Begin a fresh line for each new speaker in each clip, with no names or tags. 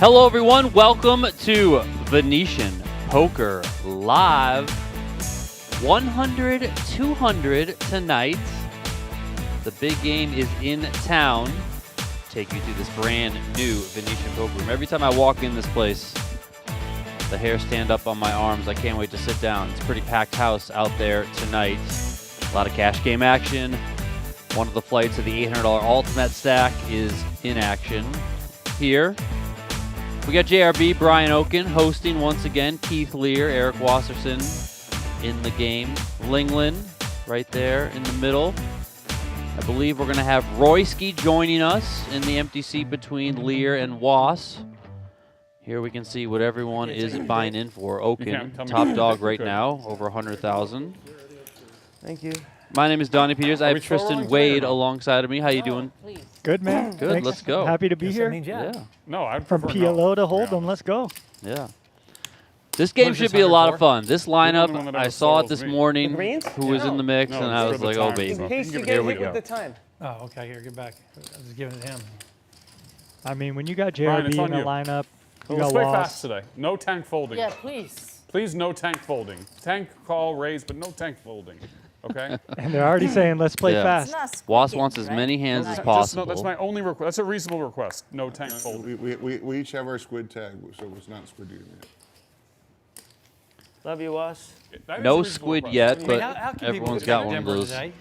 Hello, everyone. Welcome to Venetian Poker Live. 100, 200 tonight. The big game is in town. Take you to this brand new Venetian Poker room. Every time I walk in this place, the hairs stand up on my arms. I can't wait to sit down. It's a pretty packed house out there tonight. A lot of cash game action. One of the flights of the $800 Ultimate stack is in action here. We got JRB, Brian Okin hosting once again. Keith Lehr, Eric Wasserson in the game. Linglin right there in the middle. I believe we're going to have Royski joining us in the empty seat between Lehr and Was. Here we can see what everyone is buying in for. Okin, top dog right now, over 100,000.
Thank you.
My name is Donnie Peters. I have Tristan Wade alongside of me. How you doing?
Good, man.
Good.
Thanks.
Let's go.
Happy to be here.
Yeah.
No, I'd
From
prefer
PLO to
no.
Hold'em, let's go.
Yeah. This game should be a lot of fun. This lineup,
one that
I
ever
saw it
sold
this
me.
morning.
The greens?
Who was in the mix,
No,
and
it's
I
for
was
the
like, oh,
time.
baby.
In case you
Here
get
we
hit
go.
with the time.
Oh, okay, here, get back. I was just giving it to him.
I mean, when you got
Brian,
JRB
it's
in
on
the
you.
lineup, you
Let's
got
play
Was.
fast today. No tank folding.
Yeah, please.
Please, no tank folding. Tank call, raise, but no tank folding. Okay?
And they're already saying, let's play
Yeah.
fast.
It's not squid
Was
game,
wants as
right?
many hands as
Just,
possible.
no, that's my only request. That's a reasonable request. No tank folding.
We each have our squid tag, so it's not squid game yet.
Love you, Was.
That is a
No
reasonable
squid
request.
yet,
I mean,
but
how can people
everyone's
get
got
to
one of
Denver
those
today?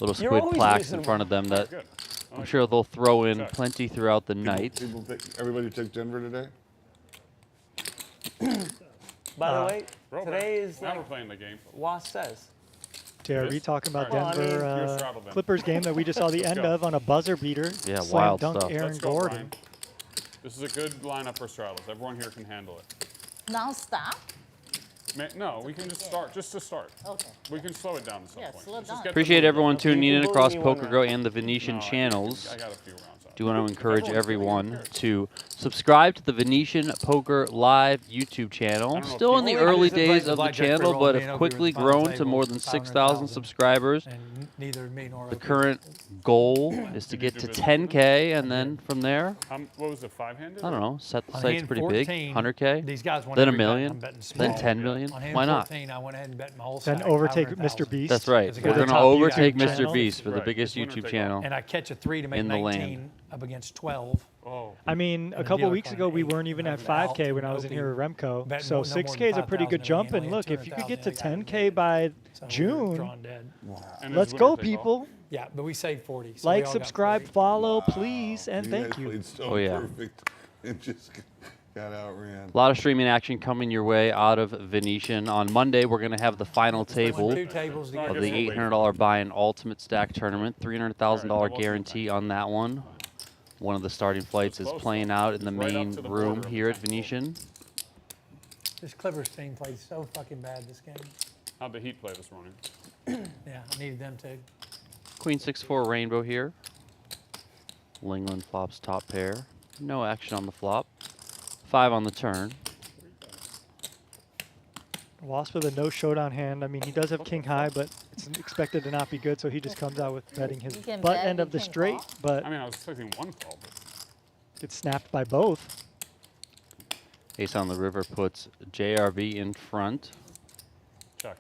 little
You're
squid
always
plaques in
reasonable.
front of them that
Good.
I'm sure they'll throw in
Check.
plenty throughout the night.
Everybody took Denver today?
By the way,
Robert,
today is
now
like
we're playing the game.
Was says.
JRB talking about
Well, I mean,
Denver
you're straddled then.
Clippers game that we just saw the
Let's
end
go.
of on a buzzer beater.
Yeah,
Slam
wild
dunk
stuff.
Aaron
Let's go,
Gordon.
Brian. This is a good lineup for straddles. Everyone here can handle it.
Now stop.
No, we can just start. Just to start.
Okay.
We can slow it down at some
Yeah,
point.
slow it
Let's just
down.
get
Appreciate
the
everyone tuning in
can
across
bully me one
Poker Go
round.
and the Venetian channels.
I got a few rounds out.
Do want to encourage everyone to subscribe to the Venetian Poker Live YouTube channel.
don't know if
Still in the
people-
early
This is
days
the
of the
blackjack
channel,
pre-roll,
but
me
have
and Oki
quickly
were at the final
grown to
table,
more than 6,000
500,000.
subscribers.
And neither me nor
The
Oki.
current goal is to get to 10K, and then from there,
What was it, five-handed?
I don't know, set the
On
sights
hand
pretty big,
14,
100K,
These guys won
then a
every bet,
million,
I'm betting
then
small.
10 million.
On hand
Why not?
14, I went ahead and bet my whole
Then
stack,
overtake
500,000.
Mr. Beast.
That's right.
Because
We're
I got
going
a
to
top
overtake
YouTube
Mr.
channel.
Beast for the
Right.
biggest
It's winner
YouTube
take
channel.
And I catch a 3 to make
In the
19
land.
up against 12.
Oh.
I mean, a
the
couple
dealer
weeks ago, we
coined
weren't even at
$800
5K when I was in
Oki
here with Remco.
betting
So
no more than
6K is a pretty good
5,000
jump.
and
And
he
look,
had
if you could get to
200,000,
10K by
So we were
June,
drawn dead.
And
let's
it's
go,
winner take all.
people.
Yeah, but we saved 40. So we
Like,
all got
subscribe,
40.
follow, please, and thank
guys
you.
played so
Oh, yeah.
perfect and just got outran.
A lot of streaming action coming your way out of Venetian. On Monday, we're going to have the final
Won
table
2 tables to
of
get
of the $800 buy-in Ultimate Stack Tournament. $300,000 guarantee on that one. One of the starting flights is
close,
playing
though.
out in the
It's right up
main
to the
room
border of
here
the
at Venetian.
This Clippers team played so fucking bad this game.
How'd the Heat play this morning?
Yeah, I needed them to.
Queen 6-4 rainbow here. Linglin flops top pair. No action on the flop. 5 on the turn.
Wasp with a no showdown hand. I mean, he does have king high, but it's expected to not be good, so he just comes out with betting his
You can
butt
bet,
end
you
of the
can
straight,
call.
but
I mean, I was expecting one call, but
gets snapped by both.
Ace on the river puts JRB in front.
check.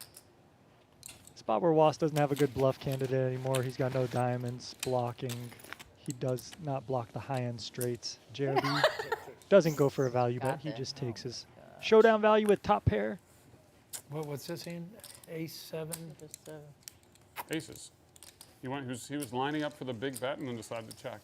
Spot where Wasp doesn't have a good bluff candidate anymore. He's got no diamonds blocking. He does not block the high-end straights. JRB doesn't go for a value bet. He just takes his showdown value with top pair.
What's this in? Ace 7.
Just,
Aces. He was lining up for the big bet and then decided to check.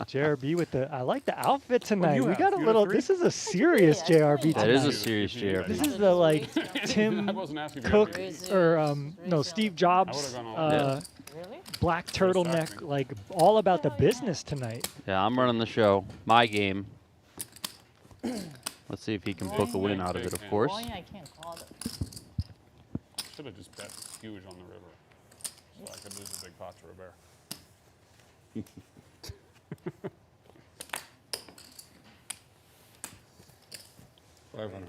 JRB with the, I like the outfit tonight.
you
We
have?
got a
You have
little,
3?
this is a serious
Yeah,
JRB
that
That is a
tonight.
serious JRB.
This is the like
I
Tim
wasn't asking for
Cook
everything.
or no Steve Jobs
I would've gone all
in.
really?
black turtleneck,
me.
like all about the business tonight.
Yeah, I'm running the show. My game. Let's see if he can book a win out of it, of course.
Oh, yeah, I can't call it.
Should have just bet huge on the river, so I could lose a big pot to a bear.
500.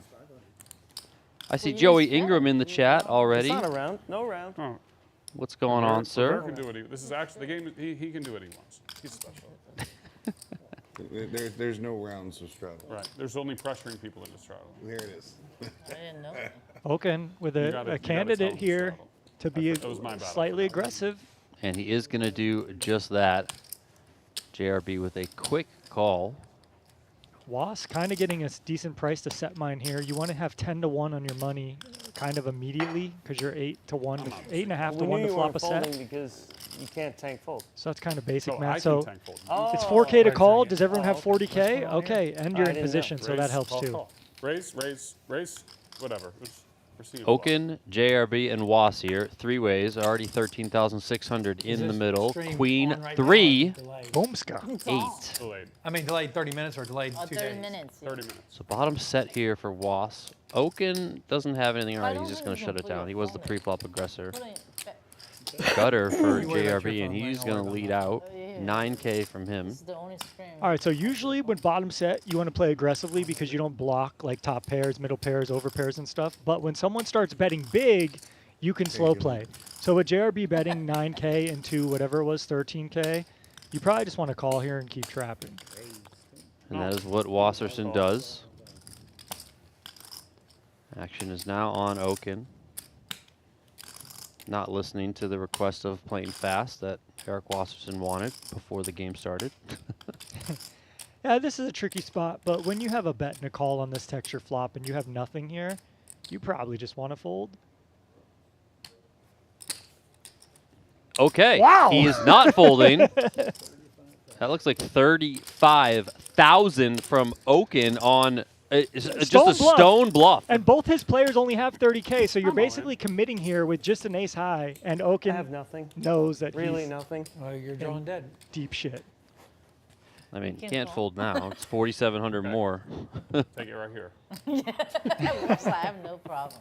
I see
Well, you
Joey
just
Ingram in the chat
It's
already.
not a round. No round.
Oh,
What's going on,
Bear
sir?
can do what he. This is actually the game. He can do what he wants. He's special.
There's no rounds of straddle.
Right. There's only pressuring people into straddle.
There it is.
I didn't know that.
Okin with
You
a,
gotta
a
tell them
candidate
to
here
straddle.
to be
That was my bad.
slightly aggressive.
And he is going to do just that. JRB with a quick call.
Was kind of getting a decent price to set mine here. You want to have 10 to 1 on your money kind of immediately because you're 8 to 1, 8.5 to
We
1
knew
to
you
flop
weren't
a set.
folding because you can't tank fold.
So that's kind of basic
So I
math.
can
So
tank fold.
it's
Oh,
4K to
wait a
call.
second.
Does everyone have
Oh, okay.
40K?
What's going on
Okay, and
I
you're in
didn't know.
position, so that
Raise,
helps
call,
too.
call. Raise, whatever. Receive.
Okin, JRB, and Was here. 3 ways. Already 13,600
Is
in the
this
middle.
stream
Queen
on right now or
3,
delayed?
Boomska.
8.
Delayed.
I mean, delayed 30 minutes or delayed 2
30
days?
minutes. yeah.
30 minutes.
So bottom set here for Was. Okin doesn't have anything
I
already.
don't
He's just
think
going to
you
shut
can
it
put your
down. He was the
phone in.
pre-flop aggressor.
Put it back.
Gutter for
You worry about your
JRB, and
phone,
he's
Lane,
going
I'll
to
worry
lead
about
out.
Oh, yeah.
9K from him.
This is the only screen.
All right, so usually when bottom set, you want to play aggressively because you don't block like top pairs, middle pairs, over pairs, and stuff. But when someone starts betting big, you can slow play. So with JRB betting 9K into whatever it was, 13K, you probably just want to call here and keep trapping.
And that is what Wasserson does. Action is now on Okin. Not listening to the request of playing fast that Eric Wasserson wanted before the game started.
Yeah, this is a tricky spot, but when you have a bet and a call on this texture flop and you have nothing here, you probably just want to fold.
Okay.
Wow.
He is not folding. That looks like 35,000 from Okin on just a
Stone bluff.
stone bluff.
And both his players only have 30K, so you're
Come on,
basically committing here with just an ace high, and
I
Okin
have nothing.
knows that
Really
he's
nothing.
Well, you're drawing dead.
deep shit.
I mean,
can't
can't
fold.
fold now. It's 4,700 more.
Take it right here.
Yes, I have no problem.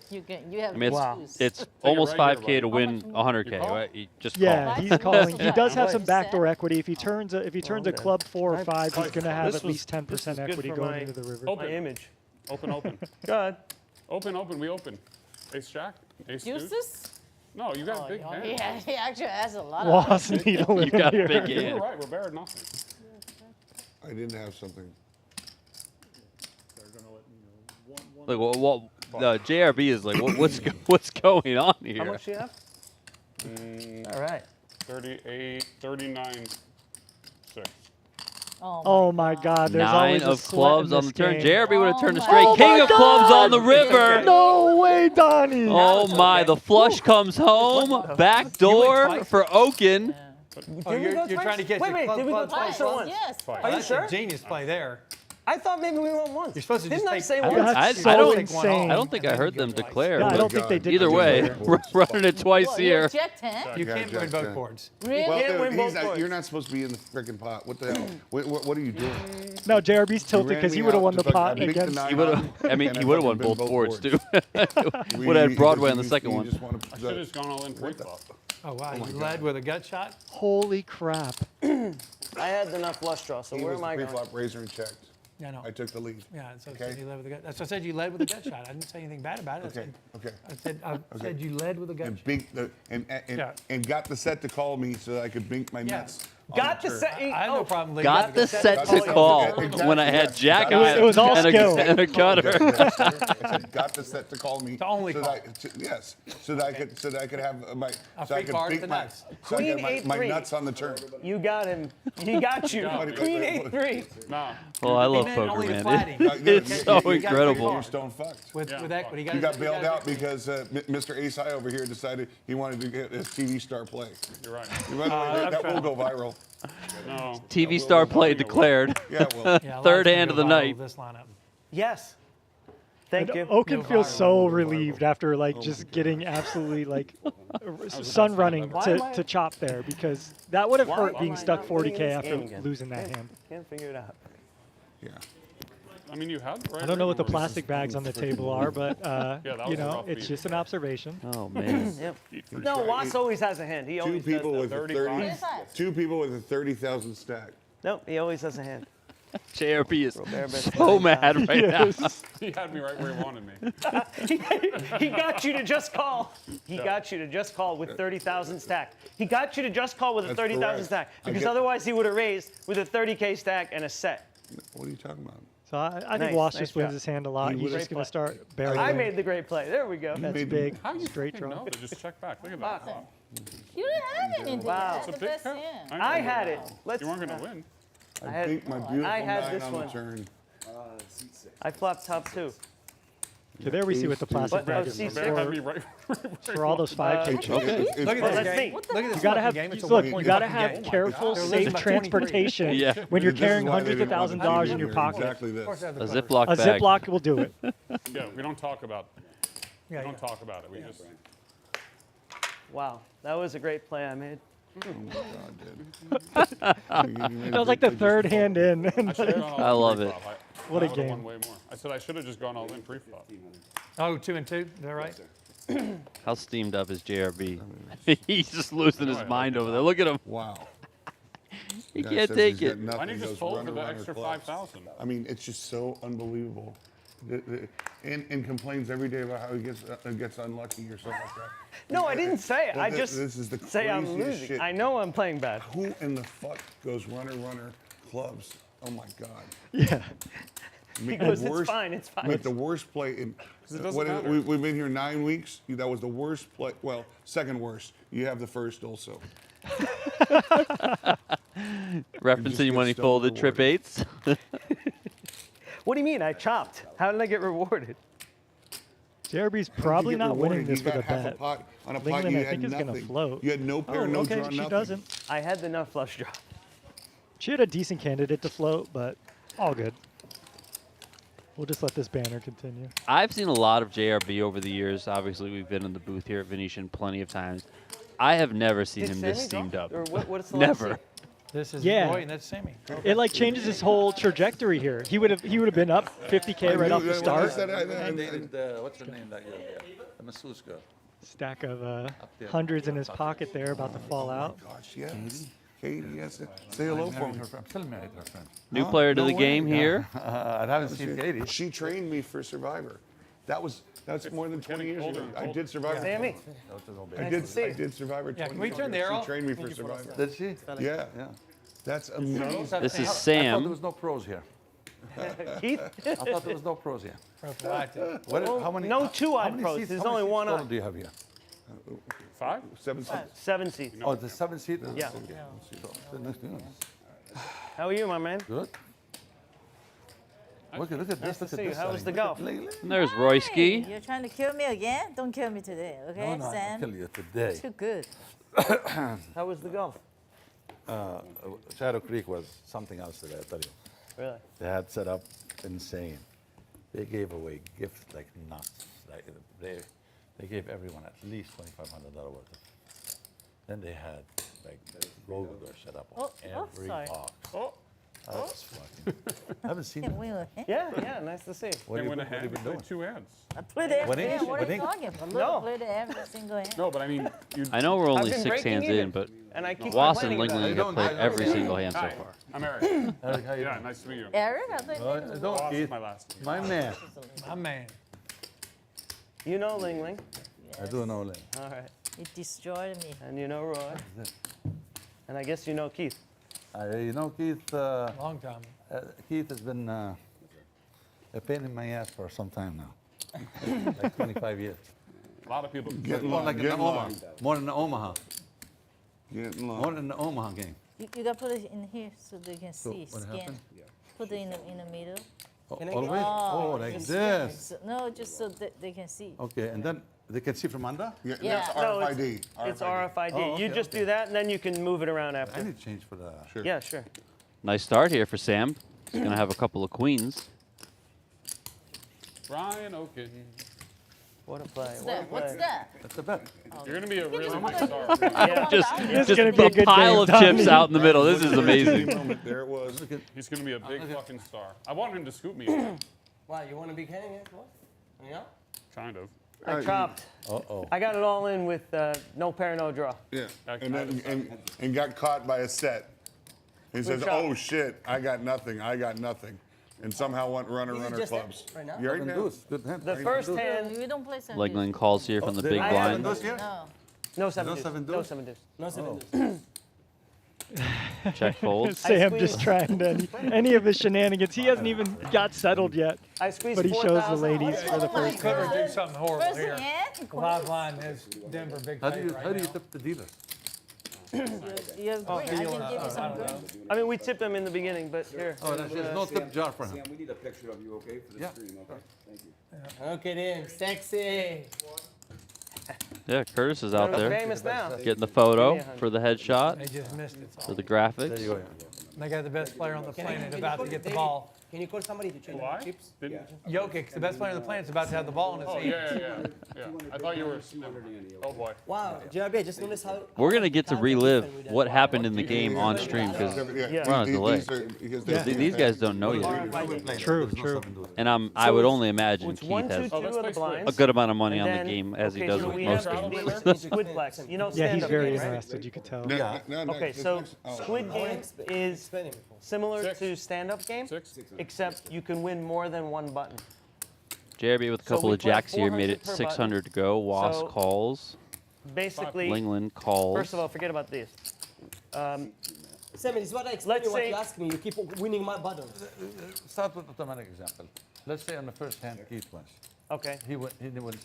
You have
I mean,
Wow.
it's almost
right here,
5K to
How
win
much more?
100K.
You call?
Right? You just
Yeah,
call.
he's calling. He does have some
Nice.
backdoor equity. If he turns a
Oh,
club 4 or
Nice.
5, he's gonna have
This
at
was-
least 10%
this is good
equity
for
going
my-
into the river.
Open.
My image.
Open.
God.
Open. We open. Ace jack. Ace deuce.
Deuces?
No, you got
Oh,
a big hand.
yeah, he actually has a lot of.
Lost needle in
You got a
here.
big
You
hand.
were right. We're better than nothing.
I didn't have something.
Like, what JRB is like, what's going on
How
here?
much do you have? All right.
38, 39, 6.
Oh my God! There's
9
always a
of
sweat
clubs
in
on the
this
turn.
game.
JRB would have
Oh
turned a
my
straight.
God.
King
Oh
of
my
clubs
God.
on the river.
No way, Donnie!
Oh my, the flush comes home. Back door
twice?
for Okin.
Oh,
Did we
you're
go
trying
twice?
to get
Wait,
your
wait,
club
did we go
club
twice or
twice?
once?
Yes.
Fine.
Are you
That's
sure?
a genius play there.
I thought maybe we went once.
You're supposed to just
Didn't I
take-
say
I-
once?
That's
I
so
don't-
insane.
I don't think I
And then
heard
you
them
go twice.
declare.
Yeah, I
but
don't think they did.
Either way,
declare.
running it twice
What,
here.
you checked 10?
You
Yeah,
can't
Jack
win both
10.
boards.
Really?
Well,
Dude,
win both
you're
boards.
not supposed to be in the freaking pot. What the hell? What are you doing?
No, JRB's tilted
ran
because he
me
would have
out
won the
just like I
pot
binked the
against.
nine
He would
on,
have. I mean,
and
he would have won
fucking
both
been
boards too.
We-
Would have had
you
Broadway on the
just-
second
you
one.
just wanna-
I should have just gone all in pre-flop.
Oh, wow.
my
You
God.
led with a gut shot?
Holy crap!
I had enough flush draw, so
He
where
was
am
the
I going?
pre-flop raiser and checked.
Yeah, no.
I took the lead.
Yeah, so I
Okay.
said you led with a gut. That's what I said. You led with a gut shot. I didn't say anything bad about it.
Okay. Okay.
I said you led with a gut
And
shot.
binked the
Yeah.
and got the set to call me so that I could bink my
Yeah.
nuts. on
Got the
turn.
set.
I have no problem leading.
Got the set
Got
to
the-
call
exactly,
when I had
yes.
Jack
Got
on
it was all
and
skill.
and a gutter.
I said, got the set to call me.
To only
so
call.
yes, so that I could have my
A
so I
free
could
card
bink
with
my
nuts.
so I
Queen
could have my
8-3.
nuts on the turn.
You got him. He got you. Queen 8-3.
Nah.
Oh, I love
meant
poker,
only the
man.
flatting.
It's so
You got
incredible.
You're stone fucked.
With equity.
You got bailed out because Mr. Ace High over here decided he wanted to get his TV star play.
You're right.
By the way, that will go viral.
No.
TV star play declared.
Yeah, well,
Yeah, a lot
Third
of
hand of the
people
night.
follow This lineup.
Yes. Thank you.
Okin
Go
feels
viral.
so relieved after like just getting absolutely like sun running
Why am I-
to chop there because that would have
Why
hurt
am
being
I
stuck
not winning
40K
this
after
game again?
losing that hand.
Can't figure it out.
yeah.
I mean, you had the right.
I don't know what the
range.
plastic bags on the table are, but
that
you
was a
know,
rough
it's
beat.
just an observation.
Oh man.
Yep.
For
No,
sure.
Watts always has a hand. He
Two
always
people
does
with
that.
a
35.
30. Two people with a 30,000 stack.
Nope, he always has a hand.
JRB is
Robert bets
so
9,000.
mad right now.
He had me right where he wanted me.
He got you to just call. He got you to just call with 30,000 stack. He got you to just call with a
That's
30,000
correct.
stack
I
because
get-
otherwise he would have raised with a 30K stack and a set.
What are you talking about?
So I
Nice,
think Wash
nice
just wins
job.
his hand a lot.
He
He's
would've-
just going to start
I
barreling.
made the great play. There we go.
That's
made-
big.
How do you
Straight
fucking
draw.
know to just check back? Look at that.
Fuck.
Wow.
You didn't have anything.
Wow.
That's
It's
the
a big
best
cup.
hand.
I had it. Let's.
You weren't going to win.
I
had-
think my beautiful
I had
9
this
on
one.
the turn.
I flopped top 2.
Okay, there we see what the plastic
But,
bracket
C6.
is
Robert had me
for.
right
For all those 5K
It's-
chips.
it's
Look at
Oh,
this
that's
game.
me.
What the
Look at
hell?
this
You gotta
fucking
have
game. It's a
look.
one-point
You gotta
fucking
have
game.
careful,
They're losing
safe
by 23.
transportation
Yeah.
when you're
This is
carrying
why they
hundreds of
didn't want
thousands
to
of dollars
be
in your
here.
pocket.
Exactly
Of course,
this.
they have
A
the
Ziploc
A
bag.
Ziploc will do it.
Yeah, we don't talk about.
Yeah,
We don't
yeah.
talk about it. We just.
Wow, that was a great play I made.
Oh my God, dude.
That was like the third hand in.
I should have gone all
I
in
love it.
pre-flop.
What
I
a
would've
game.
won way more. I said I should have just gone all in pre-flop.
Oh, 2 and 2. Is that right?
How steamed up is JRB? He's just losing his
I
mind over there. Look at him.
Wow.
He
Guy
can't
says
take
he's got
it.
nothing.
Why didn't you
He
just
goes
fold for
runner,
the
runner,
extra
clubs.
5,000?
I mean, it's just so unbelievable. And complains every day about how he gets unlucky or something like that.
No, I didn't say it. I
This
just
is the
say I'm
craziest
losing.
shit.
I know I'm playing bad.
Who in the fuck goes runner, runner, clubs? Oh my God.
Yeah.
He goes, it's fine, it's fine.
Make the worst play in.
it doesn't
What is it?
matter.
We've been here 9 weeks. That was the worst play. Well, second worst. You have the first also.
Referencing when he
get
folded
stoned
trip
rewarded.
8s.
What do you mean? I chopped. How did I get rewarded?
JRB's
How'd you
probably
get
not winning
rewarded?
this
You
with a
got half
bet.
pot on a pot
Linglin,
you
I
had
think, is
nothing.
gonna float.
You had no pair, no
okay,
draw,
she
nothing.
doesn't.
I had the nut flush draw.
She had a decent candidate to float, but all good. We'll just let this banner continue.
I've seen a lot of JRB over the years. Obviously, we've been in the booth here at Venetian plenty of times. I have never seen him this
Sammy
steamed
draw?
up.
Or what's the
Never.
last
This is
Yeah.
Roy and that's Sammy.
It like changes his whole trajectory here. He would have been up 50K right off the start.
What's her name that year? The masseuse girl.
Stack of hundreds in his pocket there, about to fall out.
Gosh, yes. Katie, yes. Say hello for me.
I'm still married to her friend.
New player to
No
the
way.
game here.
I haven't seen Katie.
She trained me for Survivor. That's more than 20 years
Colder
ago.
and
I
colder.
did Survivor.
Sammy,
I
Nice
did.
to see
I
you.
did Survivor.
Yeah,
20
can we
years
turn
ago.
the arrow?
She trained me for Survivor.
Did she?
Yeah.
Yeah.
That's amazing.
This is
I thought
Sam.
there was no pros here.
Keith?
I thought there was no pros here.
Prophylactic.
What, how many?
no
how
two-eyed
many
pros.
seats-
There's
how many
only
seats
one
total
eye.
do you have here?
5?
7 seats.
7 seats.
Oh, the 7 seat.
Yeah.
So, nice to know.
How are you, my man?
Good. Look at this.
Nice to
Look
see
at
you.
this.
How was the golf?
And there's Royski.
You're trying to kill me again? Don't kill me today, okay,
No, I'll
Sam?
kill you today.
Too good.
How was the golf?
Shadow Creek was something else today, I tell you.
Really?
They had set up insane. They gave away gifts like nuts. Like they gave everyone at least $2,500 worth of. Then they had like Rogue set up on every
sorry.
box.
Oh,
That's fucking. I haven't seen.
Can we win?
Yeah, nice to see you.
What
they
have
went
you
ahead.
been doing?
2 hands.
I played every
Winning?
hand. What are you
Winning?
talking about?
No.
Look, played every single hand.
No, but I mean, you.
I know we're only
been
6
breaking
hands
even.
in, but
And I keep
Wass and
complaining about
Linglin
it.
have played every single hand so
Hi,
far.
I'm Eric.
Eric, how you
Yeah,
doing?
nice to meet you.
Eric, I thought
Oh,
you
don't
Wass is
eat.
my last name.
My man.
My man.
You know Linglin.
I do know Lynn.
All right.
He destroyed me.
And you know Roy. And I guess you know Keith.
You know, Keith.
Long time.
Keith has been a pain in my ass for some time now. Like 25 years.
A lot of people.
Getting
More
long.
like in
Getting
Omaha.
long.
More than the Omaha.
Getting
More
long.
than the Omaha game.
You got to put it in here so they can
So
see,
what
scan.
happened?
Put it in the middle.
Oh,
Can I
all the
get-
way? Oh, like
just
this.
so- no, just so that they can see.
Okay, and then they can see from under?
Yeah,
Yeah.
that's
No,
RFID.
It's RFID.
Oh, okay,
you just
okay.
do that, and then you can move it around
I
after.
need to change for the.
Sure.
Yeah, sure.
Nice start here for Sam. He's going to have a couple of queens.
Ryan Okin.
What a play.
What's
What a
that? What's
play.
that?
That's the bet.
You're going to be a really
just
big
put
star.
Yeah.
This is
Just
gonna be a
a
good
pile
game,
of
Tommy.
chips out in the middle. This is amazing.
Moment. There it was.
He's going to be a big fucking star. I want him to scoop me.
Why, you want to be king? Yeah.
Kind of.
I chopped.
Uh-oh.
I got it all in with no pair, no draw.
Yeah.
I-
And
I
then
just-
and got caught by a set. He says,
shot.
"Oh shit, I got nothing. I got nothing," and somehow went runner
just
clubs.
right now?
You already
Seven
know.
deuce, good hand.
The first hand,
We don't play seven
Linglin
deuce.
calls here from the big
I
blind.
haven't-
No.
no 7
No
deuce.
7
No
deuce?
7 deuce.
No 7 deuce.
Check fold.
Sam
squeeze-
just trying to any of his shenanigans. He hasn't even got settled yet,
I squeezed
but he shows the
4,000.
ladies for the first
Clever
time.
did something horrible
First
here.
hand?
Live line has Denver big
How
fight
do you
right now.
tip the dealers?
You have green. I can give you some green.
I mean, we tipped him in the beginning, but here.
Oh, there's no tip jar for him.
Sam, we need a picture of you, okay, for the
Yeah.
stream, okay? Thank you.
Okay, then. Sexy.
Yeah, Curtis is out
We're
there
famous now.
getting the photo for the headshot,
They just missed it.
for the
There
graphics.
you go.
They got the best player on the
Can
planet
you
about to
call
get the
David?
ball.
Can you call somebody to change
Why?
the chips?
Didn't,
Jokic, the best player on the planet, is about to have the ball in his
oh,
hand.
yeah. I thought you were. Oh, boy.
Wow, JRB, I just noticed how.
We're gonna get to
how
relive
different with
what
that.
happened in the game on stream because we're on a delay. These guys don't know yet,
True, true.
and I would only imagine
It's
Keith
1, 2,
has
2
let's
of
play
the
squid.
blinds.
a good amount of money
And
on the
then-
game as he
okay,
does
so
with
we
most
have
games.
the squid flex. You know,
Yeah, he's
stand-up
very
game, right?
interested. You could tell.
Okay, so squid game is
Explain it before.
similar
Six.
to stand-up game,
6?
except you can win more than one button.
JRB with a
So
couple
we
of
play
jacks here made
400
it
per button.
600 to go. Was
So-
calls.
Basically,
Linglin calls.
first of all, forget about these.
Sam, this is what I explained
Let's
you what
say-
you asked me. You keep winning my buttons.
Start with automatic example. Let's say on the first hand, Keith wins.
Okay,
He wins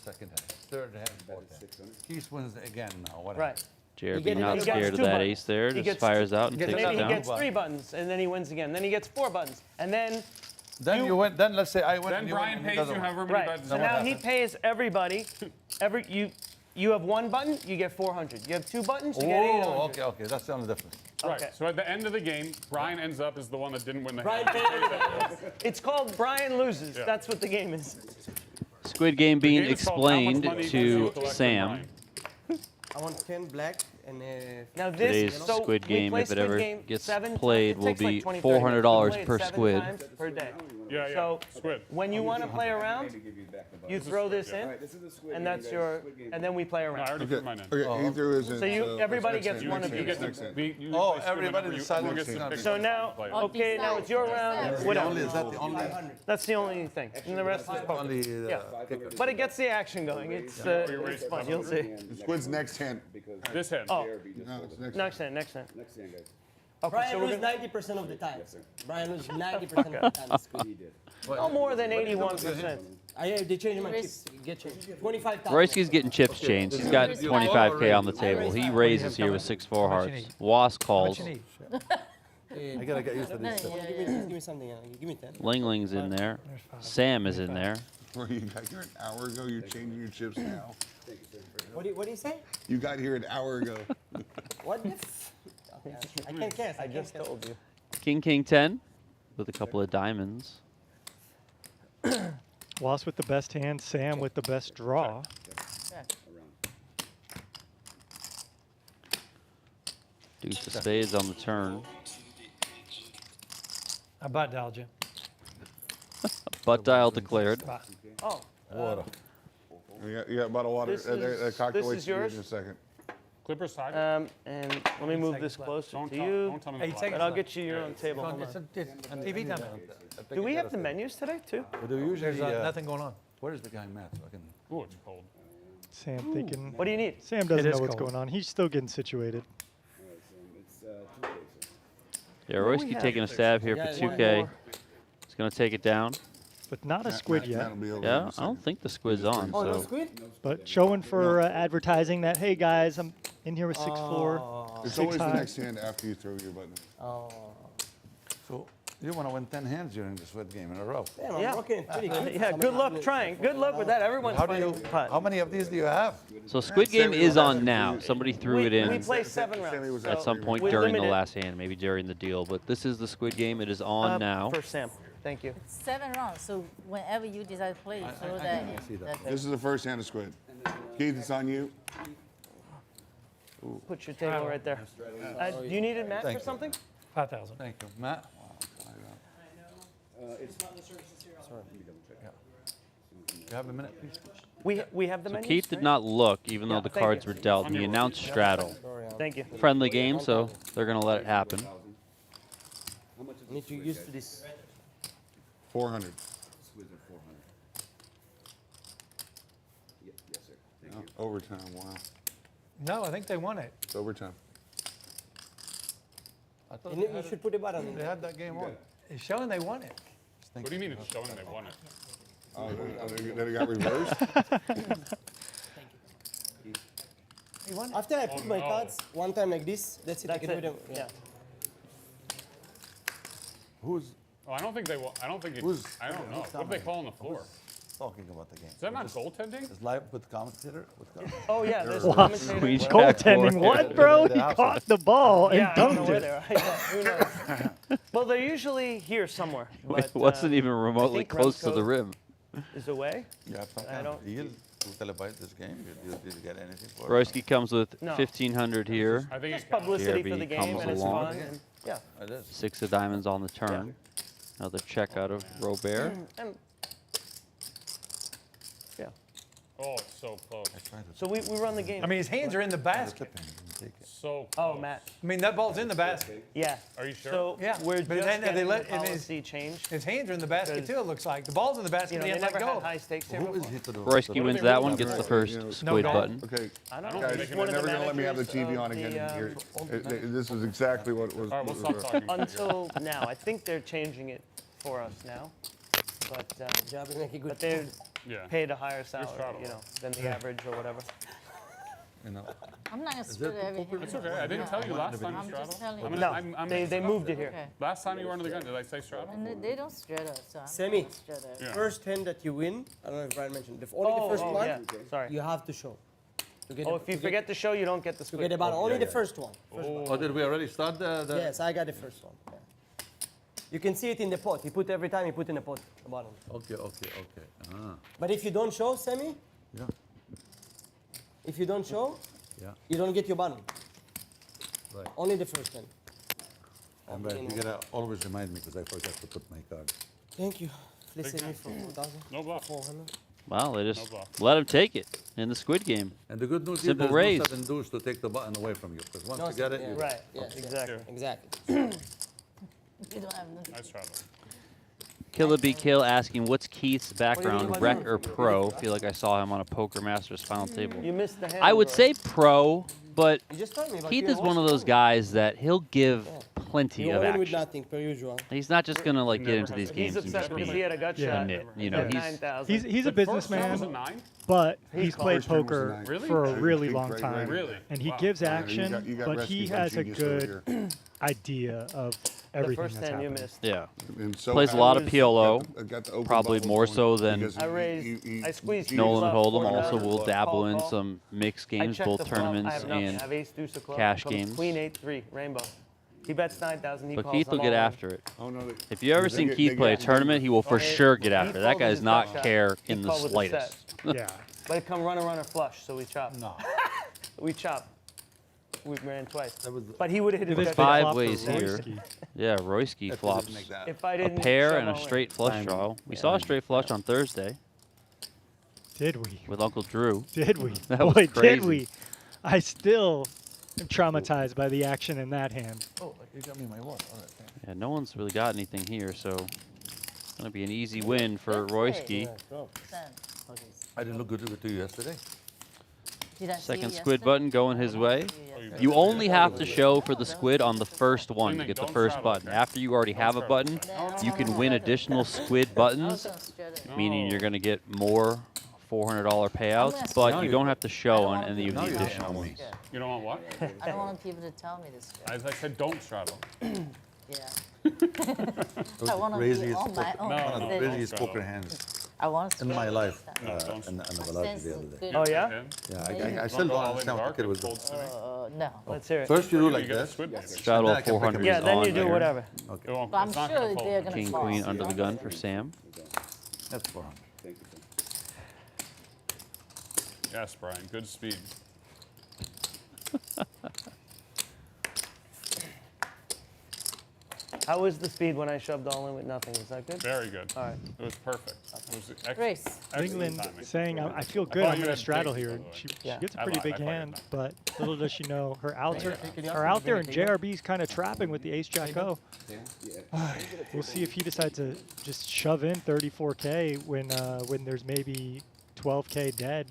second hand. Third hand, fourth hand. Keith wins again now. What
right.
JRB
get-
not
he gets
scared of
two
that
buttons.
ace there.
He
Just
gets
fires out and
gets
takes
Maybe
it
he
down.
gets 3 buttons, and then he wins again. Then he gets 4 buttons, and then
Then you win. Then let's say I win.
Then
and you win,
Brian
and he
pays
doesn't
you
win.
however many
right.
buttons
So
you
now
want.
he pays everybody. You have 1 button, you get 400. You have 2 buttons, you get 800.
Oh, okay. That's the only difference.
Right.
Okay.
So at the end of the game, Brian ends up as the one that didn't win the
Brian
hand.
paid.
It's called Brian loses.
Yeah.
That's what the game is.
Squid game being
game is called How Much
explained
Money Can
to
You Collect from
Sam.
Brian?
I want 10 black and
Now this
Today's
so
squid
we
game,
play
if it
squid
ever
game
gets
7
played,
it
will
takes like
be
20, 30
$400
minutes. We play it
per
7
squid.
times per day.
Yeah, yeah.
So
Squid.
when you want to play around, you throw this in,
This is the squid
and
game,
that's
guys.
your,
Squid game.
and then we play
No, I
around.
already put mine in.
Okay, he threw his in.
So you- everybody
next
gets
hand,
one
next
of
hand,
these.
next hand.
You
Oh,
play squid
everybody
whenever you-
decides
who
what's
gets to
gonna
pick
be.
So
one
now,
to play.
okay, now it's your round. Whatever.
Only, is that the only?
That's the only thing, and the rest is poker.
Only
Yeah.
kicker.
But it gets the action going. It's fun. You'll see.
Squid's next hand.
This hand.
Oh,
No, it's next.
next hand, next hand.
Next hand, guys.
Okay,
Brian
so we're
loses
gonna
90% of the time. Brian loses 90% of the time.
He did.
no more than 81%.
They changed my chips. Get changed. 25,000.
Royski's getting chips changed. He's got 25K on the table. He raises here with 6-4 hearts. Was calls.
What you need?
I gotta get used to these things.
Give me something. Give me 10.
Lingling's in there. Sam is in there.
Where you got here an hour ago, you're changing your chips now.
What do you say?
You got here an hour ago.
What the f? I can't guess.
I just told you.
King 10 with a couple of diamonds.
Was with the best hand, Sam with the best draw.
Deuce of spades on the turn.
I butt dialed you.
Butt dial declared.
Oh,
Water.
You got a bottle of water.
This
That
is-
cocktail
this
waits
is
for you
yours?
in a second.
Clipper side.
and let me move this closer
Don't
to
tell,
you,
don't tell me
Hey,
the
take
line.
and I'll get you your own table. Hold
It's
on.
it's TV time.
Do we have the menus today too?
But do usually,
There's nothing going on.
where is the guy Matt? So I can.
Ooh, it's cold.
Sam thinking.
What do you need?
Sam doesn't
is
know what's
cold.
going on. He's still getting situated.
It's 2 days.
Yeah, Royski taking a stab here for 2K. He's going to take it down.
But not a squid yet.
That'll be over in
Yeah,
a
I don't
second.
think the squid's on.
Oh, no
So
squid?
But showing for advertising that, hey guys, I'm in here with 6-4.
It's
6
always the
high.
next hand after you throw your button.
So you want to win 10 hands during the sweat game in a row.
Damn, I'm
Yeah.
rocking pretty good.
Yeah, good luck trying. Good luck with that. Everyone's
How do you?
playing putt.
How many of these do you have?
So Squid Game
Sammy
is
was
on
at-
now. Somebody threw
We
it in
play 7
Sammy
rounds.
was
so
at some point
we
during the
limit it,
last hand, maybe during the deal. But this is the Squid Game. It is on now.
For Sam. Thank you.
7 rounds. So whenever you decide to play, so that.
see that.
that's
This is the first hand of squid. Keith, it's on you.
Put your table right there. Do you need it, Matt,
Thank
for
you.
something?
5,000.
Thank you, Matt. You have a minute, please.
We have the
So
menus.
Keith did
right?
not look, even though the
thank
cards
you.
were dealt. He announced straddle.
Thank you.
Friendly game, so they're going to let it happen.
Need to use to this.
400.
Squids are 400. Yes, sir. Thank you.
Overtime, wow.
No, I think they won it.
It's overtime.
I thought
You, you should put a button in
they
there.
had that game on.
It's showing they won it.
What do you mean it's showing they won it?
Oh, then it got reversed?
He won it.
After I put my
no.
cards one time like this, that's it. I
That's
can do
it.
them.
Yeah.
Who's
Oh, I don't think they won. I don't think it's.
Who's-
I don't know.
who's
What do they
dominating?
call on the floor?
talking about the game?
Is that not goaltending?
Is live with commentator? With commentator?
Oh yeah, there's a
Wow.
commentator.
Queen Jack
Goaltending,
four.
what, bro?
They
He
have
caught
some.
the ball and
Yeah, I don't know
dunked
where
it.
they are. Yeah, who knows? Well, they're usually here somewhere.
It
But,
wasn't even remotely
think
close to the
Remco
rim.
Is away.
You have some
I
kind of
don't-
deal to televise this game? Did you get anything for it?
Royski comes with
No.
1,500 here.
I think
Just
it counts.
publicity for
JRB
the game,
comes
and it's
along.
fun. And, yeah.
It is.
6 of diamonds on the turn. Another check out of Robert.
And, yeah.
Oh, it's so close.
I tried to
So we run the game.
I mean, his hands are in the basket.
tip him, he didn't take it.
So
Oh,
close.
Matt.
I mean, that ball's in the basket.
Yeah.
Are you sure?
So
Yeah,
we're
but
just
then they
getting
let-
the
and his-
policy changed.
His hands are in the basket
Because,
too, it looks like. The ball's in the basket,
You know,
he
they
has to
never
let
had
go.
high stakes here
Who is
before.
he to the
Royski wins that one, gets the first
No
squid
goal.
button.
Okay,
I don't know.
guys,
He's
you're
one of
never
the
gonna let me have the
managers
TV
of
on again
the,
in here. This is exactly what was.
All right, we'll
was-
stop talking.
Until now, I think they're changing it for us now, but
Job is make it good.
but they're
Yeah.
paid a higher salary,
Straddle.
you know, than the average or whatever.
You know,
I'm not gonna split everything.
It's okay. I didn't tell you last time you
I'm just
straddled.
telling you.
No, they moved it here.
Okay.
Last time you were under the gun, did I say straddle?
And they don't straddle, so I'm
Sammy.
not gonna straddle.
Yeah.
First hand that you win, I don't know if Brian mentioned, only the first one,
yeah. Sorry.
you have to show. To get
Oh,
the-
if you
to
forget to show, you don't get the
get, to
squid.
get about only the first one.
oh, did we already start the
Yes, I got the first one. Yeah. You can see it in the pot. He put every time he put in the pot, the bottom.
Okay. Ah,
But if you don't show, Sammy,
yeah,
if you don't show,
yeah.
you don't get your bottom.
Right.
Only the first hand.
And right, you gotta always remind me because I forgot to put my cards.
Thank you. Please save me for 4,000.
No bluff.
400.
Wow, they
No
just
bluff.
let him take it in the squid game.
And the good news
Simple
is
raise.
there's no 7 deuce to take the button away from you because once
No,
you get it,
yeah.
you
Right.
Yes,
Exactly.
Exactly.
You don't have nothing.
I straddle.
Killer Be Kill asking, what's Keith's background,
about
rec
you?
or pro? I feel like I saw him on a Poker Masters final table.
You missed the hand.
I would
bro.
say pro, but
You just told me about
Keith
you
is
and
one of
Wasserson.
those guys that he'll give plenty
You
of
win with
action.
nothing, per usual.
He's not just gonna like get
never
into
has
these
to-
games
He's
and
upset
just
because
be
he had a gut
Yeah.
shot.
knit. You know,
at
he's
9,000.
He's a
The first one was a
businessman,
9?
but
He
he's
called.
played
First turn was
poker
a nine.
Really?
for a
Yeah,
really
big
long
great
time.
ready.
Really?
And he
Wow.
gives
you
action,
got
but he
rescued by
has a
genius
good
earlier.
idea of
The
everything
first
that's
hand you
happening.
missed.
yeah.
And so
Plays a lot of
was-
PLO.
got the open
Probably
bubble
more
going
so than
because
I raised. I squeezed. two
Nolan
clubs,
Hold'em.
4,000,
Also, will
call,
dabble in
call.
some mixed
I
games,
checked
both
the flop. I
tournaments
have nothing. I
and
have ace deuce of clubs.
cash
Comes
games.
Queen 8-3 rainbow. He bets 9,000. He
but
calls.
Keith will
I'm
get
all in.
after it.
Oh, no,
If you ever
They
seen
get-
Keith
they
play a
get-
tournament, he will for
Okay,
sure get
he
after it. That
folded
guy
his
does not
gut shot.
care
He
in the
called with a
slightest.
Yeah.
But it come runner flush, so we chop.
No,
We chop. We ran twice.
that was
But he would have hit
Did
his
they
gut
Five
shot.
flop for
ways here.
Royski?
Yeah, Royski
that
flops
didn't make that.
If I
a
didn't
pair
shove
and a
all in.
straight flush draw. We saw a straight flush on Thursday
Did we?
with Uncle Drew.
Did we?
That was
Boy, did
crazy.
we? I still am traumatized by the action in that hand.
Oh, you got me my watch. All right, thanks.
Yeah, no one's really got anything here, so it's gonna be an easy win for
Good play.
Royski.
Son. Okay.
I didn't look good to you yesterday.
Did I see
Second
you
squid
yesterday?
button going his way.
See you yesterday.
You only have to show for the squid on the first one to
Linglin,
get the
don't
first
straddle,
button.
okay?
After you already have a
straddle.
button,
No,
you
no,
can
no,
win
no.
additional squid
I was
buttons,
gonna straddle.
meaning
No.
you're gonna get more $400 payouts,
gonna
but
straddle.
you don't have to
I
show
don't
on
want
any of
Now
the
you're
additional
getting
ones.
Yeah.
You don't want what?
I don't want people to tell me this.
As I said, don't straddle.
Yeah.
It was
I
the
want to be
craziest
on my
poker-
own.
No,
one of the
no,
craziest
don't
poker
straddle.
hands
I want to
in my life
No, don't
in the
I
Bellande
sense
the other
some
day.
good.
Oh yeah.
Yeah, I still
Don't
don't
go all in
understand what
dark
the kid was
and
doing.
fold semi.
No.
Let's hear it.
First you do
You
like
get a
this.
squid button.
Straddle
Then I
of
can pick
400
him.
Yeah,
is
then
on
you do
here.
whatever.
It won't,
But I'm
it's not
sure
gonna
they're
fold.
gonna
King,
fall.
queen under the gun for Sam.
That's 400.
Thank you, sir.
Yes, Brian, good speed.
How was the speed when I shoved all in with nothing? Is that good?
Very good.
All right.
It was perfect. It was excellent
Race.
timing.
Linglin saying, I feel
I
good,
thought
I'm
you
going to
had
straddle
big,
here.
by the way.
She
Yeah.
gets a
I
pretty
lied,
big
I fucking
hand,
lied.
but little does she know her outs are,
Can you
her
ask
out there,
me
and
to bring it
JRB's kind of trapping with the ace-jack-o.
Yeah.
We'll see if he decides to just shove in 34K when there's maybe 12K dead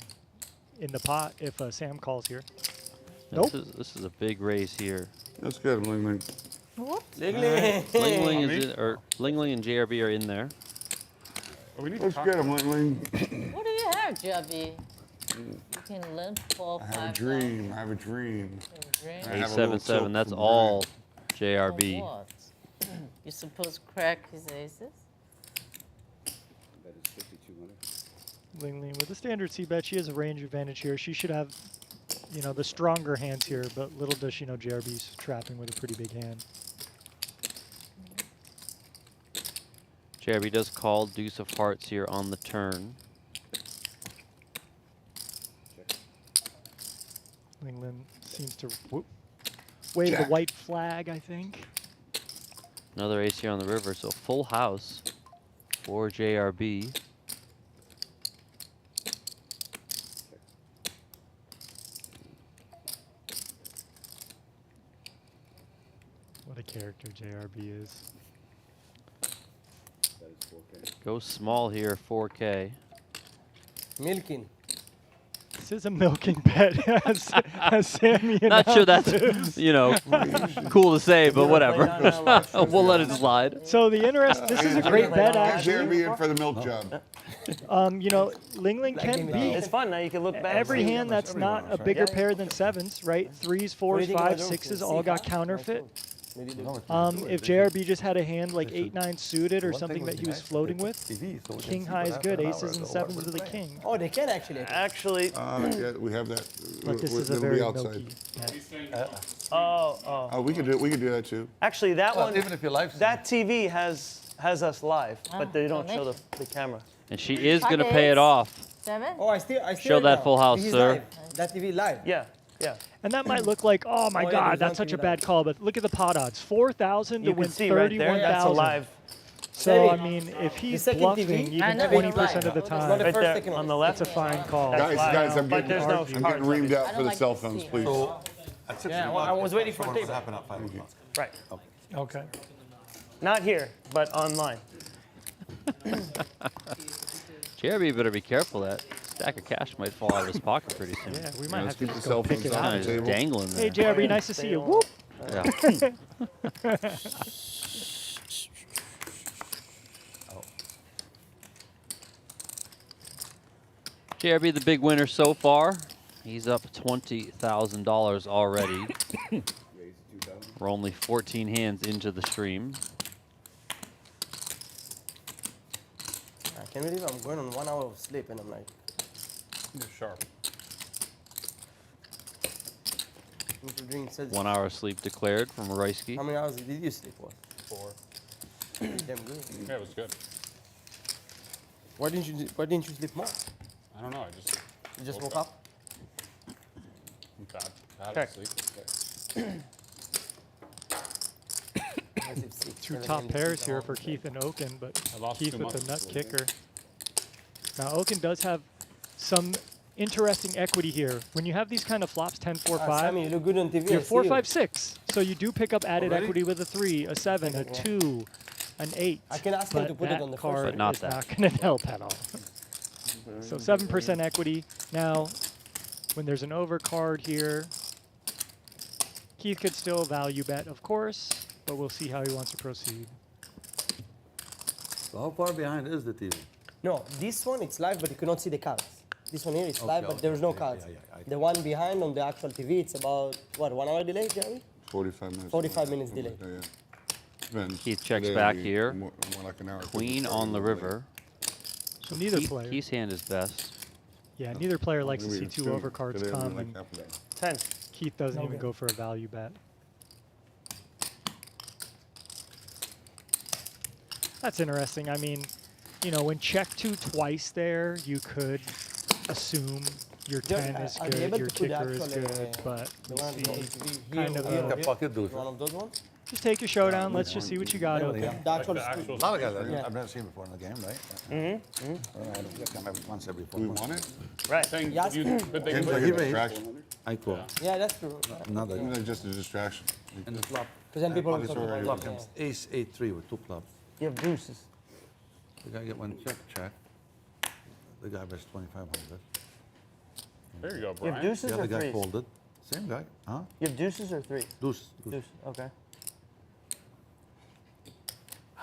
in the pot if Sam calls here. Nope.
This is a big raise here.
That's good, Linglin.
Linglin.
Linglin and JRB are in there.
Oh, we need to
Let's
talk.
get him, Linglin.
What do you have, JRB? You can learn 4,
I
5.
have a dream. I have a dream.
Drink.
I have a little
8-7-7.
tilt
That's
from
all
For
JRB.
what? You supposed to crack his aces?
That is 5,200.
Linglin with a standard c-bet, she has a range advantage here. She should have, you know, the stronger hands here, but little does she know JRB's trapping with a pretty big hand.
JRB does call deuce of hearts here on the turn.
Linglin seems to wave the white flag, I think.
Another ace here on the river, so full house for JRB.
What a character JRB is.
That is 4K.
Go small here, 4K.
Milking.
This is a milking bet, as Sammy
Not sure that's,
announces.
you know, cool to say, but whatever. We'll let it slide.
So the this is a great bet,
Get
actually.
Jeremy in for the milk job.
You know, Linglin can beat
It's fun. Now you can look back.
every hand that's not a bigger
Yeah.
pair than sevens, right? Threes,
What do
fours,
you think about
fives,
those?
sixes,
See,
all got
huh?
counterfeit.
Maybe they-
If JRB just had a hand like
They should-
8-9 suited or
One thing
something
would
that
be
he was
nice if
floating
they
with,
put TV so we can
king
see
high
what
is
happened
good,
an hour
aces and
ago,
sevens
what
with
we're
a
playing.
king.
Oh, they can actually.
Actually,
Yeah, we have that.
But this is a
It'll
very
be outside.
milky bet.
Oh, we could do that too.
actually, that
Well,
one,
even if you like
that TV has us live, but they don't show
donation.
the camera.
And she is going to
Pocket
pay it
eights.
off.
7?
Oh, I still
Show that
now.
full house,
This is
sir.
live. That TV live.
Yeah, yeah.
And that might look like, oh my
Oh, yeah,
God,
there's
that's such a
nothing
bad
like-
call. But look at the pot odds: 4,000 to
You
win
can see right there. That's a
31,000.
live.
So I
Sammy,
mean, if he's
second
bluffing
TV,
even
I know,
20% of the
it's
Not the
time,
Right
first,
there
second
on
one.
the left.
that's a fine call.
That's
Guys,
live.
guys, I'm
But there's no
getting
cards on
reamed
it.
out
I
for
don't
the
like
cell
to
phones,
see.
please.
So at 6
Yeah,
o'clock,
I was waiting for
someone was
tape.
happening at 5 o'clock.
Right.
Okay.
Not here, but online.
JRB better be careful. That stack of cash might fall out of his pocket pretty soon.
Yeah, we
Yeah,
might
let's
have to
keep the
just
cell
go pick
phones
it
on
out.
the
Kinda
table.
just dangling
Hey
there.
JRB, nice to see you.
Stay
Whoop.
Yeah. JRB, the big winner so far. He's up $20,000 already.
Raise to 2,000.
We're only 14 hands into the stream.
I can't believe I'm going on 1 hour of sleep and I'm like,
You're sharp.
I need to drink.
1 hour sleep declared from Royski.
How many hours did you sleep for?
4.
Damn good.
Yeah, it was good.
Why didn't you sleep more?
I don't know.
You just woke up?
I'm bad
Okay.
at sleep.
Two top pairs here for Keith and Okin, but
I lost
Keith
2
with the
months.
nut kicker. Now Okin does have some interesting equity here. When you have these kind of flops, 10, 4, 5,
Sammy, you look good on TV.
you're
I see
4,
you.
5, 6. So you do pick up added
Already?
equity with a 3, a 7, a 2, an 8.
I can ask him
but
to put
that
it on the first
card
But not
is
that.
not going to help at all. So 7% equity. Now, when there's an over card here, Keith could still value bet, of course, but we'll see how he wants to proceed.
So how far behind is the TV?
No, this one it's live, but you cannot see the cards. This one here is live, but
okay,
there is no
okay,
cards.
yeah,
The one behind on the actual TV, it's about, what, 1 hour delay, Jeremy?
45 minutes.
45 minutes delay.
Yeah, yeah. Depends.
Keith checks
Today
back
it'll be
here.
More like an hour.
Queen on the river.
So neither player.
Keith's hand is best.
Yeah, neither player likes to
Maybe
see
it's
2
two.
overcards
Today it'll be
come,
like
and
half of that.
10.
Keith doesn't even go for a value bet. That's interesting. I mean, you know, when check 2 twice there, you could assume your
Jeremy,
10 is
are you
good,
able
your
to put the
kicker is
actual,
good, but
the
we'll
one on the
see.
TV
Kind
here,
of
here,
a-
What the fuck you do?
one of those ones?
Just take your showdown. Let's just see what you got,
Anybody,
Okin.
yeah.
The actual
the
scoop.
actual
A lot of guys
Yeah.
I've never seen before in the game, right? Mm-hmm. They come every once every 4
Do we
months.
want it?
Right.
Thing,
Yes.
but they
Games
can
like
play
he
it.
raised,
Distraction.
I call.
Yeah, that's true.
Another.
Isn't that just a distraction?
And the flop.
Because then people will
It's
talk
already
about
done.
yeah.
Ace 8-3 with 2 clubs.
You have deuces.
The guy get one check. The guy bets 2,500.
There you go,
You
Brian.
have deuces
The
or
other guy
threes?
folded. Same guy, huh?
You have deuces or threes?
Deuce.
Deuce. Okay.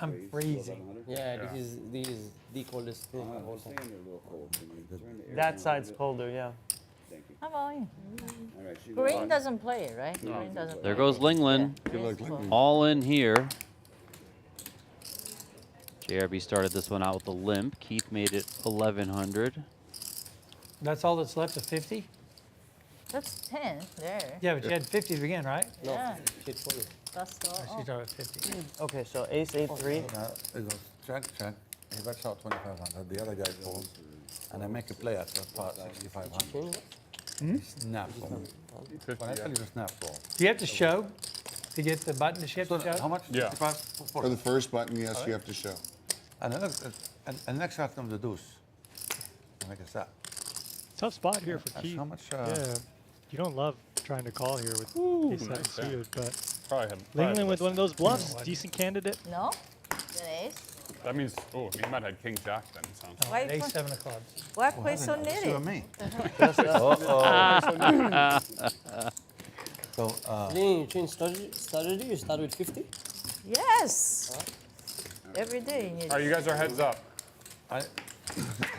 I'm
Raise to
freezing.
1100.
Yeah, this is the coldest thing.
I'm staying there a little cold. Can you turn the air
That
down a
side's
bit?
colder, yeah.
Thank you.
How about you?
All right, she's
Green
on.
doesn't play it, right? Green doesn't
There
play
goes
it.
Linglin.
Yeah,
Good luck,
green's full.
Linglin.
All in here. JRB started this one out with a limp. Keith made it 1,100.
That's all that's left of 50?
That's 10 there.
Yeah, but you had 50 to begin, right?
No,
Yeah.
it's 20.
That's all.
She's
Oh.
already at 50.
Okay, so ace, 8, 3.
It goes check. He bets out 2,500. The other guy folds. And I make a play at that part, 6,500. Snap roll. When I tell you to snap roll.
Do you have to show to get the button to shift
So
to show?
how much?
Yeah.
55?
For the first button, yes, you have to show.
And then look, and next shot comes the deuce. I make a set.
Tough spot here for
That's
Keith.
how much?
Yeah. You don't love trying to call here with ace-7
nice hand.
suited, but
Probably had
Linglin with one of those bluffs,
No, I
decent candidate.
No? An ace?
That means, oh, he might have had king jack then, it sounds like.
Why,
Ace 7 of clubs.
why play so
That's
nitty?
me. So,
Then you change strategy, you start with 50?
Yes. Every day you need.
All right, you guys are heads up
I,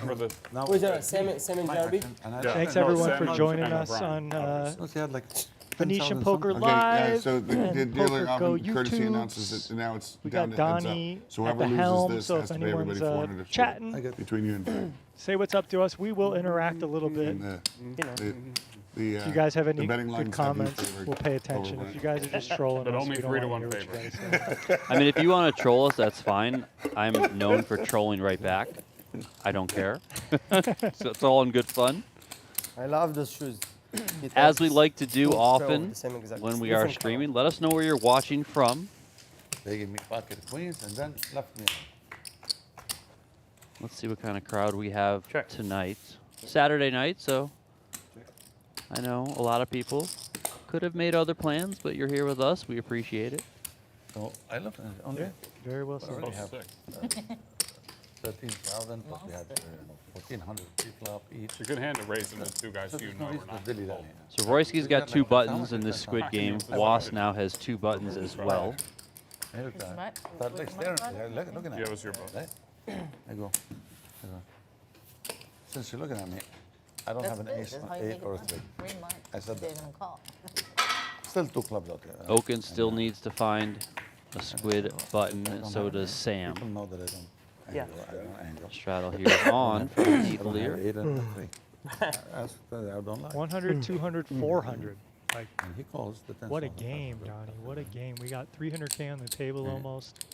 for the.
now,
Who is that? Sam and
my
JRB?
action, and I
Yeah.
Thanks
No,
everyone
Sam
for
and
joining
Brian,
us on
obviously.
Once he had like
Venetian
10,000
Poker
something.
Okay, yeah,
Live.
so the
and
dealer
Poker Go
often courtesy
YouTubes.
announces that now it's
We
down
got
to heads
Donnie
up. So
at
whoever
the
loses
helm,
this
so
has
if
to pay everybody
anyone's
400 extra
chatting,
between you and
say what's up to us. We will interact a little bit.
the
If you guys have any
betting
good
lines have you
comments,
favored
we'll pay attention.
over
If you guys are just trolling
But
us,
only
we don't
3 to
wanna
1
hear what you
favorite.
guys say.
I mean, if you want to troll us, that's fine. I'm known for trolling right back. I don't care. So it's all in good fun.
I love those shoes. It
As we
has
like to do
two pair of
often
the same exact-
when we are
different color.
streaming, let us know where you're watching from.
They gave me pocket queens and then left me.
Let's see what kind of crowd we have
Check.
tonight. Saturday night, so I know a lot of people could have made other plans, but you're here with us. We appreciate it.
So I looked and only
Very well said.
already
Oh,
have
sick.
13,000, plus we had 1,400 flop each.
It's a good hand to raise them, the two guys
So
you
there's
know
no
we're
reason
not.
to dilly dally.
So Royski's got 2 buttons in this
That's
squid
fine.
game.
That's
Was
fine.
now has 2 buttons as well.
Hey, look
It's
at
my-
that. Start like
with my
staring.
button?
Yeah, looking at
Yeah,
me.
it was your boat.
Right? I go. Since you're looking at me, I don't
That's
have an
good.
ace,
That's
an
how you
8
make
or a
it
3.
Green money.
I said
They're
that.
gonna call.
Still 2 clubs out there.
Okin still needs to find a squid button, and so does Sam.
People know that I don't
Yeah.
angle. I don't angle.
Straddle here is on for Keith
I don't have
Lehr.
8 and a 3. That's what I don't like.
100, 200, 400. Like,
And he calls the 10.
what a game, Donnie. What a game. We got 300K on the table almost.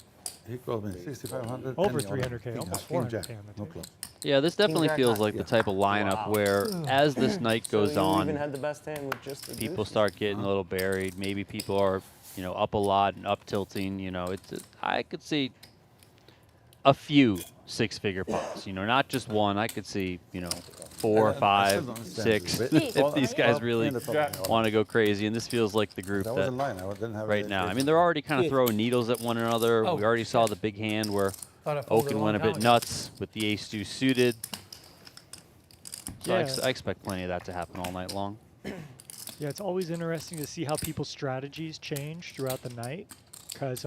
He called me 6,500.
Over
and he ordered
300K,
king
almost
jack, king
400K
jack,
on the
no
table.
club.
Yeah, this definitely
Jack
feels
high.
like the type of lineup where, as this night goes
so you
on,
even had the best hand with just the
people
deuce?
start getting a little buried. Maybe people are, up a lot and up tilting. I could see a few 6-figure pots. Not just one. I could see, 4,
I still
5,
don't understand
6.
this.
Keith,
If these guys
Top
really
and the top
Yeah.
and the
want to go crazy, and this feels like the group
That was a
that
line. I didn't have
right
a-
now. I mean, they're already kind of
Keith.
throwing needles at one another.
Oh,
We already saw the big hand where
Thought I folded
Okin
long
went a
time
bit
ago.
nuts with the ace-2 suited. So I,
Yeah.
I expect plenty of that to happen all night long.
Yeah, it's always interesting to see how people's strategies change throughout the night. Because,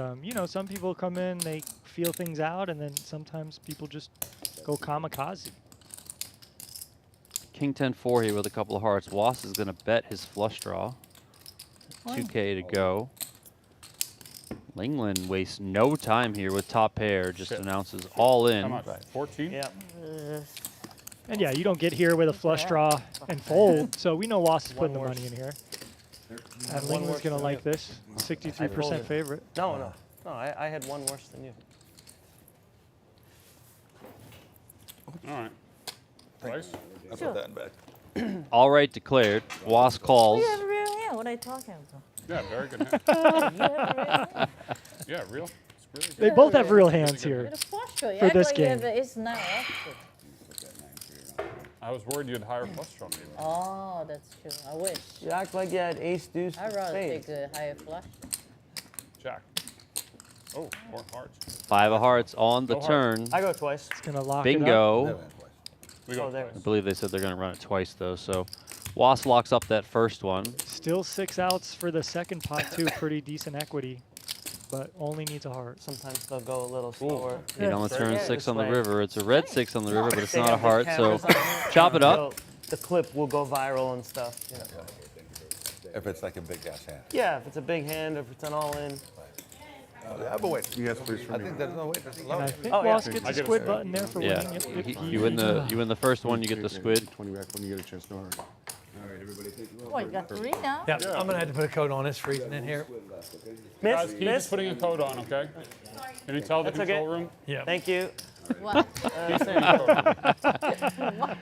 some people come in, they feel things out, and then sometimes people just go kamikaze.
King 10-4 here with a couple of hearts. Was is going to bet his flush draw. 2K to go. Linglin wastes no time here with top pair. Just
Shit.
announces all in.
How much? 14?
Yeah.
And yeah, you don't get here with a flush draw and fold, so we know Was is putting the
One
money in here. And
One
Linglin's
worse
going to
than
like
you.
this.
I
63%
folded.
favorite.
No, I had one worse than you.
All right. Price?
I
Sure.
put that back.
All right declared. Was calls.
We have a real hand. What are you talking about?
Yeah, very good hand.
Yeah,
Yeah, real. It's really
They
good.
both have real hands
really.
here.
With a flush draw.
For this
Actually,
game.
it's now opposite.
I was worried you'd higher flush draw maybe.
Oh, that's true. I wish.
You act like you had ace deuce.
I'd rather
spades.
take a higher flush.
Jack. Oh, 4 hearts.
5 of hearts on the
Go hard.
turn.
I go twice.
It's gonna lock it up.
Bingo.
We go
Oh, there.
I believe they said they're going to run it twice, though. So Was locks up that first one.
Still 6 outs for the second pot too. Pretty decent equity, but only needs a heart.
Sometimes they'll go a little slower.
8 on the turn,
Yeah,
6
this
on the
way.
river. It's a red 6 on the river, but it's
They
not a
have the
heart. So
cameras on here.
chop it up.
So the clip will go viral and stuff.
If it's like a big ass hand.
Yeah, if it's a big hand, if it's an all-in.
Yeah, but wait.
Yes, please, for
I
me.
think there's no way. There's a
And I
lot.
think
Oh, yeah.
Ross gets
I
a
get a
squid
squid.
button there for
Yeah,
winning.
you win the first one, you get the squid.
20 back when you get a chance. No hurry.
All right, everybody take a
Oh, you got 3 now?
Yeah, I'm gonna have to put a coat on. It's freezing in here.
left, okay?
Guys,
Miss,
keep just
miss.
putting a code on, okay? Can you tell the
That's okay.
control room?
Yeah.
Thank you.
What?
Keep putting a code on.
What?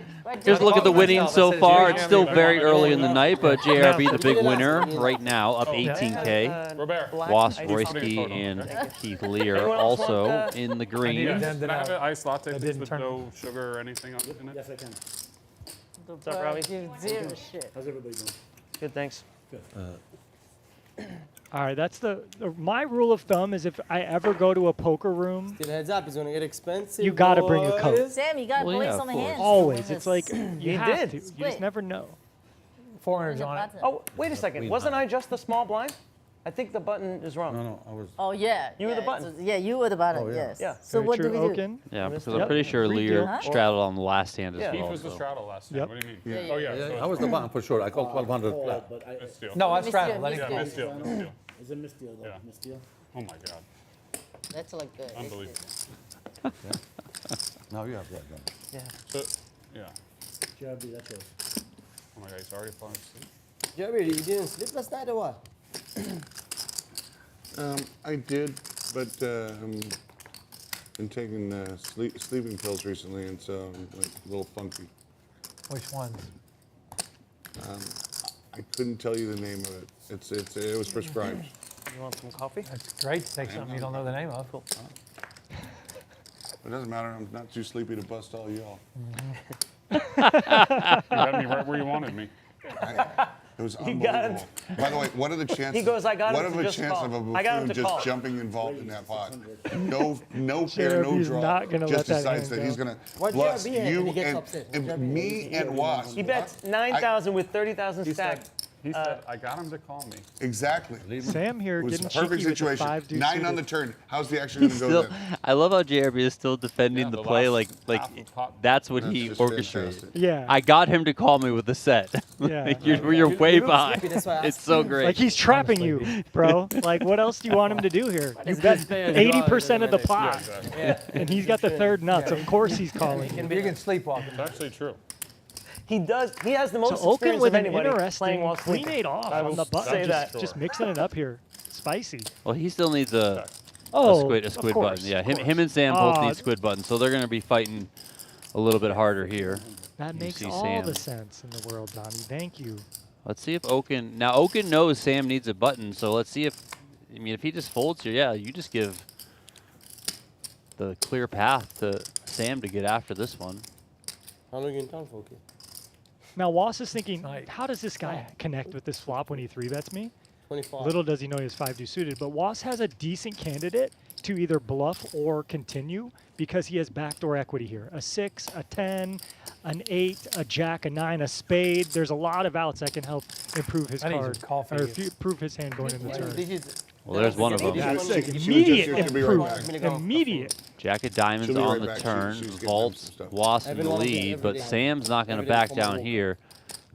Here's a look at the winnings so far. It's still very early in the
Yeah.
night, but JRB, the big winner right now, up 18K.
Robert.
Was,
I
Royski,
putting a photo,
and
okay?
Keith Lehr
Anyone else want,
also in the
I need
green.
them to
Can I have an
know.
iced latte,
That
please,
didn't
with
turn-
no sugar or anything in it?
Yes, I can.
What's
up, Robbie?
Zero shit.
How's everybody doing?
Good, thanks.
All right, that's my rule of thumb is if I ever go to a poker room,
Still heads up, it's gonna get expensive.
You gotta bring a coat.
boys.
Sam, you got
Well,
place
yeah,
on the
of course.
hands.
always it's like you
You
have
did.
to. You
Split.
just never know.
400's on it.
Oh, wait a second. Wasn't I just the small blind? I think the button is wrong.
No, I was.
Oh, yeah.
You were the
yeah,
button.
so- yeah, you were the button,
Oh, yeah.
yes.
Yeah.
So
Very
what
true,
do we do?
Okin.
Yeah,
Missed
because
it.
I'm pretty sure
Free
Lehr
deal.
straddled on the last hand as
Yeah.
Keith
well.
was the
so.
straddle last time.
Yep.
What do you mean?
Yeah,
Oh,
yeah,
yeah.
Yeah,
so
I was the one for sure. I called 1200 flat.
But I,
it's deal.
No, I
Miss
straddled.
deal,
Let it
miss
go.
Yeah, missed deal. Missed deal.
it's a misdeal, though.
Yeah.
Misdeal.
Oh, my God.
That's like good.
Unbelievable.
Now you have that gun.
Yeah.
So, yeah.
JRB, that's yours.
Oh, my God, he's already falling asleep.
Jeremy, you didn't sleep last night or what?
I did, but been taking sleeping pills recently, and so I'm like a little funky.
Which ones?
I couldn't tell you the name of it. It was prescribed.
You want some coffee?
That's great to take something you don't know the name of.
It doesn't matter. I'm not too sleepy to bust all y'all.
You had me right where you wanted me.
It was
You got him.
unbelievable. By the way, what are the chances?
He goes, "I got him
What
to
are the
just
chances
call."
of a
I got him
buffoon
to
just
call.
jumping involved in that pot? No pair, no
JRB's
draw.
not gonna
just
let that
decides
hand
that he's
go.
gonna
What
bless
JRB had
you
when he gets
and,
upset?
and
JRB
me and Was.
He bets 9,000 with 30,000
He said,
stacked.
I got him to call me.
Exactly.
Sam here
It was
getting
a perfect
cheeky with the
situation.
5 deuce
9 on
suited.
the turn. How's the action going to go
Still,
then?
I love how JRB is still defending
Yeah,
the
the
play
last
like
half of pot.
that's what
That's
he
just
orchestrated.
fantastic.
Yeah.
I got him to call me with the set.
Yeah.
Like, you're way
You look
behind.
sleepy, that's why I
It's
asked
so
you.
great.
Like he's trapping you, bro. Like what else do you want him to do here? You
his
bet
best man is
80% of the
gone.
pot,
Exactly.
Yeah.
and he's got the third nuts. Of course he's calling.
You can sleepwalk.
It's actually true.
He does. He has the most
So Okin
experience
with
of
an
anybody playing
interesting
while
queen
sleeping.
8 off
I
on
will
the button.
say
just,
that.
just mixing it up here. Spicy.
Well, he still needs a
Oh,
squid
of
button.
course,
Yeah,
of
him
course.
and Sam both
Aw,
need squid buttons, so they're going to be fighting a little bit harder here.
That
You
makes
see
all
Sam.
the sense in the world, Donnie. Thank you.
Let's see if Okin. Now Okin knows Sam needs a button, so let's see if. I mean, if he just folds here, yeah, you just give the clear path to Sam to get after this one.
How long are you in town for, okay?
Now, Wass is thinking,
Right.
how does this guy connect with this flop when he 3-bets me?
25.
Little does he know he has 5 deuce suited, but Was has a decent candidate to either bluff or continue because he has backdoor equity here. A 6, a 10, an 8, a jack, a 9, a spade. There's a lot of outs that can help improve his
I need some
card,
coffee.
or improve his hand going in the turn.
Well, there's one of them.
That's
She-
like
she was
immediate
just- she'll be right back.
improvement. Immediate.
Jack of diamonds
She'll be
on
right
the
back.
turn.
She's getting
Vaults
some stuff.
Wasp in the
Everyone
lead,
every
but
day.
Sam's not going to
Every day
back
for
down
one.
here.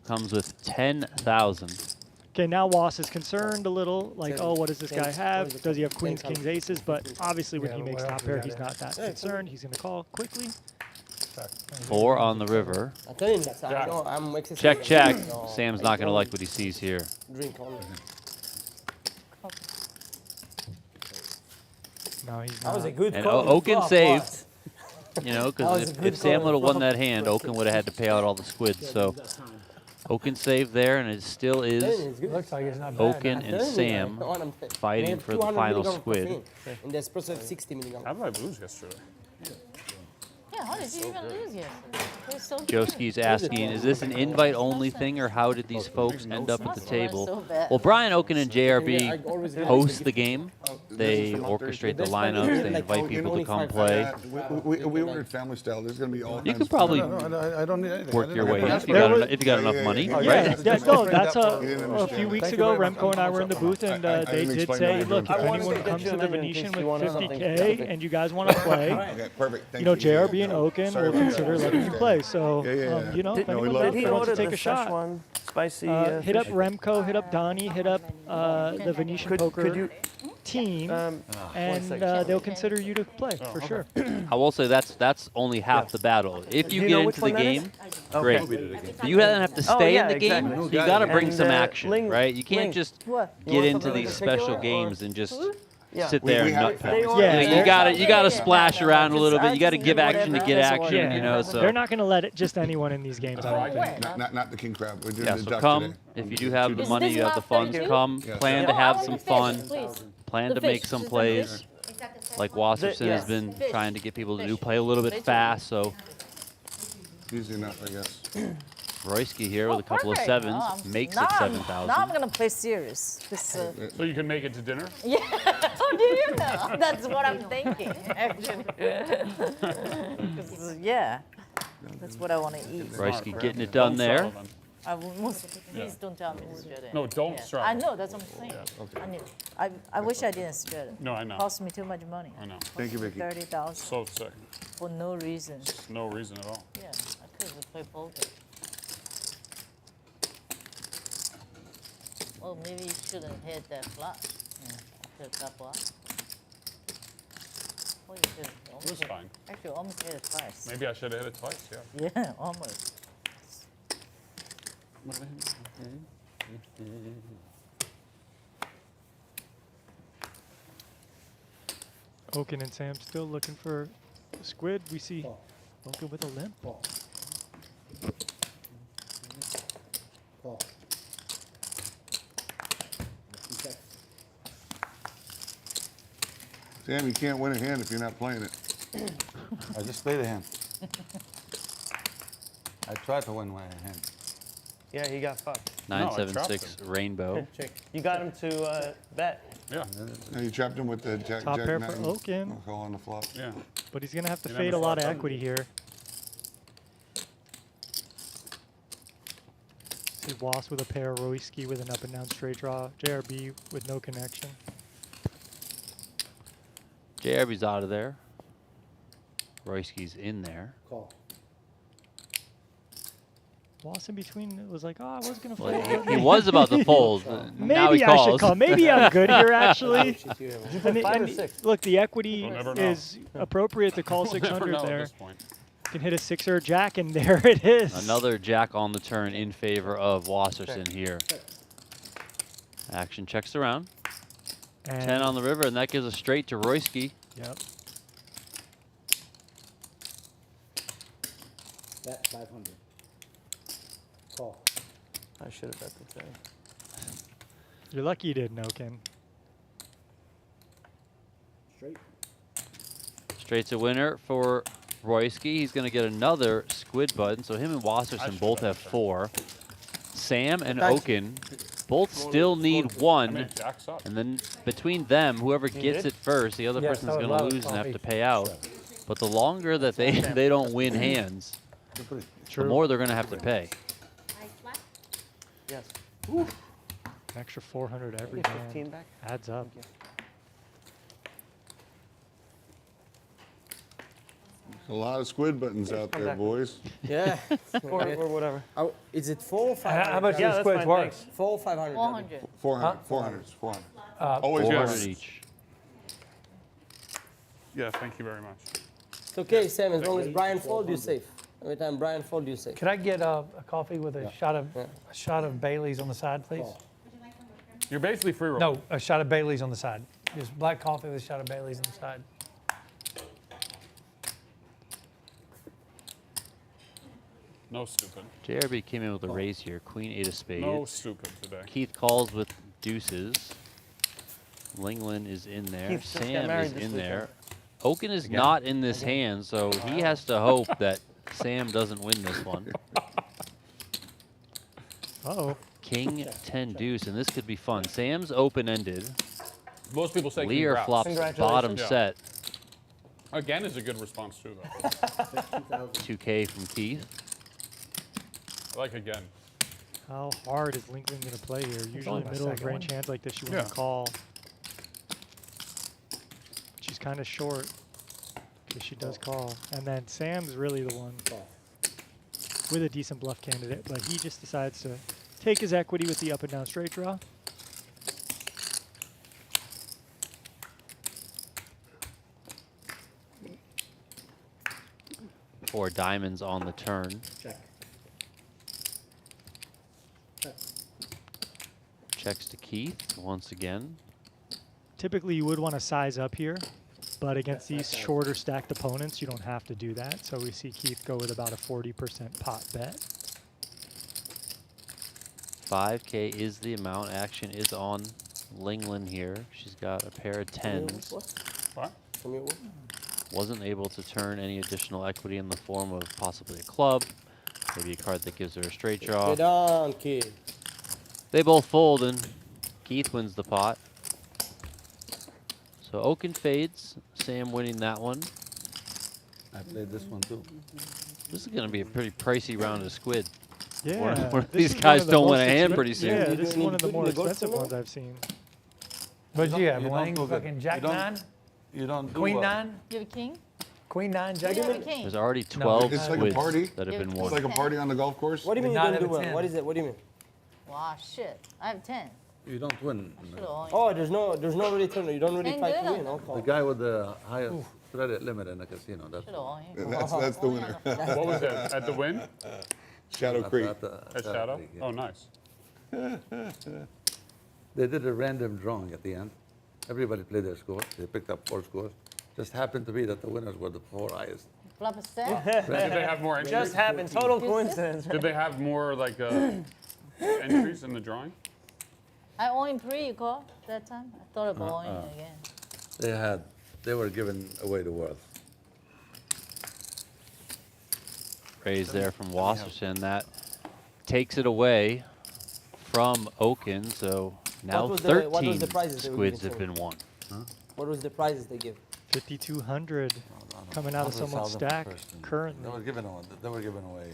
Comes with 10,000.
Okay, now Was is concerned a little, like,
Ten,
oh, what does this guy
10,
have?
20,
Does he have
10,
queens,
10,
kings, aces? But obviously when
Yeah,
he
but
makes
what
top
else we
pair,
got
he's
there?
not that
Yeah,
concerned. He's going to call quickly.
4 on the river.
I'm telling you,
Yeah.
I'm exercising.
Check, check.
No,
Sam's not going to like what he sees here.
Drink only.
No, he's
That was
not.
a good
And
call.
Okin
Flop,
saved.
what?
You know,
That was
because
a
if
good
Sam
call.
would have won
Flop.
that hand, Okin would have had to pay out all the squids. So Okin saved there, and it still is
Looks like it's not bad.
Okin and Sam fighting for the final squid.
And the espresso has 60 milligrams.
How did I lose yesterday?
Yeah, how did you even lose yesterday? It was so good.
Joski's asking, is this an invite-only thing, or how did these folks end up at the
So
table?
bad.
Well, Brian Okin and JRB host the game. They orchestrate the lineups. They invite people to come play.
We ordered family style. There's going to be all
You
kinds
could
of
probably
food.
I don't need anything.
work your way in if you
There
got,
was-
if you got enough money,
Yeah,
right?
Yeah, no, that's
You didn't
a
understand
few
it.
weeks
Thank you
ago.
very much.
Remco and I were in the booth, and
I
they
didn't
did
explain
say,
what
look,
you're
if
doing.
I wanted
anyone
to get
comes
you
to
an
the
onion
Venetian
piece. You
with
want something
50K
perfect.
and you guys want to play,
Okay, perfect. Thank
you know,
you.
JRB and Okin
Sorry
will
about
consider
that.
letting you play. So,
Yeah.
you know, if
No, we
anyone
love
out
it.
there wants to take a shot,
Szechuan spicy.
hit up Remco, hit up Donnie, hit up the Venetian Poker
could you-
team,
Um,
and they'll consider you to play for sure.
I will say that's only half the battle. If you
Do you
get
know
into
which
the
one that
game,
Okay.
great. You then have to stay
yeah,
in the game,
exactly.
so you got to bring
And,
some action,
Ling-
right? You can't
Ling.
just
What?
get
want
into
something
these
in
special
particular,
games and just
Yeah.
sit
We-
there
we
and
have
nut
it
pound.
covered.
Yeah,
you
they're-
got to
Yeah,
splash
no,
around a
just-
little bit.
I
You got to
just
give
need
action to
whatever
get
is
action,
whatever.
you know. So
They're not going to let it just anyone in these games. I don't think.
Not the king crab. We're doing
yeah,
the
so
duck
come
today.
if you do have the
Is
money,
this
you have the
not
funds.
32?
Come,
Yes.
plan
No,
to
I
have
want
some
the fish,
fun,
please.
plan
The
to make
fish,
some
just the
plays.
fish.
Like Wasserson has
Yes.
been
Fish.
trying to get people to do
Fish.
play a little bit
Fish.
fast. So
Easy enough, I guess.
Royski here with a couple of
Perfect.
sevens
Oh,
makes
now
it
I'm-
7,000.
Now I'm gonna play serious. This,
So you can make it to dinner?
yeah. How do you know? That's what I'm thinking, actually. 'Cause, yeah, that's what I want to eat.
Royski
Smart,
getting it
Don't
done there.
straddle them.
I will please don't tell me to spread it.
No, don't
Yeah.
straddle.
I know, that's what I'm saying. I knew. I wish I didn't spread it.
No, I know.
Cost me too much money.
I know.
Thank you, Vicky.
30,000
So sick.
for no reason.
No reason at all.
Yeah, I could have played poker. Well, maybe you shouldn't hit that flop. Yeah, hit that flop. Well, you could.
It was fine.
Actually, almost hit it twice.
Maybe I should have hit it twice, yeah.
Yeah, almost.
Okin and Sam still looking for a squid. We see Okin with a limp.
Call. Call. Okay.
Sam, you can't win a hand if you're not playing it.
I just played a hand. I tried to win my hand.
Yeah, he got fucked.
I trapped
976 rainbow.
Check.
You got him to bet.
Yeah,
Now you trapped him with the jack
Top pair
nine.
for Okin.
I'll call on the flop.
yeah.
But he's going to have to
You
fade
never
a lot of
thought that.
equity here. See Was with a pair, Royski with an up and down straight draw, JRB with no connection.
JRB's out of there. Royski's in there.
Call.
Was in between was like, oh, I was going to
Well,
fold.
he was about to fold. Now he
Maybe I should
calls.
call. Maybe I'm good here, actually.
Did you
And
put
the-
5 or
and
6?
look, the equity
We'll never know.
is appropriate to call
We'll never
600
know at
there.
this point.
Can hit a 6 or a jack, and there it is.
Another jack on the turn in favor of Wasserson here. Action checks around.
And
10 on the river, and that gives a straight to Royski.
Yep.
Bet 500. Call.
I should have bet the thing.
You're lucky you did, Okin.
Straight.
Straight's a winner for Royski. He's going to get another squid button, so him and Wasserson
should
both
bet
have
the
4. Sam and
Thanks.
Okin both still need
I
1.
mean, jack's up.
And then between them, whoever gets
did?
it first, the other
Yes,
person's
I would
going to
love
lose and have
coffee.
to pay out. But the longer that they don't win hands, the more they're going to have to pay.
Yes.
An extra 400 every
Get 15
hand
back.
adds up.
A lot of squid buttons out
come
there,
back.
boys.
Yeah.
Or whatever.
Oh, is it 4 or 500?
How much
Yeah,
do
that's
squids
fine,
worth?
thanks.
4 or 500?
400.
400, 400, 400. Always
400
400.
each.
Yeah, thank you very much.
It's okay, Sam, as long as Brian fold, you're safe. Every time Brian fold, you're safe.
Could I get a coffee with a shot of Bailey's on the side, please?
Call.
You're basically free roll.
No, a shot of Bailey's on the side. Just black coffee with a shot of Bailey's on the side.
No stupid.
JRB came in with a raise here. Queen, 8 of spades.
No stupid today.
Keith calls with deuces. Linglin is in there.
Keith just got
Sam
married
is
this
in
weekend.
there. Okin is not in this hand, so he has to hope that Sam doesn't win this one.
Uh-oh.
King, 10 deuce, and this could be fun. Sam's open-ended.
Most people say
Lehr
congrats.
flops bottom
Yeah.
set.
Again is a good response too, though.
2K from Keith.
I like again.
How hard is Linglin going to play here? Usually
only my
middle of
second
range
one.
hands like this, you want
Yeah.
to call. She's kind of short because she does call. And then Sam's really the one
Call.
with a decent bluff candidate, but he just decides to take his equity with the up and down straight draw.
Four diamonds on the turn.
Check. Check.
Checks to Keith once again.
Typically, you would want to size up here, but against
Yeah,
these
size up.
shorter stacked opponents, you don't have to do that. So we see Keith go with about a 40% pot bet.
5K is the amount. Action is on Linglin here. She's got a pair of 10s.
What?
Wasn't able to turn any additional equity in the form of possibly a club, maybe a card that gives her a straight draw.
Get on, kid.
They both fold, and Keith wins the pot. So Okin fades, Sam winning that one.
I played this one too.
This is going to be a pretty pricey round of squid.
Yeah.
One of
this
these
is one
guys
of the
don't
most
win a hand
expen-
pretty soon.
Yeah,
You
this is
need
one
to
of the
put
more
in the gold
expensive
somewhere?
ones I've seen.
What'd you have?
you don't
Lang,
do that.
fucking
You
Jack
don't-
9?
You don't do
Queen 9?
You have a king?
Queen 9, Jack
You have a
9?
king.
There's already 12
It's like a
squids
party.
that have
Yeah,
been
it's
won.
It's like a party on the golf course.
What do you mean
Did
you
not
don't do
have a
well?
10.
What is it? What do you mean?
Wow, shit. I have 10.
You don't win.
Should've only-
Oh, there's no really turn. You don't really
Ain't
fight
good
to win.
enough.
I'll call.
The guy with the highest credit limit in the casino. That's
Should've only.
That's the winner.
What was it? At the win?
Shadow Creek.
At Shadow?
Creek, yeah.
Oh, nice.
They did a random drawing at the end. Everybody played their scores. They picked up 4 scores. Just happened to be that the winners were the 4 highest.
Flop a stack.
Did they have more entries?
Just happened. Total
Is it?
coincidence.
Did they have more like entries in the drawing?
I only 3, you call that time? I thought about only again.
They were giving away the world.
Raise there from Wasserson. That takes it away from Okin. So now
What was the
13
prizes they were
squids
giving,
have been won.
What was the prizes they give?
5,200 coming out of someone's
100,000 per
stack
person.
currently.
They were giving away.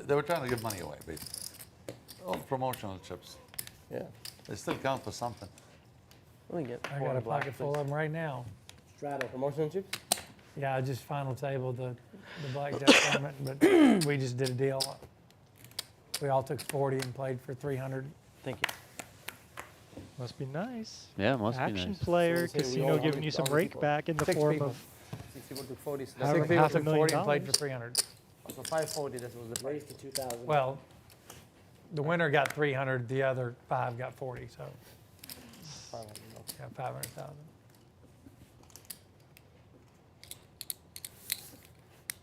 They were trying to give money away, basically. All promotional chips.
Yeah.
They still count for something.
Let me get.
I got a pocket full of them right now.
Straddle.
Promotional chips.
Yeah, I just final tabled the blackjack tournament, but we just did a deal. We all took 40 and played for 300.
Thank you.
Must be nice.
Yeah, must be
Action
nice.
player,
So we
casino
all
giving
only-
you some
only
rake
people.
back in the
6
form
people.
of
64 to 40. So
However,
that's
6 people
half a
took
million
40 and played for
dollars.
300.
so 540. That was the price.
Raise to 2,000.
Well, the winner got 300, the other 5 got 40, so yeah, 500,000.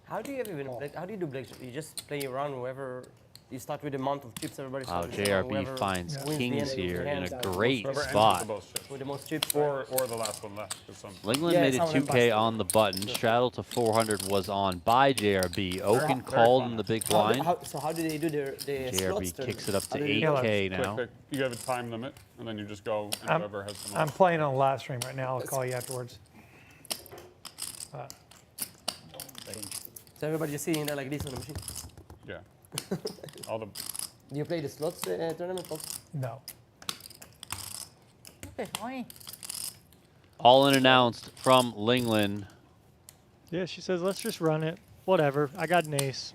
How do you even? How do you do blackjack? You just play around whoever. You start with the amount of chips everybody
Wow,
starts with, and
JRB
whoever
finds
wins the
kings
end
here in
hands
a
out.
great
Whoever enters
spot.
the most chips.
With the most chips.
Or the last one left. 'cause some-
Linglin
Yeah,
made a
some of them
2K
busted.
on the button. Straddle to 400 was on by JRB. Okin called in the big blind.
So how do they do their slots?
JRB
tournament?
kicks it up to
How do they do-
8K
Quick
now.
pick. You have a time limit, and then you just go, and
I'm-
whoever has the most.
I'm playing on a live stream right now. I'll call you afterwards.
So everybody just sitting there like this on the machine.
Yeah. All the
Do you play the slots tournament? Also?
No.
Okay, only.
All in announced from Linglin.
Yeah, she says, let's just run it. Whatever. I got an ace.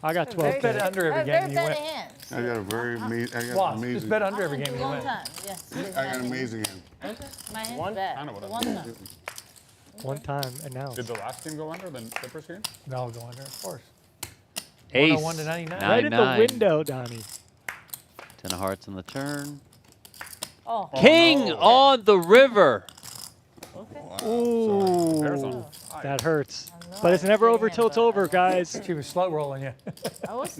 I got
Bet
12K.
under
I
every
have
game
very
you
bad
win.
hands.
I got a very
Lost. Just
amazing.
bet under every
I
game
went
you
a long
win.
time. Yes.
I got an amazing hand.
My hand's
One?
bad.
I know what
The
I
one
mean.
time.
One time announced.
Did the last game go under, then Clippers game?
They'll go under, of course.
Ace.
101 to 99.
Right in the
9-9.
window, Donnie.
10 of hearts on the turn.
Oh,
King
no.
on the river.
okay.
Bears
Ooh,
on fire.
that hurts.
I'm
But it's never over till it's over, guys.
She was slow rolling you.
I was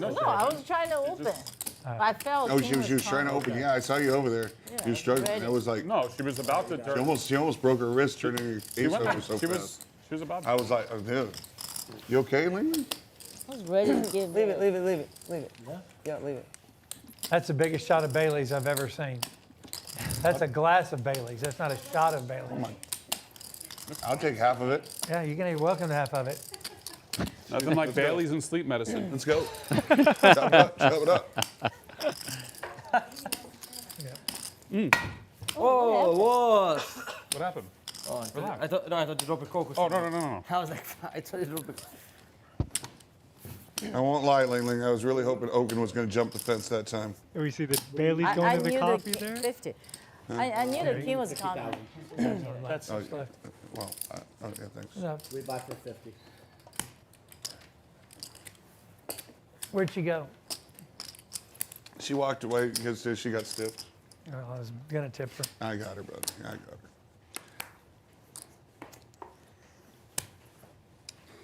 trying to open. But I felt.
Oh,
king
she was trying to open. Yeah, I saw you over there.
Yeah,
You were struggling.
ready.
I was like,
No, she was about to turn.
she almost broke her wrist turning your
She
ace
went-
over so
she
fast.
was about.
I was like, oh, dude, you okay, Linglin?
I was ready to give
Leave it,
it.
leave it, leave it, leave it. Yeah, leave it.
That's the biggest shot of Bailey's I've ever seen. That's a glass of Bailey's. That's not a shot of Bailey's.
I'll take half of it.
Yeah, you can be welcome to half of it.
Nothing like Bailey's and sleep medicine.
Let's go. Chop it up. Chop it up.
Oh, what?
What happened?
Oh,
Relax.
I thought you dropped a coke or
Oh,
something.
no.
I was like, I thought you dropped a
I won't lie, Lingling. I was really hoping Okin was going to jump the fence that time.
We see that Bailey's
I
going to the
knew
coffee
the
there.
50. I knew the king was coming.
50,000.
That's
Oh,
left.
well, okay, thanks.
No.
We buy for 50.
Where'd she go?
She walked away because she got stiffed.
Oh, I was gonna tip her.
I got her, brother. I got her.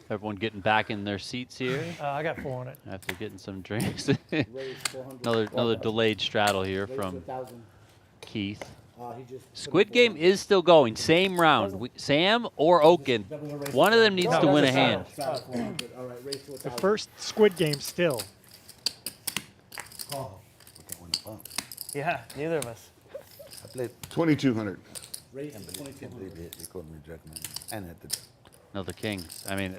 Everyone getting back in their seats here
I got 4 on it.
after getting some drinks.
Raise 400.
another delayed straddle here
Raise
from
1,000.
Keith.
He just put
Squid
in
Game
400.
is still going. Same round. Sam or Okin.
Then we're gonna raise
One of them
400.
needs to
No,
win a
that's a
hand.
Straddle 400. All right, raise to
The
1,000.
first Squid Game still.
Call.
Yeah, neither of us.
I played
2,200.
Raise to
can't
2,200.
believe they called me Jack man and hit the
Another king. I mean,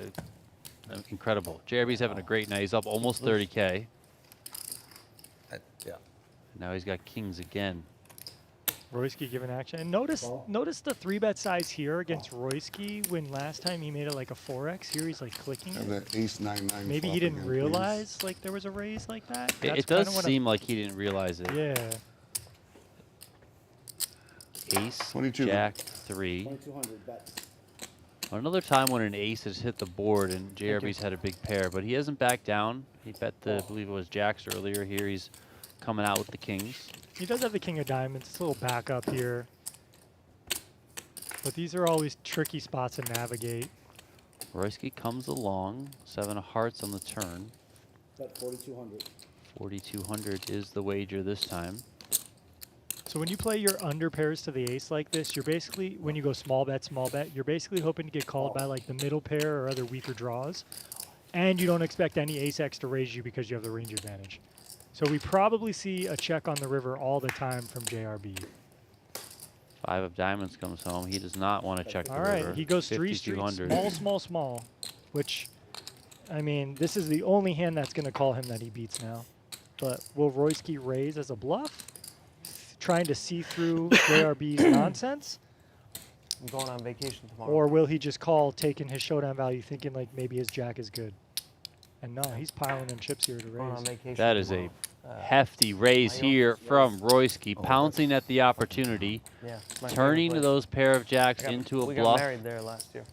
incredible. JRB's having a great night. He's up almost 30K.
yeah.
Now he's got kings again.
Royski giving action. And notice the 3-bet size here against Royski when last time he made it like a 4x. Here he's like clicking
Have
it.
that ace 9-9.
Maybe he
flop
didn't
again,
realize like there was a raise like that.
It
That's
does
kinda what
seem like he didn't realize it.
Yeah.
Ace,
22.
Jack, 3.
2,200 bets.
Another time when an ace has hit the board and JRB's had a big pair, but he hasn't backed down. He bet the, I believe it was Jacks earlier. Here he's coming out with the kings.
He does have the king of diamonds. It's a little backup here. But these are always tricky spots to navigate.
Royski comes along, 7 of hearts on the turn.
Bet 4,200.
4,200 is the wager this time.
So when you play your under pairs to the ace like this, you're basically, when you go small bet, you're basically hoping to get called by like the middle pair or other weaker draws. And you don't expect any ace-x to raise you because you have the range advantage. So we probably see a check on the river all the time from JRB.
5 of diamonds comes home. He does not want to check the
All
river.
right, he goes 3 streets,
5,200.
small, which, I mean, this is the only hand that's going to call him that he beats now. But will Royski raise as a bluff? Trying to see through JRB's nonsense?
I'm going on vacation tomorrow.
Or will he just call, taking his showdown value, thinking like maybe his jack is good? And no, he's piling in chips here to
going on
raise.
vacation
That is a
tomorrow.
hefty raise here from Royski, pouncing at the opportunity,
Yeah, it's my
turning
favorite
those pair of jacks
place.
into a
We got
bluff.
married there last year.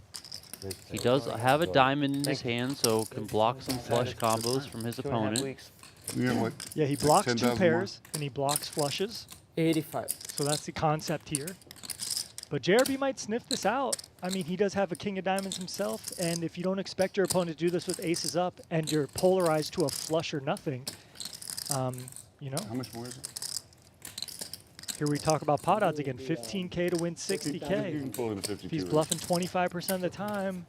He does have a diamond in his
Thank you.
hand, so can block some flush combos from his
2.5
opponent.
weeks.
You know what?
Yeah, he blocks 2
10,000 more.
pairs, and he blocks flushes.
85.
So that's the concept here. But JRB might sniff this out. I mean, he does have a king of diamonds himself, and if you don't expect your opponent to do this with aces up, and you're polarized to a flush or nothing, you know,
How much more is it?
here we talk about pot odds again. 15K to win
You
60K.
can pull in a 52.
If he's bluffing 25% of the time,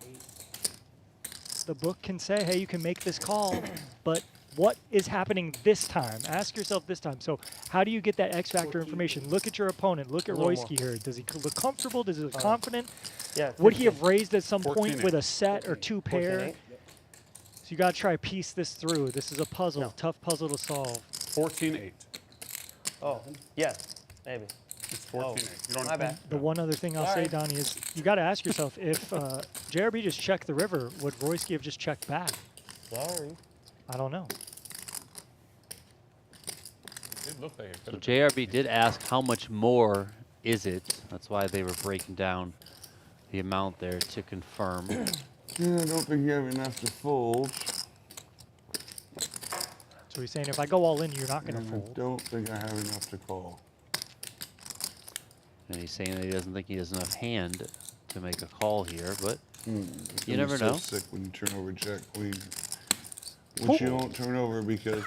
the book can say, hey, you can make this call, but what is happening this time? Ask yourself this time. So how do you get that X factor information? Look at your opponent. Look at
A little
Royski here. Does he look comfortable? Does he look confident?
Yeah.
Would he have raised at some point
14-8.
with a set or 2 pair?
14-8.
So you got to try piece this through. This is a puzzle,
No.
tough puzzle to solve.
14-8.
Oh, yeah, maybe.
It's 14-8. You don't
My bad.
The one other thing I'll say,
Sorry.
Donnie, is you got to ask yourself, if JRB just checked the river, would Royski have just checked back?
Sorry.
I don't know.
It looked like it
So
could have
JRB did ask how much more is it. That's why they were breaking down the amount there to confirm.
Yeah, I don't think you have enough to fold.
So he's saying, if I go all in, you're not going to
And I
fold.
don't think I have enough to call.
And he's saying that he doesn't think he has enough hand to make a call here, but You never know.
So sick when you turn over Jack Queen, which you don't turn over because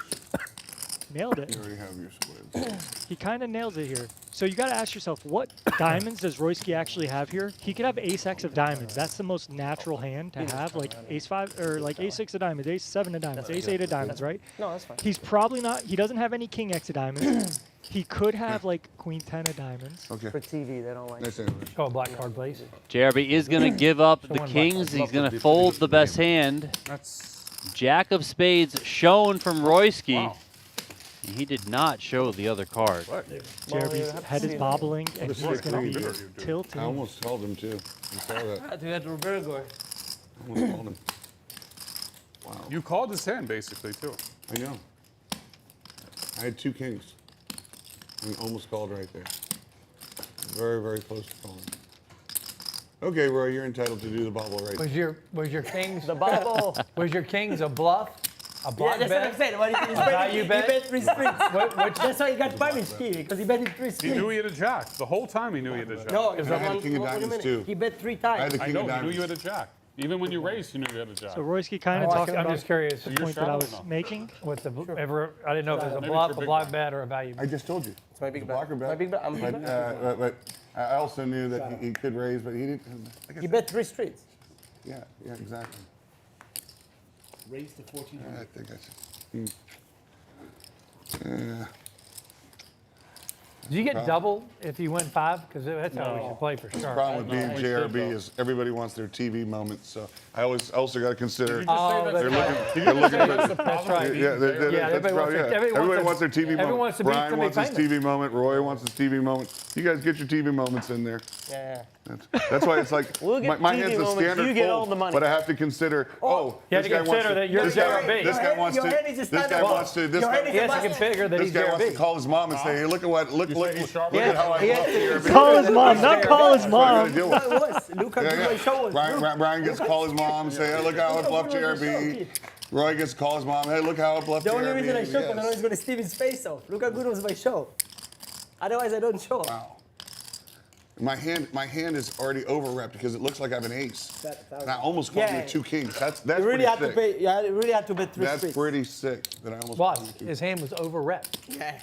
Nailed it.
you already have your squids.
He kind of nails it here. So you got to ask yourself, what diamonds does Royski actually have here? He could have ace-x of diamonds. That's the most natural hand to have, like ace-5, or like ace-6 of diamonds, ace-7 of diamonds, ace-8 of diamonds, right?
No, that's fine.
He's probably not, he doesn't have any king-x of diamonds. He could have like queen-10 of diamonds.
Okay.
For TV, they don't like.
Nice sandwich.
Go a black card, please.
JRB is going to give up the
one black.
kings. He's
love
going
the
to fold
difference
the
in the
best
name.
hand.
That's
Jack of spades shown from Royski.
wow.
He did not show the other card.
JRB's head is bobbling, and he's
Jack
going to
Queen.
be tilting.
I almost called him too. You saw that.
You had Roberto.
I almost called him. Wow.
You called his hand basically too.
I know. I had 2 kings. I mean, almost called right there. Very, very close to calling. Okay, Roy, you're entitled to do the bobble right.
Was your kings
The bubble.
was your kings a bluff? A
Yeah,
block
that's what I'm
bet?
saying. What he
value bet?
bet 3 streets. That's why he got punished here, because he bet it 3
He
streets.
knew he had a jack. The whole time he knew he had a jack.
No,
And I had a king of
wait a
diamonds,
minute.
too.
He bet 3
I had
times.
the
I
king
know
of
he knew
diamonds.
you had a jack. Even when you raised, you knew you had a jack.
So Royski kind of
Oh,
talking
I'm
about
just curious.
the
You're
point that I
shallow
was
enough.
making.
With the I didn't know if it was a
Maybe
bluff,
for
a
big
block
bet.
bet, or a value
I
bet.
just told you.
It's my big bet.
Blocker bet.
My big bet. I'm big bet.
But I also knew that he could raise, but he didn't. Like I
He
said,
bet 3 streets.
yeah, exactly.
Raise to 1400.
I think I should.
Do you get double if you win 5? Because that's how we should play for
The
sure.
problem with being
we
JRB
should, though.
is everybody wants their TV moments, so I also got to consider.
Did you just say
Oh,
that's
they're
the
looking-
problem?
they're looking for-
That's the problem.
That's right.
Yeah,
Yeah,
that's
everybody wants
probably,
their-
yeah.
everyone
Wants their TV
everyone
moment.
wants to be-
Brian
to be
wants his
famous.
TV moment. Roy wants his TV moment. You guys get your TV moments in there.
Yeah.
That's why it's like
We'll get
my
TV
hand's a
moments,
standard
you get
fold,
all the money.
but I have to consider. Oh,
You have
this
to
guy wants
consider that you're
this guy,
JRB.
this guy wants to.
Your hand is a
This guy
standard
wants to. This
Your hand
guy.
is
He
a
has to configure that
This
he's
guy wants to
JRB.
call his mom and say, "Hey, look at what look
You
look
say he's sharp?
look at how I
He has
love
to-
JRB."
Call his mom, not call his
That's what I gotta
mom.
deal
Look
with.
at what? Look at my show.
Brian gets to call his mom and say, "Hey, look how I bluffed JRB." Roy gets to call his mom, "Hey, look how I bluffed
The
JRB."
only reason I show, because I know
Yes.
he's going to steal his face off. Look how good was my show. Otherwise, I don't show.
Wow. My hand is already over-repped because it looks like I have an ace. And I almost called
Yeah.
with 2 kings. That's
You really
pretty
had to
sick.
pay. You really had to bet 3
That's
streets.
pretty sick that I almost
What?
called with 2
His hand was over rep.
Yeah.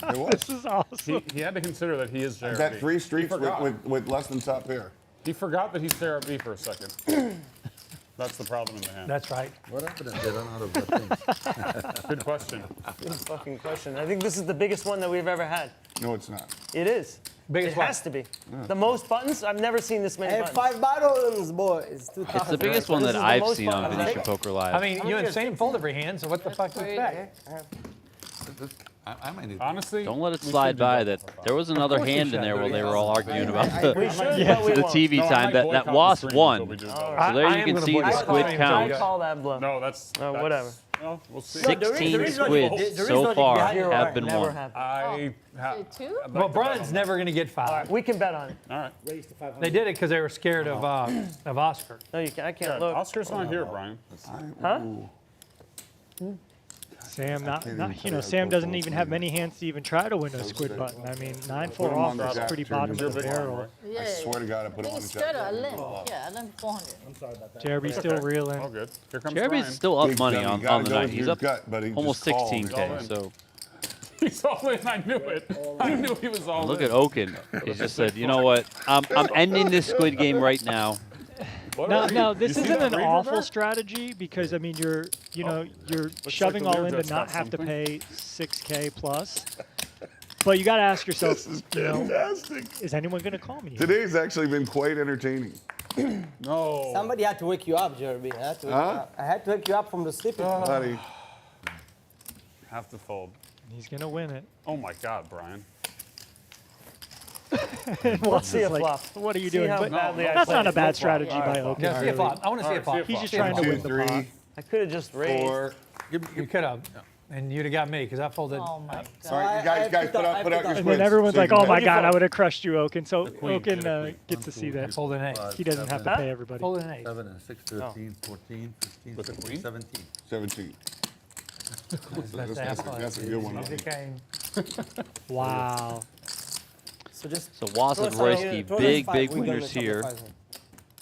It was.
This is awesome.
He had to consider that he is JRB.
I bet 3 streets
He forgot.
with less than top pair.
He forgot that he's JRB for a second. That's the problem in the hand.
That's right.
What happened if they run out of the things?
Good question.
Good fucking question. I think this is the biggest one that we've ever had.
No, it's not.
It is.
Biggest
It
one.
has to be. The most buttons? I've never seen this
I
many
have
buttons.
5 buttons, boys.
It's
2000.
the biggest one
This
that
is the
I've
most
seen on
fun.
Venetian Poker Live.
I mean, you and Sam fold every hand, so what the fuck do you expect?
I might need.
Honestly,
Don't let it
we should
slide
do
by
double
that
for
there was another
course you
hand in
should.
there while they were all arguing about
We
the,
should, but we
the
won't.
TV
No, I
time.
might
That
boycott the
Wasp
stream until
won.
we do
So
double.
there
I
you
am
can
gonna
see the
boycott
squid
the
count.
I call that bluff.
No, that's
whatever.
No, we'll see.
No, there is-
16
there is no-
squids
there is
so
no-
far
behind you.
have been
Never
won.
happened.
I have.
Say 2?
Well, Brian's never going to get 5.
We can bet on it.
All right.
Raise to 500.
They did it because they were scared of Oscar.
No, you can't. I can't
Yeah,
look.
Oscar's not here, Brian.
Huh?
Sam,
even tell you how
Sam
to
doesn't
fold
even have
something.
many hands to even try to win a squid button. I mean, 9-4
Put 'em
off
on the
is
jack,
pretty
turn
bottom
your
of the
big one,
barrel.
Roy.
Yeah.
I swear to God, I put
I
him on
think
the
it's straight
jack.
or limp. Yeah, limp 400.
I'm sorry about that.
JRB's still
All
reeling.
good. Here comes
JRB's
Brian.
still up
Big
money
dummy.
on
Gotta
the
go
night.
with
He's
your
up
gut, buddy.
almost
Just call
16K.
All in.
So
He's all in. I knew it. I knew he was all
look
in.
at Okin. He just said, you know what? I'm ending this squid game right now.
What
No,
are you-
no, this
you see
isn't
that
an
reader
awful
there?
strategy because I mean you're
like
shoving
the
all
Lehr
in to
just
not
got
have to
something.
pay 6K plus. But you got to ask yourself, you know,
Fantastic.
is anyone going to call me?
Today's actually been quite entertaining.
No.
Somebody had to wake you up, JRB. I had to wake you up. I had to wake you up from the sleeping.
Buddy.
Have to fold.
He's going to win it.
Oh my God, Brian.
Let's see a
Like,
flop.
what are you
See
doing?
how
But
badly I
that's
played
not a
it.
bad
No flop.
strategy
All right,
by
flop.
Okin.
Yeah, see a
really.
flop. I want to see a
Alright,
flop.
see a
He's just
flop.
trying to
2,
win the pot.
3,
I could have just raised.
4.
You could have, and you'd have got me because I folded.
Oh my God.
Sorry,
I
guys,
put
put
up-
out your
I put
And
up-
squids.
then everyone's
so you
like,
can
oh
pay.
my God, I would have crushed you, Okin. So
queen,
Okin
get a queen.
gets to see that.
Folded an ace.
He doesn't have to pay everybody.
Folded an ace.
7 and 6, 13, 14, 15,
With a
16,
queen?
17.
17.
That's
That's a good one.
Easy game.
Wow.
So just
So Wasp and
throw us
Royski,
throw us
big,
five.
big
We got
winners
a couple
here.
fives.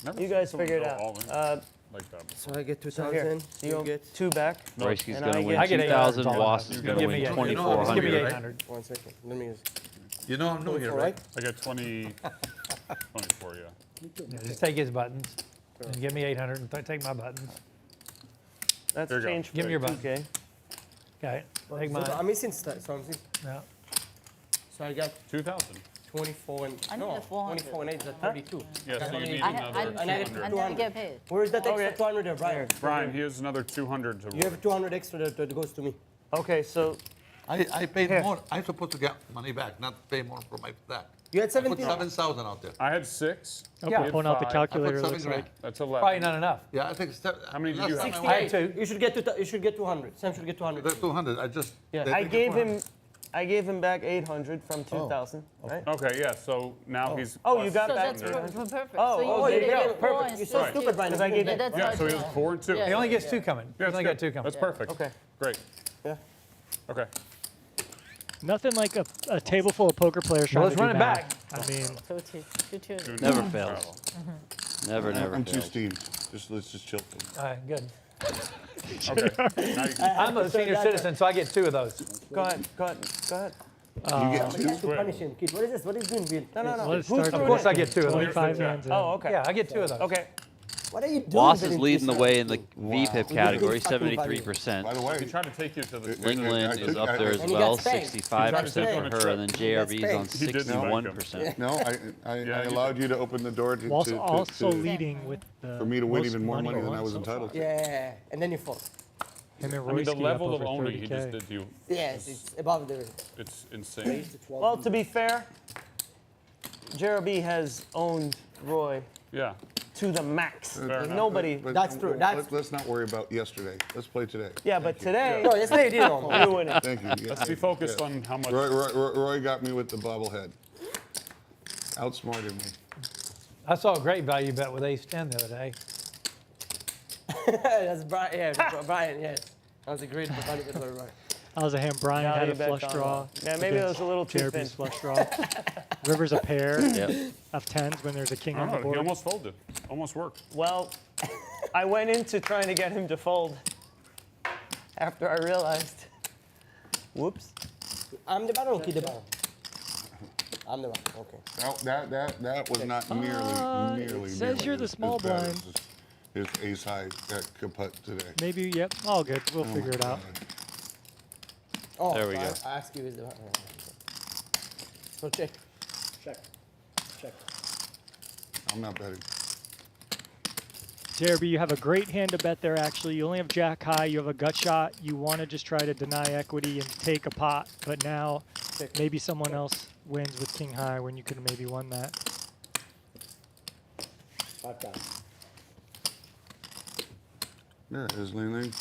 Never
You
seen
guys
someone
figure it
go all in
out.
like that.
So I get
So here,
2,000.
you get 2 back.
Royski's
And
going to
I
win
I get
2,000.
800.
Was is going to
Give
win
me 800.
2,400.
Give me
right?
800.
1 second. Let me use.
You know I'm new here, right?
I got 24, yeah.
Yeah, just take his buttons and give me 800 and take my buttons.
That's
There you go.
change
Give
for
me your
2K.
Okay, take
So
mine.
I'm missing stuff. So I'm missing.
Yeah.
So I got
2,000.
24 and
I need
no,
the 400.
24 and 8 is at 32.
Yeah, so you need
I
another
didn't
200.
get paid.
Where is that extra
Okay.
200 there, Brian?
Brian, here's another 200 to
You have 200 extra that goes to me.
Okay, so
I paid
Here.
more. I'm supposed to get money back, not pay more for my stack.
You had
I put
17.
7,000 out there.
I had 6.
Oh,
Yeah.
pulling out the
Five.
calculator.
I put
Looks
7
like.
grand.
That's 11.
Probably not enough.
Yeah, I think.
How many did you have?
I had 2.
You should get you should get 200. Sam should get 200.
That's 200. I just.
Yeah.
they
I
think
gave
400.
him, I gave him back 800 from 2,000, right?
Okay, yeah, so now he's.
Oh, you got
So
back.
that's perfect.
Oh,
so you
oh,
get
there you go.
4
Perfect. You're
instead
so
of
stupid,
2.
Brian.
Because I gave
Yeah,
it.
that's
Yeah,
how
so he
it's
has 4 and 2.
Yeah.
He only gets 2 coming.
Yeah,
He
that's
only
good.
got 2 coming.
That's perfect.
Okay.
Great.
Yeah.
Okay.
Nothing like a table full of poker players trying
let's
to do
run it
math.
back.
I mean,
Two children.
Never
Travel.
fails. Never
I'm too
fails.
steamed. Let's just chill.
All right, good.
Okay. Now you can
I'm a senior citizen, so I get 2 of those.
Go ahead, go ahead, go ahead.
You get
You have to
Wait.
punish him, kid. What is this? What is doing, Bill?
No, no, no.
let's
Who
start
threw
Of
it
course,
in?
I get 2 of those.
25
check.
hands in.
Oh, okay.
Yeah, I get 2 of those.
Okay.
What are you doing?
Was is
Bill,
leading the
this
way in the
Wow.
VPIP
We
category,
did fucking
73%.
By the
He
way,
tried to take you to the.
Linglin is up there as
And he
well,
got spanked.
65%
He got
for her, and then JRB is on
spanked.
He did spank him.
61%.
no, I
Yeah, you
allowed you to open the door
Whilst also
to
leading with the
for me to win
most
even more money
at
than I
once
was
so
entitled
far.
to.
Yeah, and then you fall.
Him and
I mean, the
Royski up
level of
over
owning he
30K.
just did to you.
Yes, it's above the.
It's insane.
Well, to be fair, JRB has owned Roy
Yeah.
to the max.
Fair enough.
Nobody.
That's true, that's-
Let's not worry about yesterday. Let's play today.
Yeah, but today,
No, yesterday you did it all.
you win it.
Thank you.
Let's be focused on how much.
Roy got me with the bobblehead. Outsmarted me.
I saw a great value bet with ace 10 the other day.
That's Brian. Yeah, Brian. Yes, that was a great funny bit for Brian.
I was a hand. Brian had
Value
a
bet
flush
on
draw.
Yeah, maybe it was
against
a little too thin.
JRB's flush draw. River's a pair
Yep.
of 10s when there's a king
I
on
don't
the
know. He
board.
almost folded. Almost worked.
Well, I went into trying to get him to fold after I realized. Whoops.
I'm the bottom. Kid the bottom. I'm the bottom. Okay.
That was not nearly.
it says you're the small
as bad
blind.
as his ace high at kaput today.
Maybe, yep, all good. We'll
Oh
figure
my
it out.
God.
Oh,
There we
so
go.
I ask you is the bottom. So check.
Check. Check.
I'm not betting.
JRB, you have a great hand to bet there, actually. You only have jack high. You have a gut shot. You want to just try to deny equity and take a pot. But now maybe someone else wins with king high when you could have maybe won that.
5 times.
Yeah, is Linglin.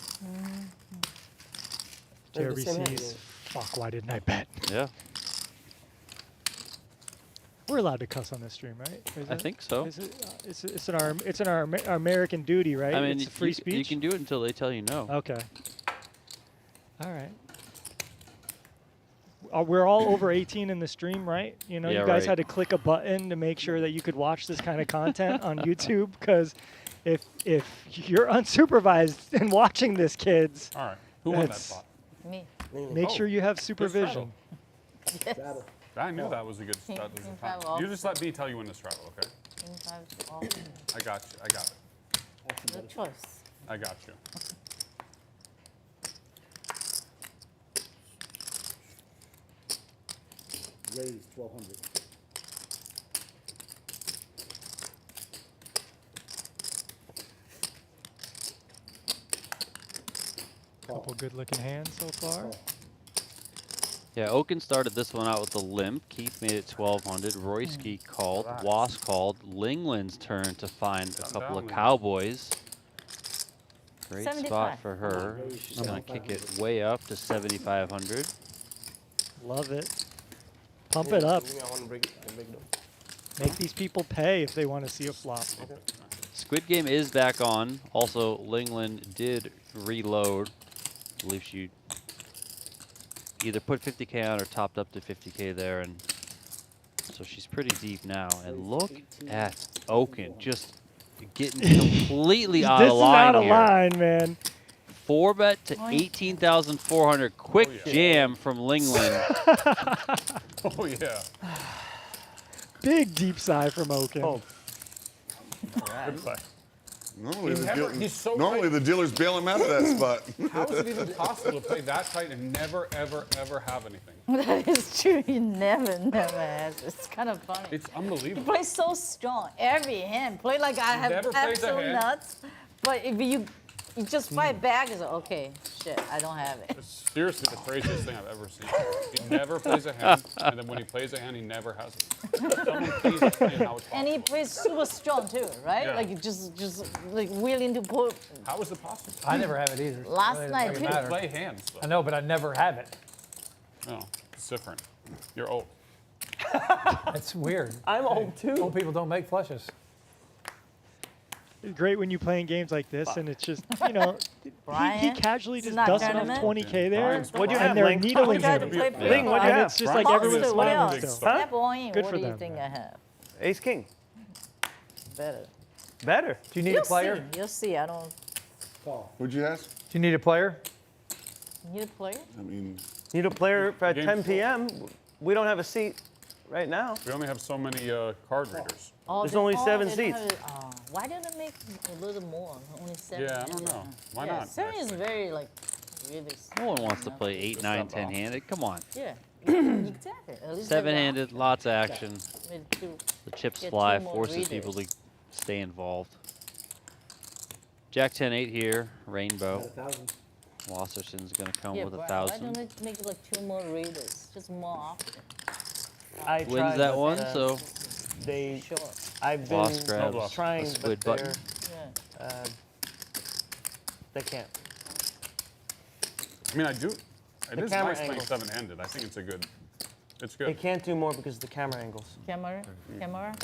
They're the
JRB
same hand,
sees, fuck, why didn't I bet?
Yeah,
We're allowed to cuss on this stream, right? Is
I
it?
think so.
Is it, it's in our American duty, right?
I mean,
it's free
you
speech.
can do it until they tell you no.
Okay. All right. We're all over 18 in the stream, right? You know,
Yeah,
you guys
right.
had to click a button to make sure that you could watch this kind of content on YouTube, because if you're unsupervised and watching this, kids,
All right. Who won that
That's-
spot?
Me.
make
Oh,
sure you have
straddle.
supervision.
Yes.
Straddle.
I knew that was a good start.
King five off.
You just let me tell you when to straddle, okay?
King 5 off.
I got you. I got it.
Good choice.
I got you.
Raise 1,200.
Couple good-looking hands so far.
Yeah, Okin started this one out with a limp. Keith made it 1,200. Royski called.
Relax.
Was called. Linglin's turn to find a
Calm
couple
down,
of
man.
cowboys. Great
75.
spot for her. She's going to kick it way up to 7,500.
Love it. Pump it up.
Give me, I want to break it. Break it down.
Make these people pay if they want to see a flop.
Squid Game is back on. Also, Linglin did reload. I believe she either put 50K on or topped up to 50K there, and so she's pretty deep now. And look at Okin, just getting completely out
This
of
is
line
out of
here.
line, man.
4-bet to 18,400. Quick
yeah.
jam from Linglin.
Oh, yeah.
Big deep sigh from Okin.
Oh,
Good play.
Normally,
He's
the,
never-
deal-
he's so
normally
tight.
the dealers bail him out of that spot.
How is it even possible to play that tight and never, ever, ever have anything?
That is true. He never has. It's kind of funny.
It's
He
unbelievable.
plays so strong. Every hand. Play like I have
never plays a
absolute
hand.
nuts. But if you just fight back, it's like, okay, shit, I don't have it.
It's seriously the craziest thing I've ever seen. He never plays a hand, and then when he plays a hand, he never has it. Someone please explain how it's
And he
possible.
plays super strong too, right?
Yeah.
Like you just like willing to put.
How is it possible?
I never have it either.
Last
Really
night,
doesn't
too.
matter.
Play hands,
I
though.
know, but I never have it.
No, it's different. You're old.
That's weird.
I'm old too.
Old people don't make flushes.
It's great when you playing games like this, and it's just, you know, he
Brian,
casually
it's
just
not
dusts off
tournament?
20K there,
Brian's
What'd you
and
have,
they're
Ling?
needling
We tried to
him.
play
Ling, what'd you
And
have?
it's just
Brian
like everyone's
Monster, what
smiling
else?
still.
Huh?
Step on,
Good
what
for
do you
them,
think
man.
I have?
Ace king.
Better.
Better.
Do you need
You'll
a player?
see. You'll see. I don't
Call.
What'd you ask?
Do you need a player?
need a player.
I mean,
Need a player at
Game
10 p.m. We don't have a seat right now.
We only have so many card readers.
Oh,
There's
they-
only
oh,
7
they don't
seats.
have it. Oh, why didn't they make a little more? Only 7.
Yeah, I don't know. Why
yeah,
not,
7 is
actually?
very like really.
No one wants to play 8, 9, 10-handed. Come on.
Yeah, exactly. At least they
7-handed, lots of action.
made two.
The chips
Get
fly,
two more
forces people to
readers.
stay involved. Jack 10-8 here, rainbow.
1,000.
Wasserson's gonna come
Yeah,
with
Brian,
1,000.
why don't they make like 2 more readers? Just more often.
I
Wins
tried,
that
but,
one, so
they.
Sure.
I've been
Lost grabs a
trying,
squid
but
button.
Yeah.
they can't.
I mean, I do. It
The
is
camera
nice playing
angle.
7-handed. I think it's a good. It's
They
good.
can't do more because of the camera angles,
Camera, camera.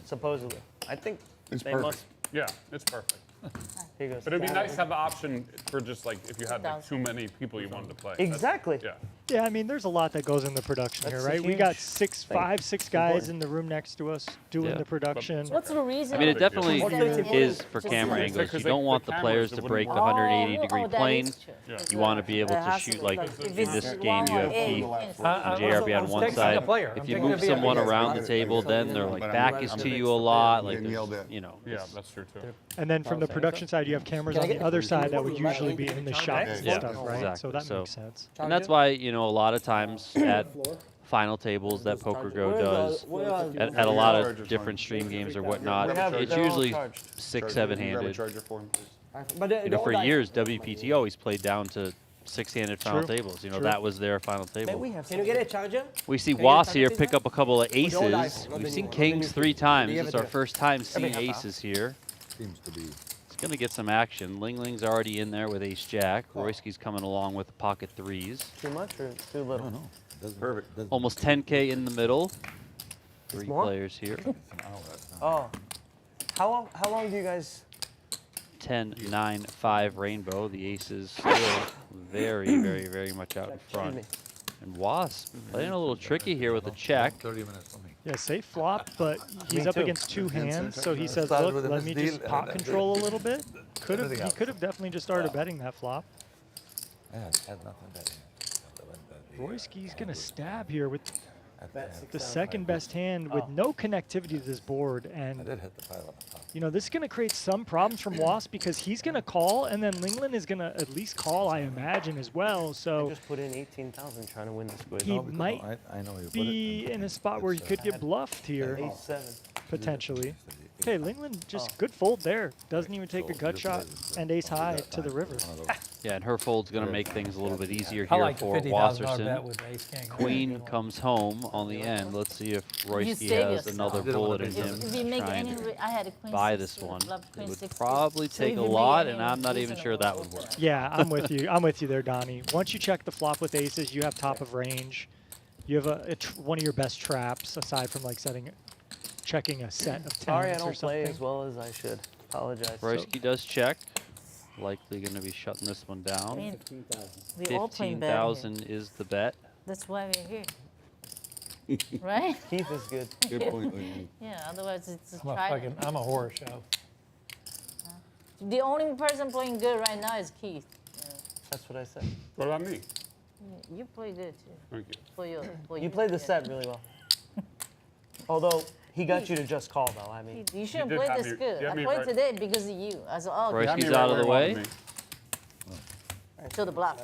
supposedly. I think
it's
they
perfect.
must.
Yeah, it's perfect.
Here goes.
But it'd be nice to have the option for just like if you had like
2,000.
too many people you wanted to play. That's-
Exactly.
Yeah.
Yeah, I mean, there's a lot that goes in the production
That's
here,
a
right? We got
huge
6
thing.
guys in the room next to us doing
Yeah.
the production.
What's the reason?
I mean, it
Not a big
definitely
deal.
is for
Just
camera
like-
angles.
Because
You
they-
don't want
the
the
cameras,
players
it
to
wouldn't
break the
work.
180-degree
that is
plane.
true.
Yeah.
You want to be able
It
to
has
shoot
be
like
if
in
it's
this
one
game you have
way,
Keith
it's
and JRB on one side. If you move someone around the table, then their like back is to you a lot. Like
Getting yelled
there's,
at.
you know.
Yeah,
it's-
that's true too.
And then from the production side, you have cameras on the other side that would usually be in the shots and
Yeah,
stuff, right?
exactly.
So that
So-
makes sense.
And that's why, you know, a lot of times at
Floor.
final tables that Poker Go does,
Where are
at a lot of different stream games or whatnot,
have it.
it's
They're all
usually
charged.
6,
Grab a
7-handed.
charger for him, please.
But
You know, for years, WPT always played down to 6-handed final
True.
tables. You know,
True.
that was their final table.
Can you get a charger?
We see
Can you
Was
get
here
something
pick
there?
up a couple of
the old iPhone,
aces.
not the
We've
new
seen
one, not the
kings
new
3
one.
times.
Do you
It's
have
our
it
first time seeing
Every half
aces here.
Seems to be.
It's going to get some action. Lingling's already in there with ace-jack. Royski's coming along with the pocket 3s.
Too much or too
I
little?
don't know. Doesn't,
Perfect.
doesn't-
Almost 10K in the middle. 3
more?
players here.
It's an hour now.
Oh. How long do you guys?
10, 9, 5 rainbow. The aces still very, very, very much out in front.
Excuse
And Was playing a little tricky here with a check.
30 minutes for me.
Yeah, safe flop, but he's up
too.
against 2 hands, so he says,
Started
look,
with a
let me
misdeal
just
and
pot
then
control a little bit. He
Everything else.
could have definitely just started betting that flop.
I had nothing better.
Royski's going to stab here with
Bet
the
6,000.
second best hand with no connectivity to this board.
I
And,
did hit the 5 on the top.
you know, this is going to create some problems from Wasp because he's going to call, and then Linglin is going to at least call, I imagine, as well.
I
So
just put in 18,000 trying to win this squid.
he
No, because
might
I know you put it
be in a spot where he could get bluffed here,
Ace 7.
potentially. Okay, Linglin, just good fold there. Doesn't even take a gut shot and ace high to the river.
Yeah, and her fold's going to make things a little bit easier
I
here
like the
for
$50,000 bet
Wasserson.
with ace king.
Queen comes home on the end. Let's see if Royski
save
has
yourself.
another
Didn't wanna
bullet in
be
him.
If you make
trying
any,
to
I had a queen
buy
6,
this one.
love
It
queen
would
6.
probably
So
take
if
a
you make
lot,
any
and I'm not even
reasonable
sure that would
with
work.
that.
Yeah, I'm with you. I'm with you there, Donnie. Once you check the flop with aces, you have top of range. You have one of your best traps aside from like checking a set of tens
Sorry, I
or
don't play
something.
as well as I should. Apologize.
Royski does check. Likely going to be shutting this one
I
down.
mean,
15,000.
we all play better here.
15,000 is the bet.
That's why we're here. Right?
Keith is good.
Good point, Lincoln.
Yeah, otherwise it's just
I'm a
try.
fucking, I'm a horror show.
The only person playing good right now is Keith.
That's what I said.
What about me?
You play good too.
Thank you.
You played the set really well. Although he got you to just call though. I mean,
You shouldn't
did
play
have
this
me-
good.
you
I
had me
played
right-
today because of you. I said, oh,
Royski's
Got me
out of
right
the
where
way.
you wanted me.
show the bluff.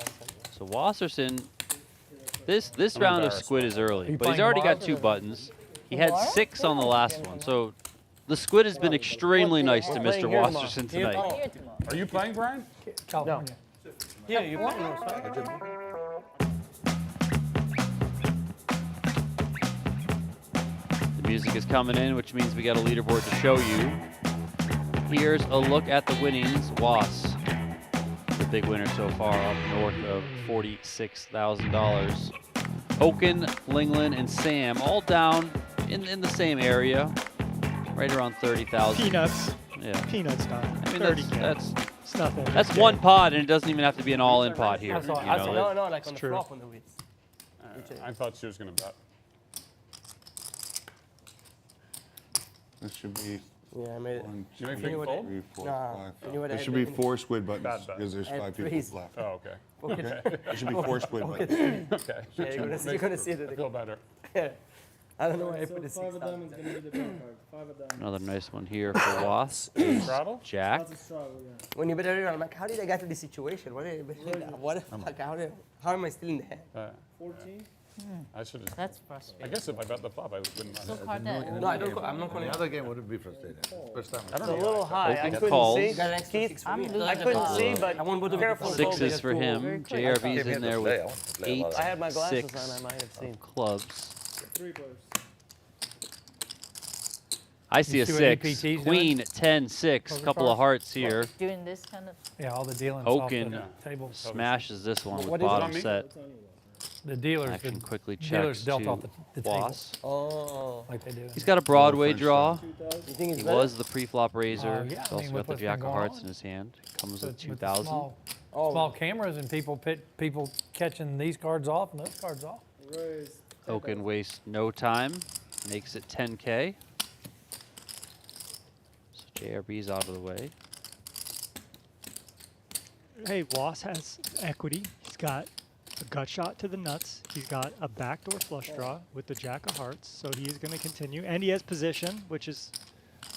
So Wasserson, this
I'm
round of
embarrassed.
squid is early,
you
but he's
playing
already got
tomorrow?
2 buttons. He had
Tomorrow?
6 on the last one, so the squid has been extremely nice to
We're
Mr.
playing here tomorrow.
Wasserson
Oh,
tonight.
here tomorrow.
Are you playing, Brian?
California.
yeah, you played.
The music is coming in, which means we got a leaderboard to show you. Here's a look at the winnings. Was, the big winner so far, up north of $46,000. Okin, Linglin, and Sam all down in the same area, right around 30,000.
Peanuts.
Yeah.
Peanuts, not
I mean,
30
that's
It's nothing.
that's one pot, and it doesn't even have to be an all-in pot here.
That's all-
you
that's
know,
all-
No, like on the
true.
flop on the wheels.
I thought she was going to bet.
This should be
Yeah, I made it.
1,
You
2,
make big
3,
fold?
4,
Nah,
5.
you know what
There
I
should be
did?
4 squid buttons
Bad bet.
because there's
And
5 people
threes.
left.
Oh, okay.
Okay? There should be 4 squid buttons.
Okay.
Yeah, you're gonna see it.
I feel better.
I don't know why I
So
put the
5
six
of
down.
diamonds is going to be the draw card. 5 of diamonds.
another nice one here for Was. Ace,
Straddle?
Jack.
That's a struggle, yeah.
When you bet everyone, I'm like, how did I get to this situation? What the fuck? How am I still in the hand?
14?
I should have.
That's
I
frustrating.
guess if I bet the flop, I wouldn't
So
mind.
hard that.
No, I don't. I'm not calling.
The other game wouldn't be frustrating. First time.
It's a little high. I
Open
couldn't
calls.
see.
You
got an extra
Keith,
six for
I'm
me.
losing
I
the
couldn't
ball.
see, but
I won't go to
careful.
the
fold,
Sixes
because
for
two-
him.
quick.
JRB's in there with eight,
I had my glasses
six
on. I might have seen.
clubs.
3 players.
I see a
You see what
6.
APT's doing?
Queen, 10, 6.
Poker
Couple of
cards?
hearts here.
Doing this kind of.
Yeah, all the dealings off
Okin
the table.
smashes this one with
What is it
bottom
on me?
set.
What's on you?
The dealers,
I can
the
quickly check
dealers dealt off
to
the table
Was.
Oh.
like they do.
He's got a Broadway
French
draw.
2,000?
You think it's
He
better?
was the pre-flop raiser.
yeah,
He's
I
also
mean,
got
with
the
what's
jack
been
of
going
hearts
on.
in his hand. Comes
With
with
the
2,000.
small cameras and people catching these cards off and those cards off.
Raise.
Okin wastes no time. Makes it 10K. So JRB's out of the way.
Hey, Was has equity. He's got a gut shot to the nuts. He's got a backdoor flush draw with the jack of hearts, so he is going to continue. And he has position, which is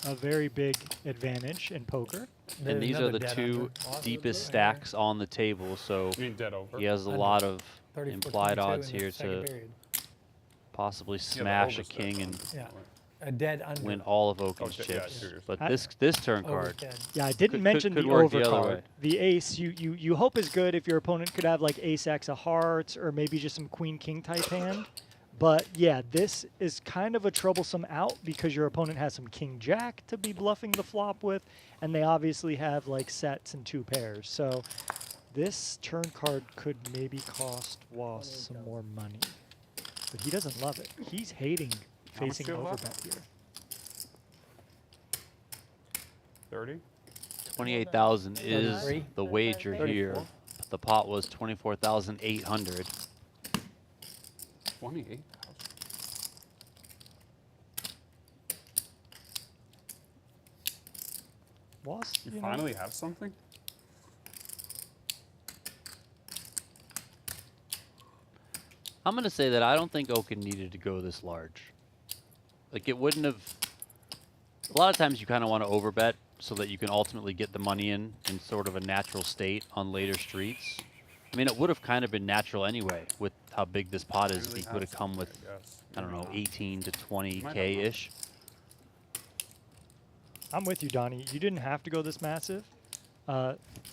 a very big advantage in poker.
There's
And these are
another
the
dead
2
under. Awesome.
deepest
Yeah.
stacks on the table, so
You mean dead over?
he has a
Under.
lot of
34,
implied
22
odds
in the
here
second
to
period.
possibly
Yeah, the
smash a
overstep
king
on
and
this
Yeah.
point.
A dead under.
win all of Okin's
Oh, yeah, I see
chips.
what you're saying.
But
I-
this turn
Over
card,
dead.
Yeah, I didn't
Could-
mention
could
the
work
over
the other
card.
way.
The ace, you hope is good if your opponent could have like ace x of hearts or maybe just some queen king type hand. But yeah, this is kind of a troublesome out because your opponent has some king jack to be bluffing the flop with, and they obviously have like sets and 2 pairs. So this turn card could maybe cost Was some more money. But he doesn't love it. He's hating
How much
facing
do you have
overbet here.
30?
28,000 is
33?
the wager here. The pot was 24,800.
28,000.
Was,
You
know,
finally have something?
I'm going to say that I don't think Okin needed to go this large. Like, it wouldn't have... A lot of times you kind of want to overbet so that you can ultimately get the money in sort of a natural state on later streets. I mean, it would have kind of been natural anyway with how big this pot is. If he would have come with, I don't know, 18 to 20K-ish.
I'm with you, Donnie. You didn't have to go this massive,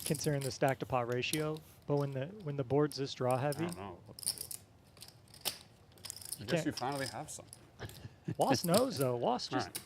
considering the stack to pot ratio. But when the board's this draw
I
heavy,
don't know. I guess
can't-
you finally have some.
Was knows though. Was
All
just
right.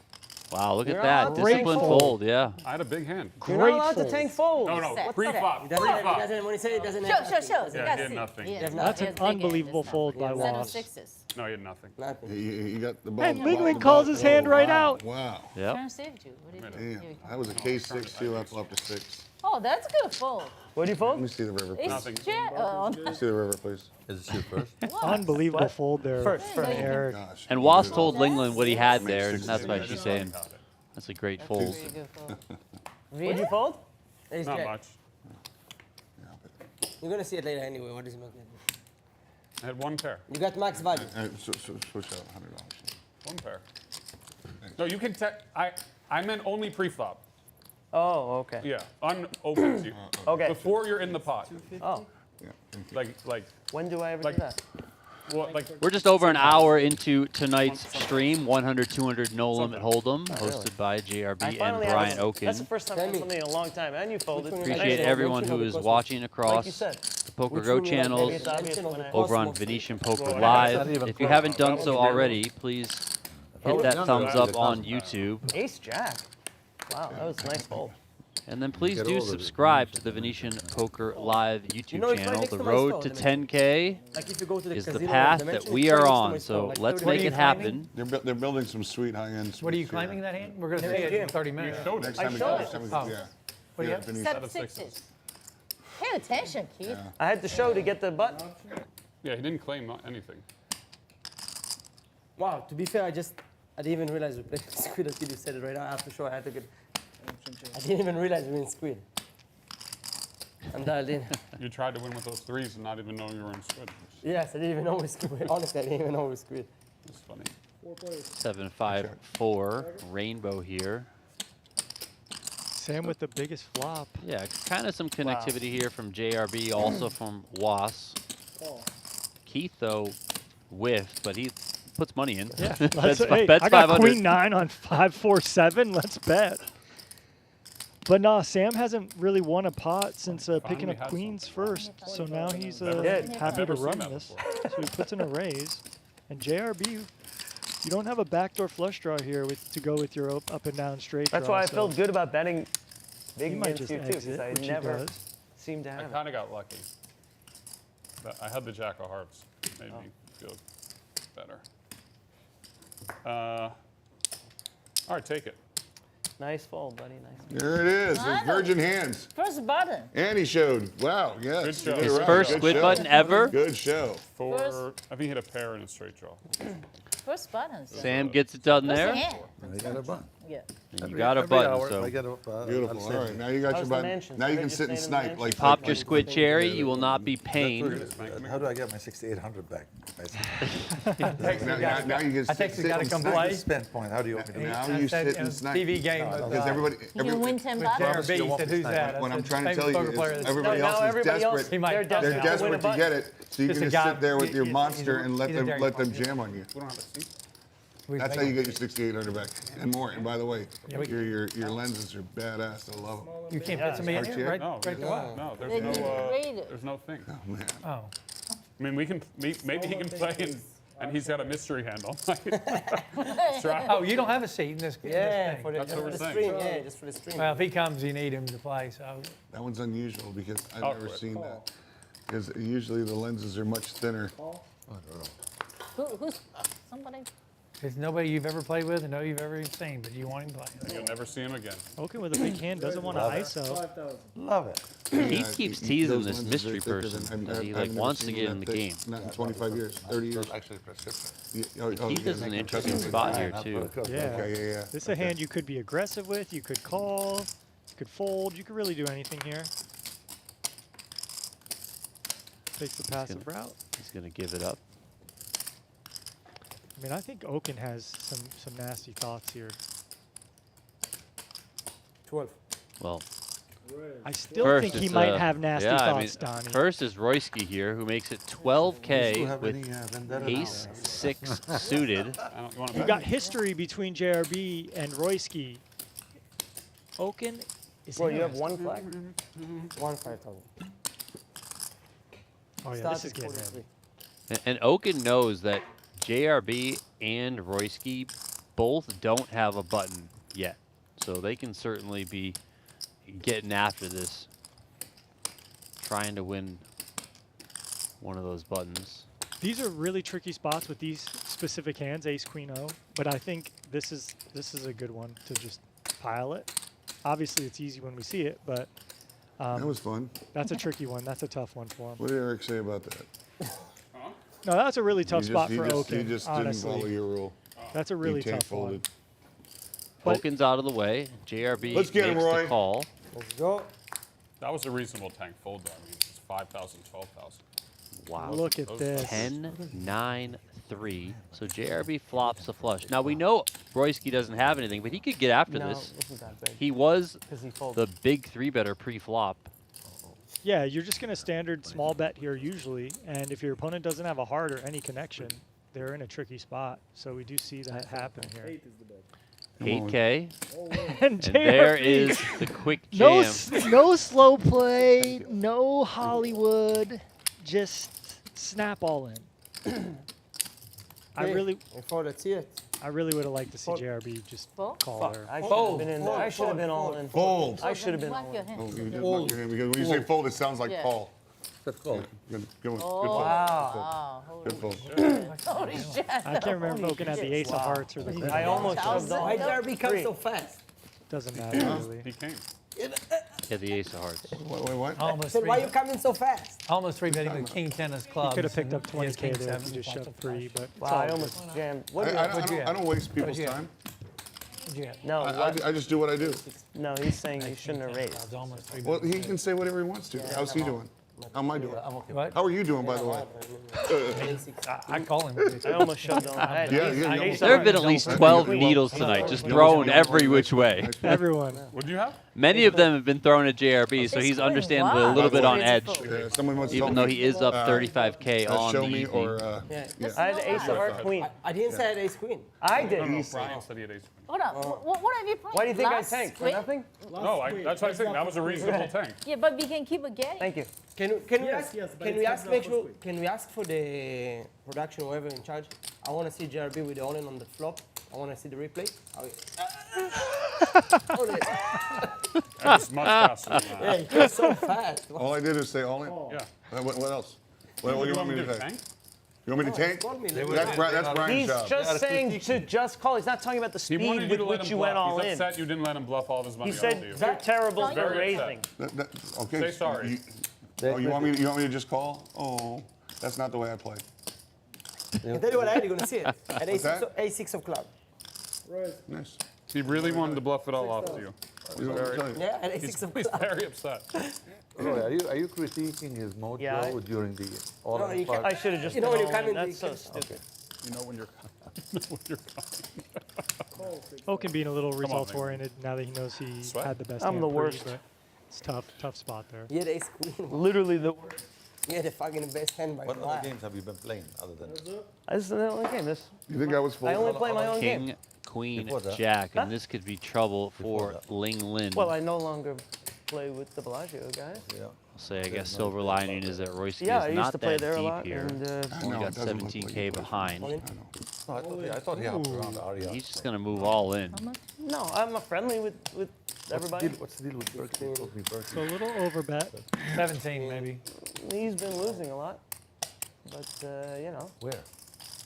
Wow, look
You're
at that.
allowed to
Disciplined
tank fold.
fold, yeah.
I had a big hand.
You're
great
not allowed to
fold.
tank fold.
No, no,
Set.
pre-flop.
He doesn't have, he
Pre-flop.
doesn't, when he said he doesn't
Show,
have
show, show.
Yeah,
Yes.
he had nothing.
He has
That's
not-
That's
he
an
has big hand
unbelievable
this
fold
time.
by
Set of
Was.
sixes.
No, he had nothing.
nothing.
You got the ball.
And
the ball,
Linglin
the
calls
ball.
his hand
Oh,
right
wow,
out.
Wow.
Yep.
Turn saved you. What did you do?
Damn.
Here we go.
That was a K6 too. I flopped a 6.
Oh, that's good fold.
What do you
Let
fold?
me see the river, please.
It's
Nothing.
Let me see the river, please.
Is it shoot first?
Unbelievable
What?
fold there
First,
from
first.
Eric.
Gosh.
And
you
Was
did it.
told Linglin what he had there, and
Makes
that's why
sense.
she's
I
saying
got it.
that's a great
That's
fold.
a very good fold.
What do
Really?
you fold?
Ace
Not
jack.
much.
You're gonna see it later anyway. What does it make?
I had one pair.
You got max value.
Switch out $100.
One pair. No, you can. I meant only pre-flop.
Oh, okay.
Yeah, unopened.
Okay.
Before you're in the pot.
Oh,
Yeah, thank you.
Like,
when do I ever
Like-
do that?
well, like.
We're just over an hour into tonight's stream. 100, 200, no limit hold'em, hosted by JRB
I
and
finally
Brian
have a, That's the
Okin.
first time I've had something in a long time. And you folded.
Which one
Appreciate
Thank you.
everyone who is watching across
Like you said.
the Poker
Which
Go
one you like?
channels,
Maybe it's obvious when I-
over on
Cosmos.
Venetian Poker
Well,
Live.
not even
If you
close.
haven't done
That
so
would be
already, please hit that
no,
thumbs
no,
up
the
on
Cosmos.
YouTube.
Ace Jack. Wow, that was a nice fold.
And then please
Get
do
all of it.
subscribe to the Venetian Poker Live YouTube
know, it's right
channel.
next
The
to my
road
stall,
to
the
10K
Like if you go to the
is the
casino
path
Dimension,
that we
it's
are
right next to
on.
my
So
stall, like
let's
30
make it
minutes.
happen.
They're building some sweet high-end.
What are you
suites here.
claiming that hand? We're going to
Yeah,
see it
yeah.
in 30
You
minutes.
showed
Next
it.
time we
showed
go,
it.
next time
Oh.
we- yeah.
What do you
Yeah,
have?
Venetian.
Set sixes. Pay attention, kid.
I had to show to get the button.
Yeah, he didn't claim anything.
Wow, to be fair, I didn't even realize we played squid until you said it right now. After show, I had to get. I didn't even realize we were in squid. I'm dialed in.
You tried to win with those threes and not even know you were in squid.
Yes, I didn't even know we squid. Honestly, I didn't even know we squid.
It's funny.
4 players.
7-5-4 rainbow here.
Sam with the biggest flop.
Yeah, kind of some connectivity here from JRB, also from Was.
Call.
Keith though whiffed, but he puts money in.
Yeah,
bets,
let's, hey,
bets
I got
500.
queen 9 on 5-4-7. Let's bet. But nah, Sam hasn't really won a pot since picking
Finally
up
had
queens
something.
first. So now he's
Never-
happy to
never seen
run
that
this.
before.
So he puts in a raise. And JRB, you don't have a backdoor flush draw here to go with your up and down straight
That's
draw.
why I
so
felt good about betting big
he might
against
just
you too, because
exit,
I
which he
never
does.
seem to
I
have it.
kind of got lucky. But I had the jack of hearts. Made me feel better. All right, take it.
Nice fold, buddy. Nice.
There it is. There's
Nice.
virgin hands.
First button.
And he showed. Wow, yes.
Good show.
you did
His
it right.
first
Good
squid
show.
button ever.
Good show.
I think he hit a pair in a straight draw.
First button. So.
Sam gets it done
First
there.
hand.
I got a button.
Yeah.
And you got a button,
hour,
so
I get a,
Beautiful. All right, now you got your
How's the
button.
mansion?
Now you
Somebody
can
just
sit and
stayed in the
snipe. Like
mansion?
popped your squid cherry. You will not be pained.
How do I get my 6,800 back?
now you can
I think
sit
you got to
and
come
snipe.
play.
Spend point. How do you want me to do
Now
it?
you sit and snipe.
TV game with,
Because everybody,
You can win 10 bucks.
JRB. He said, who's that?
what
I
I'm
said,
trying to
famous
tell you
poker
is
player that's-
everybody
No,
else
now
is
everybody else-
desperate.
He might
They're
touch
They're
it.
to win a
desperate to
button.
get it, so you're
Just a
going to
guy-
sit there with your
he's a-
monster and let
he's a dairy
them
farm.
jam on you.
We don't have a seat.
That's how you get your 6,800 back and more. And by the way,
Yeah, we-
your lenses are badass. I love them.
You can't put somebody in
Hard
here?
check?
Right,
No,
right to what?
no,
They
there's
didn't
no,
read it.
there's no thing.
Oh man.
Oh.
I mean, we can maybe he can play and he's got a mystery handle. Try.
Oh, you don't have a seat in this,
Yeah,
thing.
for the,
That's what we're
the
saying.
stream. Yeah, just for the stream.
Well, if he comes, you need him to play. So
That one's unusual because I've
Oh,
never
quick.
seen that. Because usually the lenses are much thinner.
Who's somebody?
there's nobody you've ever played with and no you've ever seen, but you want him playing.
You'll never see him again.
Okin with a big hand doesn't want to ISO.
5,000.
Love it.
Keith keeps teasing
Those
this
lenses
mystery
are thicker
person
than-
that he
I've
like
never
wants to
seen
get
that
in the
thick.
game.
Not in 25 years, 30 years.
That's actually prescription.
Keith is an interesting spot here too.
Yeah.
Okay, yeah.
This is a hand you could be aggressive with. You could call. You could fold. You could really do anything here. Takes the passive route.
He's gonna give it up.
I mean, I think Okin has some nasty thoughts here.
12.
Well,
I still
first
think he
it's,
might have nasty
yeah,
thoughts,
I mean,
Donnie.
First is Royski here, who makes it
Do you
12K
have
with
any vendetta
ace
now?
6 suited.
I don't, you want to
You
bet?
got history between JRB and Royski. Okin is
Well, you have
interesting.
one flag?
5,000.
Oh yeah,
Start
this is
at
getting
43.
in.
And Okin knows that JRB and Royski both don't have a button yet. So they can certainly be getting after this, trying to win one of those buttons.
These are really tricky spots with these specific hands, Ace, Queen, O. But I think this is a good one to just pile it. Obviously, it's easy when we see it, but
That was fun.
that's a tricky one. That's a tough one for him.
What did Eric say about that?
No, that's a really tough
You
spot
just,
for
you just,
Okin.
you just didn't follow
honestly,
your rule.
that's a
You
really
tank
tough one.
folded.
But-
Okin's out of the way. JRB
Let's get him,
makes
Roy.
the call.
Let's go.
That was a reasonable tank fold, though. I mean, it's 5,000, 12,000.
Wow.
Look at
Those
this.
10, 9, 3. So JRB flops the flush. Now we know Royski doesn't have anything, but he could get after
No,
this.
it wasn't that big.
He was
Because he folded.
the big 3-better pre-flop.
Yeah, you're just going to standard small bet here usually, and if your opponent doesn't have a heart or any connection, they're in a tricky spot. So we do see that happen here.
8 is the bet.
8K.
And
And there
JRB,
is the quick
no,
jam.
no slow play, no Hollywood, just snap all in. I really would have liked to see JRB just
Fold?
call there.
I should have been in there. I should have been all in.
Fold.
I should have been
Block
all
your
in.
hand.
Oh, you did knock your hand because when you say fold, it sounds like
Yeah.
call.
That's called.
Good one.
Oh,
Good fold.
Wow.
Good fold.
Holy shit.
I can't remember looking at the ace of hearts or the
I
middle.
almost shoved
Why
on.
JRB comes
Three.
so fast?
Doesn't matter really.
He came.
Yeah, the ace of hearts.
Wait, what?
Almost
Said,
three.
why you coming so fast?
Almost 3-betting with king 10 as clubs.
Could have picked up
and he has
20K
king
there if
seven,
you just
flops
shoved
a flush.
3, but it's
Wow,
all
I
good.
almost jammed.
I,
What
I,
did
I,
I,
What'd you
don't,
have?
I don't waste people's
you have?
time.
What'd you have?
no, what?
I just do what I do.
No, he's saying you shouldn't have raised.
It's almost 3
Well, he can say whatever he wants to. How's he doing? How am I doing?
What?
How are you doing, by the way?
I call him.
I almost shoved on. I had
Yeah,
ace-
yeah,
ace
yeah.
of
There have been at
hearts.
least 12 needles tonight, just thrown every which way.
Everyone.
What do you have?
Many of them have been thrown at JRB, so he's understandably a little bit on edge,
Yeah, someone wants to
even
tell
though
me,
he is up 35K on
show
the
me
evening.
or
I
Yeah.
had the ace of heart queen.
I didn't say I had ace queen.
I
No,
did.
Brian said he had ace.
Hold on. What have you played?
Why do you think I
Last
tanked? For
queen?
nothing?
No, that's what I think. That was a reasonable tank.
Yeah, but we can keep a getting.
Thank you.
Can we
Yes,
ask?
yes, but
Can
it's
we ask?
not
Make
for
sure.
squid.
Can we ask for the production, whoever in charge? I want to see JRB with the all in on the flop. I want to see the replay.
That's much faster than that.
Yeah, he goes so fast.
all I did is say all in.
Yeah.
What else? What do you want me to say?
Tank?
You want me to tank?
Call me.
That's Brian's
He's
job.
just saying to just call. He's not talking about the
He
speed
wanted you
with
to let
which
him
you went
bluff.
all
He's
in.
upset you didn't let him bluff all of his money
He
onto
said
you.
you're terrible
Very
for
upset.
raising.
Okay.
Say sorry.
Oh, you want me to just call? Oh, that's not the way I play.
I can tell you what I had. You're gonna see it. At
that?
A6 of club.
Right.
Nice.
He really wanted to bluff it all off to you.
You know what I'm telling you.
Yeah, at
He's,
A6 of
he's
club.
very upset.
Roy, are you critiquing his mojo
Yeah,
during the all
No,
in
you
part?
I should have just
You know
been
when you
all
come
in.
in,
That's
you
so
can-
stupid.
You know when you're coming. When you're coming.
Call 6.
Okin being a little
on,
results
Linglin.
oriented now that he knows he
Sweat?
had the best
I'm
hand
the
pre,
worst.
but it's tough spot there.
Yeah, the ace queen.
Literally the worst.
Yeah, the fucking best hand by
What
far.
other games have you been playing other than?
This is the only game. This.
You think I was full?
I only play my own game.
King, queen,
Before that.
jack,
Huh?
and this could be trouble for
that.
Linglin.
Well, I no longer play with the Bellagio guys.
Yeah.
I'll say, I guess silver lining is that Royski
Yeah, I
is
used
not
to play
that
there a
deep
lot,
here.
and
I
Only
know,
got
it doesn't look like
17K
you play.
behind.
No, I thought he hopped around the area.
He's just gonna move all in.
no, I'm a friendly with everybody.
What's the deal with Berkeley? You told me Berkeley.
So a little over bet.
17 maybe.
He's been losing a lot, but you know,
Where?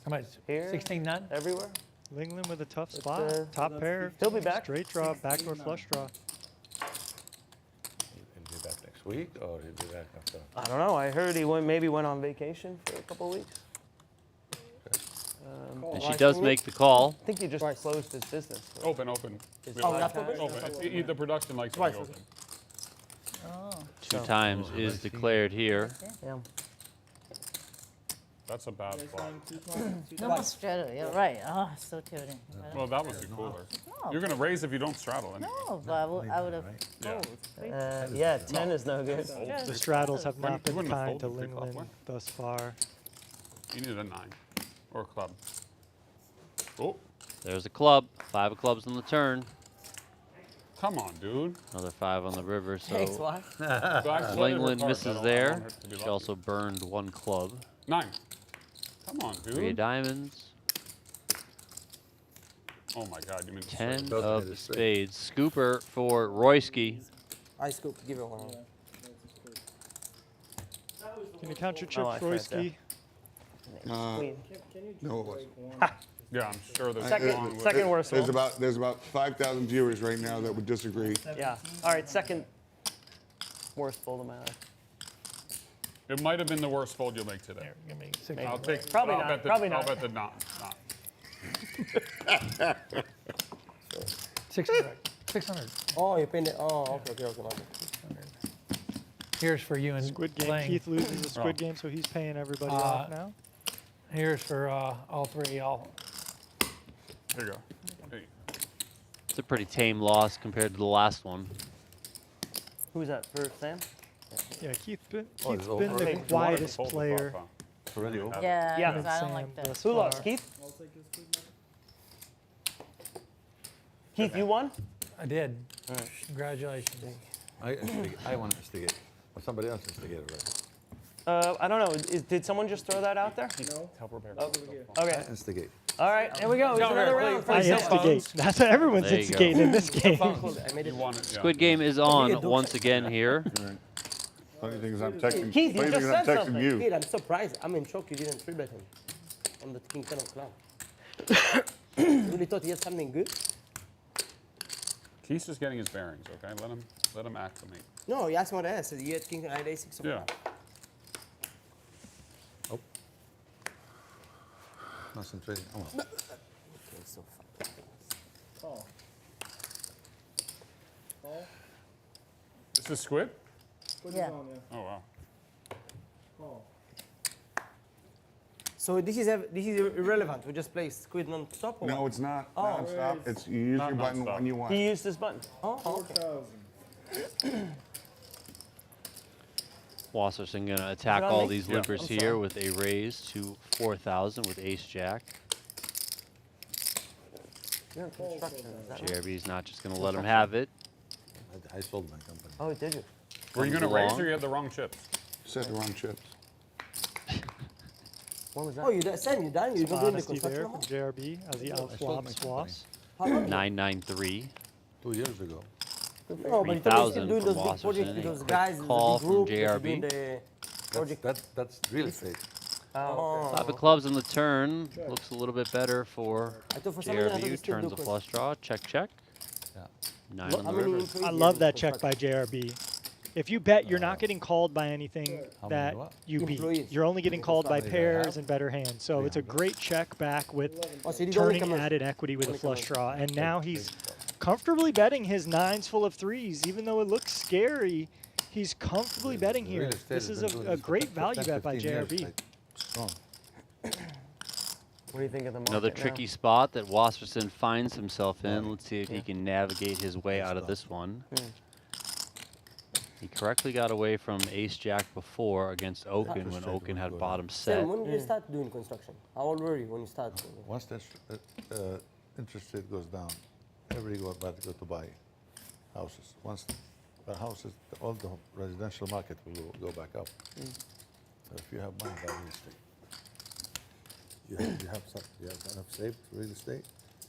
How much?
Here.
16 none?
everywhere.
Linglin with a tough spot. Top pair.
He'll be back.
Straight draw, backdoor flush draw.
He'll be back next week or he'll be back after?
I don't know. I heard he maybe went on vacation for a couple of weeks.
And she does make the call.
I think he just closed his business.
Open, open.
Oh, left open?
Open. The production likes to be open.
Two times is declared here.
Yeah.
That's a bad flop.
No more straddle. You're right. Oh, so tilting.
Well, that was the cooler.
No.
You're going to raise if you don't straddle. And
No, but I would have.
yeah.
Yeah, 10 is no good.
The straddles have
When-
not been
when the
kind to
fold pick up,
Linglin
what?
thus far.
You needed a 9 or a club. Oh,
There's a club. 5 of clubs on the turn.
come on, dude.
Another 5 on the river. So
Thanks, why?
Linglin misses there. She also burned 1 club.
9. Come on,
3 of
dude.
diamonds.
Oh my God, you mean
10
Doesn't
of
hit it straight.
spades. Scooper for Royski.
I scoop. Give it one.
Can you count your
Oh, I
chips,
tried
Royski?
Queen.
No, it wasn't.
Yeah, I'm sure there's
Second-
wrong with
second
it.
worst
There's
one.
about 5,000 viewers right now that would disagree.
Yeah. All right, second worst fold of my life.
It might have been the worst fold you'll make today.
Give me 16.
I'll take.
Probably
I'll
not,
Bet the,
probably
I'll
not.
bet the not.
600. 600.
Oh, you pinned it. Oh, okay.
Here's for you and
Squid game.
playing.
Keith loses a squid game, so he's paying everybody off now.
Here's for all three of y'all.
There you go. Hey.
It's a pretty tame loss compared to the last one.
Who's that for Sam?
Yeah, Keith's been
Oh, it's
the
over.
You wanted to
quietest
fold the
player.
flop, huh?
It's already over.
Yeah,
Yeah.
'cause I don't
Sam
like that.
thus
Who lost?
far.
Keith?
I'll take his squid money.
Keith, you won?
I did. Congratulations.
I want to instigate. Or somebody else instigated, right?
I don't know. Did someone just throw that out there?
No.
Help repair.
Okay.
I instigate.
All right. Here we go. Here's
Down
another
here,
round.
please.
I
Cell
instigate.
phones.
That's what everyone's
There you go.
instigating in this game.
I made
You
it.
want it? Yeah.
Squid game is on once again here.
Funny thing is I'm texting.
Keith, you
funny thing
just
is I'm
said
texting
something.
you.
Kid, I'm surprised. I'm in shock you didn't 3-bet him on the king 10 of club. Really thought he had something good?
Keith's just getting his bearings. Okay, let him acclimate.
No, he asked me what I had. Said you had king, I had a6 of
Yeah.
club.
Concentrating. Oh,
Okay, so
Call. Call.
This is squid.
Squid
Yeah.
is on, yeah.
Oh wow.
Call.
So this is irrelevant. We just play squid non-stop or
No,
what?
it's not.
Oh.
Non-stop. It's you use
Not
your button
non-stop.
when you want.
He used his button.
Oh, okay.
4,000.
Wasserson gonna attack
on
all
me?
these
Yeah.
limpers
I'm
here
sorry.
with a raise to 4,000 with ace jack.
You're in construction, is that right?
JRB's not just gonna let him have it.
I sold my company.
Oh, did you?
Were you
Comes
gonna raise
along.
or you had the wrong chips?
Said the wrong chips.
What was that? Oh, you done? Sam, you done? You're not doing the
Honesty there
construction
from
anymore?
JRB as he
I sold my
outflops
company.
Was.
How long?
993.
2 years ago.
No, but you told me still
3,000
doing
from
those big
Wasserson.
projects
A
with those
quick
guys, the
call
big
from
group, that you're
JRB.
doing the project.
That's real estate.
Oh,
Five of clubs on the turn. Looks a little bit better for
I thought for some reason I thought you
JRB.
still
Turns
do
a flush draw. Check, check.
Yeah.
9 on
How
the
many
river.
employees
I
do you
love
have
that
in
check by JRB. If you bet, you're not getting called by anything
How
that
many what?
you beat.
Employees.
You're only getting called by
How many do I have?
pairs and better hands. So it's a great check back with
Oh, so you don't only
turning
come
added equity with a
only
flush
come
draw. And now he's comfortably betting his nines full of threes. Even though it looks scary, he's comfortably betting here.
Real estate
This
has
is
been doing
a
this for
great
10,
value bet by
15 years,
JRB.
like, strong.
What do you think of the market
Another
now?
tricky spot that Wasserson finds himself in. Let's see if he can navigate his way out of this one. He correctly got away from ace jack before against Okin when Okin had bottom set.
Sam, when did you start doing construction? How old were you when you started?
Once the interest rate goes down, everybody go about to go to buy houses. Once the houses, all the residential market will go back up. So if you have money, buy real estate. You have enough saved for real estate.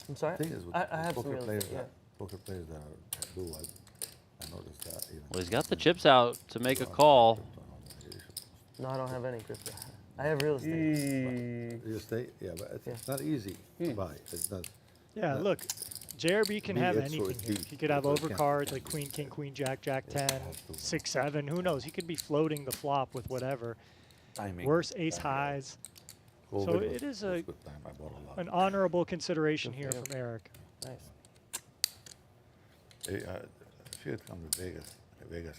I'm sorry?
Thing is, with
I have some
poker
real
players,
estate, yeah.
poker players that I noticed that. Even
Well, he's got the chips out to make a call.
No, I don't have any crypto. I have real estate.
Real estate, yeah, but it's not easy to buy. It's not.
Yeah, look, JRB can
Me,
have
it's so
anything here.
deep.
He could have
So it can't-
overcards like queen, king, queen, jack, jack 10, 6, 7. Who knows? He could be floating the flop with whatever.
Timing.
Worse ace highs.
COVID
So
was-
it is
was
a
good time. I bought a lot.
an honorable consideration here from Eric.
Nice.
If you had come to Vegas,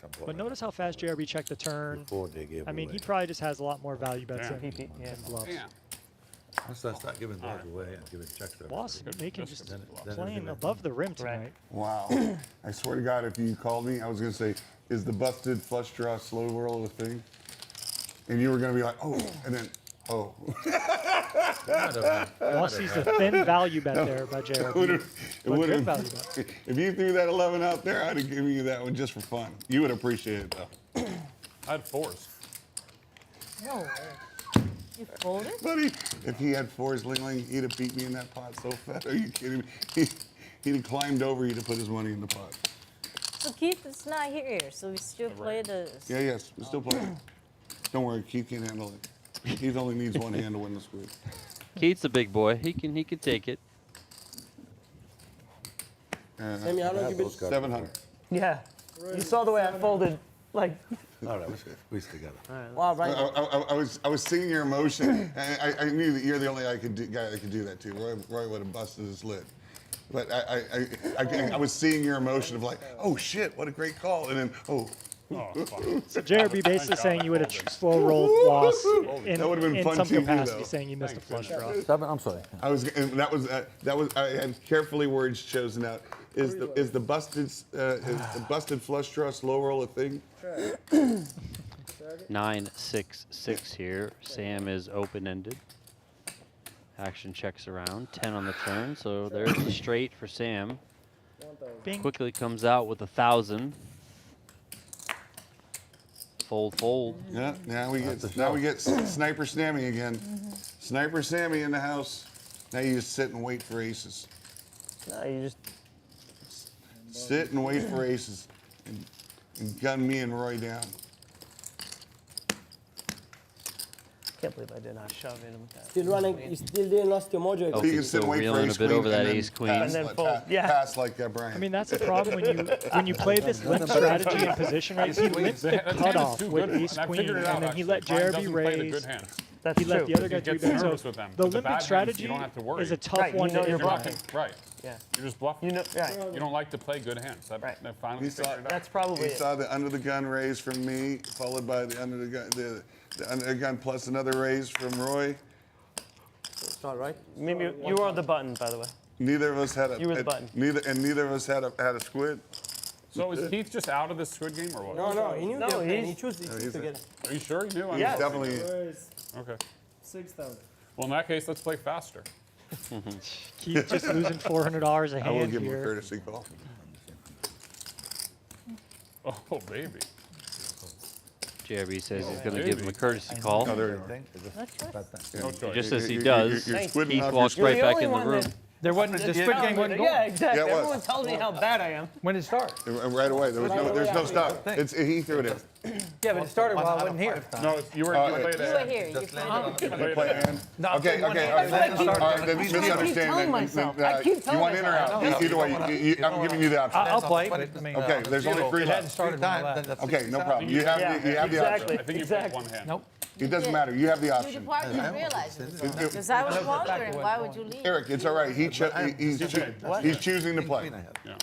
I bought.
But notice how fast JRB checked the turn.
Before they gave
I mean, he
away.
probably just has a lot more value bets
Yeah.
than
Yeah.
bluffs.
Yeah.
Once I start giving those away and giving checks to
Boss
everybody,
making
That's
just
good. Then
playing
everything
above the rim tonight.
Wow. I swear to God, if you called me, I was going to say, is the busted flush draw slow roll a thing? And you were going to be like, oh, and then, oh.
Boss sees a thin value bet there by JRB.
It
But
would
good
have.
value bet.
If you threw that 11 out there, I'd have given you that one just for fun. You would appreciate it, though.
I had fours.
No way. You folded?
Buddy, if he had fours, Linglin, he'd have beat me in that pot so fast. Are you kidding me? He'd have climbed over you to put his money in the pot.
So Keith is not here, so we still play the.
Yeah, yes, we're still playing. Don't worry, Keith can handle it. Keith only needs one hand to win the squid.
Keith's a big boy. He can take it.
Sammy, how long you been?
700.
Yeah. You saw the way I folded, like.
All right, let's squeeze together.
Wow, right.
I was seeing your emotion, and I knew that you're the only guy that could do that too. Roy would have busted his lid. But I was seeing your emotion of like, oh shit, what a great call, and then, oh,
Oh, fuck.
So JRB basically
God
saying
I
you would have
folded.
slow rolled loss in,
That would've been
in
fun
some
TV,
capacity,
though.
saying you missed a flush draw.
7, I'm sorry.
I was, and that was I had carefully words chosen out. Is the busted flush draw slow roll a thing?
9-6-6 here. Sam is open-ended. Action checks around. 10 on the turn, so there's the straight for Sam.
Bing.
Quickly comes out with 1,000. Fold, fold.
Yeah. Now we get Sniper Sammy again. Sniper Sammy in the house. Now you just sit and wait for aces.
No, you just.
Sit and wait for aces, and gun me and Roy down.
Can't believe I did not shove in with that.
Still running. You still didn't lost your mojo.
Oh,
So you
he's
can sit
still
and wait for
reeling a
ace
bit
queen
over that
and then
ace queen.
pass
And then
like-
fold. Yeah.
Pass like Brian.
I mean, that's the problem when you play this limp strategy in position, right? He limped the
That hand is
cutoff
too
with
good,
ace
and I
queen,
figured it out,
and then he
actually.
let
Brian
JRB
doesn't play the
raise.
good hands.
That's
He let
true.
the other guy
He
three
gets
bet.
nervous
So
with them,
the
but the
limpic
bad hands,
strategy
you don't have to worry.
is a tough
Right, you
one
know
to
you're
You're
implement.
bluffing, right.
Yeah.
You're just bluffing.
You know, right.
You don't like to play good hands. That finally
He saw-
figured it out.
That's probably
He
it.
saw the under the gun raise from me, followed by the under the gun, the under the gun plus another raise from Roy.
It's not right.
Maybe you were on the button, by the way.
Neither of us had a.
You were the button.
Neither of us had a squid.
So is Keith just out of this Squid Game or what?
No, he knew
No,
the plan.
he's-
He chose these two together.
Are you sure you knew? I
Yes.
Definitely.
Where's
Okay.
6,000?
Well, in that case, let's play faster.
Keith just losing $400 a
I will
hand
give him a
here.
courtesy call.
Oh, baby.
JRB says he's going to
maybe.
give him a courtesy call.
Oh, there you are.
No choice.
Just as he
You're
does,
squidding
Keith
off
walks
your
right
the
back
only
in the
one
room.
that-
There wasn't, the Squid Game wasn't going.
Yeah, exactly.
Yeah, it was.
Everyone tells me how bad I am.
When did it start?
Right away. There's no stop. He threw it in.
Yeah, but it started while I wasn't here.
No, you were
Oh,
playing
You were here. You played it.
You play a hand.
No, I
Okay,
played one
okay.
hand.
All right,
I keep-
all right, then
I keep telling
misunderstanding.
myself. I keep
You
telling
want in or
myself.
out? Either way, I'm giving you the option.
I'll play, but I mean,
Okay, there's only three
it hadn't
left.
started when I left.
Okay, no problem. You have the
exactly.
option.
I think you played one hand.
Nope.
It doesn't matter. You have the
You
option.
departed and realized it. Because I was wondering, why would you leave?
Eric, it's all right. He's choosing to play.
Yeah.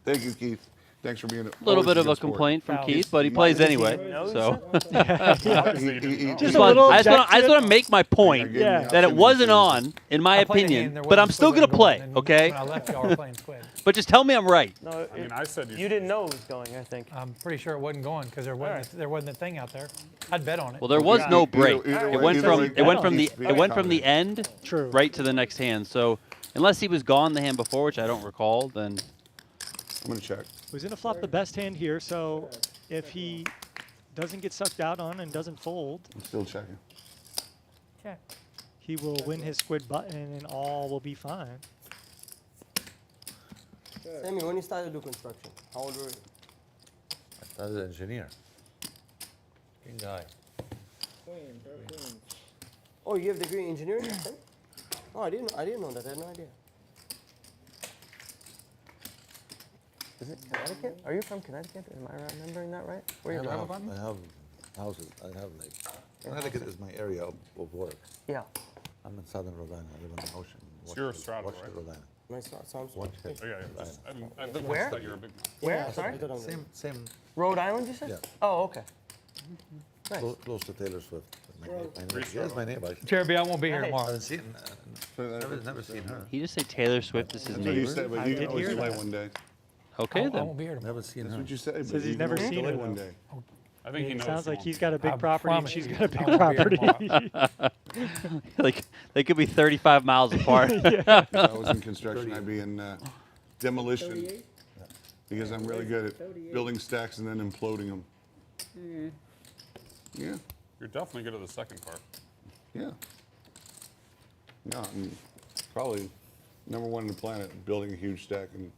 Thank you, Keith. Thanks for being
A little bit of a complaint from Keith, but he plays anyway. So
Just
a little
I just want to make my point
Yeah.
that it wasn't on, in my
I played a
opinion,
hand, there
but
wasn't
I'm still
Squid
going to play,
and
okay?
When I left, y'all were playing Squid.
But just tell me I'm right.
No,
I mean, I said
you didn't know it was going, I think.
I'm pretty sure it wasn't going because there wasn't a thing out there. I'd bet on it.
Well, there was no break.
Either
It
way-
went
either
from
way,
it went from the end
True.
right to the next hand. So unless he was gone the hand before, which I don't recall, then
I'm going to check.
He's going to flop the best hand here, so if he doesn't get sucked out on and doesn't fold,
I'm still checking.
Sure.
he will win his squid button and all will be fine.
Sammy, when you started to do construction, how old were you?
I started as an engineer. King guy.
Queen, pair of queens.
Oh, you have a degree in engineering? Sam? Oh, I didn't know that. I had no idea.
Is it Connecticut? Are you from Connecticut? Am I remembering that right? Where you
I
from?
have houses. I have like, Connecticut is my area of work.
Yeah.
I'm in southern Rhode Island. I live on the ocean.
So you're a Strato,
Washington,
right?
Rhode Island.
Nice, sounds
Watch
good.
it.
Oh, yeah, just, I
Where?
thought you were a big man.
Where? Sorry?
Same,
Rhode Island, you said?
Yeah.
Oh, okay. Nice.
close to Taylor Swift. My neighbor. She is my neighbor.
JRB, I won't be here
Nice.
I
tomorrow.
haven't seen, never seen her.
he just say Taylor Swift is his
That's what you
neighbor.
said, but
I
you
did
can always
hear
play
that.
one day.
Okay
I
then.
won't be here tomorrow.
Never seen
That's
her.
what you said.
Says he's never seen her,
one
though.
day.
I think he
It
knows.
sounds
he
like
won't.
he's got a big
I
property and
promise
she's
you,
got a big
I won't be here
property.
Like they could be 35 miles apart.
If I was in construction, I'd be in demolition
38?
because I'm really good at building stacks and then imploding them. Yeah,
You're definitely good at the second part.
yeah. No, I'm probably number one on the planet, building a huge stack and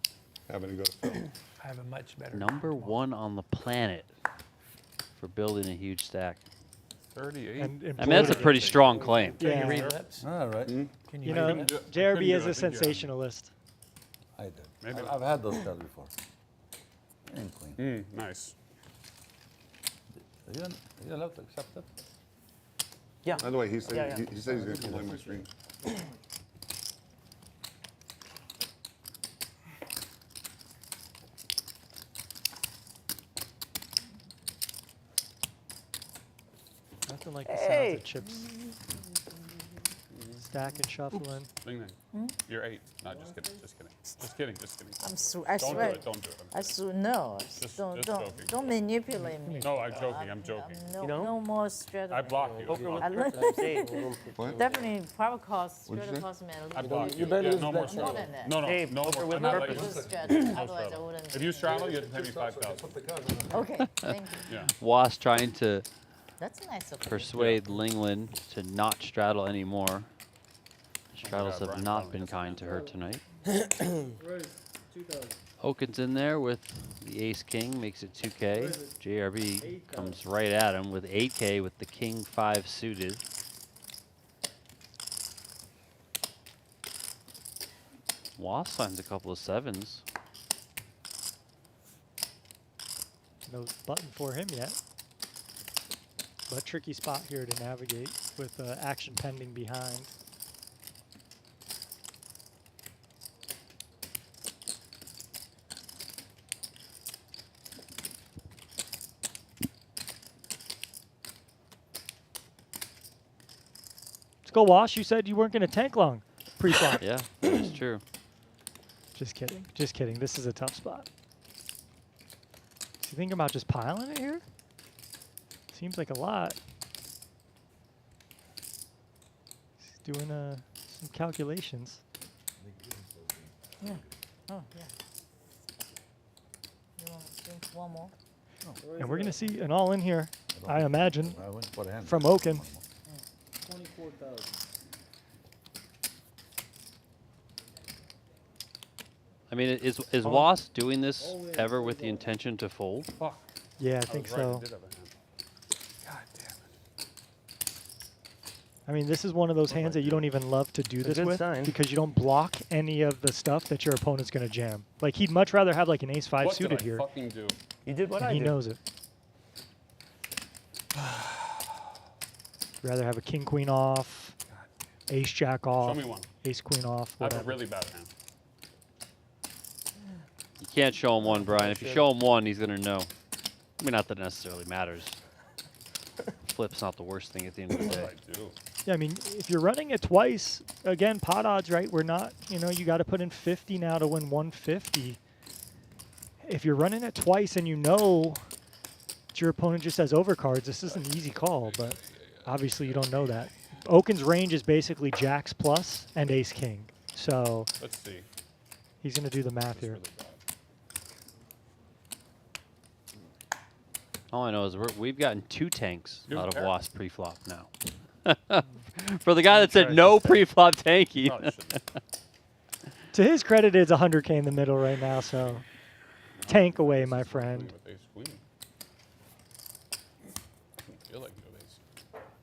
having to go to film.
I have a much better.
Number one on the planet for building a huge stack.
38.
And
I mean, that's a
imploded
pretty
it.
strong claim.
Can
Yeah.
you read lips?
All right.
Can
You
read
know,
lips?
JRB is
I
a
think you have.
sensationalist.
I did.
Maybe.
I've had those cards before. And queen.
Nice.
Are you allowed to accept it?
Yeah.
By the way, he said
Yeah, yeah.
he said he's going to complain my stream.
Nothing like the sounds of chips. Stacking, shuffling.
Linglin, you're 8. No, just kidding. Just kidding. Just kidding. Just kidding.
I
Don't do
swear.
it. Don't do it.
I swear. No.
Just
Don't
joking.
don't manipulate me.
No, I'm joking. I'm joking.
No,
You don't?
no more strategy.
I block you.
Poker with
I learned-
What?
Definitely private cost,
What'd you
strategy
say?
cost me at
I
least
block you.
better
Yeah,
lose
no
that.
more
more
straddle.
than that.
No,
Hey,
no
poker
more.
with
I'm not
purpose.
letting you.
Just strategy. Otherwise, I wouldn't.
If you straddle, you have to pay me 5,000.
Okay, thank you.
Yeah.
Was trying to
That's nice of you.
persuade Linglin to not straddle anymore. Straddles
God,
have
Brian
not
finally
been
gets
kind to her tonight.
Royce, 2,000.
Okin's in there with the ace king, makes it 2K. JRB comes right at him with 8K with the king 5 suited. Was signs a couple of 7s.
No button for him yet. But tricky spot here to navigate with action pending behind. Let's go, Wash. You said you weren't going to tank long pre-flop.
Yeah, that is true.
Just kidding. Just kidding. This is a tough spot. So you think about just piling it here? Seems like a lot. He's doing some calculations.
Yeah. Oh, yeah. You want to drink one more?
And we're going to see an all-in here, I imagine,
I went for the hand.
from Okin.
24,000.
I mean, is Was doing this ever with the intention to fold?
Fuck.
Yeah, I
I
think
was right. I
so.
did have a hand. God damn it.
I mean, this is one of those hands that you don't even love to do
It's a
this
good
with
sign.
because you don't block any of the stuff that your opponent's going to jam. Like, he'd much rather have like an ace-5
What did
suited
I
here.
fucking do?
You did what
And
I
he
did.
knows it. Rather have a king-queen off, ace-jack off,
Show me one.
ace-queen off,
I have a
whatever.
really bad hand.
You can't show him one, Brian. If you show him one, he's going to know. I mean, not that it necessarily matters. Flip's not the worst thing at the end of the day.
I do.
Yeah, I mean, if you're running it twice, again, pot odds, right? We're not, you got to put in 50 now to win 150. If you're running it twice and you know that your opponent just has overcards, this is an easy call, but obviously you don't know that. Okin's range is basically jacks plus and ace king. So
Let's see.
he's going to do the math
It's
here.
really bad.
All I know is we've gotten 2 tanks
You're
out of
fair.
Wasp pre-flop now. For the guy that said no pre-flop tanky.
Probably shouldn't.
To his credit, it's 100K in the middle right now, so tank away, my
With
friend.
ace queen. I feel like you have ace.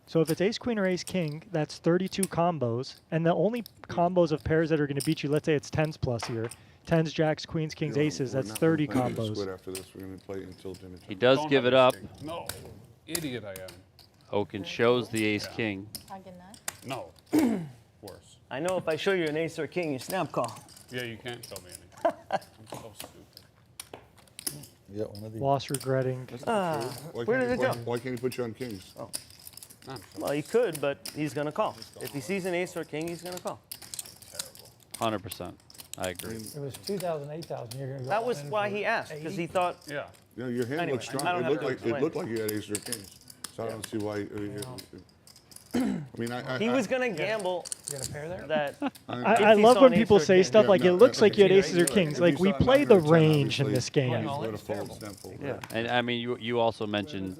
So if it's ace queen or ace king, that's 32 combos, and the only combos of pairs that are going to beat you, let's say it's 10s plus here, 10s, jacks, queens, kings,
You know,
aces,
we're
that's
not gonna
30
play any
combos.
squid after this. We're going to play until dinner
He
time.
does
Don't
give
have
it
ace
up.
king. No. Idiot I am.
Okin shows the ace king.
Target 9?
No. Worse.
I know if I show you an ace or a king, you snap call.
Yeah, you can't show me anything. I'm so stupid.
Yeah, one of these.
Loss regretting.
Why
where
can't
did
he-
it go?
Why can't he put you on kings?
Oh.
I'm
Well, he could, but he's going to call. If he sees an ace or a king, he's going to call.
terrible.
100%. I agree.
It was 2,000, 8,000. You're going to go
That
all
was
in
why
for
he asked, because he
80?
thought,
Yeah.
You know, your hand
Anyway,
looks
I don't
strong. It
have
looked
to
like
explain.
it looked like you had ace or kings. So I don't see why. I mean,
he was going to gamble
You got a pair there?
that
I
he
love
saw
when
an ace
people
or a
say
king.
stuff like,
no,
it looks like you had
okay,
aces or kings.
if
Like,
you
we
saw
play
nine
the
or 10,
range in
obviously,
this game.
you
all
would
in,
have folded,
terrible.
snap fold.
Yeah.
And I mean, you also mentioned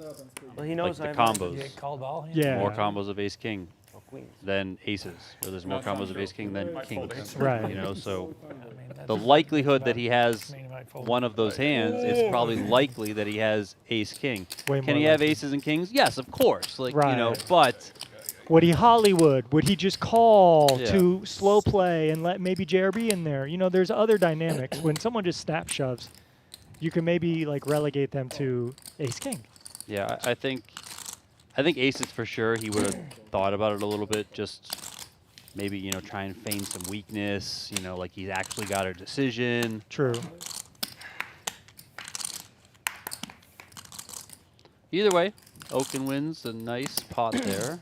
Well, he
like
knows
the
I have
combos.
You get called all hands?
Yeah.
More combos of ace king
Oh, queens.
than aces, or there's more
No, it's not
combos of
true.
ace king than
Might fold
kings.
ace.
Right.
You know, so
I mean, that's
the likelihood that he has
I mean, he might fold.
one of those hands, it's probably likely that he has ace king.
Way
Can
more
he have
likely.
aces and kings? Yes, of course. Like, you know,
Right.
but
Would he Hollywood? Would he just call
Yeah.
to slow play and let maybe JRB in there? You know, there's other dynamics. When someone just snap shoves, you can maybe like relegate them to ace king.
yeah, I think aces for sure. He would have thought about it a little bit, just maybe, you know, try and feign some weakness, you know, like he's actually got a decision.
True.
Either way, Okin wins a nice pot there.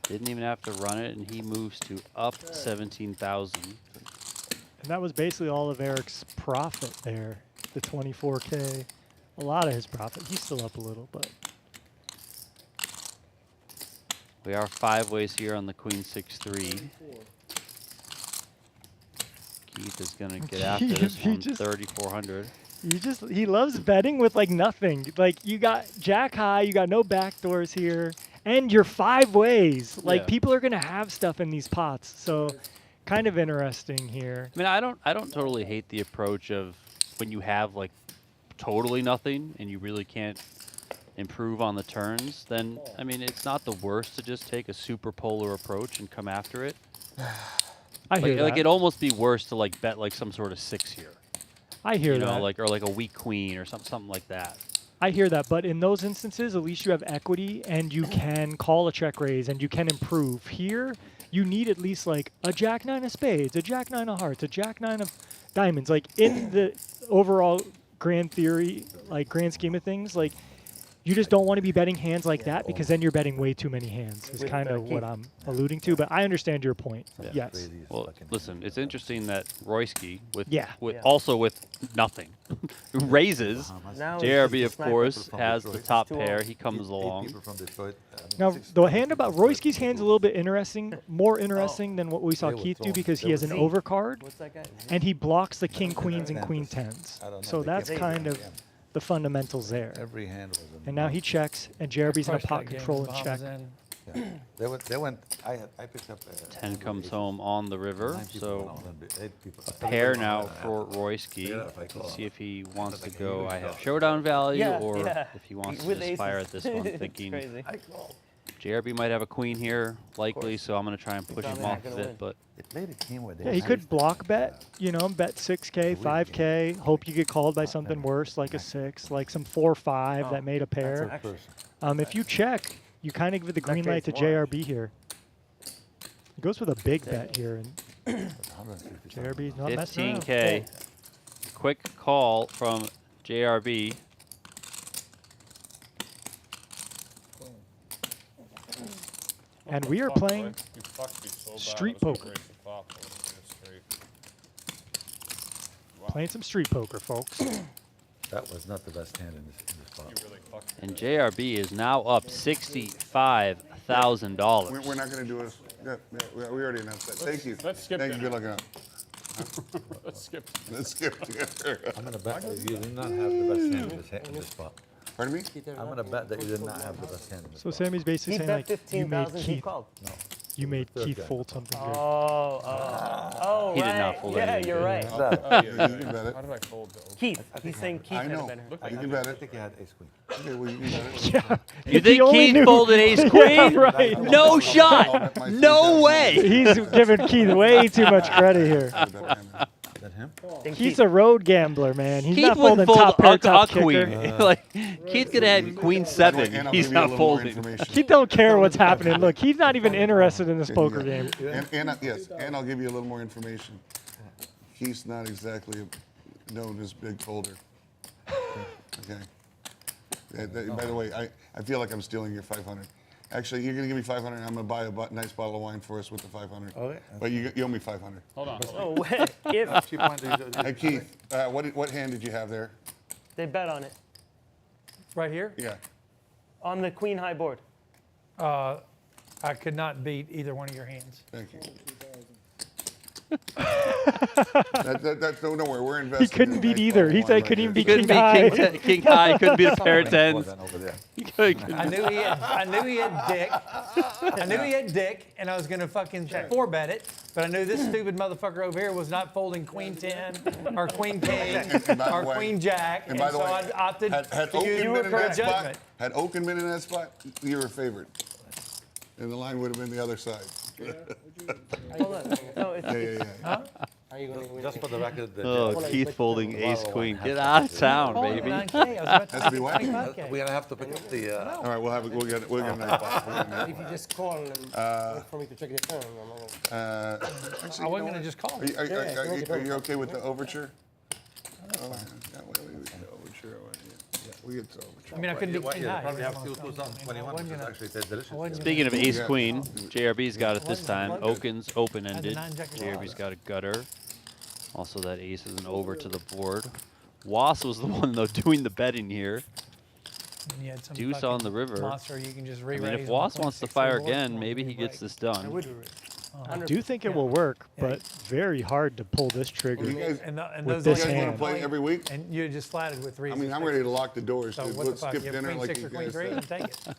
Didn't even have to run it, and he moves to up 17,000.
And that was basically all of Eric's profit there, the 24K. A lot of his profit. He's still up a little, but
We are 5 ways here on the Queen 6-3. Keith is gonna get after this
He
one,
just-
3,400.
he loves betting with like nothing. Like you got jack high, you got no backdoors here, and you're 5 ways. Like
Yeah.
people are gonna have stuff in these pots, so kind of interesting here.
I mean, I don't totally hate the approach of when you have like totally nothing and you really can't improve on the turns. Then I mean, it's not the worst to just take a super polar approach and come after it.
I hear that.
Like it'd almost be worse to like bet like some sort of 6 here.
I hear
You know,
that.
like or like a weak queen or something like that.
I hear that, but in those instances, at least you have equity and you can call a check raise and you can improve. Here, you need at least like a jack 9 of spades, a jack 9 of hearts, a jack 9 of diamonds. Like in the overall grand theory, like grand scheme of things, like you just don't want to be betting hands like that because then you're betting way too many hands is kind of what I'm alluding to. But I understand your point. Yes.
Well, listen, it's interesting that Royski with
Yeah.
also with nothing raises.
Now it's
JRB
just
of
a
course
People from
has
Detroit.
the top
Two
pair.
off.
He comes along.
People from Detroit.
Now, the hand about Royski's hand's a little bit interesting, more
Oh.
interesting than what we saw
They were
Keith do
throwing-
because
they
he has
were
an overcard
What's that guy?
and he blocks the king queens and queen tens.
I don't know,
So
they
that's
kept
kind of
playing.
the fundamentals there.
Every hand was in.
And now he checks, and JRB's in a
Crushed
pot
that game.
control
The
and
bomb
check.
was in.
Yeah. They went. I picked up.
10 comes home on the river.
9 people
So
went on, and 8 people.
pair now for Royski.
Yeah, if I call.
See if he wants to go. I have showdown value,
Yeah,
or
yeah.
if he wants
With
to aspire
aces.
at this one,
It's
thinking
crazy.
I called.
JRB might have a queen here, likely.
course.
So I'm gonna try and push him
probably
off
not
of
gonna
it.
win.
But
They played a game where they.
Yeah, he
had
could
it.
block bet, you know, bet 6K, 5K, hope you get called by something worse like a 6, like some 4-5 that made a pair.
Person.
If you check, you kind of give the green light to
creates more.
JRB here. He goes with a big bet here, and
150.
JRB's not messing around.
15K. Quick call from JRB.
And we are
Fuck,
playing
Roy. You fucked me so bad.
street
I was gonna
poker.
raise the flop, I was gonna straight. Wow,
playing some street poker, folks.
That was not the best hand in this spot.
you really fucked me.
And JRB is now up $65,000.
We're not going to do it. Yeah, we already announced that. Thank you.
let's skip
Thank you.
dinner.
Good luck out.
Let's skip.
Let's skip dinner.
I'm gonna bet that you did not have the best hand in this spot.
Pardon me?
I'm gonna bet that you did not have the best hand in this
So
spot.
Sammy's basically
He
saying
bet
like you made
15,000. He
Keith,
called.
you made
Third
Keith
guy.
fold something here.
Oh,
He did
right.
not fold
Yeah,
anything.
you're right.
Oh,
You
yeah,
can bet it.
How did I fold though?
Keith. He's saying Keith
I
had a
know.
better.
You can bet
I
it.
think you had ace queen.
Okay, well, you can bet it.
Yeah.
You
If he
think
only
Keith
knew-
folded ace
Yeah,
queen?
right.
No
I'll
shot.
bet my
No
3,000.
way.
He's giving Keith way too much credit here.
Is that him?
Is that him?
Think
He's
Keith-
a road gambler, man. He's
Keith
not folding
wouldn't fold
top pair, top
a queen.
kicker.
Like Keith could have had queen
And
7.
I'll
He's
give you a
not
little more
folding.
information.
Keith don't care what's happening. Look, he's not even interested in this poker game.
Yes, and I'll give you a little more information. He's not exactly known as big folder. Okay. By the way, I feel like I'm stealing your 500. Actually, you're gonna give me 500. And I'm gonna buy a nice bottle of wine for us with the 500.
Okay.
But you owe me 500.
Hold on. Hold on.
Oh, wait. If
Cheap point that you-
Hey Keith, what hand did you have there?
they bet on it.
Right here,
Yeah.
On the queen high board.
I could not beat either one of your hands.
Thank you. Don't worry, we're investing.
He couldn't
in
beat
nice
either.
bottle
He
of
said
wine
he couldn't even
right
beat
Couldn't
king
be
high.
king high. Couldn't be a pair of 10s.
Over there.
I knew he had Dick. I knew he had Dick, and I was gonna fucking 4-bet it. But I knew this stupid motherfucker over here was not folding queen 10 or queen king
And by the
or
way-
queen jack,
And
and,
by the
so
way,
I opted
had
to
Okin
use
been in
her
that spot,
judgment.
had Okin been in that spot, you were favored. And the line would have been the other side.
Hold on. No, it's,
Yeah.
Are you going to win?
Just for the record, the
Oh,
Hold on,
Keith
wait,
folding
hold on.
ace queen.
Wow,
Get
wow.
out of town,
Oh,
baby.
9K, I was about to
Has to be what?
25K.
We're gonna have to pick up the.
All right, we'll get a nice spot. We'll get a nice
If you just call and wait for me to check the turn, I'm not gonna-
Actually,
I
you
wasn't
know
gonna just call.
Are you,
Yeah,
are you okay with the overture? Oh, yeah, wait, overture. Yeah. We get so
I mean, I couldn't do queen
Yeah,
high.
probably have
You know,
2021, which is
gonna-
actually tastes delicious.
wasn't
yeah.
Speaking of ace
Yeah.
queen, JRB's got it this time.
Wasn't
Okin's open-ended.
nine-jack as
JRB's
well.
got a gutter. Also, that ace is an over to the board. Was was the one though doing the betting here.
And you had some
Deuce
fucking
on the river.
Monster you can just
I
re-raise
mean, if
on the
Was wants to
0.63
fire
board,
again,
come on,
maybe
give
he
me a
gets
break.
this done.
I would
Uh-huh.
I do think it will work, but very hard to pull this trigger.
You guys,
And
With
those
this
you guys want
hand.
to play every week?
And you're just flatted with three.
I mean, I'm ready to lock the doors,
So
dude.
what the
Let's
fuck?
skip
You have
dinner
queen
like
six
you
or queen
guys
three and
said.
take it.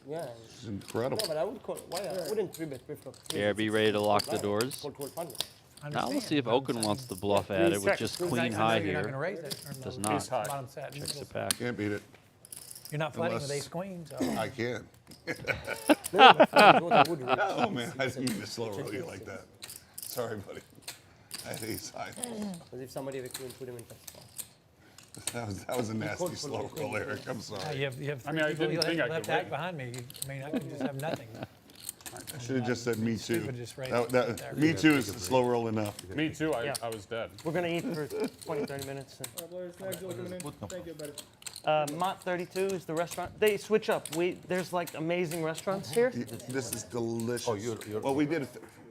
Yeah.
It's incredible.
No, but I would call. Why? I wouldn't three bet pre-flop.
JRB ready to lock the doors.
Call fund.
Now let's see if Okin wants to bluff at it with just queen high
You're not going to
here.
raise it. or
Does
no,
not.
ace high. Bottom set.
Checks it back.
Can't beat it.
You're not flooding with
Unless-
ace queen, so.
I can.
No, but I would raise.
Oh man, I didn't mean to slow roll you like that. Sorry, buddy. I had ace high.
As if somebody have a queen, put him in tough spot.
That was a nasty slow roll, Eric. I'm sorry.
You have
I
three
mean, I
people
didn't
you
think I
left
could
back
win.
behind me. I mean, I could just have nothing.
I should have just said me too.
Stupid, just raise it right there.
Me too is slow roll enough.
Me too.
Yeah.
I was dead.
We're gonna eat for 20, 30 minutes.
All right, boys. Thanks for coming in. Thank you, buddy.
Mott 32 is the restaurant. They switch up. There's like amazing restaurants here.
This is delicious.
Oh, you're-
Well, we did.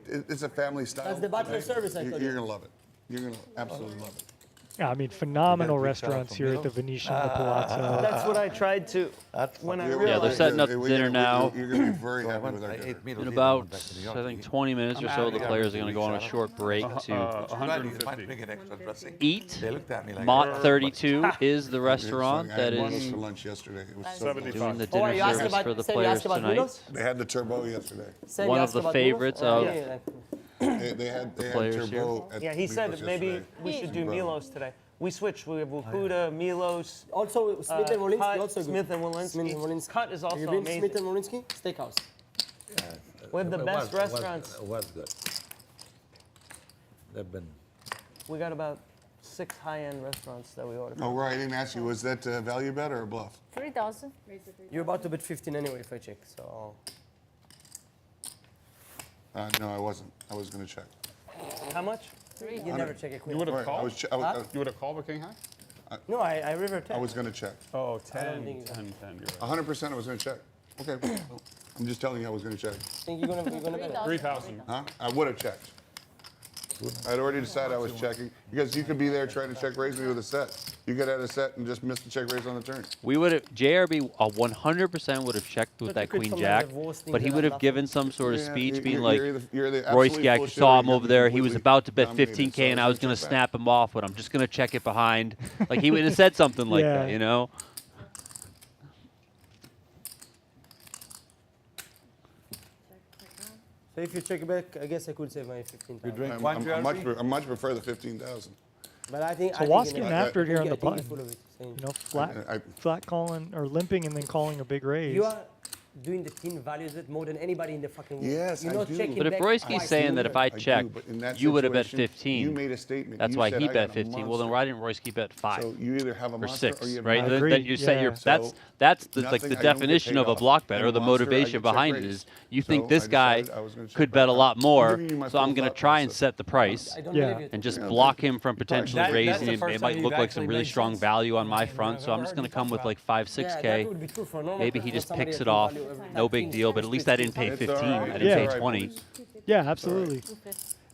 It's a family style.
That's the butler
thing.
service, I told you.
You're gonna love it. You're gonna absolutely love it.
Yeah, I mean, phenomenal
reach out
restaurants
from
here at the
Milo?
Venetian, the Palazzo.
That's what I tried to when I
Yeah,
realized.
they're setting up
we're
dinner
gonna-
now.
You're gonna be very
So I
happy
went,
with our
I
dinner.
ate meals
In
even
about,
when back to New York
I
to
think,
eat.
20 minutes or so, the
Yeah,
players are going to go on a
reach
short break to
Glad you might
150.
bring an extra dressing.
eat.
They looked at me like,
Mott 32 is the
It's
restaurant
funny, I
that
had Milos
is
for lunch yesterday. It was so
75.
good.
doing the
Oh, are
dinner
you asking
service
about?
for the
Sam, you
players
asked about
tonight.
Milos?
They had the turbo yesterday.
Sam,
One
you
of
asked
the
about
favorites
Milos?
of
Yeah.
They had
players here.
turbo at
Yeah, he said
Milos
maybe
yesterday.
we should do
Bro.
Milos today. We switched. We have Wukuda, Milos,
Also, Smith and Wolinski
Cut,
also good.
Smith and
Smith and
Wolinski.
Wolinski.
Cut is also
Have you been
amazing.
Smith and Wolinski? Steakhouse.
We have the
It
best
was-
restaurants.
It was good. They've been.
We got about 6 high-end restaurants that we ordered.
Oh, right. I didn't ask you. Was that value bet or a bluff?
3,000.
You're about to bet 15 anyway if I check. So
No, I wasn't. I was gonna check.
How much?
you never check a
You
queen.
would have
Right, I
called.
was.
You would have called with king high.
No, I river
I
10.
was gonna check.
Oh,
don't
10,
think
10, 10. You're right.
100%. I was gonna check. Okay. I'm just telling you, I was gonna check.
Think you're gonna bet it?
3,000.
Huh? I would have checked. I'd already decided I was checking because you could be there trying to check raise me with a set. You could have a set and just miss the check raise on the turn.
We would have, JRB 100% would have checked with
But
that
you could
queen
come
jack,
out of worse things
but he
than
would have
nothing.
given some sort of
Yeah,
speech
you're-
being
you're
like,
either- you're the
Royski,
absolutely
I
full shit
saw
or
him
you're
over there. He was
completely
about to bet
dominated,
15K
so
and I was going to
check back.
snap him off, but I'm just going to check it behind. Like he would have said something like
Yeah.
that, you know?
So if you check back, I guess I could save my 15,000.
You drink
I'm-
wine,
I'm much,
JRB?
I much prefer the 15,000.
But I think
So
I
Was
think
getting after it here on the button.
full of it. Saying,
You know, flat,
I-
flat calling or limping and then calling a big raise.
you are doing the team values it more than anybody in the fucking world.
Yes,
You're
I
not
do.
checking
But if
back
Royski's
twice
saying
a
that if
year.
I
do,
checked,
but in that
you would have bet
situation,
15.
You made a statement.
That's
You
why
said,
he
"I
bet
got a
15. Well, then
monster."
why didn't Royski bet 5?
So you either have a
or
monster
6,
or you have
right?
nothing.
I
Then
agree,
you say
yeah.
that's
So,
the
nothing,
like
I
the
don't get
definition
paid
of a
off.
block bet
And
or
a
the
monster, I
motivation
get check
behind it
raised.
is you
So
think this
I
guy
decided I was gonna check
could bet a
back.
lot
I'm
more,
giving you my
so I'm
full
going to
thought
try and
process.
set the price
I don't
Yeah.
believe you.
and just
Yeah,
block him from potentially
That's
raising
the
it.
first
It
time
might
you've
look like
actually
some really
made
strong
sense.
value on my
I've
front, so I'm
never
just
heard
going
you
to come
talk
with
about
like 5,
Yeah, that
6K.
would be true for a normal
Maybe he
person,
just
somebody
picks
that
it off.
value every
No big
19,
deal, but at least I didn't pay
It's
15.
all right.
I didn't
Yeah.
pay
It's all right,
20.
boys.
Yeah, absolutely.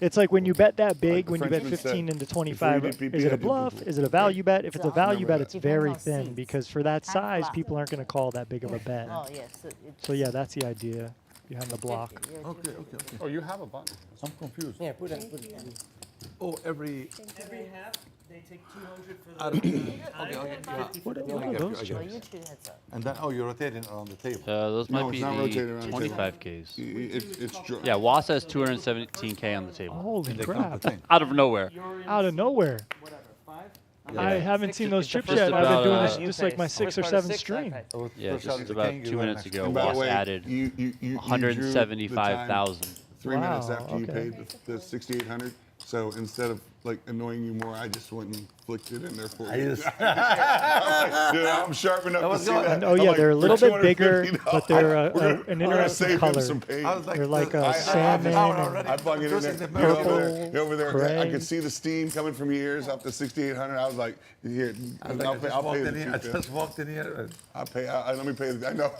It's like when you bet that big,
the
when you bet
Frenchman said,
15 into
before you
25,
did PP,
is it
I
a
did
bluff?
poo-poo.
Is it a value bet? If it's a value
Remember
bet,
that.
it's
Depends
very
on
thin
seeds.
because for that
Half
size,
flat.
people aren't going to call that big of a bet.
Oh, yes.
So yeah, that's the idea behind the block.
Okay, okay, okay.
Oh, you have a button.
I'm confused.
Yeah, put it.
Oh, every.
Every half, they take 200 for
I don't- okay, okay. Yeah.
What are
I get you,
those
I get
Well,
you.
you two heads up.
And then, oh, you're rotating around the table.
Those
No,
might
it's
be
not rotated around
the
the table.
25Ks.
It's
Yeah, Was has 217K on the table.
Holy
They count
crap.
the thing.
Out of nowhere.
Out of nowhere.
Whatever, 5?
I haven't seen those
It's the
chips
first
yet.
part
I've been doing
of
this
the-
just like my 6 or 7 stream.
Oh,
Yeah,
first shot
just
is the
about
king,
2
you
minutes
run
ago,
And by the
Was
way,
added
you drew the time
175,000.
3 minutes
Wow,
after you
okay.
paid the 6,800. So instead of like annoying you more, I just went and flicked it in there for
I
you.
just-
Dude, I'm sharp enough to
was
see
going-
that.
Oh
I'm
yeah,
like,
they're a
for
little bit bigger,
$250,
but they're
we're gonna
an
save
interesting
him
color.
some pain.
I was like,
They're like a
I
salmon.
already.
I plug it in there.
Choosing the
You're over
purple,
there. You're over there. I
gray.
could see the steam coming from your ears up to 6,800. I was like, here,
I just walked in here. I just walked in here.
I'll pay. Let me pay. I know.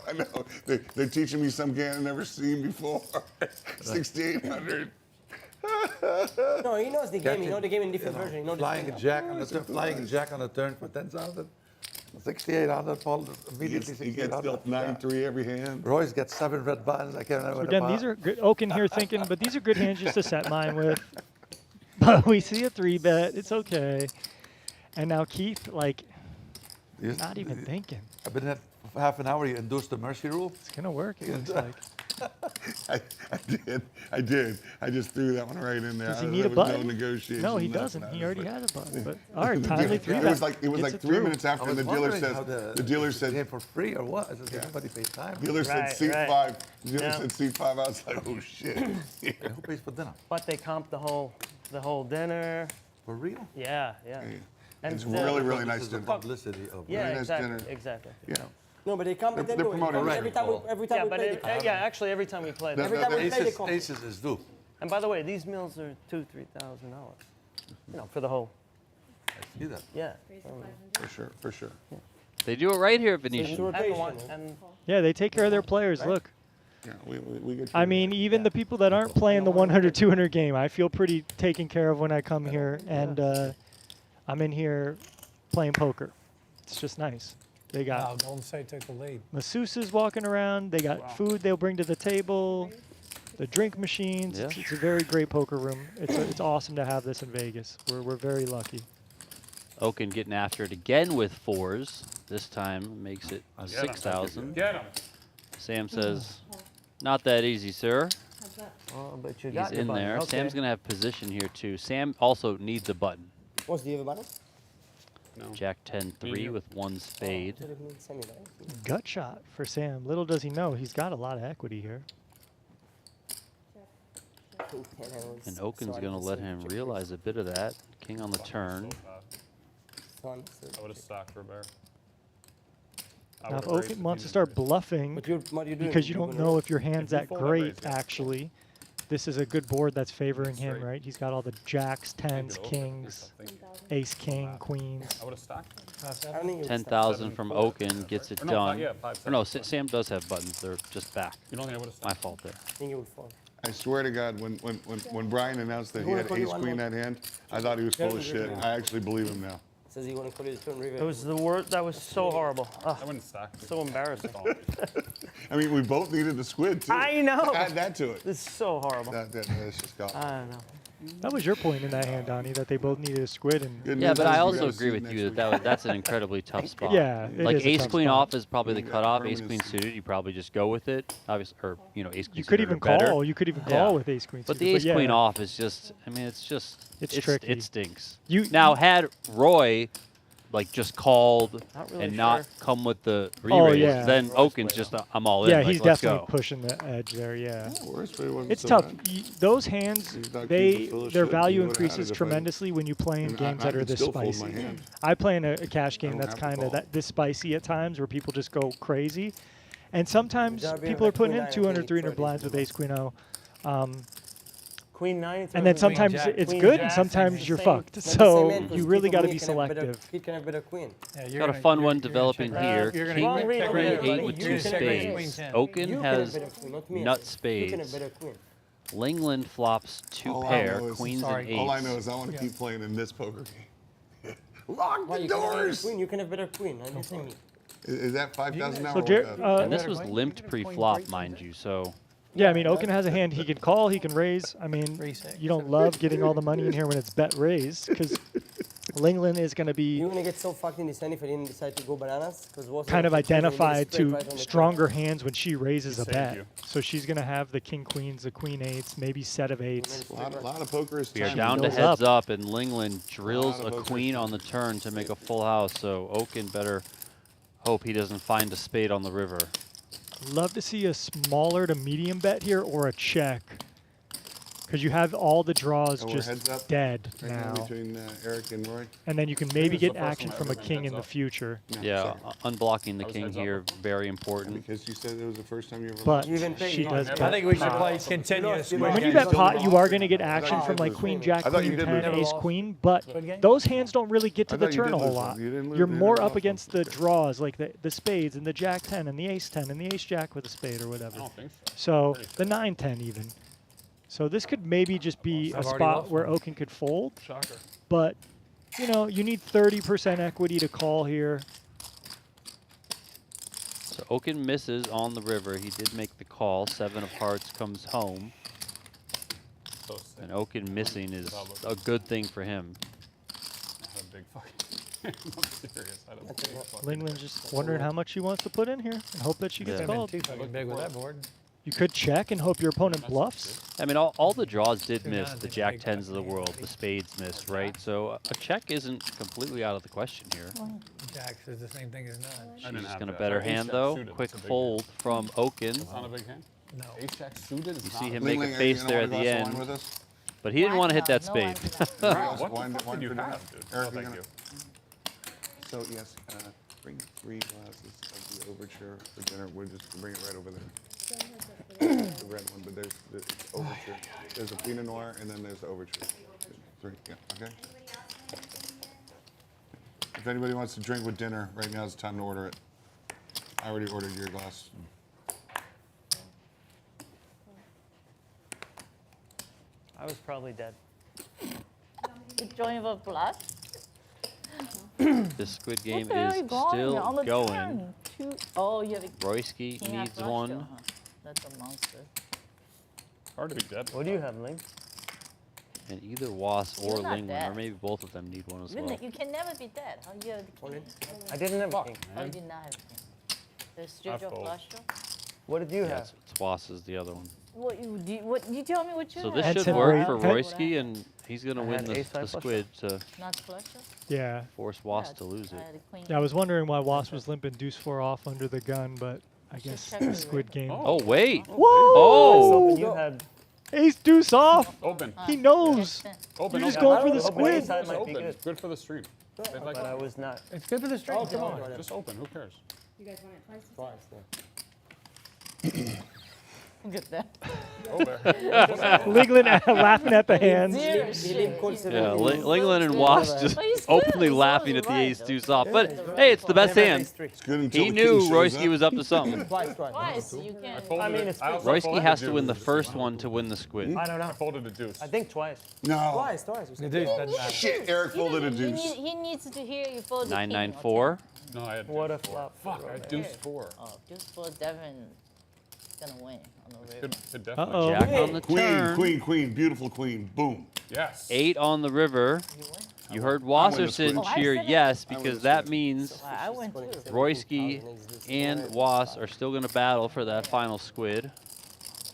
They're teaching me some game I've never seen before. 6,800.
No, he knows the game. He knows the game in different version. He knows
Flying a jack on the turn, flying a jack on the turn for 10,000. 6,800. Paul immediately
He gets
6,800.
dealt 9-3 every hand.
Royce gets 7 red buttons. I can't remember.
So again, these are good. Okin here thinking, but these are good hands just to set mine with. But we see a 3-bet. It's okay. And now Keith, like, not even thinking.
I've been at half an hour. You induced the mercy rule.
It's gonna work. It looks like.
I did. I just threw that one right in there.
Does he
There
need a
was
button?
No negotiation.
No, he
nothing.
doesn't.
I
He
was
already
like-
has a button. But all right, timely 3-bet.
It was like
Gets
3
through.
minutes after,
I
and
was
the dealer
wondering how
says. The dealer
game
said.
for free or what? Does everybody pay time?
Dealer said
Right,
seat
right.
5. The dealer
Yeah.
said seat 5. I was like, oh shit.
And who pays for dinner?
But they comped the whole dinner.
For real?
Yeah. And
It's
the-
really, really
This
nice
is the
dinner.
publicity of
Yeah,
nice
exactly.
dinner.
Exactly.
Yeah.
No, but they come.
They're
They do it.
promoting
Every time we
Yeah,
play,
but
they come.
actually, every time we play.
That-
Every time we play, they
Aces,
come.
aces is due.
And by the way, these meals are $2,000-3,000. You know, for the whole.
I see that.
Yeah.
For sure.
They do it right here at
It's
Venetian.
rotation.
And
Yeah, they take care of their players. Look.
Yeah, we get.
I mean, even the people that aren't playing the 100, 200 game, I feel pretty taken care of when I come here, and I'm in here playing poker. It's just nice. They
Wow,
got
Golden State took the lead.
masseuses walking around. They got food they'll bring to the table, the drink machines.
Yeah.
It's a very great poker room. It's awesome to have this in Vegas. We're very lucky.
Okin getting after it again with 4s. This time makes it
Get 'em.
6,000.
Get him.
Sam says, not that easy, sir.
oh, but you
He's
got your
in
button.
there.
Okay.
Sam's going to have position here, too. Sam also needs a button.
What's the other button?
No.
Jack 10-3 with 1 spade.
Gut shot for Sam. Little does he know, he's got a lot of equity here.
And Okin's going to let him realize a bit of that. King on the turn.
I would have stocked for a bear. I
Now, if
would've raised
Okin
if
wants
he
to start
didn't raise.
bluffing,
What are you doing?
because you don't know if your hand's
If you
that
fold, I
great,
raise, yeah.
actually. This is a good board that's favoring him,
Straight.
right? He's got all the jacks,
Can't
tens,
get over it.
kings,
Thank you.
ace, king, queens.
I would have stocked.
I don't think it was
10,000 from Okin gets it
Or no,
done.
yeah, 5,
Or no,
7.
Sam does have buttons. They're just back.
You don't think I would have
My
stocked?
fault there.
I think it would fall.
I swear to God, when Brian announced that he
wanna
had
call you
ace
one
queen
more?
that hand, I thought he was full of shit. I actually believe him now.
Says he want to call you the turn river.
It was the word that was so horrible. Ugh,
I wouldn't stock.
so embarrassing.
I mean, we both needed the squid too.
I know.
Add that to it.
This is so horrible.
That's just got.
I don't know.
That was your point in that hand, Donnie, that they both needed a squid. And
Good
Yeah,
news
but
is
I
we
also
gotta
agree
see it
with you
next
that,
week.
that's an incredibly tough spot.
Yeah, it
Like
is a
ace
tough
queen
spot.
off is probably the
You got
cutoff. Ace
permanent
queen
seat.
suited, you probably just go with it. Obviously, or ace queen
you could
suited
even
are better.
call. You could even
Yeah.
call with ace queen.
But
suited,
the ace
yeah.
queen off is just, I mean, it's
tricky.
It stinks.
You-
now had Roy like just called
Not really
and not
sure.
come with the
Oh,
re-raise,
yeah.
then Okin's just I'm all in.
Yeah,
like,
he's
let's
definitely
go.
pushing the edge there. Yeah.
Worst way wasn't
It's
so
tough.
bad.
Those hands,
He's not
they
keeping full of
their
shit.
value
He would've had
increases
it if I-
tremendously when you play in
And
games
I
that are
could
this
still fold
spicy.
my hand.
I play in a cash game
don't
that's
have to
kind
call.
of this spicy at times, where people just go crazy, and sometimes
JRB
people are
like
putting
queen
in
nine, I
200,
think
300
it's
blinds with ace queen o.
Queen 9.
And then sometimes
jack,
it's
queen
good,
jack,
and sometimes
same-
you're
same-
fucked.
Not the same
So
hand, 'cause
you really
people
got to
me
be
can have better-
selective.
He can have better queen.
Yeah,
Got a fun one developing
check
here.
raise. You're gonna
King
Wrong read
check
over
raise.
there,
King 8
buddy.
with
You
2
can
check raise
spades.
queen 10.
Okin
You can
has
have better queen, not me.
nut
You can have
spades.
better queen.
Linglin flops 2
All I
pair,
know is-
queens
Sorry.
and
All I
eights.
know is I want to keep playing in this poker game. Lock
Why
the
you can have better
doors.
queen? You can have better queen. I'm missing me.
Is that 5,000
So
now?
Jer-
And this
Better
was
queen?
limped
You can have queen
pre-flop,
three.
mind you. So
Yeah, I mean, Okin has a hand. He can call, he can raise. I mean,
3-6.
you don't love getting all the money in here when it's bet raised, because Linglin is going to be
You're gonna get so fucked in this hand if I didn't decide to go bananas. Because
kind of identified to
right on the
stronger hands when she raises a
saved
bet.
you.
So she's going to have the king queens, the queen eights, maybe set of eights.
A lot of poker is
we are
time.
down to
goes
heads
up.
up, and Linglin drills
Lot
a
of poker.
queen on the turn to make a full house. So Okin better hope he doesn't find a spade on the river.
Love to see a smaller to medium bet here or a check. Because you have all the draws
So we're
just
heads up
dead
right now
now.
between Eric and Roy.
And then you can
this
maybe
is the
get
first
action
time
from a
I've ever
king
been
in the
heads up.
future.
Yeah, unblocking the
I was
king
heads up.
here, very important.
Because you said it was the first time you ever
But
You even
she
pay-
does
I
bet
I think we should
pot.
play continuous.
When
When
squid
you
games.
bet pot, you are going to get
I thought
action
you
from
did
like
lose.
queen, jack,
I thought you
queen,
did
10,
lose.
ace, queen, but
Squid game?
those hands don't really get to
I
the
thought you
turn
did
a whole
lose
lot.
one. You didn't lose
You're
the
more
other
up
one.
against the draws, like the spades and the jack 10 and the ace 10 and the ace jack with a spade or
I
whatever.
don't think so.
So the 9-10 even. So this could maybe just be
I've
a
already
spot
lost
where
one.
Okin could fold,
Shocker.
but you know, you need 30% equity to call here.
So Okin misses on the river. He did make the call. 7 of hearts comes home.
So sick.
And Okin missing is a good thing for him.
Not a big fucking. I'm serious. I don't think fucking.
Linglin's just wondering how much she wants to put in here and hope that she gets
Yeah.
Could've been
called.
too fucking big with that board.
You could check and hope your opponent bluffs.
I mean, all the draws did
Two
miss.
nines
The
in a
jack
big
10s of the
fucking
world,
hand.
the spades missed, right? So a check isn't completely out of the question here.
Jacks is the same thing as nine.
I
She's
didn't
just
have
going to
that.
bet her
Ace
hand,
jack
though.
suited,
Quick
it's a big
fold from Okin.
It's not a big hand.
No.
Ace jack suited is
You
not
see
a
him
big
make a
Lingling,
face
you
there
know,
at the
want a glass of
end.
wine with us?
But he didn't want to hit that
No,
spade.
What
Wine-
the fuck
wine
did you
for dinner?
have, dude?
Eric,
Oh,
you
thank
gonna-
you.
So yes, bring 3 glasses of the overture for dinner. We'll just bring it right over there. The red one, but there's the overture. There's a Pinot Noir and then there's the overture. 3, yeah, okay. If anybody wants to drink with dinner, right now is the time to order it. I already ordered your glass.
I was probably dead.
You join for bluff?
This squid game
Where are
is
you going? On
still
the
going.
turn. Oh, you have a
Royski
king
needs
out
one.
flush draw, huh? That's a monster.
Hard to be dead.
What do you have, Ling?
And either Was or
You're not
Linglin, or
dead.
maybe both of them need one as
Really,
well.
you can never be dead. How you have the king?
I didn't have a king.
Oh, you did not have a king. There's
I
still your
fold.
flush draw?
What did you
Yeah,
have?
it's Was is the other one.
What you tell me what you
So
have?
this
That's
should
it,
work
right?
for
Okay.
Royski, and he's going to
I
win
had
the
ace-high flush
squid to
Not flush draw?
Yeah.
force Was
Yeah,
to lose
I
it.
had a queen.
Yeah, I was wondering why Was was limping deuce 4 off under the gun, but I
Should
guess
check
the
the
squid
river.
game.
Oh, wait.
Whoa!
Oh!
Open, you had.
Ace deuce off!
Open.
He knows!
Open.
You're just
open.
going for the
Open
squid.
ace high
Just
might be
open.
good.
It's good for the stream. They like
But I was not.
It's good for the stream. Come on.
Just open. Who cares?
You guys want it twice?
Twice, yeah.
Look at that.
Over.
Linglin laughing at the hands.
Zero
He
shit.
didn't call
He's-
17.
Linglin and Was just
But he's
openly
good,
laughing
so
at the
right,
ace
though.
deuce off. But hey, it's the best
Never
hand.
ace 3.
It's good until
He
the king
knew
shows
Royski
up.
was up to something.
Twice.
Twice, you can.
Folded
I mean,
it.
it's
I also
Royski
folded
has
a
to win the
deuce.
first one to win the squid.
I don't know.
I folded a deuce.
I think twice.
No.
Twice. You
The
said.
deuce doesn't matter.
Shit, Eric folded a deuce.
He needs to hear you fold the king.
994.
No, I had
What a
deuce 4.
flop.
Fuck, I had deuce 4.
Oh, just for Devin gonna win on the river.
Could definitely.
Uh-oh.
Jack on the
Queen,
turn.
queen, queen, beautiful queen. Boom.
Yes.
8 on the river. You heard
I win the squid.
Wasserson
Oh, I
cheer
said it.
yes,
I win
because
the
that
squid.
means
I went too.
Royski and Was are still going to battle for that final squid.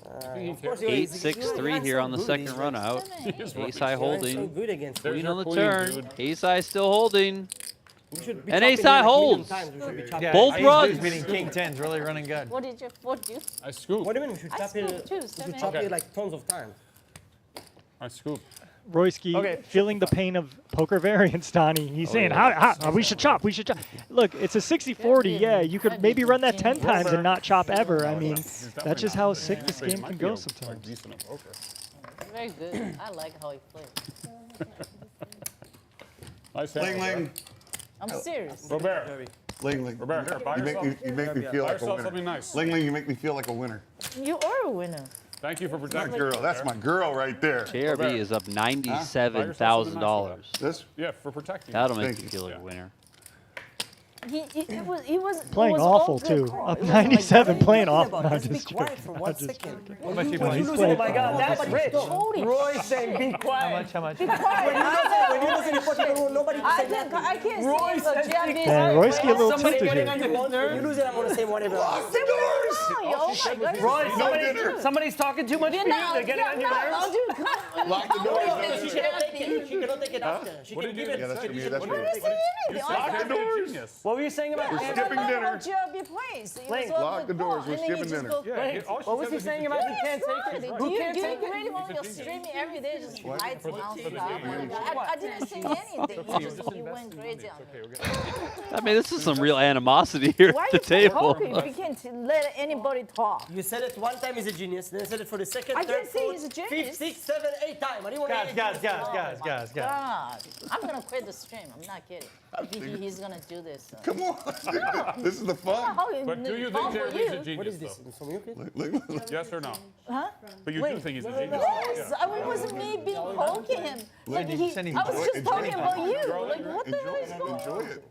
Of course,
8-6-3 here on the second run out. Ace high
So
holding.
good against
There's
Queen
your
on the
queen,
turn.
dude.
Ace high still holding.
We should be
And
chopping
ace
him
high
like a million
holds.
times. We should be chopping
Yeah,
Both
ace
runs.
deuce meaning king 10's really running good.
What did you?
I scooped.
What do you mean? We should
I
chop it.
scooped too,
We should
7.
chop
Okay.
it like tons of times.
I scooped.
Royski
Okay.
feeling the pain of poker variance, Donnie. He's saying, how, we should chop, we should chop. Look, it's a 60-40. Yeah, you could maybe run that 10 times and not chop ever. I mean, that's just how sick this game can go sometimes.
Decent at poker.
Very good. I like how he plays.
Nice hand.
Ling Ling.
I'm serious.
Robert.
Ling Ling.
Robert, here, buy
You make
yourself.
me, you make me feel
Buy
like a
yourself
winner.
something nice.
Ling Ling, you make me feel like a winner.
You are a winner.
Thank you for
My
protecting
girl,
me.
that's my girl right there.
JRB is up $97,000.
This?
Yeah, for protecting
That'll
me.
make
Thank
you
you.
feel like a
Yeah.
winner.
He was
Playing
it was all
awful,
good
too.
call.
Up
It wasn't like
97,
that.
playing
What are you
awful.
talking
No,
about? Just be
just
quiet
joking.
for
I'm
1
just
second.
joking.
How much you
He's
playing?
playing
Oh my God, that's rich.
Holy
Roy saying, be
How
quiet.
much? How much?
When you listen to Portugal rule, nobody
I
can say
can't.
that.
I can't
Roy
see the
says
JRB.
be
Man, Royski a little
Somebody
tilted
getting
here.
on your
When you
nerves.
lose it, I'm gonna say whatever.
Oh my God.
Roy, somebody's talking too much for you. They're getting on your nerves.
Lock the door.
She cannot take it. She cannot take it it after. She
What
can
did
give
you
it.
Yeah, that's
she
from
can
you.
give
That's
it.
from you.
You said you're a genius.
What were you saying about
We're
Cancer?
skipping dinner.
JRB plays. It was
Lock
all
the
good
doors.
call,
We're
and then you
skipping
just
dinner.
go
Yeah,
crazy.
all she
What was
said
he
was
saying
he's a
about
genius.
he can't take it?
Do
Who
you,
can't
do you
take it?
really want
He's a
your
genius.
streaming every day just lights
For the
non
team.
stop? I didn't say anything. You went crazy on
Okay,
it.
we're gonna.
I mean, this is some real animosity here
Why
at
are
the
you
table.
talking if you can't let anybody talk?
You said it one time, he's a genius. Then you said it for the second,
I
third,
didn't say
fourth,
he's a
fifth,
genius.
sixth, seventh, eighth time. I didn't want to
God, I'm gonna quit the stream. I'm not kidding. He's gonna do this.
Come on. This is the fun.
But do you think
Fun for
JRB's a
you.
genius?
What is this?
Though?
From you, kid?
Look.
Yes or no?
Huh?
But you do think he's a genius?
Yes, I mean, it wasn't me being poking him. Like I was
Enjoy
just
it.
talking about you.
Enjoy
Like
it.
what the hell is going on?
Enjoy it.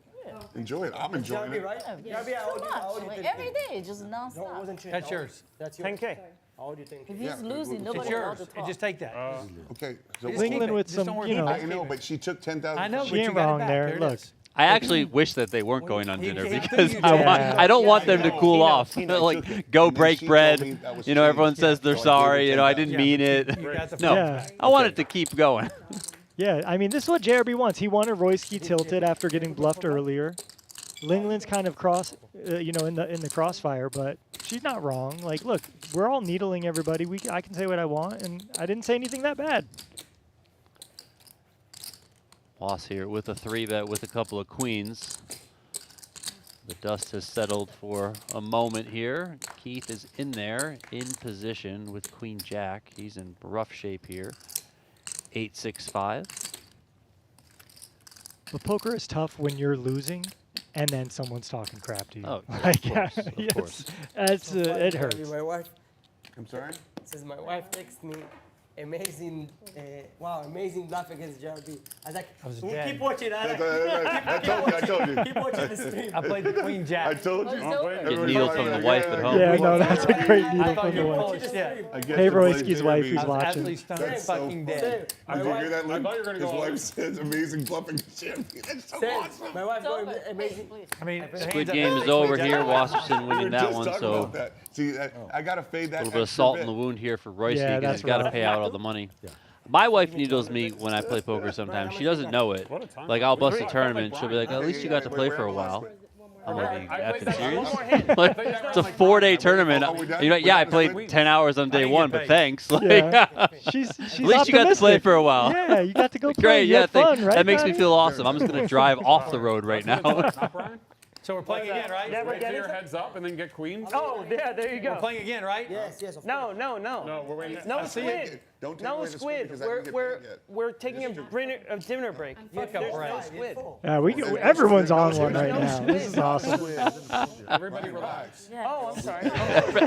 Enjoy it. I'm enjoying
JRB,
it.
right?
Yeah,
JRB, how old
too
you- how old
much.
you
Like,
think?
every day, just
No, it
nonstop.
wasn't changed.
That's yours.
That's yours.
10K.
How old do you think?
If
Yeah,
he's losing,
it's
nobody's
It's
allowed
yours.
to talk.
Just take that.
Okay. So
Just keep
Linglin
it.
with
Just
some,
don't worry
you know,
about
I
it.
know, but she took 10,000.
I know,
She
but you
ain't
got it
wrong
back.
there.
There it
Look.
is.
I actually wish that they weren't going on
He
dinner
came
because
through,
I don't want them to
Yeah.
cool
He knows,
off.
he knows.
Like, go
And then
break
she
bread.
told me that was
You know, everyone
changed.
says they're
So I gave her
sorry. You know, I
10,000.
didn't mean it.
You got the
No,
Yeah.
I want it to keep going.
Yeah, I mean, this is what JRB wants. He wanted Royski tilted after getting bluffed earlier. Linglin's kind of in the crossfire, but she's not wrong. Like, look, we're all needling everybody. I can say what I want, and I didn't say anything that bad.
Loss here with a 3-bet with a couple of queens. The dust has settled for a moment here. Keith is in there, in position with Queen Jack. He's in rough shape here. 8-6-5.
But poker is tough when you're losing, and then someone's talking crap to you.
Oh, yeah,
Like,
of course,
yeah,
of
yes,
course.
That's it
JRB,
hurts.
My wife
I'm sorry?
says my wife texted me amazing, amazing bluff against JRB. I was like,
was
"We'll
dead.
keep watching.
I told you.
Keep watching the stream.
I played the Queen
I
Jack.
told
Oh,
you.
it's
Don't
over.
blame
Get
Everybody
needled
thought,
from the
yeah,
wife
yeah,
at
yeah.
home.
Yeah, no, that's a great
I
needle
thought
from
you
the
were
wife.
full of shit.
I get
Hey,
to play
Royski's wife,
JRB.
who's
I was
watching.
absolutely stunned
That's so
fucking
funny.
dead.
My
Did you hear
wife,
that, Lynn?
I thought you were gonna
His
go
wife
over.
says amazing bluffing JRB. That's so
said,
awesome.
my wife
It's
got
over. Hey,
amazing.
please.
I mean,
Squid game is over here. Wasserson
We were
winning that
just
one,
talking
so
about that. See, I got to fade
a
that
little bit of
extra
salt
bit.
in the wound here for Royski
Yeah,
because
that's
he's got to
rough.
pay out all the money. My wife needles me when I play poker sometimes. She doesn't know it.
What a time.
Like, I'll bust a
Like
tournament. She'll be like, at
Okay,
least you
yeah,
got to
wait,
play
wait,
for a
wait,
while.
wait.
I'm like, are you
I
effing
played that
serious?
one more hand.
Like,
I played that
it's a
round like
4-day
five.
tournament.
Oh, we done?
You know,
We
yeah, I
done?
played 10 hours on day
didn't
one,
get
but
paid.
thanks. Like,
Yeah. She's
at least you got to play
optimistic.
for a while.
Yeah, you got to go play.
Great,
You
yeah,
had fun, right?
that makes me
Patty?
feel awesome. I'm just going to drive off the road right now.
Not Brian?
So we're playing again, right?
Never
Wait
get
till your
it?
head's up and then get queens?
Oh, yeah, there you
We're
go.
playing again, right?
Yes, of
No,
course.
no.
No, we're waiting.
No
see
squid.
Don't take
No
away the squid
squid.
because I didn't get paid yet.
We're taking a dinner break.
Fuck
There's
up,
no
Brian.
squid.
Yeah, everyone's on one right
no
now.
squid.
This is awesome.
Everybody relax.
Oh, I'm sorry.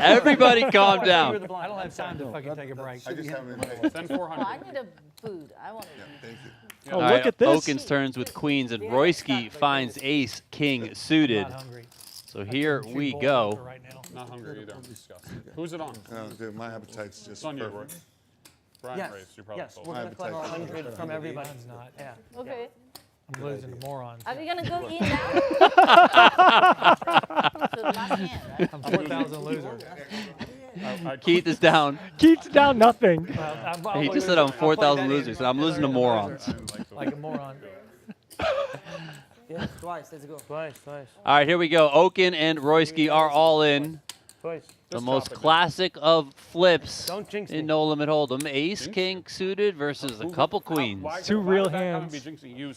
Everybody calm
You were
down.
the blind.
I don't have time to fucking take a break.
I just haven't paid.
Send
Oh,
400.
I need a food. I want to eat.
Thank you.
Oh,
All
look
right,
at this.
Okin's turns with queens, and Royski finds ace, king suited.
Not hungry.
So here
Two
we
bowls
go.
right now.
Not hungry either. I'm disgusted. Who's it on?
No, dude, my appetite's just
It's on you, Roy.
perfect.
Brian
Yes,
raised. You're probably
yes,
close.
we're going to collect
appetite.
100 from everybody.
Mine's not.
Yeah.
Okay.
I'm losing morons.
Are we gonna go eat now? So the last hand, right?
I'm 4,000 loser.
Keith is down.
Keith's down nothing.
He just said I'm 4,000 losers, and I'm losing to morons.
Like a moron.
Yeah, twice. Let's go.
Twice.
All right, here we go. Okin and Royski are all in.
Twice.
The most classic of flips
Don't jinx
in
me.
No Limit Hold'em. Ace, king suited versus a couple queens.
Two real hands.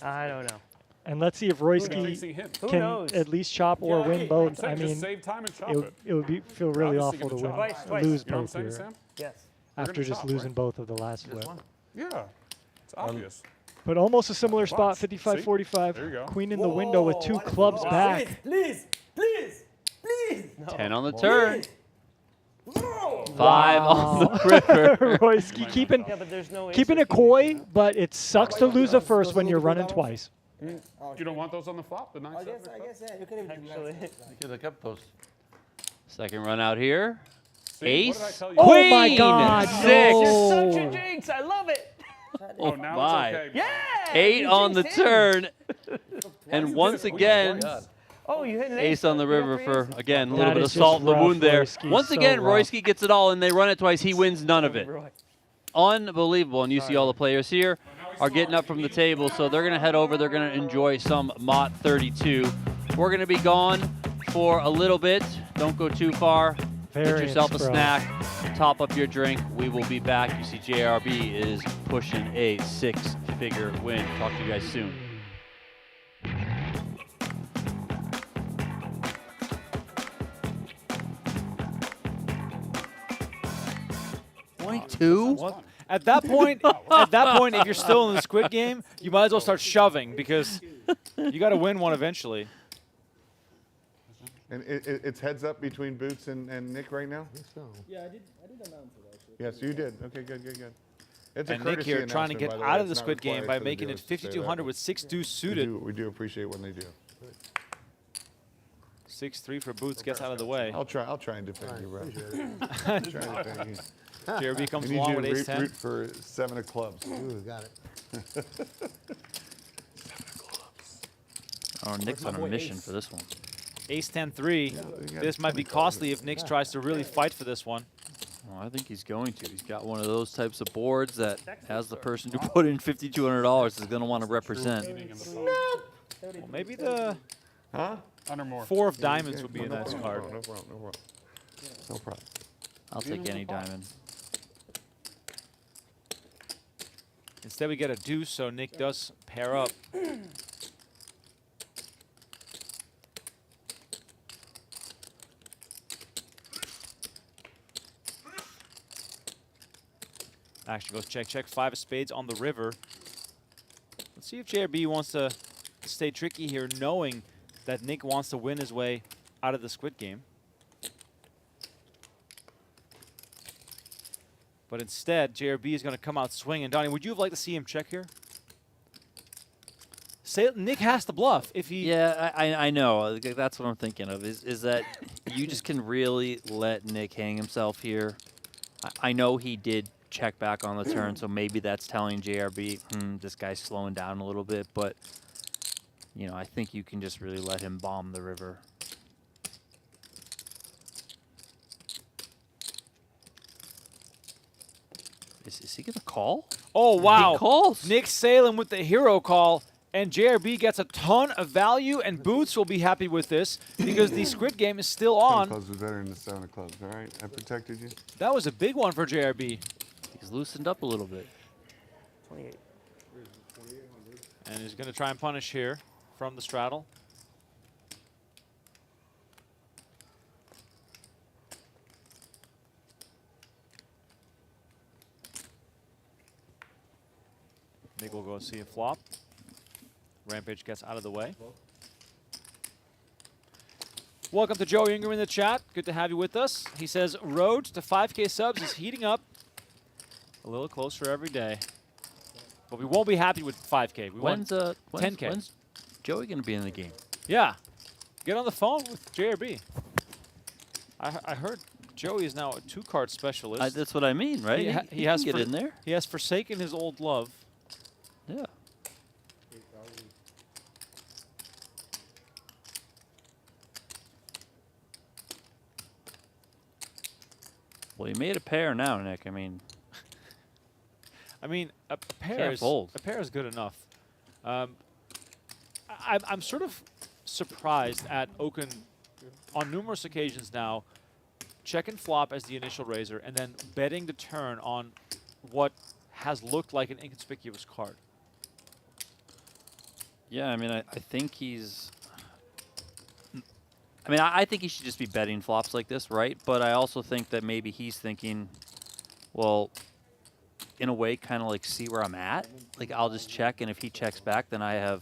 I don't know.
And let's see if Royski
Who
can
knows?
at least chop or win both. I
just
mean,
save time and chop
it would feel really
Obviously
awful to
gonna
win,
chop.
Twice.
lose
You know what I'm
both
saying,
here
Sam?
Yes.
after
gonna
just
chop,
losing
right?
both of the last flip.
Yeah, it's obvious.
But almost a similar spot,
See?
55-45.
There you go.
Queen in the window with two clubs back.
Please.
10 on the turn.
No.
5 on the river.
Royski keeping
Yeah, but there's no
keeping it coy, but it sucks to lose a first when you're running twice.
You don't want those on the flop, the 9-7?
I guess, yeah. You can even do
Actually.
that.
Because I kept those.
Second run out here.
See, what did I
Ace.
tell you?
Oh my
Queen,
God,
6.
You're such
no.
a jinx. I love it.
Oh
now
my.
it's okay.
Yeah.
8
you
on the
jinxed him.
turn. And once again,
Oh, you hit an
ace on the
You know,
river
for
for, again, a little
That
bit of
is just
salt in the
rough,
wound there.
Royski,
Once
so
again,
rough.
Royski gets it all, and they run it twice. He wins none of it.
Roy.
Unbelievable. And you see all the players here. are getting up from the table, so they're going to head over. They're going to enjoy some Mott 32. We're going to be gone for a little bit. Don't go too far. Get
Variance,
yourself a
bro.
snack. Top up your drink. We will be back. You see JRB is pushing a 6-figure win. Talk to you guys soon.
What? At that point, if you're still in the Squid Game, you might as well start shoving because you got to win one eventually.
And it's heads up between Boots and Nick right now?
Yeah, I did announce it actually.
Yes, you did. Okay, good. It's
And
a
Nick
courtesy
here trying to
announcement,
get
by the
out
way.
of the
It's not
Squid Game
required
by
for the
making it
viewers to say
5,200
that.
with 6 deuce suited.
We do appreciate when they do.
6-3 for Boots gets out of the way.
I'll try and defend you, bro. Try and defend you.
JRB comes
We need
along
you
with
to
ace-10.
root for 7 of clubs.
Ooh, got it.
Oh, Nick's on a mission for this one.
Ace-10-3. This might be costly if Nick tries to really fight for this one.
Well, I think he's going to. He's got one of those types of boards that, as the person who put in $5,200, is going to want to represent.
Well, maybe the
Under more.
4 of diamonds would be a nice
No
card.
problem. No problem.
I'll take any diamond.
Instead, we get a deuce, so Nick does pair up. Action goes check, check. 5 of spades on the river. Let's see if JRB wants to stay tricky here, knowing that Nick wants to win his way out of the Squid Game. But instead, JRB is going to come out swinging. Donnie, would you have liked to see him check here? Say Nick has to bluff if he.
Yeah, I know. That's what I'm thinking of. Is that you just can really let Nick hang himself here. I know he did check back on the turn, so maybe that's telling JRB, this guy's slowing down a little bit. But you know, I think you can just really let him bomb the river. Is he gonna call?
Oh wow!
He calls.
Nick Salem with the hero call, and JRB gets a ton of value, and Boots will be happy with this because the Squid Game is still
10
on.
clubs was better than the 7 of clubs. All right, I protected you.
That was a big one for JRB.
He's loosened up a little bit.
28.
And he's going to try and punish here from the straddle. Nick will go see a flop. Rampage gets out of the way. Welcome to Joe Ingram in the chat. Good to have you with us. He says, road to 5K subs is heating up a little closer every day. But we won't be happy with 5K. We want 10K.
When's Joey going to be in the game?
Yeah. Get on the phone with JRB. I heard Joey is now a 2-card specialist.
That's what I mean, right?
He has
can get in there.
He has forsaken his old love.
Yeah. Well, you made a pair now, Nick. I mean,
a pair
Can't
is
fold.
a pair is good enough. I'm sort of surprised at Okin on numerous occasions now, check and flop as the initial raiser, and then betting the turn on what has looked like an inconspicuous card.
yeah, I mean, I think he's... I mean, I think he should just be betting flops like this, right? But I also think that maybe he's thinking, well, in a way, kind of like see where I'm at. Like, I'll just check, and if he checks back, then I have,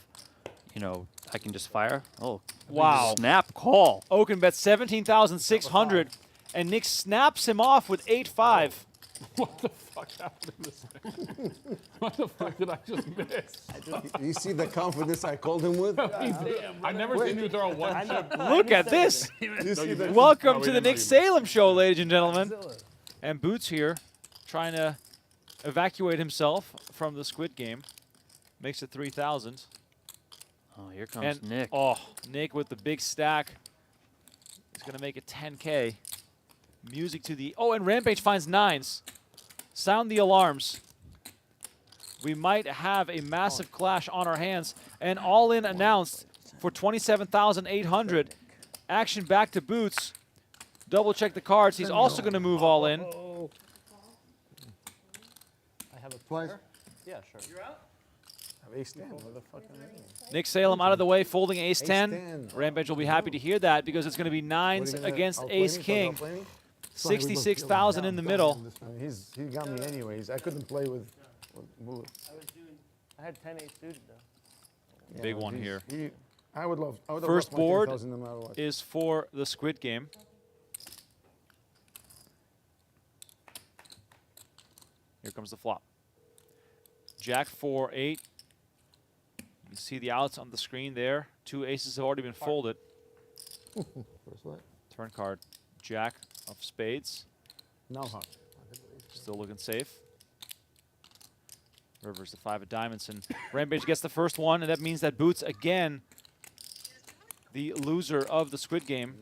you know, I can just fire. Oh,
Wow.
Snap call.
Okin bets 17,600, and Nick snaps him off with 8-5.
What the fuck happened in this thing? What the fuck did I just miss?
You see the confidence I called him with?
I've never seen you throw a one shot.
Look at this.
You see the
Welcome
we
to the
didn't know
Nick
you
Salem Show, ladies and gentlemen. And Boots here trying to evacuate himself from the Squid Game. Makes it 3,000.
Oh, here comes
And
Nick.
oh, Nick with the big stack. He's going to make it 10K. Music to the... Oh, and Rampage finds 9s. Sound the alarms. we might have a massive clash on our hands. And all-in announced for 27,800. Action back to Boots. Double check the cards. He's also going to move all in.
I have a
Twice.
pair. Yeah, sure. You're out?
Ace-10.
Nick Salem out of the way, folding ace-10.
Ace-10.
Rampage will be happy to hear that because it's going to be nines against ace-king. 66,000 in the middle.
He got me anyways. I couldn't play with Mood.
I had 10-8 suited though.
Big one here.
I would love. I would
First
love
board
14,000 no matter what.
is for the Squid Game. Here comes the flop. Jack 4-8. You see the outs on the screen there. 2 aces have already been folded.
First what?
Turn card. Jack of spades.
No hard.
Still looking safe. River's the 5 of diamonds, and Rampage gets the first one, and that means that Boots again, the loser of the Squid Game.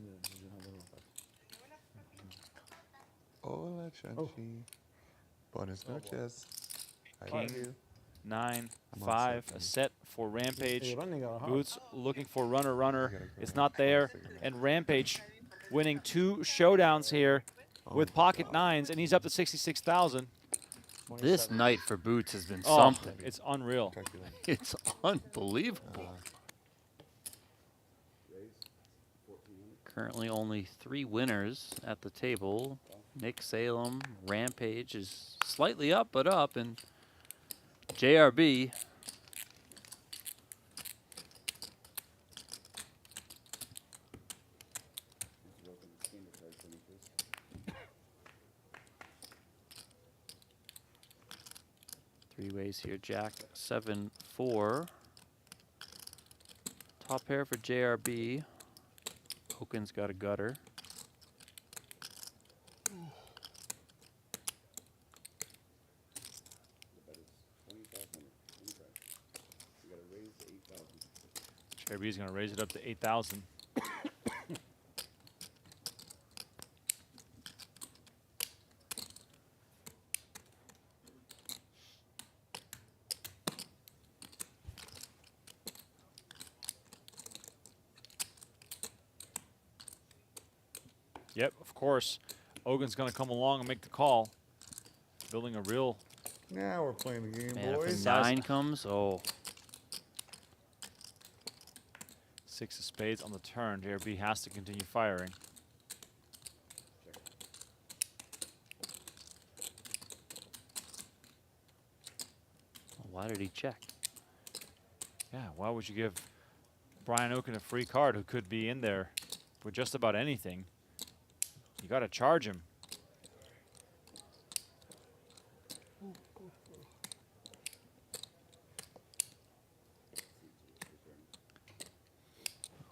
Hola, Chanchi. Buenas noches.
King, 9, 5, a set for Rampage. Boots looking for runner. It's not there, and Rampage winning 2 showdowns here with pocket nines, and he's up to 66,000.
This night for Boots has been something.
It's unreal.
It's unbelievable. Currently only 3 winners at the table. Nick Salem, Rampage is slightly up, but up, and JRB. Three ways here, Jack 7-4. Top pair for JRB. Okin's got a gutter. JRB is going to raise it up to 8,000. Yep, of course. Okin's going to come along and make the call. Building a real...
Now we're playing the game,
Man,
boys.
if a 9 comes, oh.
6 of spades on the turn. JRB has to continue firing.
Why did he check?
Yeah, why would you give Brian Okin a free card who could be in there with just about anything? You got to charge him.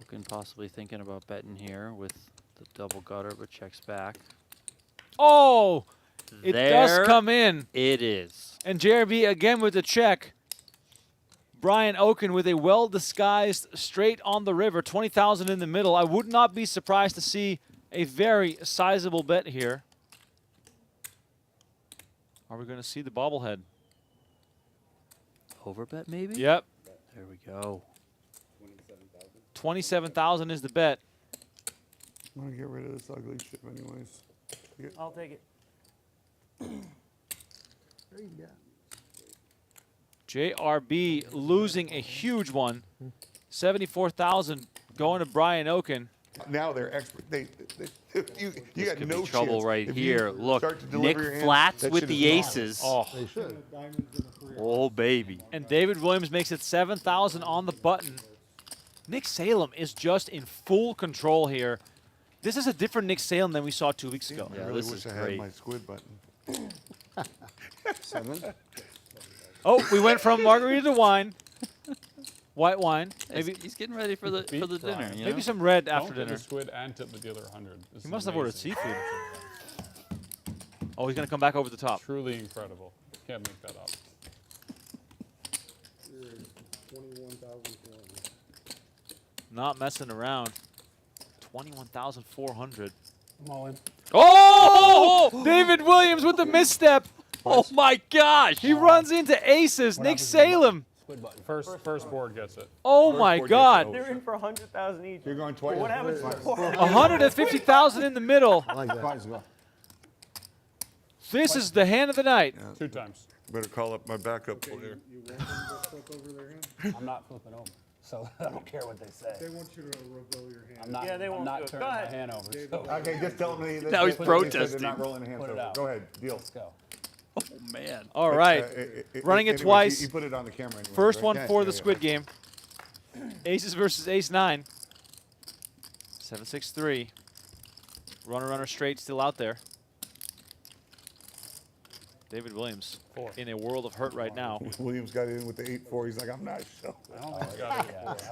Okin possibly thinking about betting here with the double gutter, but checks back.
Oh! It
There
does come in.
It is.
And JRB again with the check. Brian Okin with a well-disguised straight on the river, 20,000 in the middle. I would not be surprised to see a very sizable bet here. Are we going to see the bobblehead?
Overbet maybe?
Yep.
There we go.
27,000 is the bet.
I'm going to get rid of this ugly shit anyways.
I'll take it.
JRB losing a huge one. 74,000 going to Brian Okin.
Now they're expert. You got
Could
no
be trouble
chance.
right
If you
here. Look,
start to
Nick
deliver your hand,
flats
that
with
shit
the
is gone.
aces.
Oh,
They should.
Oh, baby.
and David Williams makes it 7,000 on the button. Nick Salem is just in full control here. This is a different Nick Salem than we saw 2 weeks ago.
I really
this
wish
is
I had
great.
my squid button.
7.
Oh, we went from margarita to wine. White wine. Maybe
He's getting ready for the
Beef
dinner.
fry.
You
maybe
know?
some red
Don't
after
get
dinner.
the squid and tip with the other 100. This
He
is
must have ordered
amazing.
seafood. Oh, he's going to come back over the top.
Truly incredible. Can't make that up.
21,400.
Not messing around. 21,400.
I'm all in.
Oh! David Williams with the misstep.
Oh my gosh!
He runs into aces. Nick Salem.
Squid button.
First board gets it.
Oh my
board
God.
gets
They're in for 100,000 each.
You're going twice.
What happens to the board?
150,000 in the middle.
I like that.
Twice, go.
This is the hand of the night.
2 times.
Better call up my backup player.
You want them to flip over their hand?
I'm not flipping over, so I don't care what they say.
They want you to reveal your hand.
I'm not,
Yeah, they
I'm
won't
not
do it.
turning
Go
my
ahead.
hand over. So
Okay, just tell them
Now he's
they're
protesting.
not rolling the hands
Put it
over.
out.
Go ahead, deal.
let's go.
Oh man.
All right. Running it
Anyway,
twice.
You put it on the camera. Anyway,
First
right?
one
Yeah,
for
yeah,
the
yeah.
Squid Game. Aces versus ace 9. 7-6-3. Runner straight still out there. David Williams in a world of hurt right now.
Williams got in with the 8-4. He's like, I'm not sure.
I don't think I got it.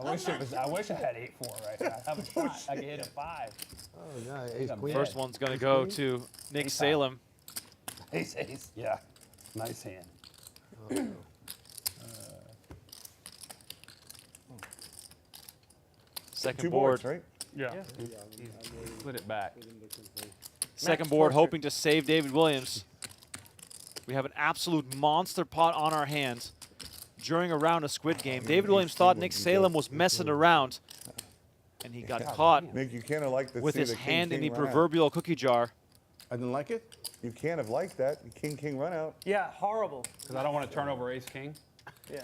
Yeah, I wish I had 8-4 right now. I have a shot. I could hit a 5.
Oh, yeah, ace queen.
First one's going to go to Nick Salem.
Ace. Yeah. Nice hand.
Second
2
board.
boards, right?
Yeah.
Split it back.
Second board, hoping to save David Williams. We have an absolute monster pot on our hands during a round of Squid Game. David Williams thought Nick Salem was messing around, and he got caught
Nick, you can't have liked to
with
see
his
the king,
hand in the
king run out.
proverbial cookie jar.
I didn't like it?
You can't have liked that. King run out.
Yeah, horrible.
Because I don't want to turn over ace king.
Yeah.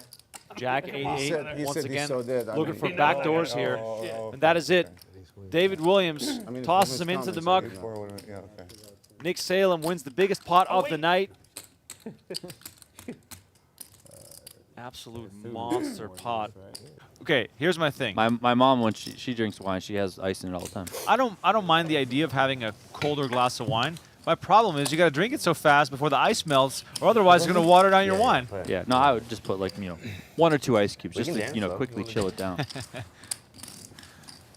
Jack
He
8-8
said
once
he
again,
so did. I
looking
mean,
for
he-
back doors here. And that is it. David Williams
I mean,
tosses
it's
him into the
common,
mug.
so
Yeah, okay.
Nick Salem wins the biggest pot of the night. Absolute monster pot. Okay, here's my thing.
My mom, when she drinks wine, she has ice in it all the time.
I don't mind the idea of having a colder glass of wine. My problem is you got to drink it so fast before the ice melts, or otherwise it's going to water down your wine.
Yeah, no, I would just put like 1 or 2 ice cubes just to quickly chill it down.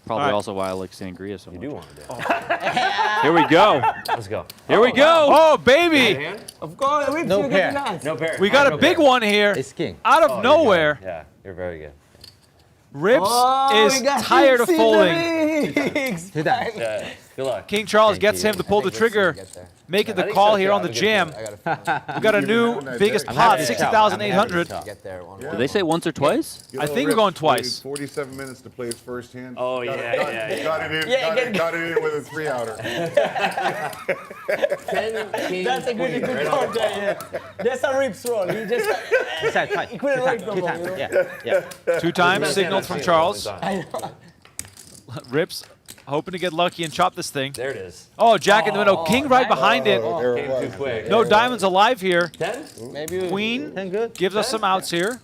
Probably
All right.
also why I like sangria so much.
You want to
Here we go.
Let's go.
Here we go.
Oh baby,
Of course, we
No
get
pair.
the nice.
No pair.
we got a big one here
It's king.
out of nowhere.
Yeah, you're very good.
Rips
Oh, we
is
got
tired of
Hicks in the
folding.
mix. Two times.
Yeah. Good luck.
King Charles
Thank
gets
you.
him to pull
I
the
think Rick's
trigger,
gonna get there.
making
I
the
think
call
so,
here
too.
on the
I got
jam.
a
We got a
You
new
won that
biggest
day.
pot,
I'm happy to
60,800.
get there one
Did they say once or twice?
Get
I
a little
think we're
Rips
going twice.
waited 47 minutes to play his first hand.
Oh,
Got
yeah,
it, got,
yeah,
it,
yeah.
got it in.
Yeah,
got it in with a 3-outer.
10 king.
That's a good point there, yeah. That's a Rips roll. He just he couldn't wait no more, you know?
Yeah.
2 times signaled from Charles.
I know.
Rips hoping to get lucky and chop this thing.
There it is.
Oh, Jack in the middle. King right behind it.
Oh, there it
Came
was.
too quick.
No diamonds alive here.
10? Maybe.
Queen
10 good.
gives us some outs here.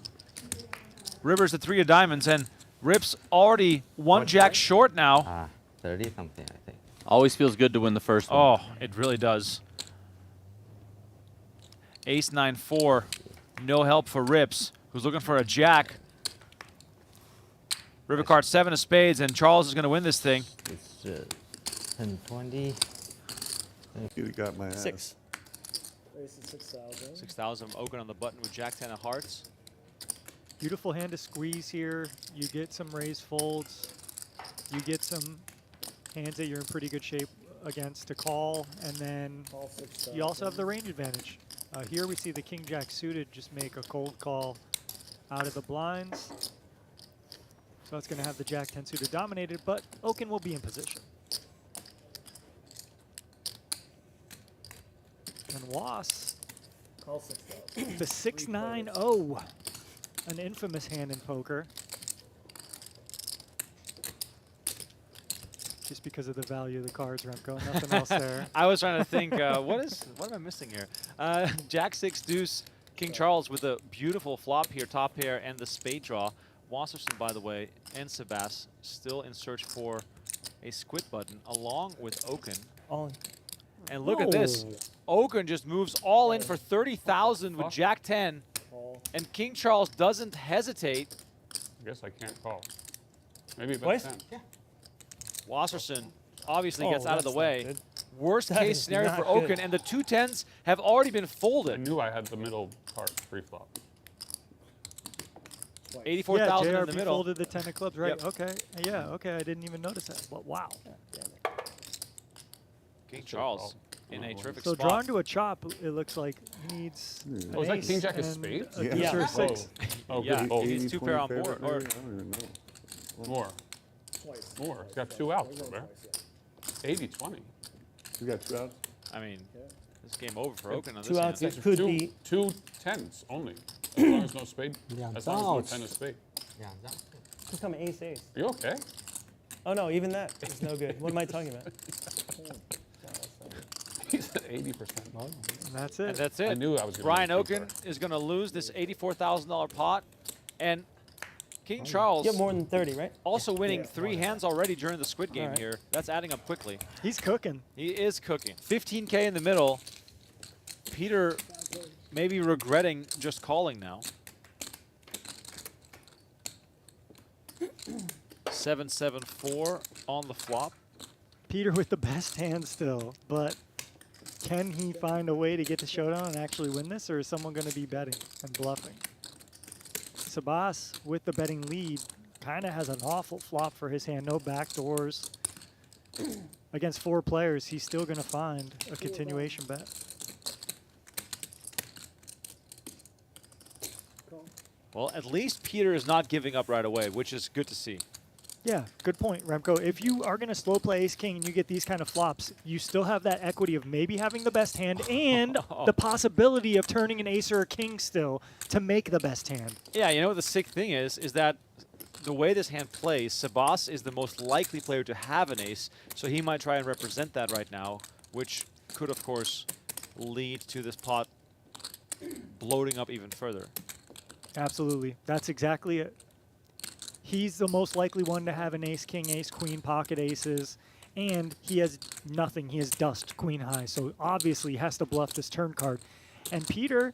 River's the 3 of diamonds, and Rips already 1 jack short now.
30 something, I think.
Always feels good to win the first one.
Oh, it really does. Ace 9-4. No help for Rips, who's looking for a jack. River card 7 of spades, and Charles is going to win this thing.
It's 10, 20.
You got my ass.
6.
Ace is 6,000.
6,000 Okin on the button with Jack 10 of hearts.
Beautiful hand to squeeze here. You get some raise folds. You get some hands that you're in pretty good shape against to call, and then
All 6,000.
you also have the range advantage. Here we see the king jack suited just make a cold call out of the blinds. So it's going to have the jack 10 suited dominated, but Okin will be in position. And Was,
Call 6,000.
the 6-9-0, an infamous hand in poker. Just because of the value of the cards, Remco, nothing else there.
I was trying to think, what am I missing here? Jack 6 deuce, King Charles with a beautiful flop here, top pair, and the spade draw. Wasserson, by the way, and Sebas still in search for a squid button, along with Okin. And look at this. Okin just moves all in for 30,000 with Jack 10, and King Charles doesn't hesitate.
I guess I can't call. Maybe bet 10.
Wasserson obviously gets out of the
that's
way.
not good.
Worst
That
case
is
scenario
not
for
good.
Okin, and the 2 10s have already been
I
folded.
knew I had the middle part pre-flop.
84,000
yeah,
in the
JRB
middle.
folded the 10 of clubs, right?
Yep.
Okay, yeah, okay, I didn't even notice that. But wow.
King Charles in a terrific
So
spot.
drawn to a chop, it looks like he needs.
Oh, is that
an
king
ace
jack of
and
spades?
a
Yeah.
deuce or a
Yeah.
six.
Oh,
Yeah,
good. Oh,
he needs 2 pair on
favorite
board.
player?
Or
I don't even know.
more.
Twice.
More. He's got 2 outs over there.
Twice, yeah.
80-20.
You got 2 outs?
I mean, this game over for Okin on this
2 outs.
hand.
It could
two,
be.
2 tens only. As long as no spade.
Yeah,
As long as
outs.
no 10 of spade.
Yeah, that.
Just come ace ace.
Are you okay?
Oh no, even that is no good. What am I talking about?
He's at 80%.
And that's it.
And that's it.
I knew I was going
Brian
to
Okin is going to lose this $84,000 pot. And King Charles
You have more than 30, right?
also winning 3 hands already during the Squid Game
Alright.
here. That's adding up quickly.
He's cooking.
He is cooking. 15K in the middle. Peter maybe regretting just calling now. 7-7-4 on the flop.
Peter with the best hand still, but can he find a way to get the showdown and actually win this, or is someone going to be betting and bluffing? Sabas with the betting lead kind of has an awful flop for his hand. No backdoors. Against 4 players, he's still going to find a continuation bet.
Well, at least Peter is not giving up right away, which is good to see.
Yeah, good point, Remco. If you are going to slow play ace-king and you get these kind of flops, you still have that equity of maybe having the best hand and the possibility of turning an ace or a king still to make the best hand.
Yeah, you know what the sick thing is that the way this hand plays, Sabas is the most likely player to have an ace, so he might try and represent that right now, which could, of course, lead to this pot bloating up even further.
Absolutely. That's exactly it. He's the most likely one to have an ace, king, ace, queen, pocket aces, and he has nothing. He has dust, queen high, so obviously he has to bluff this turn card. And Peter,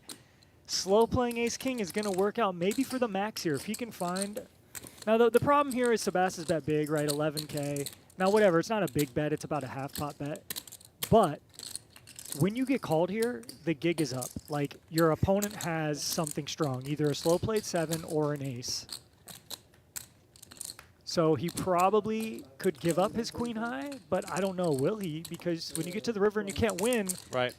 slow playing ace, king is going to work out maybe for the max here if he can find. Now, the problem here is Sebastian's bet big, right? 11K. Now, whatever, it's not a big bet. It's about a half pot bet. But when you get called here, the gig is up. Like, your opponent has something strong, either a slow played 7 or an ace. So he probably could give up his queen high, but I don't know, will he? Because when you get to the river and you can't win,
Right.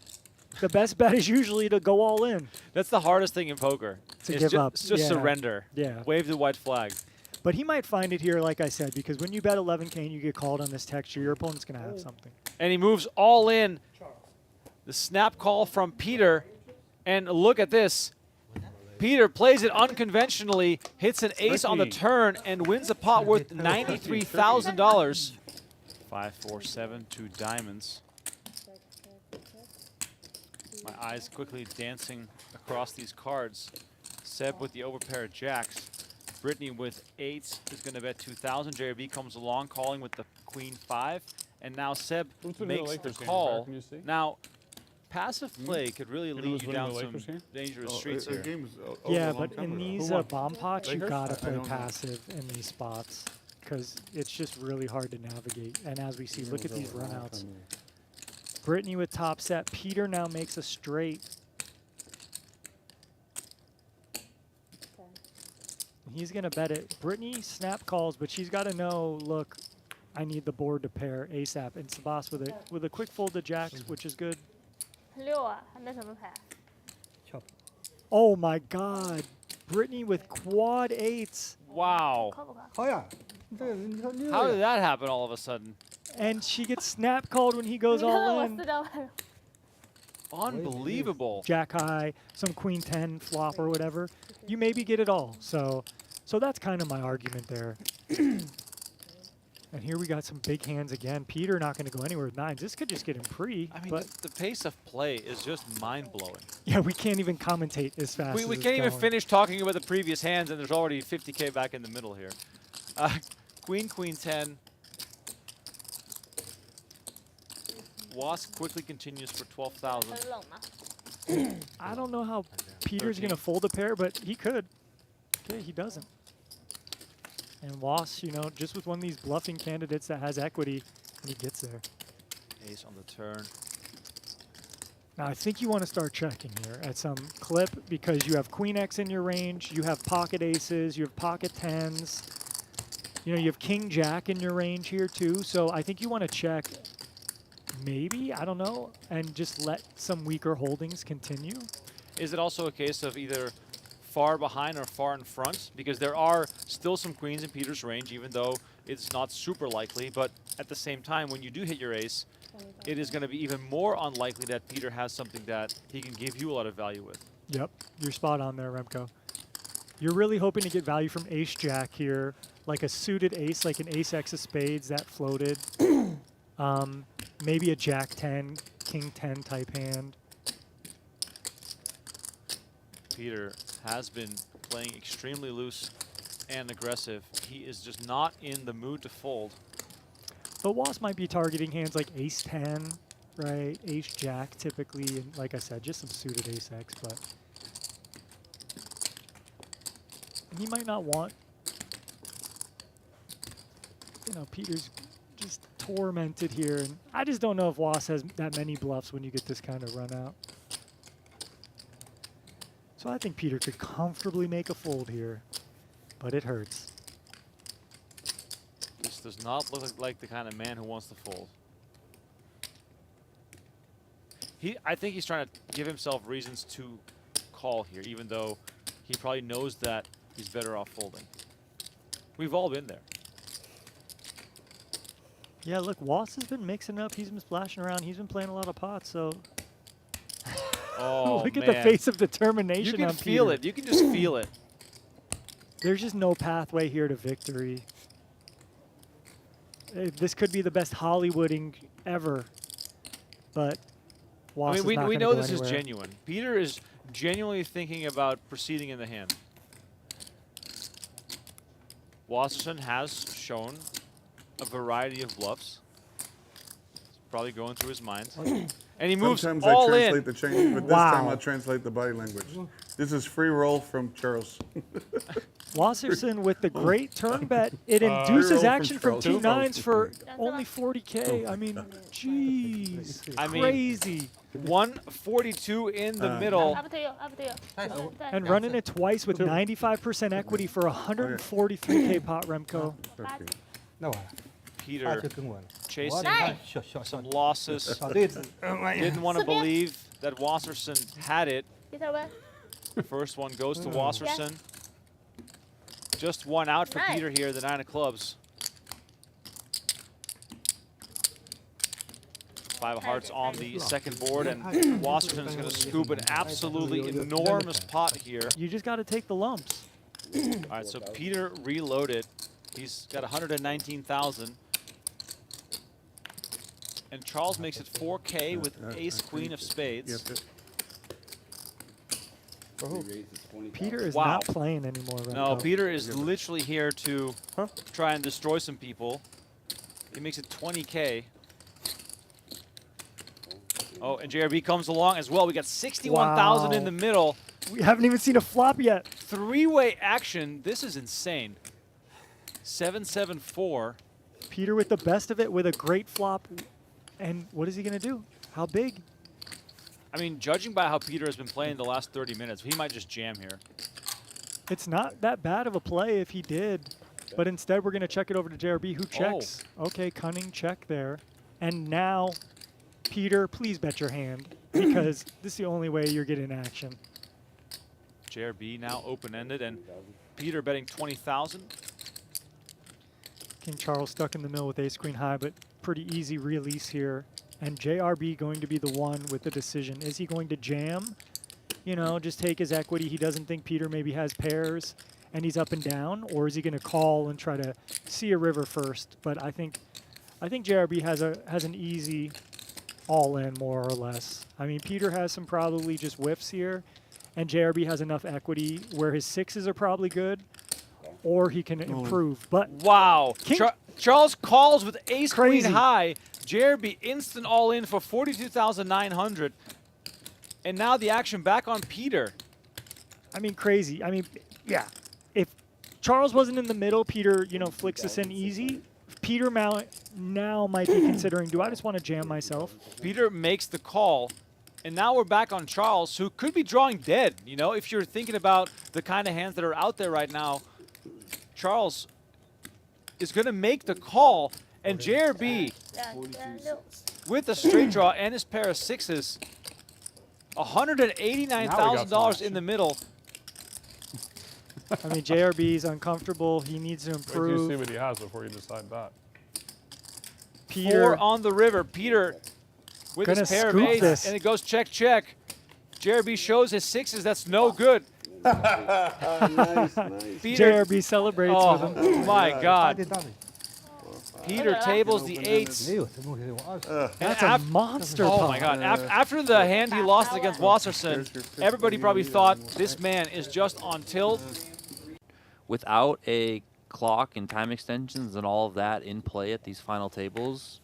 the best bet is usually to go all in.
That's the hardest thing in poker.
To
It's
give up.
It's just
Yeah.
surrender.
Yeah.
Wave the white flag.
But he might find it here, like I said, because when you bet 11K and you get called on this texture, your opponent's going to have something.
And he moves all in. The snap call from Peter. And look at this. Peter plays it unconventionally, hits an ace on the turn, and wins a pot worth $93,000. 5-4-7, 2 diamonds. My eyes quickly dancing across these cards. Seb with the overpair of jacks. Brittany with 8s is going to bet 2,000. JRB comes along, calling with the queen 5. And now Seb
Who's winning the
makes the
Lakers game,
call.
Can you see?
Now, passive play could really
who's
lead you
winning
down
the
some
Lakers game?
dangerous streets
the
here.
game's over
Yeah,
a long
but
time
in
ago.
these
Who won?
bomb pots, you
Lakers?
got to
I
play
don't know.
passive in these spots because it's just really hard to navigate. And as we see, look at these runouts. Brittany with top set. Peter now makes a straight. He's going to bet it. Brittany snap calls, but she's got to know, look, I need the board to pair ASAP. And Sabas with a quick fold to jacks, which is good.
6啊，还没什么牌。
Oh my God. Brittany with quad 8s.
Wow.
靠不靠？
好呀，这个你说溜
How
呀
did that happen all of a sudden?
And she gets snap called when he goes
你看
all
我
in.
4掉牌。
Unbelievable.
Jack high, some queen 10 flop or whatever. You maybe get it all. So that's kind of my argument there. And here we got some big hands again. Peter not going to go anywhere with 9s. This could just get him pre.
I mean,
but
the pace of play is just mind-blowing.
yeah, we can't even commentate as fast
We
as it's
can't even
going.
finish talking about the previous hands, and there's already 50K back in the middle here. Queen, queen 10. Wasp quickly continues for 12,000.
很冷吗？
I don't know how Peter's going to fold a pair, but he could. Okay, he doesn't. And Wass, you know, just with one of these bluffing candidates that has equity, he gets there.
Ace on the turn.
Now, I think you want to start checking here at some clip because you have queen X in your range, you have pocket aces, you have pocket 10s, you know, you have king jack in your range here too. So I think you want to check maybe, I don't know, and just let some weaker holdings continue.
Is it also a case of either far behind or far in front? Because there are still some queens in Peter's range, even though it's not super likely. But at the same time, when you do hit your ace, it is going to be even more unlikely that Peter has something that he can give you a lot of value with.
Yep, you're spot on there, Remco. You're really hoping to get value from ace-jack here, like a suited ace, like an ace-x of spades that floated. Maybe a jack-10, king-10 type hand.
Peter has been playing extremely loose and aggressive. He is just not in the mood to fold.
But Was might be targeting hands like ace-10, right? Ace-jack typically, and like I said, just some suited ace-x, but he might not want, you know, Peter's just tormented here, and I just don't know if Was has that many bluffs when you get this kind of run out. So I think Peter could comfortably make a fold here, but it hurts.
This does not look like the kind of man who wants to fold. I think he's trying to give himself reasons to call here, even though he probably knows that he's better off folding. We've all been there.
Yeah, look, Was has been mixing up. He's been splashing around. He's been playing a lot of pots, so
Oh,
look
man.
at the face of determination
You can
on
feel
Peter.
it. You can just feel it.
There's just no pathway here to victory. This could be the best Hollywooding ever, but Was
I mean,
is not
we
gonna
know
go
this
anywhere.
is genuine. Peter is genuinely thinking about proceeding in the hand. Wasserson has shown a variety of bluffs. It's probably going through his mind. And he moves
Sometimes
all
I translate
in.
the change, but this time
Wow.
I'll translate the body language. This is free roll from Charles.
Wasserson with the great turn bet. It
roll
induces
from
action from
Charles.
two nines for
Yeah.
only 40K. I mean, jeez,
I mean,
crazy.
142 in the middle.
Up to you. Up to you.
And running it twice with 95% equity for 143K pot, Remco.
No.
Peter chasing
Nice.
some losses. Didn't want to believe that Wasserson had it.
Peter, where?
First one goes to Wasserson. Just one out for
Nice.
Peter here, the 9 of clubs. 5 of hearts on the second board, and Wasserson is going to scoop an absolutely enormous pot here.
You just got to take the lumps.
All right, so Peter reloaded. He's got 119,000. And Charles makes it 4K with ace queen of spades.
Peter is
Wow.
not playing anymore, Remco.
No, Peter is literally here to try and destroy some people. He makes it 20K. Oh, and JRB comes along as well. We got 61,000 in
Wow.
the middle.
We haven't even seen a flop yet.
Three-way action. This is insane. 7-7-4.
Peter with the best of it with a great flop. And what is he going to do? How big?
I mean, judging by how Peter has been playing the last 30 minutes, he might just jam here.
It's not that bad of a play if he did. But instead, we're going to check it over to JRB, who checks. Okay, cunning check there. And now, Peter, please bet your hand, because this is the only way you're getting action.
JRB now open-ended, and Peter betting 20,000.
King Charles stuck in the middle with ace-queen high, but pretty easy release here. And JRB going to be the one with the decision. Is he going to jam? You know, just take his equity. He doesn't think Peter maybe has pairs, and he's up and down. Or is he going to call and try to see a river first? But I think JRB has an easy all-in, more or less. I mean, Peter has some probably just whiffs here, and JRB has enough equity where his sixes are probably good, or he can improve. But
wow. Charles calls with ace
Crazy.
queen high. JRB instant all in for 42,900. And now the action back on Peter.
I mean, crazy. I mean, yeah. If Charles wasn't in the middle, Peter, you know, flicks us in easy. Peter now might be considering, do I just want to jam myself?
Peter makes the call. And now we're back on Charles, who could be drawing dead. You know, if you're thinking about the kind of hands that are out there right now, Charles is going to make the call. And JRB with the straight draw and his pair of sixes. $189,000 in the middle.
I mean, JRB's uncomfortable. He needs to
Wait till you
improve.
see what he has before you decide that.
Peter,
4 on the river. Peter with
Gonna
his pair of
scoop
eights,
this.
and it goes check, check. JRB shows his sixes. That's no good.
Nice.
Peter,
JRB celebrates with him.
oh my God. Peter tables the eights.
That's a monster
Oh
pot.
my God. After the hand he lost against Wasserson, everybody probably thought this man is just on tilt.
Without a clock and time extensions and all of that in play at these final tables,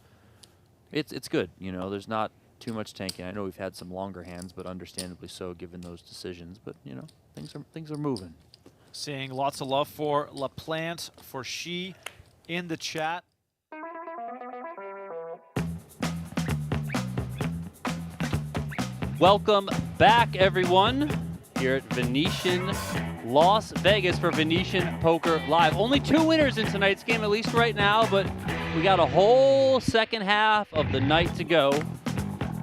it's good. You know, there's not too much tanking. I know we've had some longer hands, but understandably so given those decisions. But you know, things are moving.
Seeing lots of love for LaPlante, for She in the chat.
Welcome back, everyone, here at Venetian Las Vegas for Venetian Poker Live. Only 2 winners in tonight's game, at least right now, but we got a whole second half of the night to go.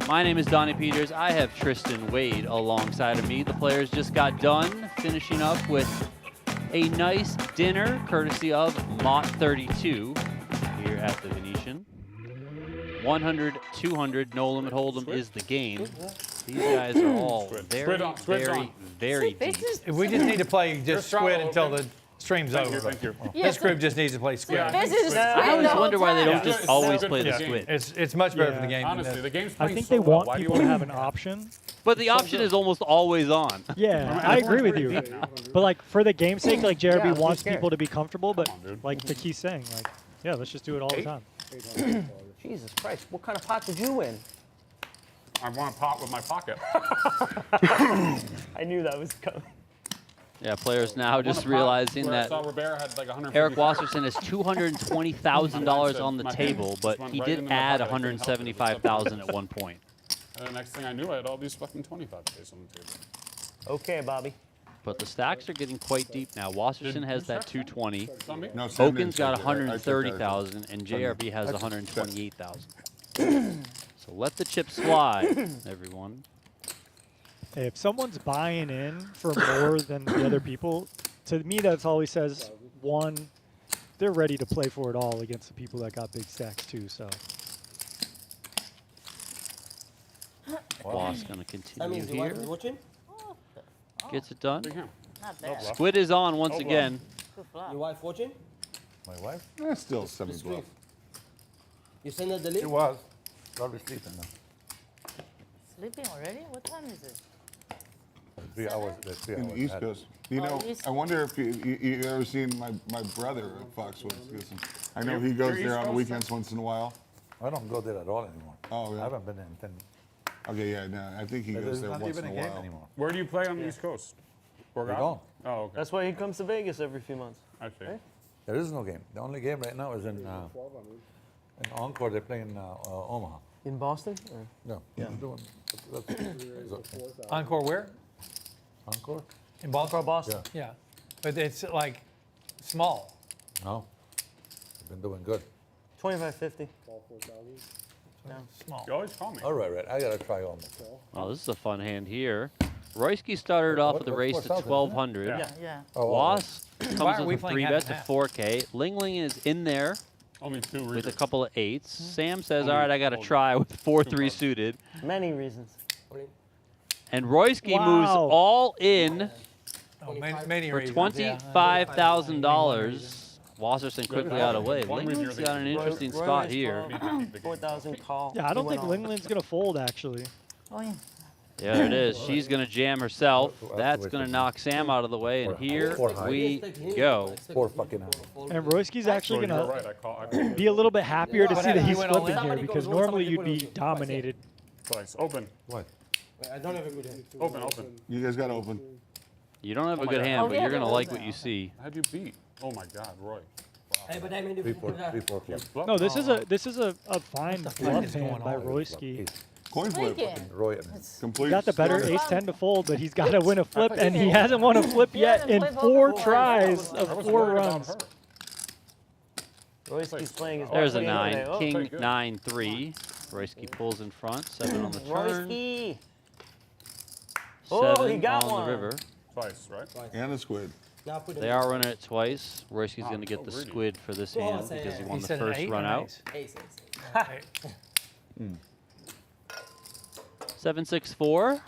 My name is Donnie Peters. I have Tristan Wade alongside of me. The players just got done finishing up with a nice dinner courtesy of Mott 32 here at the Venetian. 100, 200, no limit hold'em is the game. These guys are all very deep.
We just need to play just squid until the stream's over.
Thank you.
This group just needs to play squid.
I always wonder why they don't just always play the squid.
It's much better for the game.
Honestly, the game's
I
playing
think
so
they
well.
want
Why do you
people to
want
have an option.
But the option is almost always on.
Yeah, I agree with you. But like for the game's sake, like
Yeah,
JRB
I'm
wants
scared.
people to be comfortable, but
dude.
like the key's saying, like, yeah, let's just do it all the time.
Jesus Christ, what kind of pot did you win?
I want to pop with my pocket.
I knew that was coming.
Yeah, players now just realizing
where I
that
saw Robert had like 150
Eric Wasserson has $220,000 on the table, but he did add $175,000 at one point.
And the next thing I knew, I had all these fucking 25Ks on the table.
Okay, Bobby.
But the stacks are getting quite deep now. Wasserson has that 220.
It's on me?
No, Sam didn't
Okin's got
check it. I checked that.
130,000, and JRB has 128,000. So let the chips fly, everyone.
Hey, if someone's buying in for more than the other people, to me that's always says, one, they're ready to play for it all against the people that got big stacks too. So
Boss gonna
That
continue
means your wife is
here.
watching?
Gets it done.
Big hand.
Not bad.
Squid is on once again.
Good flop.
Your wife watching?
My wife?
Still semi-bluff.
You send her the
She
link?
was. Probably sleeping now.
Sleeping already? What time is it?
3 hours. There's 3
In
hours.
the East
ahead.
Coast. You know,
East
I wonder if you ever seen my brother at Foxwoods. I know he goes there on the weekends once in a while.
I don't go there at all anymore.
Oh,
I
yeah.
haven't been there in 10
Okay, yeah, no, I think he
There's
goes there
not
once
even
in
a
a
game
while.
anymore.
Where do you play on the East Coast? Borgata?
don't.
Oh, okay.
That's why he comes to Vegas every few months.
I see.
Right?
There is no game. The only game right now is in Encore. They're playing Omaha.
In Boston? Or?
No.
Yeah.
That's
Encore where?
Encore?
In Baltimore?
Or Boston?
Yeah. But it's like small.
No. They've been doing good.
2550.
Small.
You always call me.
All right. I gotta try Omaha.
Well, this is a fun hand here. Royski started off with the race
what's
to
out there,
1,200.
Yeah.
Yeah, yeah.
Oh,
Was
Why
comes
are we
with a
playing
3 bet
half
to
and half?
4K. Linglin is in there
Only 2
with a
reasons.
couple of 8s. Sam says,
Only-
all right, I got to
only
try with 4-3
bucks.
suited.
Many reasons.
And Royski moves
Wow.
all in
Oh, many
for
reasons, yeah.
$25,000. Wasserson quickly out of the way.
One reason
Linglin's
you're
got an
the-
interesting
Roy
spot
raised
here.
4,000 call.
yeah, I
He
don't
went
think
all.
Linglin's gonna fold actually.
Oh, yeah.
Yeah, there it is. She's going to jam herself. That's
wait
going
for
to
me.
knock Sam out of the way. And here
Four high.
we go.
4 fucking hours.
And Royski's actually
You're
gonna
right. I call
be a little bit happier to
What
see that
happened?
he's
You went all
flipping
in?
here
Somebody
because
goes,
normally
somebody
you'd be
goes,
dominated.
twice. Open.
What?
Wait, I don't have a good hand.
Open.
You guys got to open.
You don't have
Oh
a
my
good
God.
hand,
Oh,
but
yeah,
you're going to
there
like
was
what
that.
you see.
How'd you beat? Oh my God, Roy.
Hey, but I mean, if
3, 4 clubs.
No, this is a fine bluff
is
hand
going
by
on?
Royski.
Coin flip.
Freaking.
Roy and
Complete.
Got the better
score.
ace-10 to fold, but he's got to win a flip, and he hasn't won a flip yet in 4 tries
I
of
was
4
worried about
runs.
her.
Royski's playing his
There's a
best game
9.
today. Oh,
King
pretty good.
9-3. Royski pulls in front, 7 on the turn.
Royski. Oh,
7
he got
on
one.
the river.
Twice, right?
And a squid.
Now put
They are running it twice. Royski's going to get the
greedy.
squid for this
Oh,
hand
say
because he
yeah.
won
He
the
said an
first
8
run
or
out.
Ace.
7, 6, 4.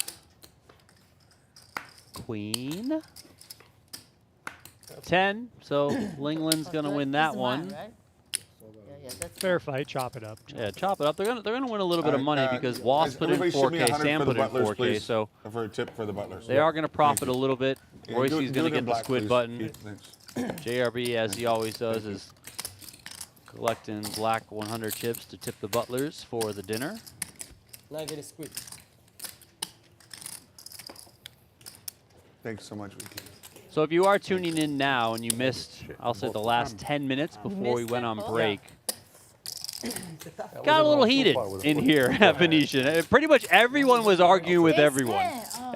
Queen. 10. So Linglin's going to win that
This is
one.
mine, right? Yeah, that's
Fair fight, chop it up.
Yeah, chop it up. They're gonna win a little bit of money because
guys,
Wasp put in
everybody ship me
4K,
100
Sam
for the
put in
butlers,
4K,
please.
so
For a tip for the butlers.
they are going to profit a little bit.
Yeah,
Royski's
do
going
it
to
in
get the
black,
squid
please.
button.
Yeah, thanks.
JRB, as he always does, is collecting black 100 chips to tip the butlers for the dinner.
Now get a squid.
Thanks so much, Vicky.
So if you are tuning in now and you missed, I'll say the last 10 minutes before we
missed
went
it?
on
Oh.
break, got a little heated in here at Venetian. Pretty much everyone was arguing with everyone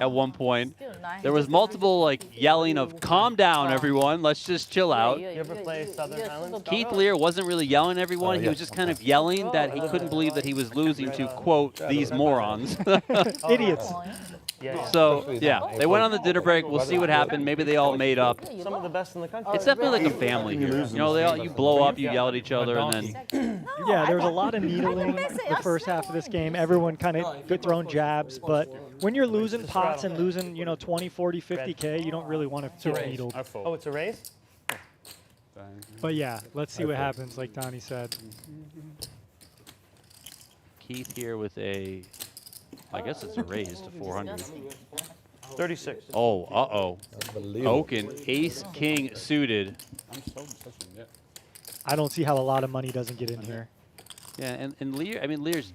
at one point. There was multiple like yelling of "Calm down, everyone. Let's just chill out."
You ever play Southern Islands?
Keith Lehr wasn't really yelling at everyone. He was just kind of yelling that he couldn't believe that he was losing to, quote, these morons.
Idiots.
Yeah.
So, yeah, they went on the dinner break. We'll see what happened. Maybe they all made up.
Some of the best in the country.
It's definitely like a family here. You know, you blow up, you yell at each other, and then
Yeah, there was a lot of needling the first half of this game. Everyone kind of good throwing jabs, but when you're losing pots and losing, 20, 40, 50K, you don't really want to get needled.
I fold.
Oh, it's a raise?
But yeah, let's see what happens, like Donnie said.
Keith here with a, I guess it's a raise to 400.
36.
Oh, uh-oh.
Unbelievable.
Okin, ace, king suited.
I'm so such a nit.
I don't see how a lot of money doesn't get in here.
Yeah, and Lehr, I mean, Lehr's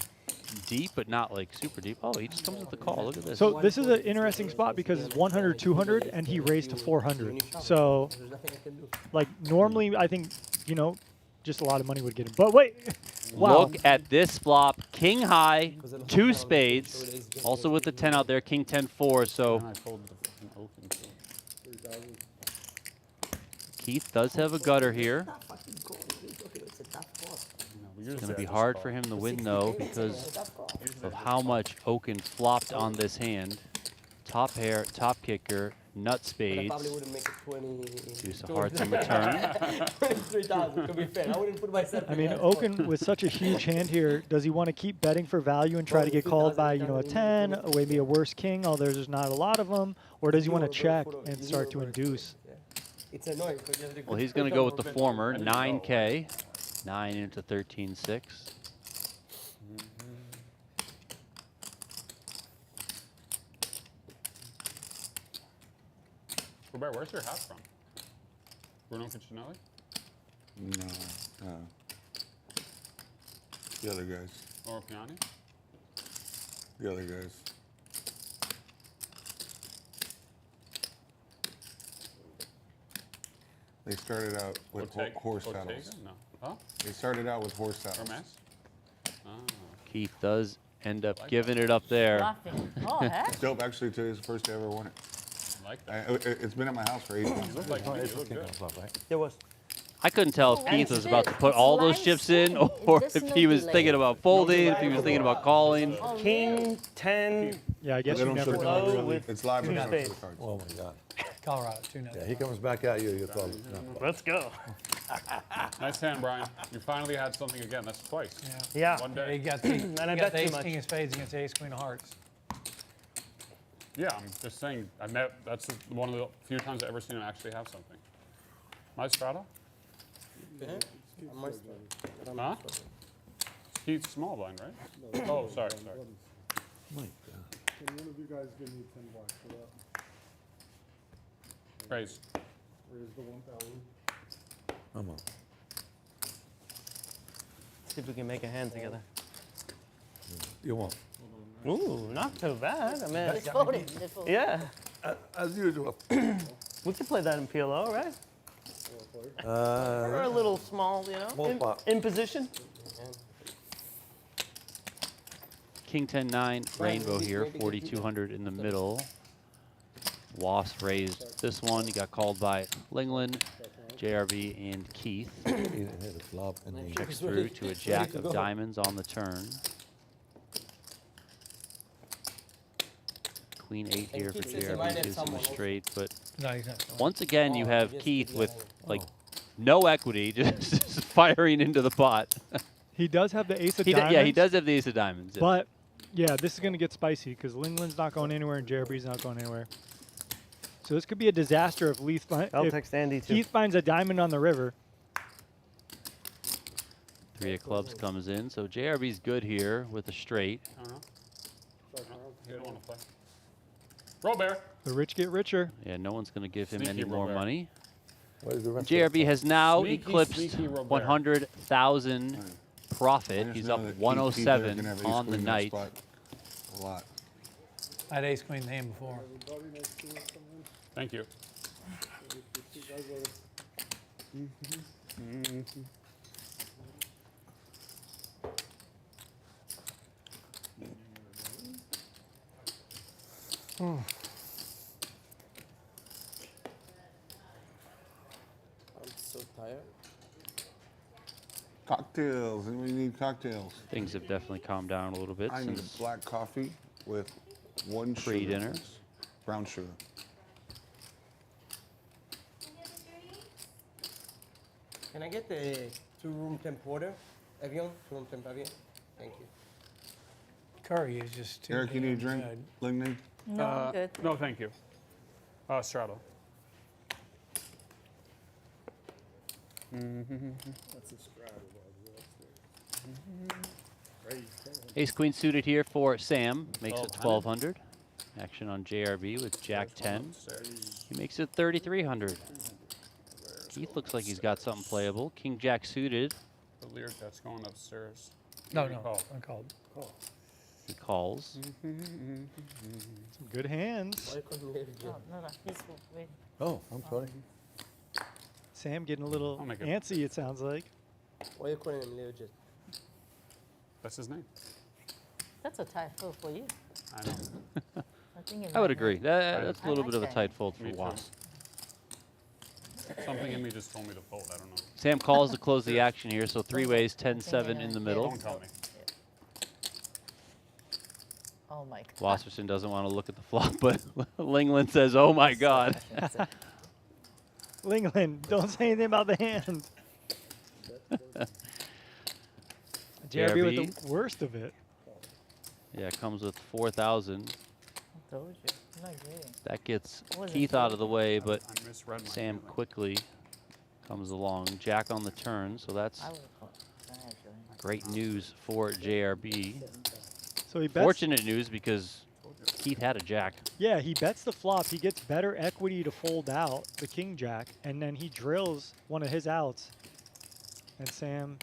deep, but not like super deep. Oh, he just comes with the call. Look at this.
So this is an interesting spot because it's 100, 200, and he raised to 400. So, like, normally I think, just a lot of money would get him. But wait, wow.
Look at this flop. King high, 2 spades. Also with the 10 out there, king 10-4. So
And I folded the fucking Okin.
Keith does have a gutter here.
It's
It's going to be hard for him to win, though, because of how much Okin flopped on this hand. Top pair, top kicker, nut
I
spades.
probably wouldn't make it 20.
Deuce of hearts in return.
23,000, to be fair. I wouldn't put myself
I
in
mean,
that
Okin with such a huge hand here, does he want to keep betting for value and try to get called by, a 10, or maybe a worse king, although there's not a lot of them, or does he want to check and start to induce?
It's annoying. But you have to
Well, he's going to go with the former, 9K. 9 into 13-6.
Robert, where's your hat from? Bruno Cucinelli?
No. The other guys.
Or Piani?
The other guys. They started out with horse saddles.
No. Huh?
They started out with horse saddles.
Hermes? Ah.
Keith does end up giving it up there.
Laughing. Oh, heck.
It's dope. Actually, today's the first day I ever won it.
I like that.
It's been at my house for 8 months.
You look like me. You look good.
There was.
I couldn't tell if Keith was about to put all those chips in or if he was thinking about folding, if he was thinking about calling.
King, 10.
Yeah, I guess
They
you
don't
never
show
know.
the
Really.
It's live.
Two
But not
spades.
the cards.
Oh my God.
Colorado, 2-0.
Yeah, he comes back at you. You throw.
Let's go.
Nice hand, Brian. You finally had something again. That's twice.
Yeah.
One
Yeah,
day.
you got the,
And I
you
bet
got the
too
ace,
much.
king of spades against the ace, queen of hearts.
Yeah, I'm just saying. That's one of the few times I've ever seen him actually have something. My strata? Huh? He's small blind, right? Oh, sorry.
Can one of you guys give me 10 bucks for that?
Raise.
Raise the 1,000.
Come on.
See if we can make a hand together.
You won't.
Ooh, not too bad. I mean,
Just fold it. Just fold it.
yeah.
As usual.
We could play that in PLO, right? Or a little small,
Small pot.
in position.
King 10-9, rainbow here, 4,200 in the middle. Wasp raised this one. He got called by Linglin, JRB, and Keith.
He hit a flop and he
Checks through to a jack of diamonds on the turn. Queen 8 here for
Keith says he
JRB
might have
gives him a
someone.
straight, but
No, he's not.
once again, you
Oh,
have
yes,
Keith
Keith
with
has-
like no equity, just firing into the pot.
He does have the ace of
He
diamonds.
yeah, he does have the ace of diamonds. Yeah.
But yeah, this is going to get spicy because Linglin's not going anywhere and JRB's not going anywhere. So this could be a disaster if
I'll
if
text Andy too.
Keith finds a diamond on the river.
3 of clubs comes in, so JRB's good here with a straight.
I don't know. You don't want to play. Roll bear.
The rich get richer.
Yeah, no one's going to give him
Sneaky
any more
Robert.
money.
What is the rest of
JRB has now
Sneaky,
eclipsed
sneaky Robert.
100,000
I
profit.
just
He's
know
up
that Keith-
107
Keith, they're gonna have
on the
ace-queen in that
night.
spot a lot.
I had ace queen in the hand before.
Everybody next to us, someone?
Thank you.
You guys let us-
I'm so tired.
Cocktails, and we need cocktails.
Things have definitely calmed down a little bit
I need
since
black coffee with 1 sugar.
pre-dinner.
please. Brown sugar.
Can I get the 2-room temp porter? Evian, 2-room temp Evian? Thank you.
Curry is just too
Eric, you need a
damn
drink?
good.
Linglin?
No, I'm good.
No, thank you. Straddle.
That's a straddle, Crazy.
Ace queen suited here for Sam. Makes it
1200.
1,200. Action on JRB with Jack 10.
Upstairs.
He makes it 3,300. Keith looks like he's got something playable. King Jack suited.
The Lehr that's going upstairs.
No,
Good
no,
call.
I called.
He calls.
Some good hands.
Why couldn't we have
Oh, no, no, he's waiting.
Oh, I'm sorry.
Sam getting a little
I'll make it.
antsy, it sounds like.
Why you calling him legit?
That's his name.
That's a tight fold for you.
I know.
I think it
I would
might
agree.
have-
That's a
I
little
like
bit of a
that.
tight fold for
Me too.
Was.
Something in me just told me to fold. I don't know.
Sam calls to close the action here, so 3 ways, 10-7 in the middle.
Don't tell me.
Oh my God.
Wasserson doesn't want to look at the flop, but Linglin says, "Oh my God."
Linglin, don't say anything about the hand. JRB with the worst of it.
Yeah, comes with 4,000.
I told you. I'm not getting.
That gets
Wasn't
Keith out of the way, but
I misread my
Sam
hand.
quickly comes along. Jack on the turn, so that's
I would call. Actually.
great news for JRB.
So he bets.
Fortunate news because Keith had a jack.
Yeah, he bets the flop. He gets better equity to fold out the king jack, and then he drills one of his outs. And Sam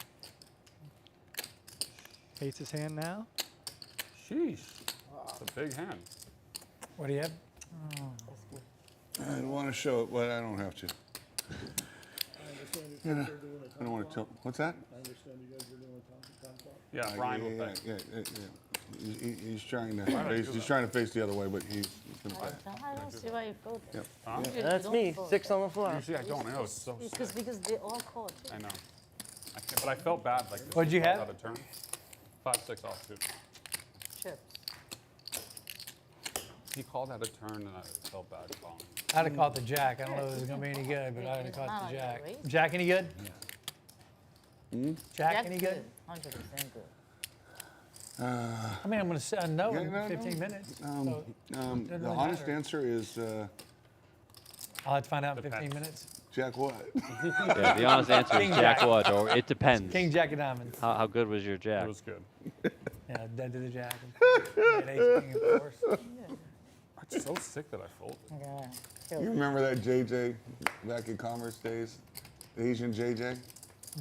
hates his hand now.
Sheesh. It's a big hand.
What do you have?
I want to show it, but I don't have to.
I understand you guys are doing a
I don't want to
time
tell. What's that?
I understand you guys are doing a time clock.
Yeah, Brian will pay.
He's trying to face. He's trying to face the other way, but he's gonna pay.
I don't see why you fold it.
Yep.
Huh?
Usually you
That's
don't
me.
fold.
6 on the floor.
Usually I don't. I know it's so
It's
sick.
because they all call too.
I know. I can't, but I felt bad. Like this
What'd
was
you
called
have?
Out of turn. 5-6 offsuit.
Chips.
He called out of turn, and I felt bad calling.
I'd have caught the jack. I don't know if it was going to be any good, but I'd have
It's
caught
not
the
like a
jack.
race.
Jack any good? Jack
Jack's
any good?
100% good.
I mean, I'm going to say no
Yeah,
in
no,
15
no.
minutes. So
The
really
honest
matter.
answer is
I'll have to find out in 15
Depends.
minutes.
Jack what?
Yeah, the honest answer is
King
Jack
Jack.
what, or it depends.
King jack of diamonds.
How good was your jack?
It was good.
Yeah, dead to the jack. And ace king, of course.
I'm so sick that I folded.
Yeah.
You remember that JJ back in Commerce days? The Asian JJ?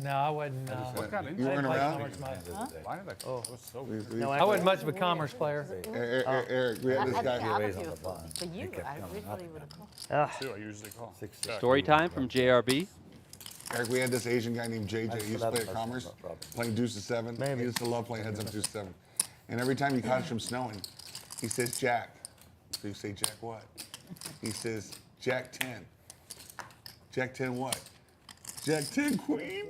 No, I wasn't.
What got
You
into
weren't
didn't play
around?
commerce much.
Why did I? Oh. It was so
We-
good.
we-
No,
I wasn't much of a commerce player.
Eric, we had this
I
guy.
think other
raise on
people
the
fold.
button.
For you,
kept
I
going
really
up
would have called.
Ah,
Two, I usually call.
Six,
Jack.
Story time from JRB.
Eric, we had this Asian guy named JJ.
I
He used to
still
play
have
at
a
Commerce,
problem.
playing deuce to 7.
Maybe.
He used to love playing heads up deuce to 7. And every time he caught us from snowing, he says Jack. So you say Jack what? He says Jack 10. Jack 10 what? Jack 10 Queen.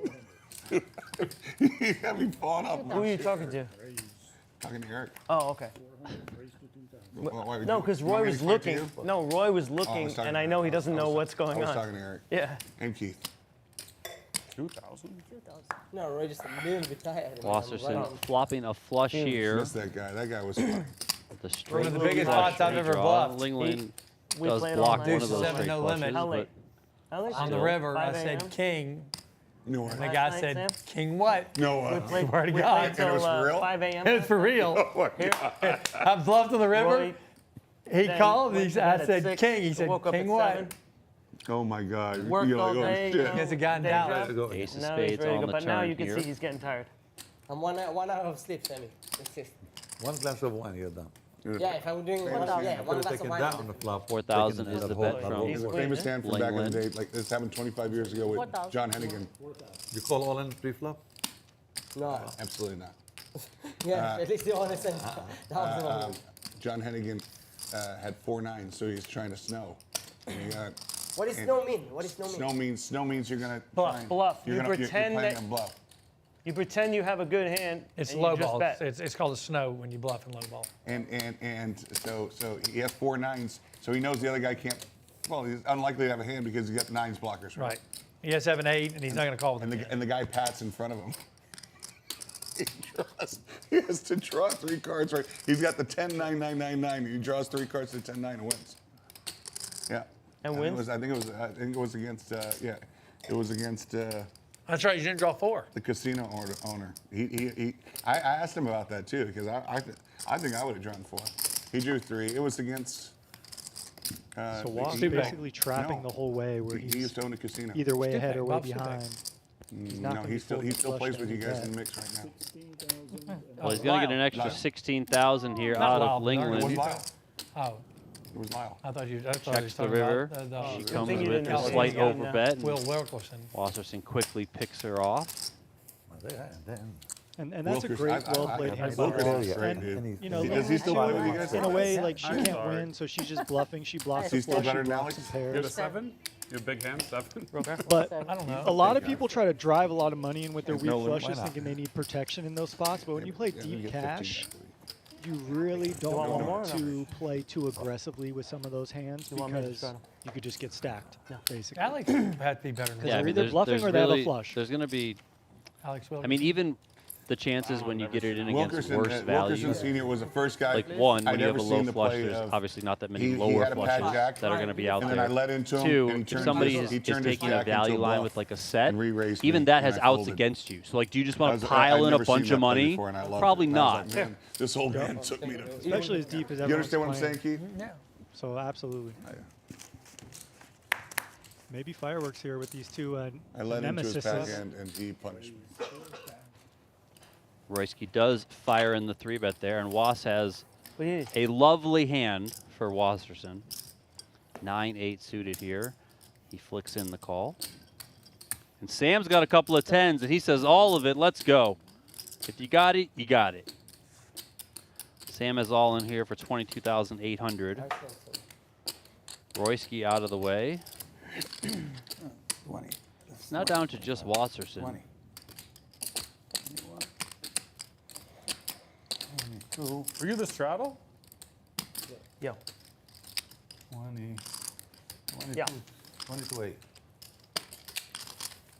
He had me falling off.
who are you talking to?
Talking to Eric.
Oh, okay. No, because Roy was looking. No, Roy was looking,
talking
and
to
I know he
Eric.
doesn't know what's
I
going
was
on.
talking to Eric.
Yeah.
And Keith.
2,000?
No, Roy just a little bit tired.
Wasserson flopping a flush here.
Missed that guy. That guy was funny.
The straight
One of the biggest
flush
pots I've ever
draw.
bluffed.
Linglin
We
does
played all
block
night.
one of
Deuce
those
seven,
straight
no
flushes,
limit.
How late?
but
How late?
On the
Still.
river, I
5
said
a.m.?
king,
No,
and the
Last
guy
night,
said,
Sam?
king what?
no.
We played,
Swear to
we
God.
played
And it was
till
for real?
5 a.m.
It's for real.
Oh my God.
I bluffed on the river.
Roy,
He
then
called.
went
He
to
said, I
bed at
said
6,
king. He said,
woke up
king
at
what?
7,
Oh my God.
worked
You're
all
like,
day.
oh shit.
He has a guy in
day
Dallas.
job.
ace of
Now he's
spades
ready to
on
go.
the
But now
turn
you can
here.
see he's getting tired.
I'm 1 hour of sleep, Sammy. That's it.
One glass of wine, you're done.
Yeah, if I'm doing one, yeah,
Could
one
have
glass of
taken
wine.
that on the flop.
4,000
taken
is
that
the
whole-
bet
that
from
whole-
He's
Famous hand from back in the
Linglin.
day. Like this happened 25 years ago with
4,000.
John Hennigan.
You call all in pre-flop?
No.
Absolutely not.
Yeah, at least the honest and that was the one.
John Hennigan had 4 9s, so he's trying to snow. And you got,
What does
and
snow mean? What does snow mean?
snow means you're gonna
Bluff,
try and-
bluff.
You're
You
gonna,
pretend
you're planning
that-
a bluff.
You pretend you have a good hand.
It's
and
low
you just
ball.
bet.
It's called a snow when you bluff in low ball.
And so he has 4 9s, so he knows the other guy can't. Well, he's unlikely to have a hand because he's got 9s blockers.
Right. He has 7-8, and he's not going to call with
And
them.
the guy pats in front of him. He has to draw 3 cards, right? He's got the 10 9 9 9 9. He draws 3 cards to 10 9 and wins. Yeah.
And
I
wins?
think it was against it was against
That's right. You didn't draw 4.
the casino owner. I asked him about that too because I think I would have drawn 4. He drew 3. It was against.
So Wass
Stupid.
basically trapping
No.
the whole way where
He
he's
used to own a casino.
either way ahead or way
Bob's stupid.
behind. He's not
No,
gonna
he
be
still
folding
plays
flush
with you
to
guys
bet.
in the mix right now.
16,000.
Well, he's going to get an extra
Lyle.
16,000 here
Not
out
Lyle,
of
Darn
It was
Linglin.
Lyle.
Oh,
It was Lyle.
I thought you were
Checks the
talking
river.
about
She
Good
comes
thing you
with
didn't
a
know
slight
he was getting,
overbet. and
Will Wilkerson.
Wasserson quickly picks her off.
And that's a
Wilkerson,
great,
I-
well
I-
played
I-
hand by
Wilkerson's
Wass.
great,
And,
dude.
you know,
Does he still play with you guys?
in a way, like she
I'm
can't
sorry.
win, so she's just bluffing. She blocks
Is
the
he still
flush,
better
she
than
blocks
Alex?
some
You have a
pairs.
7? You have a big hand? 7?
But
I don't know.
a lot of people try to drive a lot of money in with their
There's
weak
no limit.
flushes,
Why not?
thinking they need protection in those spots. But when you play
Yeah, you
deep
get 15
cash,
actually.
you really don't
want one
want
more or
to play too aggressively with some of those hands
You want me to
because
try to-
you could just get stacked, basically.
Alex had to be better than
Yeah,
that.
they're either bluffing or they have a flush.
There's going to be,
Alex Wilkerson.
I mean, even the chances when you get it in against
Wilkerson,
worse value,
Wilkerson Senior was the first guy.
like one,
I'd
when you have
ever
a low
seen the
flush,
play
there's
of-
obviously not that many
he
lower
had a pad
flushes
jack,
that are going to be out
and
there.
then I led into him,
Two,
and he
if
turned
somebody
his- he
is
turned his
taking a
jack into
value line
bluff
with like a set,
and re-raised
even
me,
that
and
has
I
outs
folded.
against you. So like, do you just want to
I'd
pile in a
never seen
bunch
that
of
play
money?
before, and I loved
Probably
it. And I
not.
was like, man, this old man took me to.
Especially as deep as
You
everyone's
understand what I'm
playing.
saying, Keith?
Yeah.
So absolutely. Maybe fireworks here with these two
I led into his
nemesis.
pad and he punished me.
Royski does fire in the 3-bet there, and Wass has
What do you need?
a lovely hand for Wasserson. 9-8 suited here. He flicks in the call. And Sam's got a couple of 10s, and he says, all of it, let's go. If you got it, you got it. Sam is all in here for 22,800. Royski out of the way.
20.
Now down to just Wasserson.
20. 22.
Were you the straddle?
Yo.
20. 22.
Yeah.
22-8.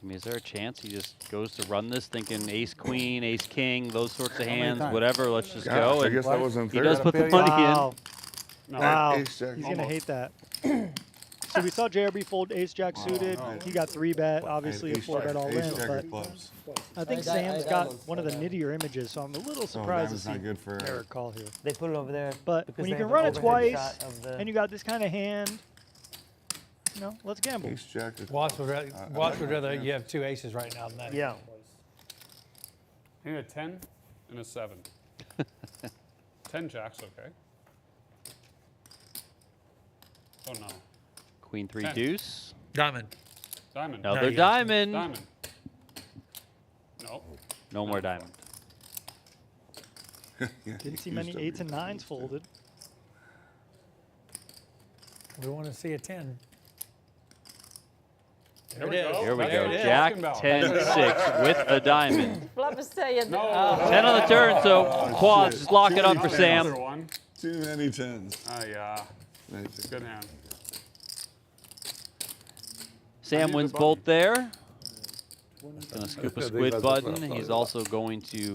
I mean, is there a chance he just goes to run this thinking ace, queen, ace, king, those sorts of
many
hands,
times?
whatever, let's just
Gosh,
go.
I
And
guess that was
he
unfair.
does put the
Wow.
money
Wow.
No.
Wow.
Ace jack.
He's going to
Almost.
hate that. So we saw JRB fold ace jack suited.
no.
He got 3-bet, obviously a
Ace
4-bet
jack,
all
ace
in.
jack
But
of clubs.
I think
I
Sam's
got
got
one.
one of the nittier images, so I'm a little
Oh,
surprised to
diamond's
see
not good for
Eric call here.
They put it over there.
But
because
when you
they
can
have
run
an
it
overhead
twice,
shot of the-
and you got this kind of hand, let's gamble.
Ace jack of
Watts would rather,
I
Watts
like
would
that,
rather
yeah.
you have 2 aces right now than that.
Yeah.
I need a 10 and a 7. 10 jacks, okay. Oh no.
Queen 3
10.
deuce.
Diamond.
Diamond.
Another
you-
diamond.
Diamond. No.
No more diamond.
Yeah,
Didn't see
he
many
used to
8s and
be-
9s folded.
We want to see a 10.
Here we
it is.
go.
Here we
There
go.
it is.
Jack
Talking about.
10-6 with a diamond.
Flop is saying
No.
10 on the turn, so quads just lock it up for
Another
Sam.
one.
Too many tens.
Oh, yeah.
Nice.
Good hand.
Sam
need
wins
the
both
button.
there. Gonna scoop a
Yeah,
squid
because
button.
that's what I
He's
thought.
also going to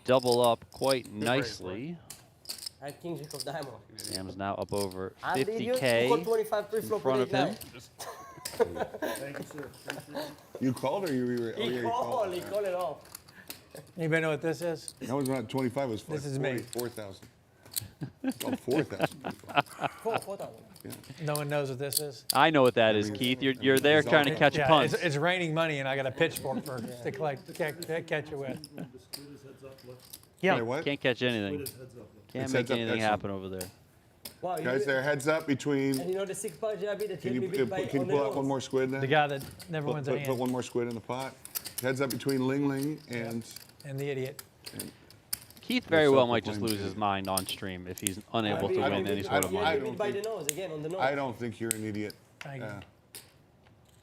double up quite nicely.
I have king jack of diamond.
Sam's now up over
I'm the idiot who
50K
called 25
in
pre-flop
front
with
of him.
8-9.
Thank you, sir. Appreciate it.
You called or you were?
He called it off.
Anybody know what this is?
That was not 25. It was
This
like
is me.
4,000. Oh, 4,000.
4,000.
No one knows what this is?
I know what that is, Keith. You're there trying to catch
Yeah,
punts.
it's raining money, and I got a pitchfork for to collect, catch it with.
Yeah.
What?
Can't catch anything.
Heads up, look.
Can't
It's
make
heads up,
anything
excellent.
happen over there.
Wow, you
Guys,
did-
there, heads up between.
And you know the 6-part JRB that
Can
hit
you,
me big by
can you
on the
pull out
nose?
one more squid there?
The guy that never
Put,
wins a
put, put
hand,
one more squid in the pot. Heads up between Linglin and.
and the idiot.
Keith very well might just
self-proclaimed
lose his
idiot.
mind on stream if he's unable to
I
win
don't
any
think-
sort of
you
I
hit
money.
me
don't
by
think-
the nose, again, on the nose.
I don't think you're an idiot.
Thank you.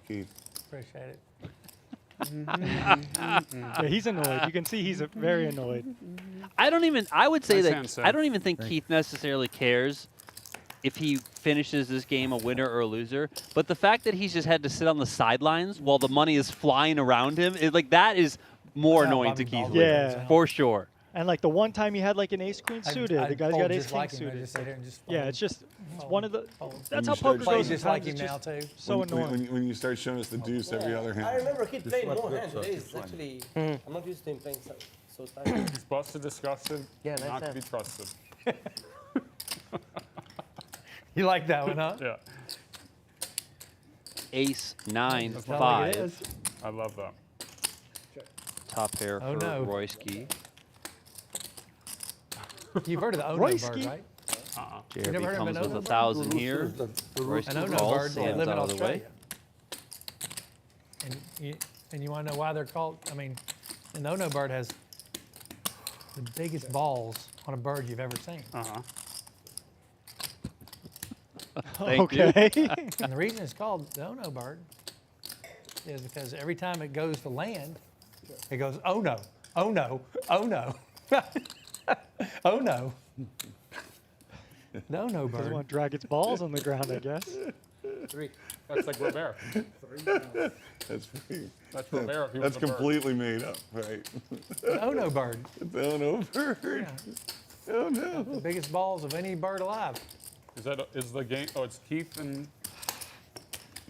Keith.
Appreciate it.
Yeah, he's annoyed. You can see he's very annoyed.
I would say
Nice
that
hand, Sam.
I don't even think Keith necessarily cares if he finishes this game a winner or a loser. But the fact that he's just had to sit on the sidelines while the money is flying around him, that is more
Yeah,
annoying to
Bobby
Keith.
Baldwin.
Yeah.
For sure.
And like the one time he had like an ace queen suited, the guy's
fold
got ace
just
king
like him. I
suited.
just sit here and just
Yeah,
fold.
it's just one of the.
Fold.
That's
you
how
start
poker
Play
goes.
just
sometimes.
like him
It's
now
just
too.
so annoying.
When you start showing us the deuce every other
I
hand.
remember he played
one
more
good
hands.
shot,
Today is
this one.
actually, I'm not used to him playing so tight.
He's busted, disgusted,
Yeah, nice
not to
hand.
be trusted.
You like that one, huh?
Yeah,
Ace, 9,
That's not like it
5.
is.
I love that.
Top pair
Oh,
for
no.
Royski.
You've heard of the Ono
Royski?
bird, right?
JRB
never heard of
comes
an
with
Ono
1,000 here.
The
An
Royski
Ono
calls,
bird, they
Sam's
live in
out of the way.
Australia. And you want to know why they're called? I mean, an Ono bird has the biggest balls on a bird you've ever seen.
Uh-huh.
Thank you.
Okay.
And the reason it's called the Ono bird is because every time it goes to land, it goes, oh no, oh no, oh no, oh no. The Ono
Doesn't
bird.
want to drag its balls on the ground, I guess.
3.
That's like Robert.
That's
That's Robert. If he was
that's
a bird.
completely made up, right?
The Ono bird.
The Ono bird. Oh no.
The biggest balls of any bird alive.
Is the game? Oh, it's Keith and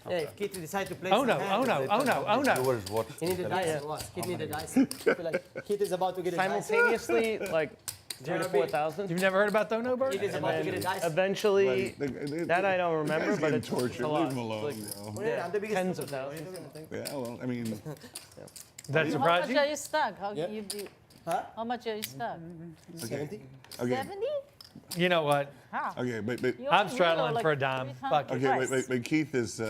Yeah, if Keith decide to play
Oh
some
no,
hand,
oh no, oh no, oh no.
What is what?
he need the dice. What? Keith need the dice. I feel like Keith is about to get a dice.
Simultaneously, like 3 to
JRB.
4,000.
You've never heard about the Ono bird?
Keith is about to get a dice.
Eventually, that I don't
The
remember,
guy's
but
getting
it's
tortured.
a
Leave
lot.
him alone,
Like,
bro.
Yeah, I'm the biggest
tens of
super-
thousands, I think.
Yeah, well, I mean,
That
How
surprise
much
you?
are you stuck? How
Yeah.
can you do?
Huh?
How much are you stuck?
70?
okay,
70?
You know what?
How?
okay, but
You
I'm
only win,
straddling
like,
for a dime.
3
Fuck
times
it.
the
okay,
price.
but Keith is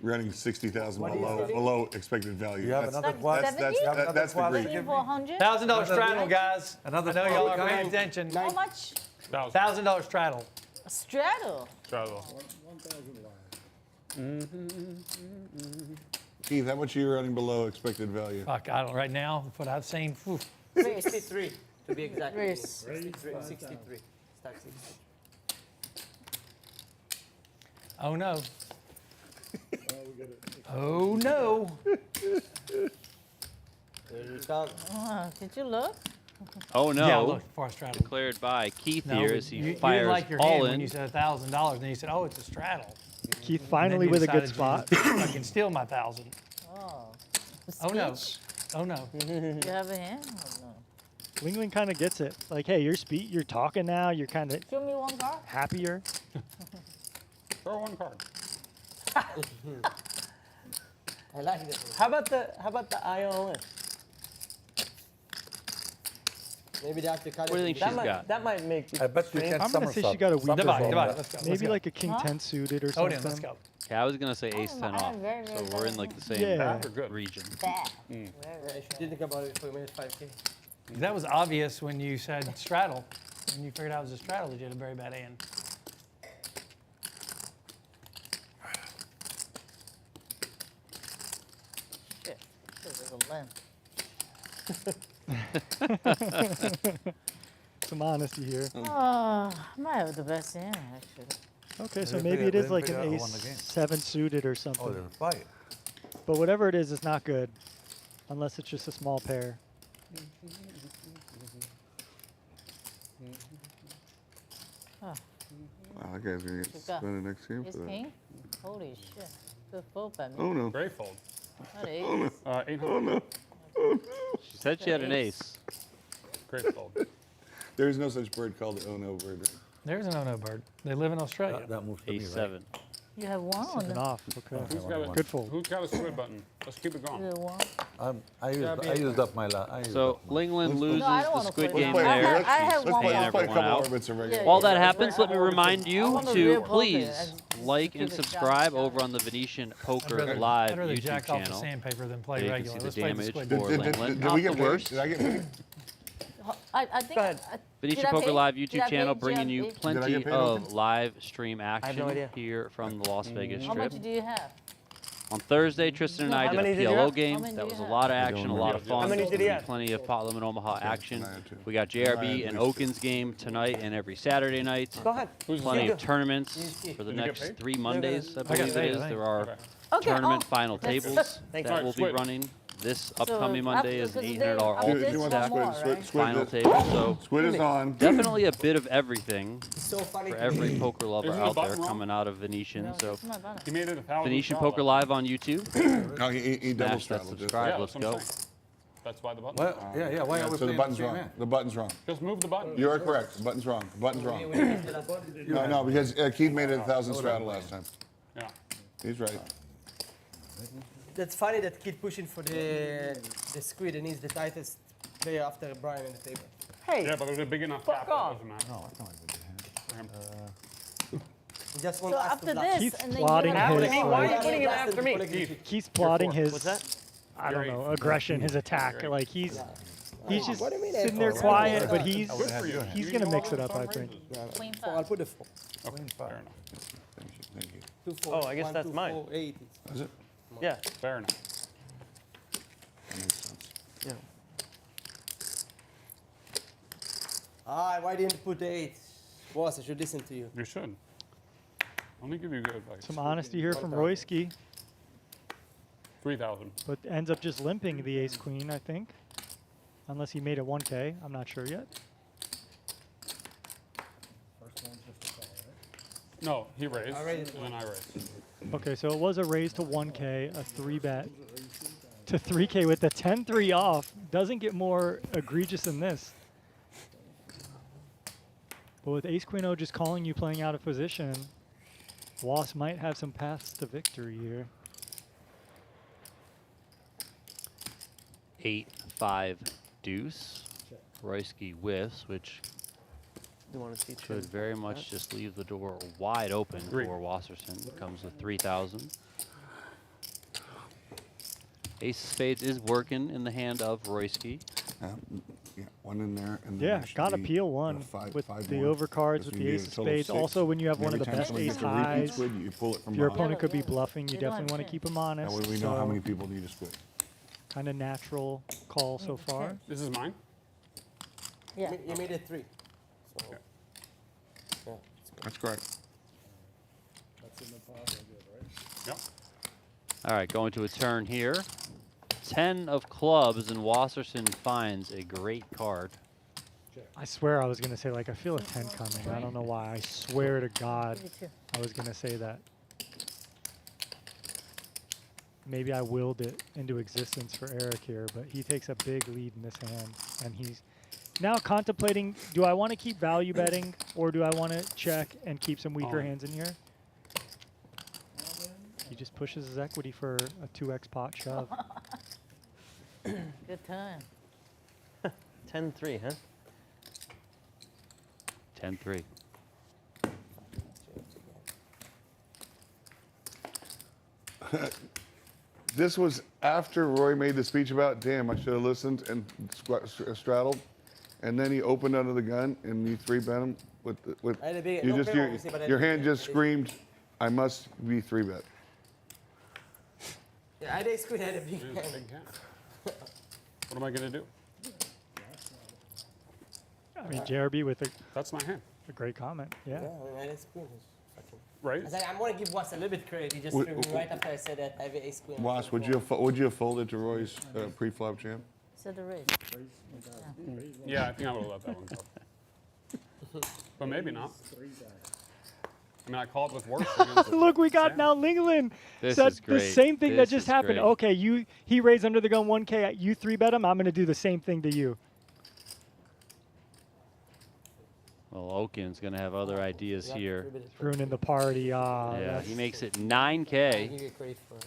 running 60,000
What are you
below,
saying?
below expected value.
You have
That's-
another
Like
quad?
That's, that's,
You
have
that,
another
that's the
quad?
Greek.
400?
$1,000 straddle, guys.
Another
I know y'all are
quad?
paying attention.
How much?
$1,000 straddle.
A straddle.
Straddle.
1,000
Keith, how much are you running below expected value?
Fuck, I don't. Right now, what I've seen. Whew.
63, to be exact.
Race.
63. 63. Start 60.
Oh no.
Oh, we get it.
Oh no.
There you come.
Did you look?
Oh no.
Yeah, look, before I straddled.
Declared by Keith
No,
here as he
you didn't
fires
like your
all
hand
in.
when you said $1,000, and then you said, "Oh, it's a straddle."
Keith
And then
finally
you
with a good
decided
spot.
you fucking steal my 1,000.
Oh.
Oh no.
Speech?
Oh no.
Do you have a hand? Or no?
Linglin kind of gets it. Like, hey, you're talking now. You're kind of
Show me one card.
happier.
Throw one card.
I like this.
How about the eye all in?
Maybe they have to cut
What do you
it.
think
That
she's
might
got?
that might make.
I bet you can't
I'm gonna say she
somersault.
got a weak
Somersault.
Divide. Let's go. Let's
Maybe
go.
like a king
Huh?
10 suited or
Oh,
something.
damn, let's go.
Yeah, I was gonna say ace 10
I'm
off.
very,
So
very
we're in
bad.
like the same
Yeah.
You're good.
region.
Bad.
Yeah, if you didn't think about it before you made 5K.
That was obvious when you said straddle. When you figured out it was a straddle, that you had a very bad hand.
Shit. This is a limp.
Some honesty here.
Oh, I might have the best hand, actually.
Okay, so
They
maybe it
figure-
is
they
like an
figure out who won the game.
ace-7 suited or
Oh,
something.
there's a fight.
But whatever it is, it's not good. Unless it's just a small pair.
Oh,
Wow, that guy's gonna get
You got
suspended next game
ace
for that.
king? Holy shit. Good fold by me.
Oh no.
Great fold.
Not ace.
800.
Oh no.
She said she had an ace.
Great fold.
There is no such bird called the oh no bird.
There's an oh-no bird. They live in Australia.
That moves to me, right?
Ace-7.
You have one on
An
the
off. Okay.
Who's got a,
Good fold.
who's got a squid button? Let's keep it going.
the one.
I used up my last.
So Linglin loses
No, I don't
the
want to
Squid
play.
Game
I
there.
have, I have
Let's
one
play,
more.
let's play a
everyone
couple
out.
orbits of regular.
While that
Yeah,
happens, let me remind
I
you
want a
to
real poker.
please
I
like
give
and
it a shot.
subscribe over on the Venetian Poker Live
I'd rather
YouTube
jack off the
channel.
sandpaper than play
So you can
regular.
see
Let's
the
play the
damage
squid.
for
Did
Linglin.
we
Not
get
the
paid?
worst.
Did I get paid?
I think.
Go ahead.
Venetian
Did I
Poker
pay?
Live
Did I
YouTube
pay
channel bringing you
JRB?
Did I
plenty
get paid,
of
Okin?
live stream
no
action
idea.
here from the Las Vegas
How
Strip.
much do you have?
On Thursday, Tristan and I
How
did
many
a
did you
PLO
have?
game.
How many
That
do
was
you
a
have?
lot of action, a lot of fun.
How many did he have?
Plenty of Pot Limit Omaha action.
I had two.
We got
I
JRB
had
and
at least two.
Okin's game tonight and every Saturday night.
Go ahead.
Plenty
You
of
go.
tournaments for the
Did you get
next
paid?
3 Mondays, I
got
believe it
paid, I
is.
think.
There are
Okay.
tournament
oh,
final
that's-
tables
Thanks.
that
Alright,
we'll be
Squid.
running. This upcoming
So
Monday is an
after-
$800
after
all
this,
Do you want
one
squid?
more,
Squid,
right?
squid,
final
the-
table. So
Squid is on.
definitely a bit of everything
It's so funny.
for
to
every
me.
poker lover
Isn't the
out there
button wrong?
coming out of Venetian.
No,
So
that's my button.
He made it 1,000.
Venetian
straw
Poker
left.
Live on YouTube.
No, he double
Smash that
straddled. just-
subscribe.
Yeah,
Let's
that's what I'm
go.
saying. That's why the button.
Well, yeah. Why
Yeah,
are we
so the
playing
button's
the same
wrong.
hand?
The button's wrong.
Just move the button.
You are correct. The button's wrong. The button's wrong. No, because Keith made it 1,000 straddle last time.
Yeah.
He's right.
That's funny that kid pushing for the squid and he's the tightest player after Brian in the table.
Hey,
Yeah, but there's a big enough
Fuck
gap. That
off.
doesn't matter.
No, that's not a good hand.
For him.
He just
So
wants us to
after
bluff.
this,
Keith's
and then
plotting
you're
After
his,
me? Why are you putting him
Blast
after
him
me?
to collect the
Keith's plotting his,
what's that?
I don't
You're
know,
eight.
aggression, his attack. Like he's just
What do you mean,
sitting there
Echo?
quiet, but he's
Good for you.
he's
You
gonna
know
mix
all
it
the
up, I
top
think.
raises.
Queen
I'll
five.
put the 4.
Okay, fair enough.
Thank you. Thank you.
2, 4.
Oh, I guess
1,
that's
2,
mine.
4, 8.
Is it?
Yeah.
Fair enough.
That makes sense.
Yeah.
Why didn't you put the 8? Boss, I should listen to you.
You should. Let me give you good advice.
Some honesty here from Royski,
3,000.
but ends up just limping the ace queen, I think. Unless he made it 1K, I'm not sure yet.
No, he raised,
I raised.
and then I raised.
Okay, so it was a raise to 1K, a 3-bet to 3K with the 10-3 off. Doesn't get more egregious than this. But with ace queen O just calling you playing out of position, Was might have some paths to victory here.
8-5 deuce. Royski whiffs, which
You want to teach
could
him?
very much just leave the door wide open
Three.
for Wasserson. Comes with 3,000. Ace of spades is working in the hand of Royski.
Yeah, one in there. And then
Yeah,
there should
gotta
be,
peel one
five-
with
five
the
more.
overcards,
That's
with
when
the
you
ace
get
of
a total of
spades.
6.
Also, when you have
And
one of
every
the
time
best
somebody
ace
gets a repeat
highs,
squid, you pull it from
if your
behind.
opponent could be bluffing, you
They don't
definitely want to
have
keep him honest.
That way we know how many people need a squid.
Kind of natural call so far.
This is mine?
Yeah.
You made it 3. So,
Okay.
yeah.
That's correct.
That's in the pot, I did, right?
Yep.
All right, going to a turn here. 10 of clubs, and Wasserson finds a great card.
I swear I was going to say, like, I feel a 10 coming. I don't know why. I swear to God
Give it two.
I was going to say that. Maybe I willed it into existence for Eric here, but he takes a big lead in this hand. And he's now contemplating, do I want to keep value betting, or do I want to check and keep some weaker hands in here? He just pushes his equity for a 2x pot shove.
Good time.
10-3, huh?
10-3.
This was after Roy made the speech about, damn, I should have listened and straddled. And then he opened under the gun and you 3-bet him with
I had a big,
you
no
just
pair,
your,
obviously, but I had
your
a big
hand just
I did-
screamed, I must be 3-bet.
Yeah, I had ace queen, I had a big
It is a
hand.
big hand. What am I going to do?
I mean, JRB with
That's my hand,
a great comment. Yeah.
Yeah, I mean, ace queen is fucking.
right?
I was like, I'm gonna give Was a little bit credit. He just threw me right after I said that I have an ace queen.
Was, would you have folded to Roy's pre-flop jam?
So the raise.
Yeah, I think I would have let that one go. But maybe not. I mean, I called with worse. against
Look, we got
Sam.
now Linglin
This
said
is
the
great.
same thing that
This
just
is
happened.
great.
Okay, he raised under the gun 1K. You 3-bet him. I'm going to do the same thing to you.
Well, Okin's going to have other ideas
Yeah,
here.
three-bet is
Ruining the party.
Yeah,
That's-
he makes it
I
9K.
give you credit for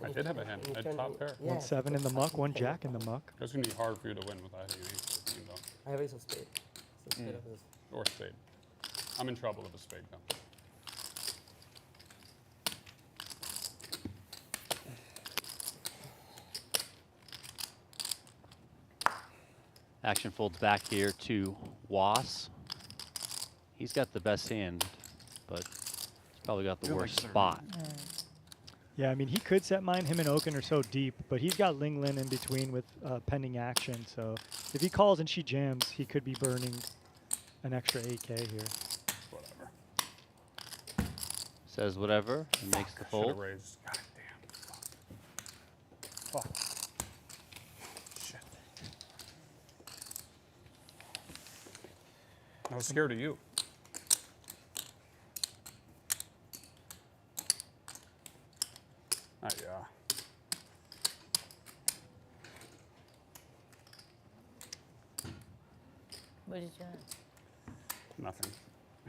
I did have a hand. I had top pair.
Yeah.
1-7 in the muck, 1 jack in the muck.
It's going to be hard for you to win without hitting an ace 15, though.
I have ace of spade. So spade of this.
Or spade. I'm in trouble if a spade comes.
Action folds back here to Was. He's got the best hand, but he's probably got the
You're like
worst
30.
spot.
Yeah, I mean, he could set mine. Him and Okin are so deep, but he's got Linglin in between with pending action. So if he calls and she jams, he could be burning an extra 8K here.
Whatever.
Says whatever and makes the
Should have
fold.
raised. God damn. Fuck. Shit. I was scared of you. Yeah.
What did you have?
Nothing.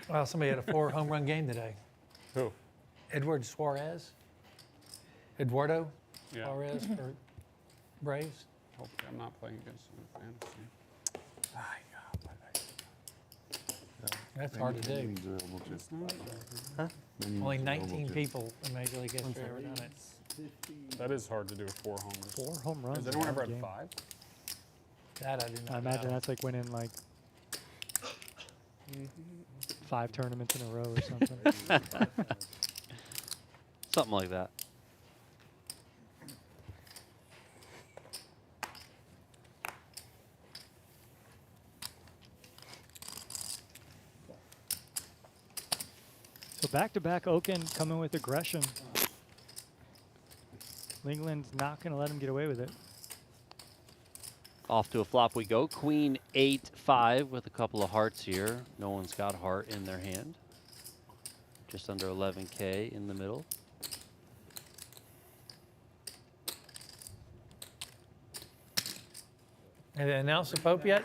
Well, somebody had a 4 home run game today.
Who?
Eduardo Suarez
Yeah.
Suarez for Braves.
Hopefully I'm not playing against him in fantasy.
That's hard to do. Only 19 people in Major League history ever done it.
That is hard to do with 4 homers.
4 home runs.
Has
in
anyone ever
one
had
game.
5?
That I do not
I imagine
know.
that's like winning like 5 tournaments in a row or something.
Something like that.
So back-to-back Okin coming with aggression. Lingland's not going to let him get away with it.
Off to a flop we go. Queen 8-5 with a couple of hearts here. No one's got heart in their hand. Just under 11K in the middle.
Have they announced the Pope yet?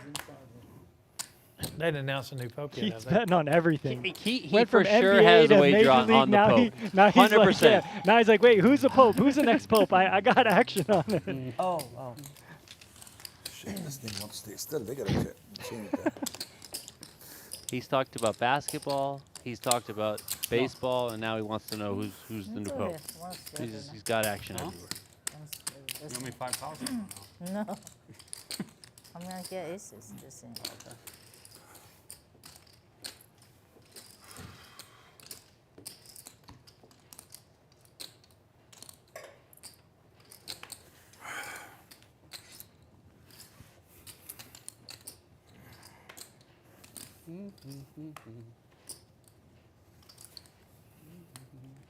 They didn't announce a new Pope yet,
He's
have they?
betting on everything.
He
Went
for
from
sure
NBA
has a
to
wager
Major
on
League,
the
now
Pope.
now he's
100%.
like, yeah, now he's like, wait, who's the Pope? Who's the next Pope? I got action on it.
Oh, oh.
Shit, this thing won't stay still. They gotta change that.
He's talked about basketball. He's talked about baseball, and now he wants to know who's the new
It's
Pope.
okay. Once better
He's got action
Huh?
everywhere.
Once
You owe me 5,000 now.
No. I'm gonna get aces this thing.
Okay.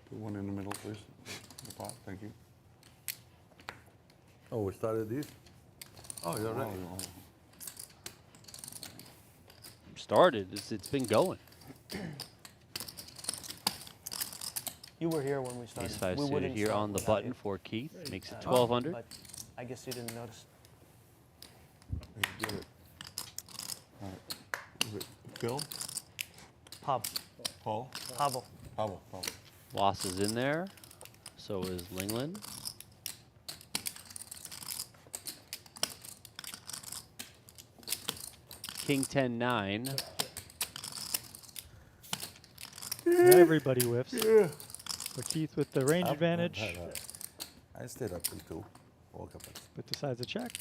Put one in the middle, please. The pot, thank you.
Oh, we started these? Oh, you're right.
Started. It's been going.
You were here when we started.
Ace 5
We
suited
wouldn't
here
start
on the
without
button
you.
for Keith. Makes it
Oh,
1,200.
But I guess you didn't notice.
You did it. All right. Is it Phil?
Pub.
Paul?
Pavel.
Pavel.
Was is in there. So is Linglin. King 10-9.
Everybody whiffs. But Keith with the range advantage,
I stayed up till 2. Woke up at
but decides to check.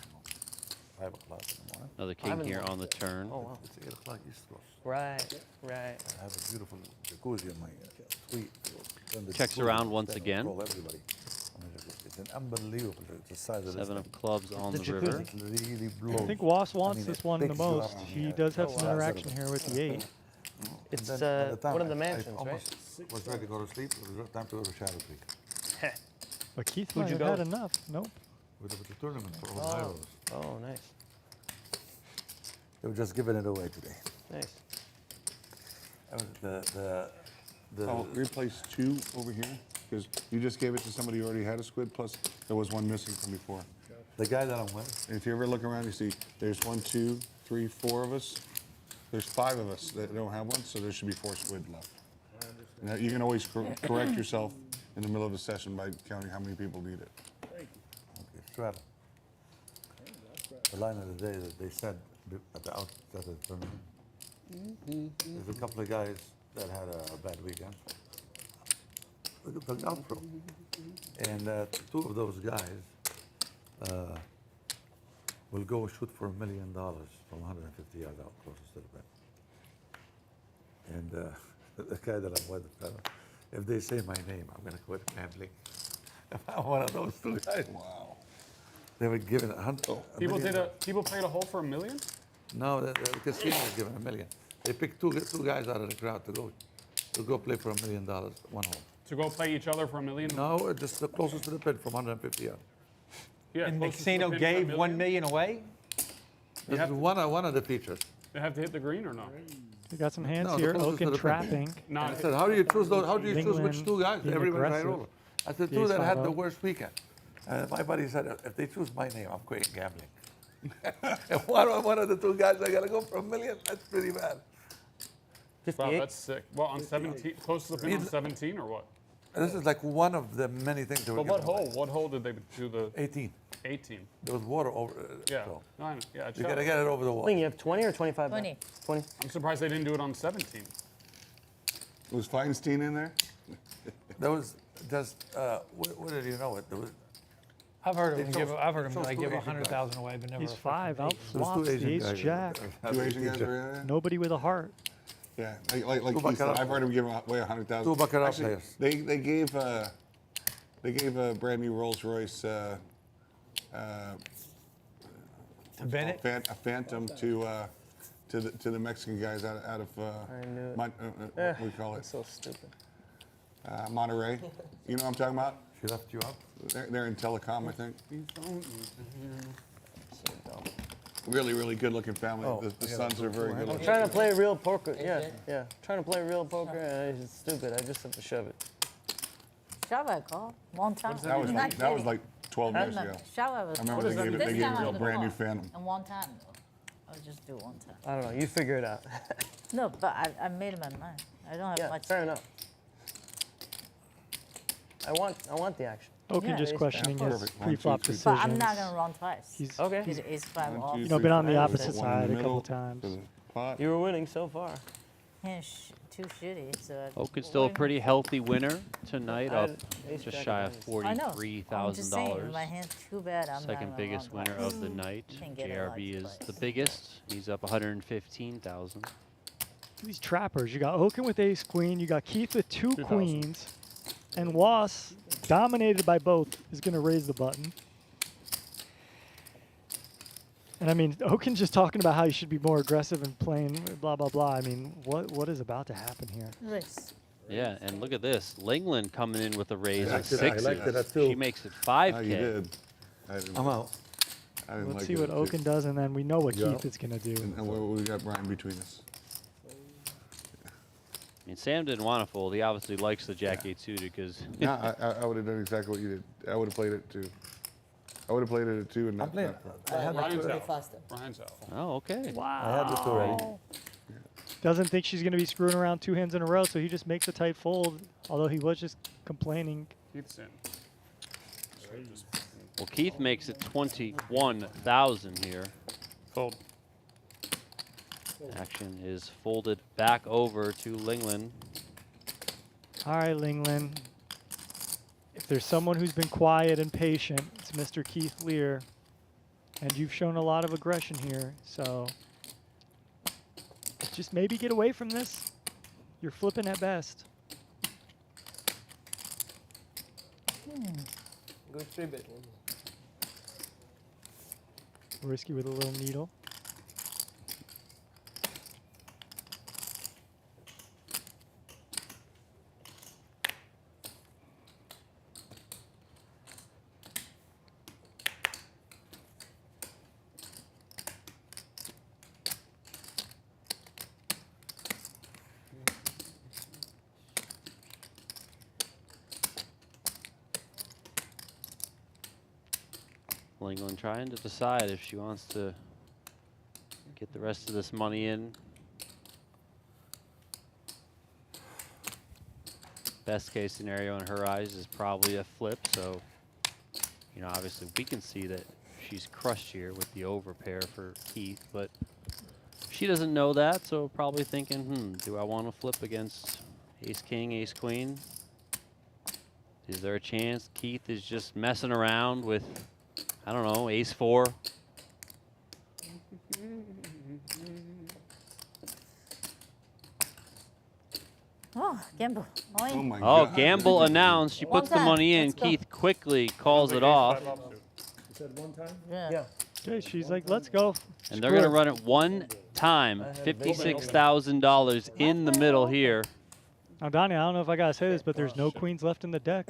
5 o'clock in the morning.
Another king here on the turn.
Oh, wow.
It's 8 o'clock East Coast.
Right, right.
I have a beautiful jacuzzi in my suite. When the
Checks
jacuzzi
around
is
once
there, I
again.
call everybody. I'm in the jacuzzi. It's unbelievable the size of this
7
thing.
of clubs on the
The
river.
It really
I
blows.
think Was
I
wants
mean,
this
it
one the
picks you up
most.
and
He
you-
does have
Oh,
some
wow.
interaction here with the 8.
It's
And then at the time,
one of the
I
mansions, right?
almost was ready to go to sleep. It was time to go to Shadow Creek
But Keith
Who'd
might
you
have
go?
had enough. Nope.
with the tournament for all the heroes.
Oh, nice.
They were just giving it away today.
Nice.
That was the
Oh, replace 2 over here because you just gave it to somebody who already had a squid. Plus, there was one missing from before.
the guy that I'm with.
And if you ever look around, you see there's 1, 2, 3, 4 of us. There's 5 of us that don't have one, so there should be 4 squid left. Now, you can always correct yourself in the middle of a session by counting how many people need it.
Okay, Strata. The line of the day that they said at the outset of the tournament. There's a couple of guys that had a bad weekend. Look at the golf pro. And 2 of those guys will go shoot for $1 million from 150 yards out closest to the pin. And the guy that I'm with, if they say my name, I'm going to quit gambling. If I'm one of those 2 guys.
Wow.
They were given a
People
million.
people paid a hole for $1 million?
No, the casino was given $1 million. They picked two guys out of the crowd to go play for $1 million, 1 hole.
To go play each other for $1 million?
No, just the closest to the pin from 150 yards.
Yeah,
And the
closest to the
casino
pin for
gave $1 million away?
This is one of the features.
They have to hit the green or no?
We got some hands
No, the
here.
closest to
Okin
the pin.
trapping.
No.
I said, how do you choose those? How do you choose which
Linglin
2 guys?
being
Everybody's right
aggressive.
over. I said,
The
2 that had
ace-5
the
up.
worst weekend. My buddy said, if they choose my name, I'm quitting gambling. And one of the 2 guys, I got to go for $1 million. That's pretty bad.
Wow,
58?
that's sick. Well, on 17, close to the pin on 17 or what?
This is like one of the many things they were
But what
giving away.
hole? What hole did they do the
18.
18?
There was water over.
Yeah.
So
No, I know. Yeah,
you got to get it over the
I
wall.
think you have 20 or 25 back?
20.
20.
I'm surprised they didn't do it on 17.
Was Feinstein in there?
There was just, what did you know it? There was,
I've heard
They
them
chose-
give. I've heard them
chose
like
two
give
Asian guys.
100,000 away, but never.
He's
a
5
fucking
out
eight.
there was
flops
2
the
Asian
ace
guys.
jack.
2 Asian guys were in there?
Nobody with a heart.
Yeah, like
Two
he said,
baccarat.
I've heard him give away 100,000.
2 baccarat
Actually,
players.
They gave a brand new Rolls Royce
Bennett?
a Phantom to the Mexican guys out of
I knew it.
what do we call it?
That's so stupid.
Monterey. You know what I'm talking about?
She left you up?
They're in telecom, I think. Really, really good-looking family.
Oh,
The sons are very good
I'm
looking.
trying to play real poker. Yeah. Trying to play real poker, and it's stupid. I just have to shove it.
Shower call. One time.
That was
Not
that was
kidding.
like 12 years ago.
Shower was
I remember they
This
gave
time
me
I
a
don't
brand new
know.
Phantom.
And one time though. I'll just do one time.
I don't know. You figure it out.
No, but I made my mind. I don't have
Yeah,
much.
fair enough. I want the action.
Okin
Yeah,
just
it's
questioning his
perfect. 1, 2,
pre-flop
3,
decisions.
But I'm not gonna run twice.
He's
Okay.
He's ace 5
1,
off.
2,
you know,
3,
been on the
4,
opposite
one in
side
the
a
middle
couple times.
for the pot.
You were winning so far.
Yeah, too shitty. So
Okin's still a pretty healthy winner tonight,
I
up
had ace
just
jack
shy
of
of
diamonds.
I know. I'm just saying, my
$43,000.
hand's too bad. I'm not
Second
gonna
biggest
run
winner
twice.
of the night.
Can't get it
JRB
like
is
twice.
the biggest. He's up 115,000.
These trappers. You got Okin with ace queen. You got Keith with 2 queens. And Was, dominated by both, is going to raise the button. And I mean, Okin's just talking about how you should be more aggressive and playing blah, blah, blah. I mean, what is about to happen here?
Race.
Yeah, and look at this. Linglin coming in with a raise
I
of
liked it. I
6s.
liked it too.
She makes it 5K.
Oh, you did. I didn't,
I'm out.
I didn't
Let's
like
see
it
what
too.
Okin does, and then we know what
Yeah.
Keith is going to do.
And we got Brian between us.
I mean, Sam didn't want to fold. He obviously likes the Jack-8 suited because
No, I would have done exactly what you did. I would have played it too. I would have played it at 2 and
I'm
not.
playing. I had the
Ryan's
two.
out. Ryan's out.
Oh, okay.
Wow.
I had the two already.
Doesn't think she's going to be screwing around 2 hands in a row, so he just makes a tight fold, although he was just complaining.
Keith's in.
Well, Keith makes it 21,000 here.
Fold.
Action is folded back over to Linglin.
All right, Linglin. If there's someone who's been quiet and patient, it's Mr. Keith Lehr. And you've shown a lot of aggression here, so just maybe get away from this. You're flipping at best.
Go 3-bet.
Royski with a little needle.
Linglin trying to decide if she wants to get the rest of this money in. Best case scenario in her eyes is probably a flip, so you know, obviously we can see that she's crushed here with the overpair for Keith, but she doesn't know that, so probably thinking, do I want to flip against ace king, ace queen? Is there a chance Keith is just messing around with, I don't know, ace 4?
Oh, gamble. All in.
Oh my
Oh,
God.
gamble announced. She
One
puts the
time.
money in.
Let's go.
Keith quickly calls it off.
You said one time?
Yeah.
Yeah.
Okay, she's like, let's go.
And they're going to
Screw
run it one time. $56,000 in the middle here.
Now, Donnie, I don't know if I got to say this, but there's no queens left in the deck.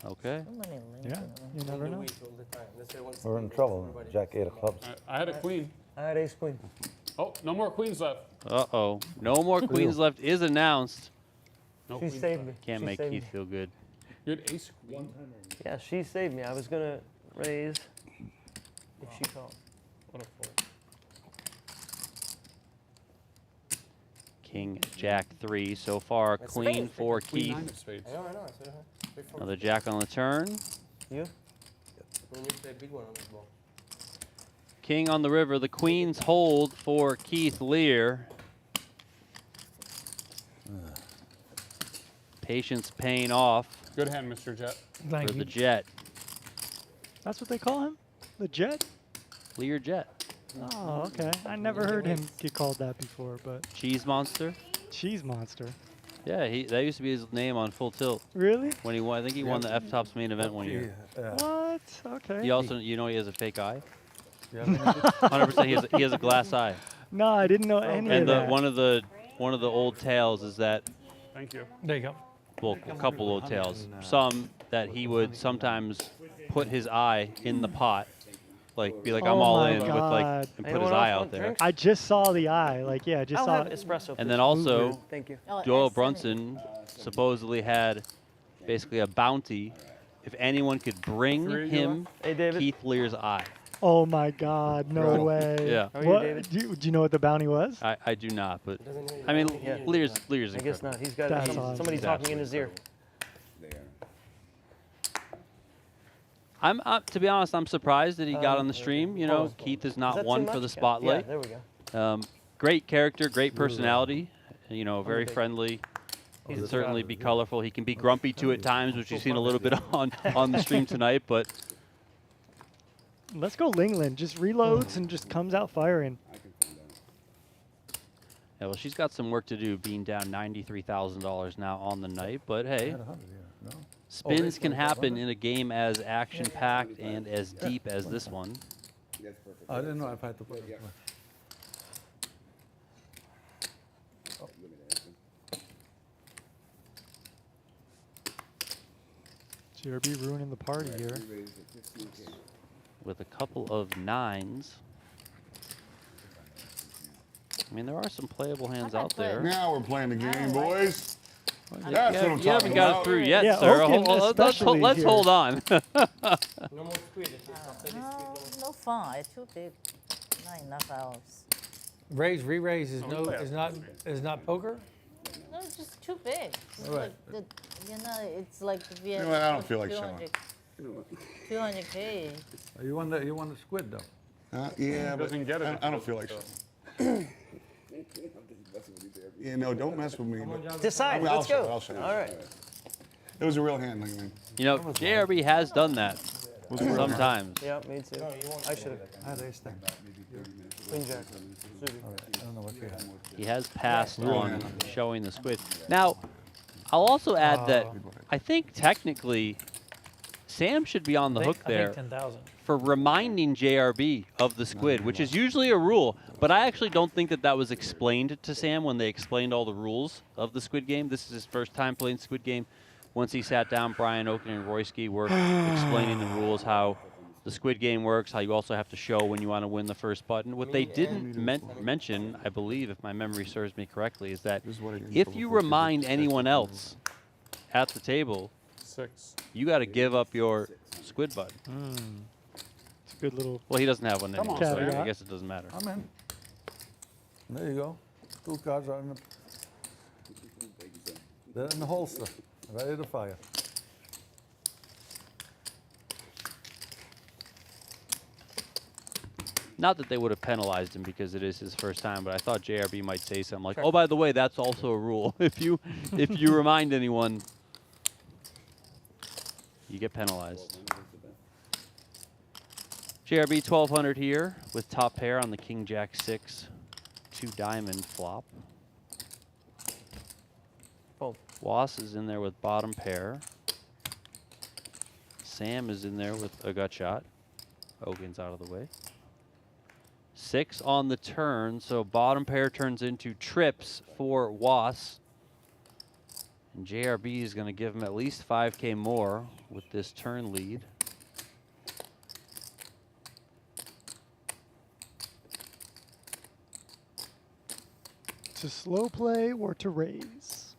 Okay.
So many
Yeah,
Lincoln.
you never know.
Wait all the time. That's why once
We're in trouble. Jack 8 of clubs.
I had a queen.
I had ace queen.
Oh, no more queens left.
Uh-oh. No more queens left is announced.
No
She
queens
saved
left.
me.
Can't
She
make
saved
Keith
me.
feel good.
You had ace queen.
One time only.
Yeah, she saved me. I was gonna raise if she called.
What a four.
King, Jack 3. So far,
That's
queen
spades.
for
Queen
Keith.
9 of spades.
I know. I said, straight forward.
Another jack on the turn.
You? We need to play a big one on this ball.
King on the river. The queens hold for Keith Lehr. Patience paying off
Good hand, Mr. Jet.
Thank
for
you.
the Jet.
That's what they call him? The Jet?
Lehr Jet.
Oh, okay. I never heard him get called that before, but
Cheese Monster.
Cheese Monster.
Yeah, that used to be his name on Full Tilt
Really?
when he won. I think he won the F-Tops main event one year.
What? Okay.
He also, you know, he has a fake eye. 100%. He has a glass eye.
No, I didn't know any
And
of that.
one of the old tales is that,
Thank you.
There you go.
well, a couple old tales. Some that he would sometimes put his eye in the pot, like be like, I'm
Oh
all
my
in with like,
God.
and put
Anyone
his
else
eye
want
out there.
drinks?
I just saw the eye. Like, yeah, I just
I'll
saw
have
it.
espresso.
And then
please.
also,
Thank you.
Oh,
Doyle
S7.
Brunson supposedly had basically a bounty if anyone could bring
Three, you
him
Hey, David.
Keith Lear's eye.
Oh my God, no
Right.
way.
Yeah.
How are you,
What?
David?
Do you know what the bounty was?
I do not, but
Doesn't he?
I mean,
Yeah.
Lear's
I guess
incredible.
not. He's got
That's
somebody
awesome.
talking in his ear.
To be honest, I'm surprised that he got on the stream. You know,
pause.
Keith is
Is
not
that
one
too
for the
much?
spotlight.
Yeah, there we go.
Great character, great personality. You know, very
big-
friendly. He
He's
can
a
certainly
traveler,
be
yeah.
colorful. He can be grumpy too at times, which you've seen a little bit on the stream tonight. But
Let's go Linglin. Just reloads and just comes out firing.
yeah, well, she's got some work to do, being down $93,000 now on the night. But hey, spins can happen in a game as action-packed and as deep as this one.
I didn't know if I had to put it.
JRB ruining the party here.
With a couple of nines. I mean, there are some playable hands out there.
Now we're playing the game, boys.
You
That's what I'm
you haven't
talking
got
about.
it through yet,
Yeah,
sir.
Okin especially
Let's
here.
hold on.
No more squid.
No fun. It's too big. Not enough hours.
Raise, re-raise is not poker.
No, it's just too big. It's
Right.
like the, you know, it's like the
know what, I don't feel like showing.
200K.
You won the squid though.
Yeah, but
Doesn't get it.
I don't feel like showing. Yeah, no, don't mess with me. but-
Decide.
I'll
Let's
show,
go.
I'll show.
All right.
It was a real hand, Linglin.
You know, JRB has done that sometimes.
Yeah, me too. I should have.
I had ace 10.
Queen jack.
I don't know what you had.
He has passed on showing the squid. Now, I'll also add that I think technically Sam should be on the hook
I
there
think 10,000.
for reminding JRB of the squid, which is usually a rule, but I actually don't think that that was explained to Sam when they explained all the rules of the squid game. This is his first time playing squid game. Once he sat down, Brian, Okin, and Royski were explaining the rules, how the squid game works, how you also have to show when you want to win the first button. What they didn't mention, I believe, if my memory serves me correctly, is that if you remind anyone else at the table,
6.
you got to give up your squid button.
It's a good little.
Well, he doesn't have one
Come
anymore,
on,
so I
Sam.
guess it doesn't matter.
I'm in. There you go. 2 cards are in the. They're in the holster, ready to fire.
Not that they would have penalized him because it is his first time, but I thought JRB might say something like, "Oh, by the way, that's also a rule. if you remind anyone, you get penalized." JRB 1200 here with top pair on the King Jack 6 2 diamond flop.
Fold.
Was is in there with bottom pair. Sam is in there with a gut shot. Okin's out of the way. 6 on the turn, so bottom pair turns into trips for Was. And JRB is going to give him at least 5K more with this turn lead.
To slow play or to raise.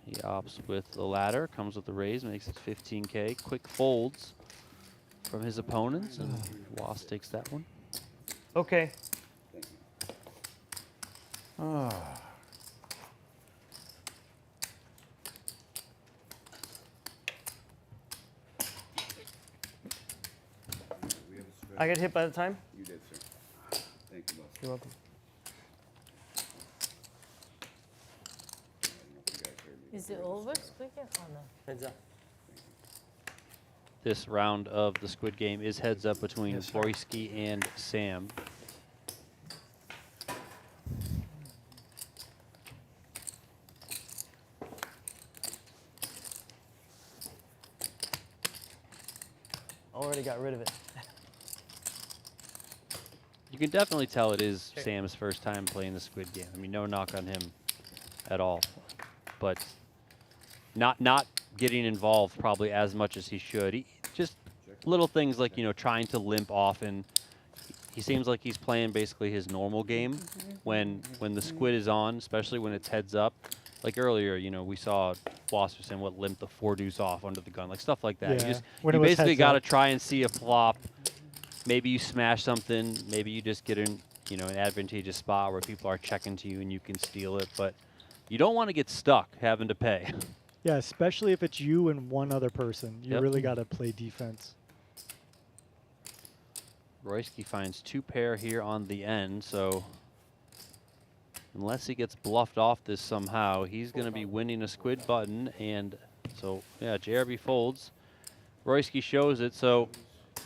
He opts with the ladder, comes with the raise, makes it 15K. Quick folds from his opponents, and Was takes that one.
Okay. I get hit by the time?
You did, sir. Thank you, boss.
You're welcome.
Is it over, Squid Game, or no?
Heads up.
This round of the Squid Game is heads up between Royski and Sam.
Already got rid of it.
You can definitely tell it is Sam's first time playing the Squid Game. I mean, no knock on him at all, but not getting involved probably as much as he should. Just little things like, you know, trying to limp often. He seems like he's playing basically his normal game when the squid is on, especially when it's heads up. Like earlier, you know, we saw Wasserson limp the 4 deuce off under the gun, like stuff like that.
Yeah,
You basically got to try and see a flop. Maybe you smash something. Maybe you just get in, you know, an advantageous spot where people are checking to you and you can steal it. But you don't want to get stuck having to pay.
Yeah, especially if it's you and one other person. You really got to play defense.
Royski finds 2 pair here on the end, so unless he gets bluffed off this somehow, he's going to be winning a squid button. And so, yeah, JRB folds. Royski shows it, so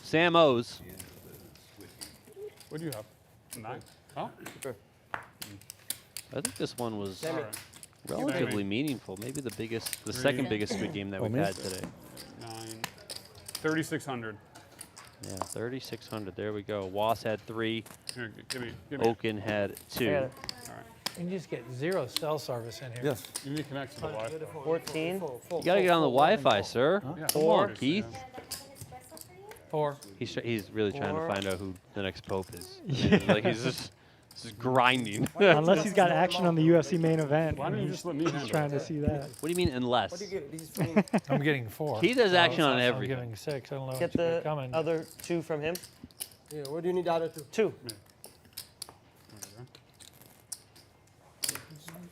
Sam owes.
What do you have? 9? Oh?
Sure.
I think this one was
All right.
relatively meaningful. Maybe the biggest, the second biggest squid game that we've had today.
9. 3,600.
Yeah, 3,600. There we go. Was had 3.
Here, give me.
Okin had 2.
All right.
You can just get 0 cell service in here.
Yes.
You need to connect to the Wi-Fi.
14.
You got to get on the Wi-Fi, sir.
Yeah,
Come on, Keith.
4.
He's really trying to find out who the next Pope is.
Yeah.
Like he's just grinding.
Unless he's got action on the UFC main event.
Why don't you just let me handle
He's trying
it?
to see that.
What do you mean unless?
What do you get? This is for
I'm getting 4.
He does action on
I'm
everything.
getting 6. I don't know
Get
what's
the
coming.
other 2 from him.
Yeah, what do you need the other 2?
2.
There you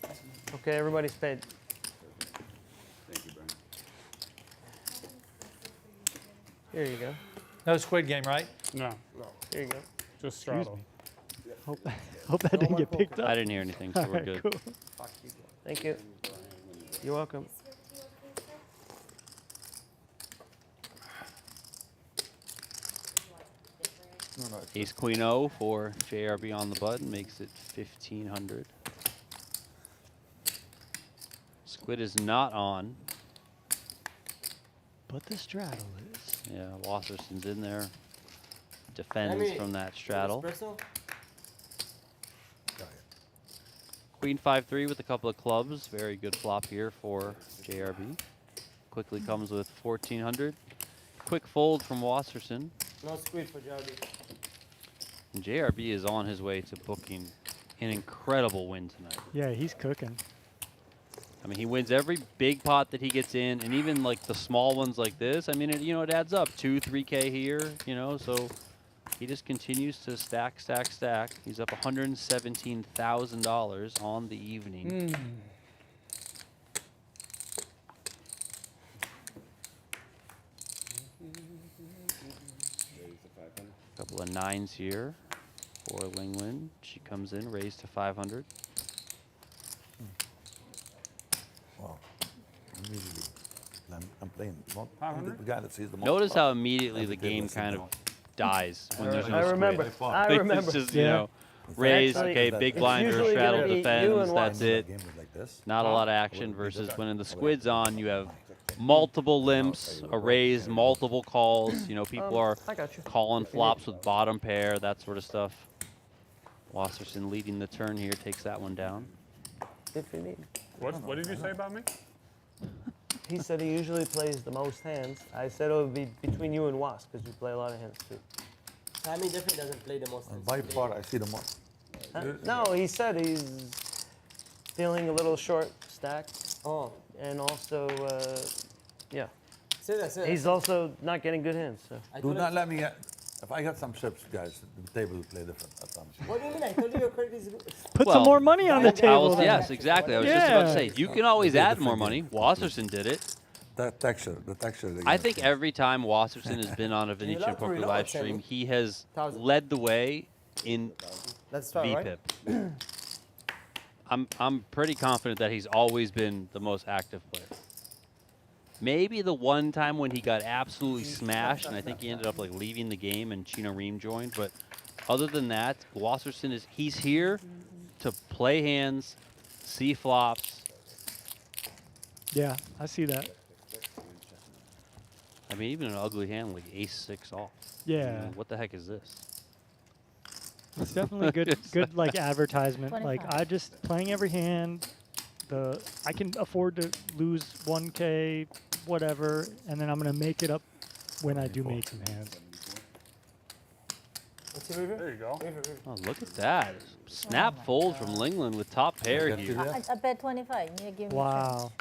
go.
Okay, everybody's paid.
Thank you, Brian.
Here you go.
No Squid Game, right?
No,
Here you go.
just straddle.
Hope that didn't get picked up.
I didn't hear anything, so we're
Alright,
good.
cool.
Thank you. You're welcome.
Ace Queen O for JRB on the button makes it 1,500. Squid is not on.
But the straddle is.
Yeah, Wasserson's in there. Defends from that straddle.
Espresso?
Queen 5-3 with a couple of clubs. Very good flop here for JRB. Quickly comes with 1400. Quick fold from Wasserson.
No squid for JRB.
And JRB is on his way to booking an incredible win tonight.
Yeah, he's cooking.
I mean, he wins every big pot that he gets in, and even like the small ones like this. I mean, it adds up. 2, 3K here, so he just continues to stack, stack, stack. He's up $117,000 on the evening. Couple of 9s here for Linglin. She comes in, raised to 500.
Wow. Immediately, I'm playing. The guy that sees the most.
Notice how immediately the game kind of dies when there's no
I remember.
squid.
I remember.
It's just, raise,
Actually,
okay, big
it's
blind or
usually
straddle
gonna be you
defense,
and
that's it. Not a lot of action versus when the squid's on, you have multiple limps, a raise, multiple calls. People are
I got you.
calling flops with bottom pair, that sort of stuff. Wasserson leading the turn here, takes that one down.
If you need.
What did you say about me?
He said he usually plays the most hands. I said it would be between you and Was because you play a lot of hands too.
I mean, definitely doesn't play the most.
By far, I see the most.
No, he said he's feeling a little short stack.
Oh.
And also, yeah.
Say that, say that.
He's also not getting good hands. So.
Do not let me get. If I got some chips, guys, the table will play different. I promise you.
What do you mean? I told you your credit is good.
Put some more money on the table. Then.
Yes, exactly. I was just about to say, you can always add more money. Wasserson did it.
The texture.
I think every time Wasserson has been on a Venetian Poker live stream, he has led the way in VPIP.
Right?
I'm pretty confident that he's always been the most active player. Maybe the one time when he got absolutely smashed, and I think he ended up leaving the game and Chino Reem joined. But other than that, Wasserson he's here to play hands, see flops.
Yeah, I see that.
I mean, even an ugly hand like ace-6 off.
Yeah.
What the heck is this?
It's definitely good like advertisement. Like I just playing every hand. I can afford to lose 1K, whatever, and then I'm gonna make it up when I do make some hands.
There you go.
Oh, look at that. Snap fold from Linglin with top pair here.
I bet 25. You give me
Wow.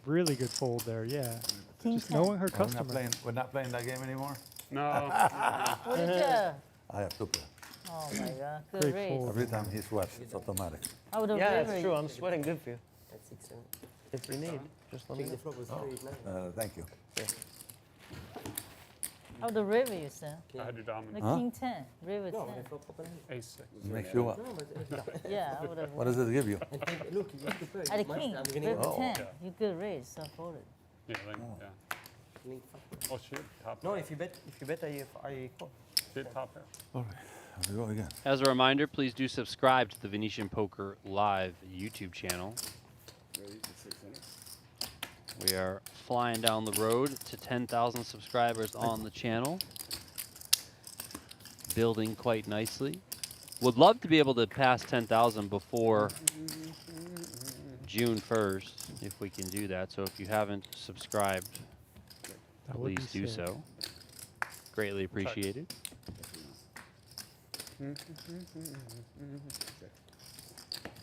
Really good fold there, yeah. Just knowing her customer.
We're not playing that game anymore?
No.
What did you?
I have to play.
Oh my God,
Great
good raise.
fold.
Every time he sweats, it's automatic.
I would have
Yeah,
river
that's true. I'm sweating good for you.
That's 6
If you need, just let me
The
know.
flop was 3-8-9.
Thank you.
I would have river you, sir.
I had you
The
dominant.
King 10, river 10.
No, the flop open.
Ace-6.
Makes you what?
No, but
Yeah, I would have.
What does it give you?
and think, look, you have to play.
At the King,
I'm beginning
river
of
10.
Yeah.
You good raise, so fold it.
Yeah, yeah.
link.
Oh, shit. Top
No,
pair.
if you bet, I call.
Shit, top pair.
All right. Here we go again.
As a reminder, please do subscribe to the Venetian Poker Live YouTube channel. We are flying down the road to 10,000 subscribers on the channel. Building quite nicely. Would love to be able to pass 10,000 before June 1st, if we can do that. So if you haven't subscribed,
That would
please
be
do
sick.
so. Greatly appreciated.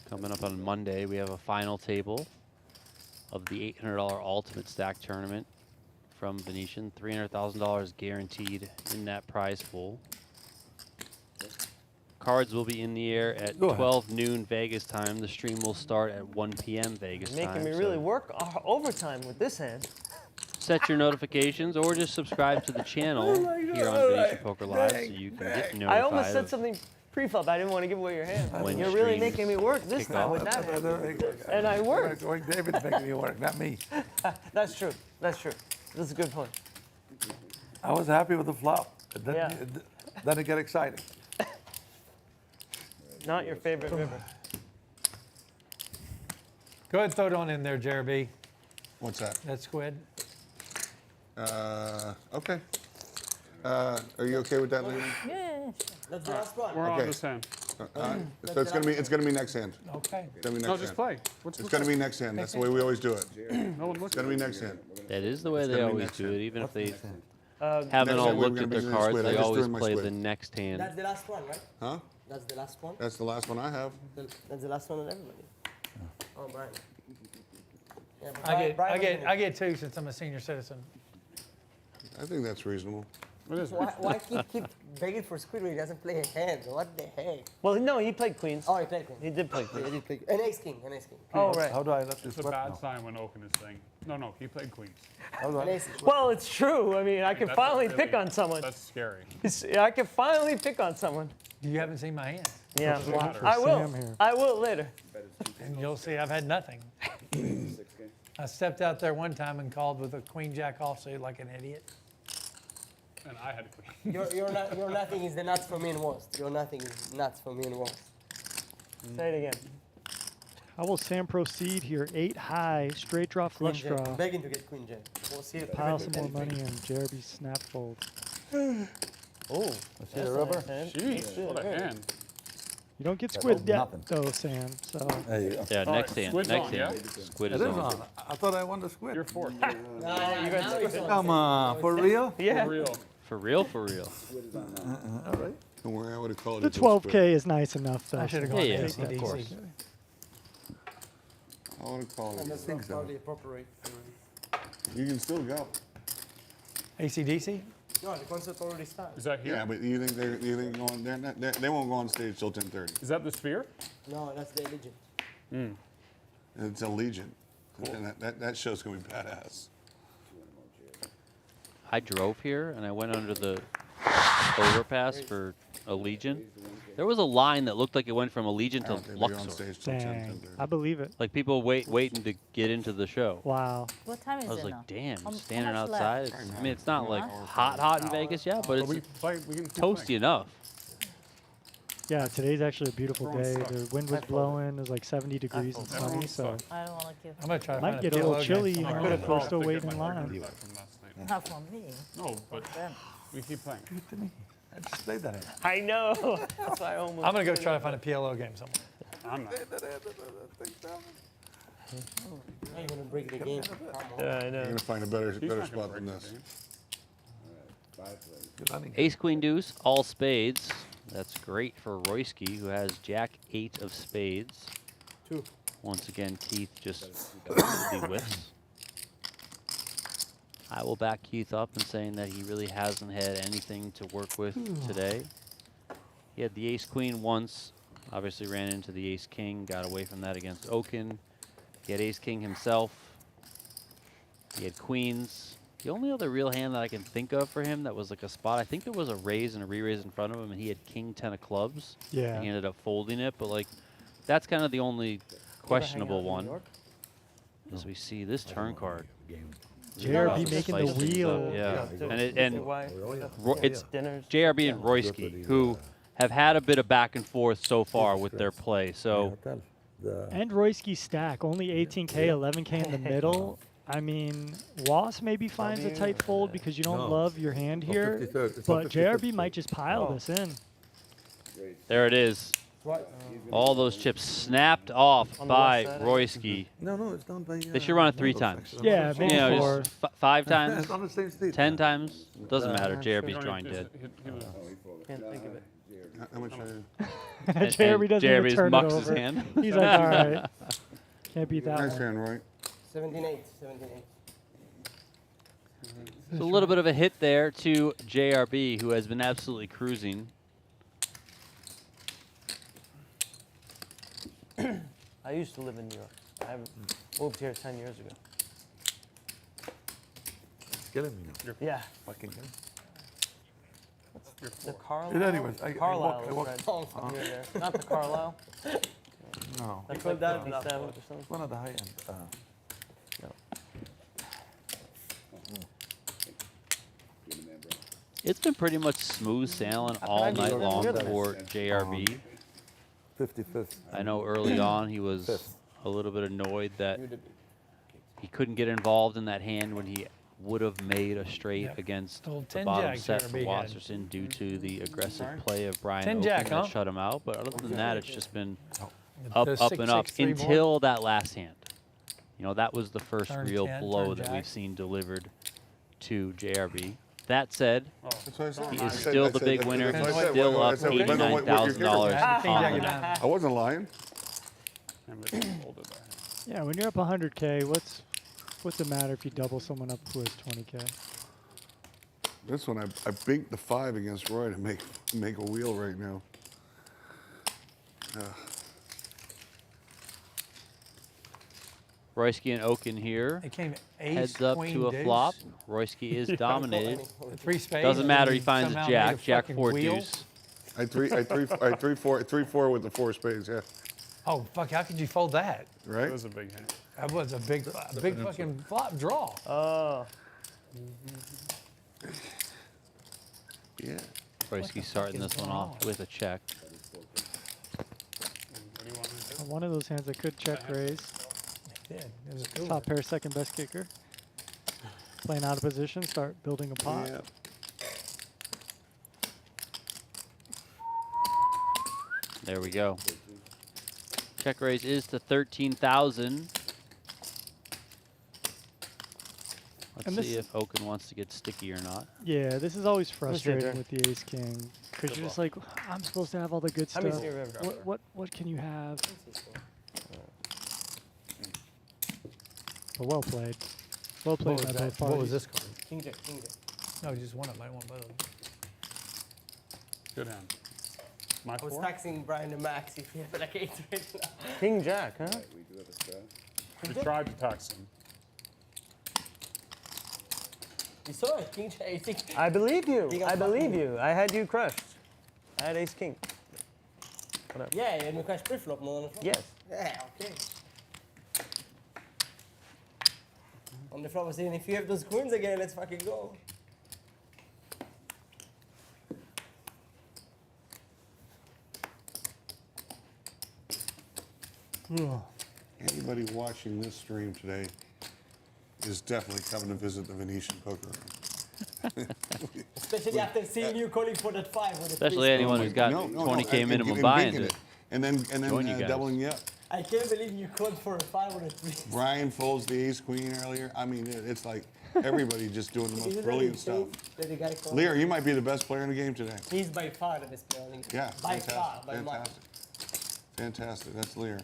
Coming up on Monday, we have a final table of the $800 Ultimate Stack Tournament from Venetian. $300,000 guaranteed in that prize pool. Cards will be in the air at 12 noon Vegas time. The stream will start at 1 p.m. Vegas
You're
time.
making me really work overtime with this hand.
Set your notifications or just subscribe to the channel here on Venetian Poker Live so you can get notified.
I almost said
of
something pre-flop. I didn't want to give away your hand.
When
You're really
streams
making me work this
kick
time
off.
with that hand. And I worked.
David's making me work, not me.
That's true. That's true. That's a good point.
I was happy with the flop.
Yeah.
Then it got exciting.
Not your favorite river.
Go ahead, throw it on in there, JRB.
What's that?
That squid.
Okay. Are you okay with that, Lehr?
Yeah, sure.
That's the last one.
We're on
Okay.
this hand.
So it's gonna be next hand.
Okay.
It's gonna be
No,
next
just
hand.
play. What's
It's gonna be next hand. That's the way we always do it.
No one
It's
looks.
gonna be next hand.
That is the way they
gonna be
always
next
do
hand.
it, even if they
Next
haven't
hand,
all
we're
looked
gonna
at
be
their
doing
cards.
squid. I
They
just
always
threw my
play
squid.
the next hand.
That's the last one, right?
Huh?
That's the last one.
That's the last one I have.
That's the last one of everybody. Oh, Brian. Yeah, but
I get two since I'm a senior citizen.
I think that's reasonable.
It is.
Why keep begging for squid when he doesn't play a hand? What the heck?
Well, no, he played queens.
Oh, he played queen.
He did play
Yeah,
queens.
he did play an ace king, an ace king.
Oh, right.
How do I let this
It's a
sweat
bad
now?
sign when Okin is saying. No, he played queens.
How do
An
I?
ace.
Well, it's true. I mean, I can
That's
finally
really-
pick on someone.
That's scary.
I can finally pick on someone.
You haven't seen my hands.
Yeah,
Doesn't matter.
I will.
Sam here.
I will later.
And you'll see I've had nothing. I stepped out there one time and called with a queen jack offsuit like an idiot.
And I had a queen.
Your nothing is the nuts for me and worst. Your nothing is nuts for me and worst.
Say it again.
How will Sam proceed here? 8 high, straight draw,
Queen
flush
jack.
draw.
Begging to get queen jack. We'll see it.
Pile some more money and JRB snap fold.
Oh,
Let's see the rubber.
Jeez, what a hand.
You don't get
That's
squid yet,
nothing.
though, Sam. So
There you go.
Yeah,
All
next
right,
hand.
squid's
Next
on,
hand.
yeah?
Squid
It
is
is
on.
on. I thought I won the squid.
You're fourth.
you got
Come on, for real?
Yeah.
For real.
For real, for real.
All right.
Don't worry, I would have called
the
it. just squid.
12K is nice enough, though.
I should have
Sam.
gone
Yeah, yeah,
AC/DC.
of course.
I would have called
And
it.
that's not probably appropriate.
You can still go.
AC/DC?
No, the concert already started.
Is that here?
Yeah, but you think going? They won't go on stage till 10:30.
Is that the sphere?
No, that's the Allegiant.
It's Allegiant. And that show's gonna be badass.
I drove here and I went under the overpass for Allegiant. There was a line that looked like it went from
I
Allegiant
don't
to
think they're on
Luxor.
stage till 10,
Dang.
10:30.
I believe it.
Like people waiting to get into the show.
Wow.
What time is
I was
it
like,
now?
damn,
How
standing
much left?
outside. I mean, it's not like hot in Vegas yet, but
But we
it's
play. We can keep
toasty
playing.
enough.
Yeah, today's actually a beautiful
Everyone
day.
sucks.
The wind was blowing. It was like 70 degrees and sunny,
Everyone
so
sucks.
I don't want to give.
I'm going to try to
might
find
get a
PLO
little
game
chilly, you
somewhere.
know,
Could've
if we're
called
still
to get
waiting
my
in
burger
line.
from last night.
Not from me.
No, but
Them.
we keep playing.
I just played that.
I know. That's why I almost.
I'm going to go try to find a PLO game somewhere.
I'm not.
I'm gonna break the game. Come on.
Yeah, I
You're
know.
gonna find a better
He's not gonna
spot
break
than
the
this.
game.
Good hunting.
Ace, queen, deuce, all spades. That's great for Royski, who has jack 8 of spades.
Two.
Once again, Keith just completely whiffs. I will back Keith up in saying that he really hasn't had anything to work with today. He had the ace queen once, obviously ran into the ace king, got away from that against Okin. He had ace king himself. He had queens. The only other real hand that I can think of for him that was like a spot, I think there was a raise and a re-raise in front of him, and he had king 10 of clubs.
Yeah.
He ended up folding it, but like that's kind of the only questionable one. As we see this turn card.
JRB
Just
making the
spice things
wheel.
up, yeah.
Yeah.
And
Why?
it's
Dinners.
JRB and Royski, who have had a bit of back and forth so far with their play. So
And Royski's stack, only 18K, 11K in the middle. I mean, Was maybe finds a tight fold because you don't love your hand here,
53rd. It's
but
on
JRB might just pile this in.
there it is. All those chips snapped off by Royski.
No, it's done by.
They should run it 3 times.
Yeah, maybe
You know,
4.
just 5 times,
It's on the same street.
10 times, doesn't matter. JRB's
Don't
drawing
even-
dead.
he was-
Can't think of it.
How much?
And
JRB doesn't even
JRB
turn it
mucks his
over.
hand.
He's like, all right. Can't beat that
Nice
one.
hand, Roy.
17-8, 17-8.
So a little bit of a hit there to JRB, who has been absolutely cruising.
I used to live in New York. I moved here 10 years ago.
It's killing me now.
Yeah.
Fucking killing me.
The Carlisle.
And anyways, I
Carlisle
walk-
is right near there. Not the Carlisle.
No.
That's like 57 or something.
One of the high end.
It's been pretty much smooth sailing all night long for JRB.
55th.
I know early on he was
Fifth.
a little bit annoyed that he couldn't get involved in that hand when he would have made a straight
Yep.
against
Old
the
10
bottom
jack
set for
JRB had.
Wasserson due to the aggressive play of Brian
10
Okin
jack,
that
huh?
shut him out. But other than that, it's just been
The
up, up, and up
6-6-3 board.
until that last hand. You know, that was the first
Turn
real
10,
blow
turn
that
jack.
we've seen delivered to JRB. That said,
That's what I said.
he
I
is
said-
still
I
the
said-
big
that's
winner.
what I
He's
said.
still
I
up
said, depends on what your kicker
$89,000
is.
King
on
jack
the
of
night.
diamonds.
I wasn't lying.
And they folded that.
Yeah, when you're up 100K, what's it matter if you double someone up who has 20K?
This one, I binked the 5 against Roy to make a wheel right now.
Royski and Okin here.
It came ace,
Heads up
queen,
to a
deuce.
flop. Royski is dominated.
The 3 spades.
Doesn't
and
matter.
then
He finds a
somehow
jack.
made a
Jack
fucking
4
wheel.
deuce.
I 3-4 with the 4 spades, yeah.
Oh, fuck, how could you fold that?
Right?
It was a big hand.
That was a big fucking flop draw.
Oh.
Yeah.
Royski starting this one off with a check.
What do you want me to do?
One of those hands that could check raise.
Yeah, it was a
Top pair, second best kicker. Playing out of position, start building a pot.
Yeah.
There we go. Check raise is to 13,000. Let's
And
see
this-
if Okin wants to get sticky or not.
Yeah, this is always
it,
frustrating
Jared?
with the ace king because you're just like, I'm supposed to have all the good
How
stuff.
many zero ever got?
What can you have? But well played. Well played by both parties.
What was this card?
King jack, king jack.
No, just one of them. I want both of them.
Good hand. My
I was
4?
taxing Brian the max if he had like 8 right now.
King Jack, huh?
We do have a strat.
We tried to tax him.
You saw it, king jack. I think.
I believe you.
You got
I believe
fucking-
you. I had you crushed. I had ace king. Whatever.
Yeah, and we crashed pre-flop, not on the flop.
Yes.
Yeah, okay. On the flop, I was saying, if you have those queens again, let's fucking go.
Anybody watching this stream today is definitely coming to visit the Venetian Poker Room.
Especially after seeing you calling for that 5 with the
Especially
three.
anyone who's got
No, no,
20K
and-
minimum
and
buy-in
binking
to
it. And then
join you guys.
doubling you up.
I can't believe you called for a 5 with a 3.
Brian folds the ace queen earlier. I mean, it's like everybody just doing the most
Isn't that
brilliant stuff.
insane that the guy called?
Lehr, you might be the best player in the game today.
He's by far the best player in the game.
Yeah,
By
fantastic.
far, by much.
Fantastic. Fantastic. That's Lehr.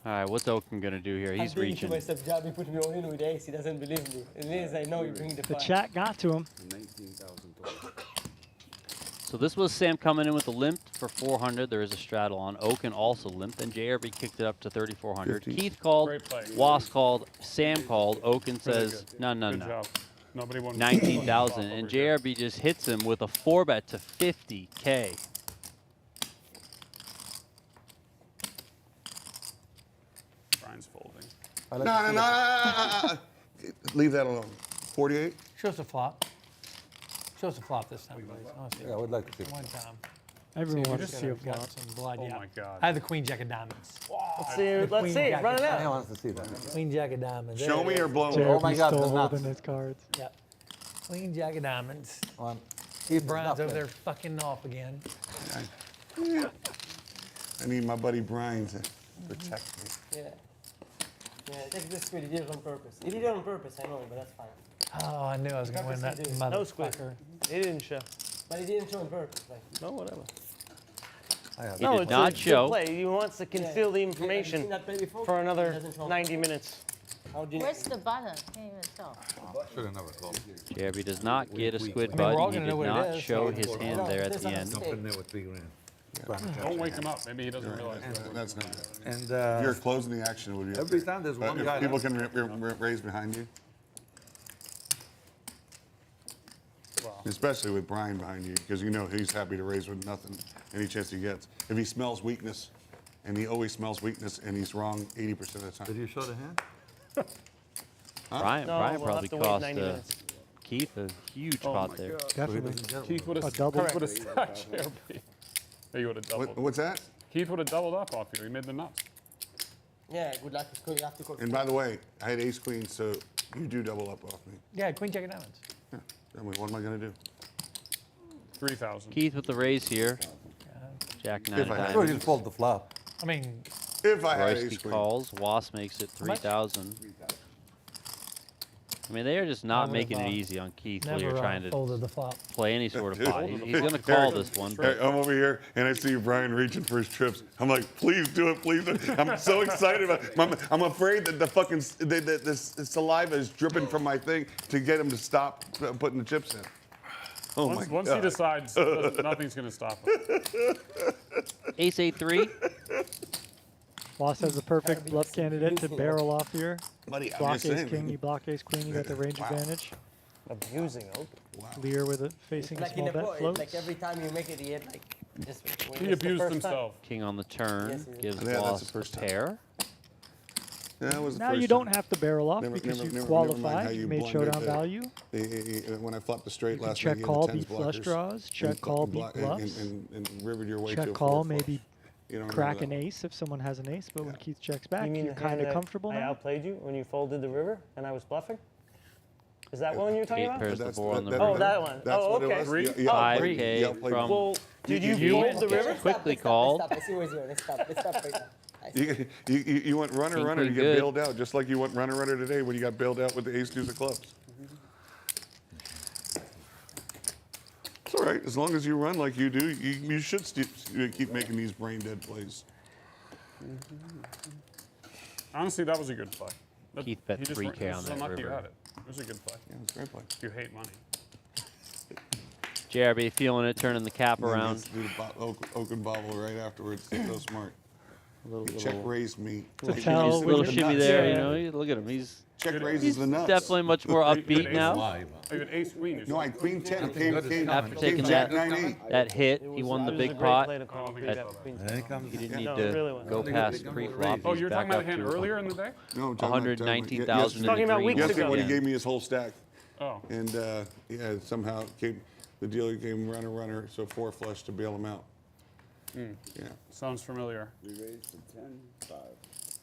All right, what's Okin going to do here?
I'm
He's
thinking
reaching.
to myself, Job, he put me all in with ace. He doesn't believe me. And as I know, you bring the
The
5.
chat got to him.
19,000 total.
So this was Sam coming in with a limp for 400. There is a straddle on. Okin also limped. Then JRB kicked it up to 3,400.
50.
Keith called.
Great play.
Was called. Sam called. Okin
Really
says,
good.
no, no,
Good
no.
job. Nobody won.
19,000. And JRB just hits him with a 4-bet to 50K.
Brian's folding.
No. Leave that alone. 48?
Show us a flop. Show us a flop this time, please. I wanna see
Yeah, I would like to see.
one time.
Everyone
See,
wants
we're
to
just
see a
gonna
flop.
got some blood.
Oh
yeah.
my God.
I have the queen jack of diamonds.
Let's see.
The
Let's
queen
see.
jack
Run
is
it
I
out.
want to see that.
Queen jack of diamonds. There
Show
it
me
is.
or blow me.
JRB
my God,
still
the nuts.
holding his cards.
Yeah. Queen jack of diamonds.
One.
Brian's over there fucking off again.
I need my buddy Brian to protect me.
Yeah. Yeah, take this squid. He did it on purpose. He did it on purpose, I know, but that's fine.
Oh, I knew I was going to win that
Purposely
No squid.
motherfucker.
He didn't show.
But he didn't show on purpose. Like,
No, whatever.
I have
He
No,
did
it's
not
a good
show.
play. He wants to conceal the
have you
information
seen that play before?
for
He
another
doesn't show on
90
purpose.
minutes.
How do you
Where's the button? Can't even tell.
Should have never called.
JRB does not get a squid
I mean, we're all
button. He
gonna know
did
what it
not
is.
show his hand
No,
there at
there's
the
a
end.
mistake.
Jump in there with 3 grand.
Don't wake him up. Maybe he doesn't realize.
That's not good.
And
If you're closing the action, it would be
every
okay.
time there's
But
one
if
guy.
people can raise behind you,
Wow.
especially with Brian behind you, because you know he's happy to raise with nothing any chance he gets. If he smells weakness, and he always smells weakness, and he's wrong 80% of the
Did
time.
you show the hand?
Brian,
No,
Brian
we'll
probably
have to wait
cost
90 minutes.
Keith a huge
Oh
pot
my
there.
God.
So he
Definitely.
doesn't get
Keith
one.
would have
A double.
Keith would have stacked JRB. He would have doubled.
What's that?
Keith would have doubled up off you. He made the nuts.
Yeah, good luck. You have to call.
And by the way, I had ace queen, so you do double up off me.
Yeah, queen jack of diamonds.
Yeah. I mean, what am I gonna do?
3,000.
Keith with the raise here. Jack nine
If
of
I had
Sure,
diamonds.
you fold the flop.
I mean,
If I had ace
Royski
queen.
calls. Was makes it 3,000. I mean, they are just not
I
making it
would've,
easy on Keith while
never
you're trying to
folded the flop.
play any sort of
Dude.
pot. He's going to call this one,
Hey,
but
I'm over here and I see Brian reaching for his trips. I'm like, please do it, please do it. I'm so excited about it. I'm afraid that the fucking the saliva is dripping from my thing to get him to stop putting the chips in. Oh my
Once
God.
he decides, nothing's going to stop him.
ace 8-3.
Was has the perfect bluff candidate to barrel off here.
Buddy, I'm
Block
just
ace
saying.
king, you block ace queen, you got the range
Wow.
advantage.
Abusing Okin.
Lehr with it facing a
Like in
small
the
bet
pot,
floats.
like every time you make it, he had like just. when
He
it's the
abused
first
himself.
King on the turn
Yes, he
gives
Yeah, that's
Was
the
a
first time.
pair.
Yeah, that was the
Now
first
you
time.
don't have to barrel off
Never-
because
never-
you
never- never mind how
qualified.
you
You made
blundered
showdown
the-
value.
When I flopped the straight
You can
last
check
night, you
call,
had the tens
beat flush
blockers.
draws. Check call, beat bluffs.
And rivered your way to
Check
a
call,
four flush.
maybe
You don't
crack
remember
an
that
ace if someone has an ace. But when Keith checks back,
You mean
you're
the hand
kind of
that
comfortable
I
now.
outplayed you when you folded the river and I was bluffing? Is that one you're talking
Eight
about?
pairs the
That's-
board on the
that-
Oh,
river.
that one.
That's
Oh,
what it
okay.
was.
Three?
Yeah, yeah, I played-
5K
yeah, I played-
from
Well, did you
you-
fold the river?
quickly called.
Let's stop. I see where he's going. Let's stop. Let's stop right now. I see.
You went runner,
King,
runner, you
queen,
get
good.
bailed out, just like you went runner, runner today when you got bailed out with the ace deuce of clubs. It's all right, as long as you run like you do, you should keep making these brain dead plays.
Honestly, that was a good play. That-
Keith bet
he just
3K
ran-
on
so
that
lucky you
river.
had it. It was a good play.
Yeah, it's a great play.
If you hate money.
JRB feeling it, turning the cap
And then
around.
let's do the Okin bobble right afterwards. So smart.
Little,
Check raised me.
To
Check
tell
raised
Just a
when
little
you're
shimmy
nuts.
there,
Yeah.
you know. Look at him. He's
raises the nuts.
definitely much more
You had
upbeat
ace-
now.
Why?
Oh, you had ace queen. You
No, I
said.
queen 10
Nothing
came,
good is
came,
coming.
After
came
taking
jack
that-
9-8.
That hit,
It
he
was-
won
it
the
was
big
a great
pot.
play to call.
I don't think
Three
I
bet
saw that.
queen
And then he comes.
He didn't
No,
need
it
to
really was.
go
Only
past
got
pre-flop.
Oh,
He's
you were
back
talking about
up
a hand
to
earlier in the day?
No,
119,000 in
Talking
the
about
green
weeks
once
Yesterday
ago.
when he
again.
gave me his whole stack.
Oh.
And yeah, somehow the dealer came runner, runner, so four flush to bail him out. Yeah.
Sounds familiar.
We raised to 10,500.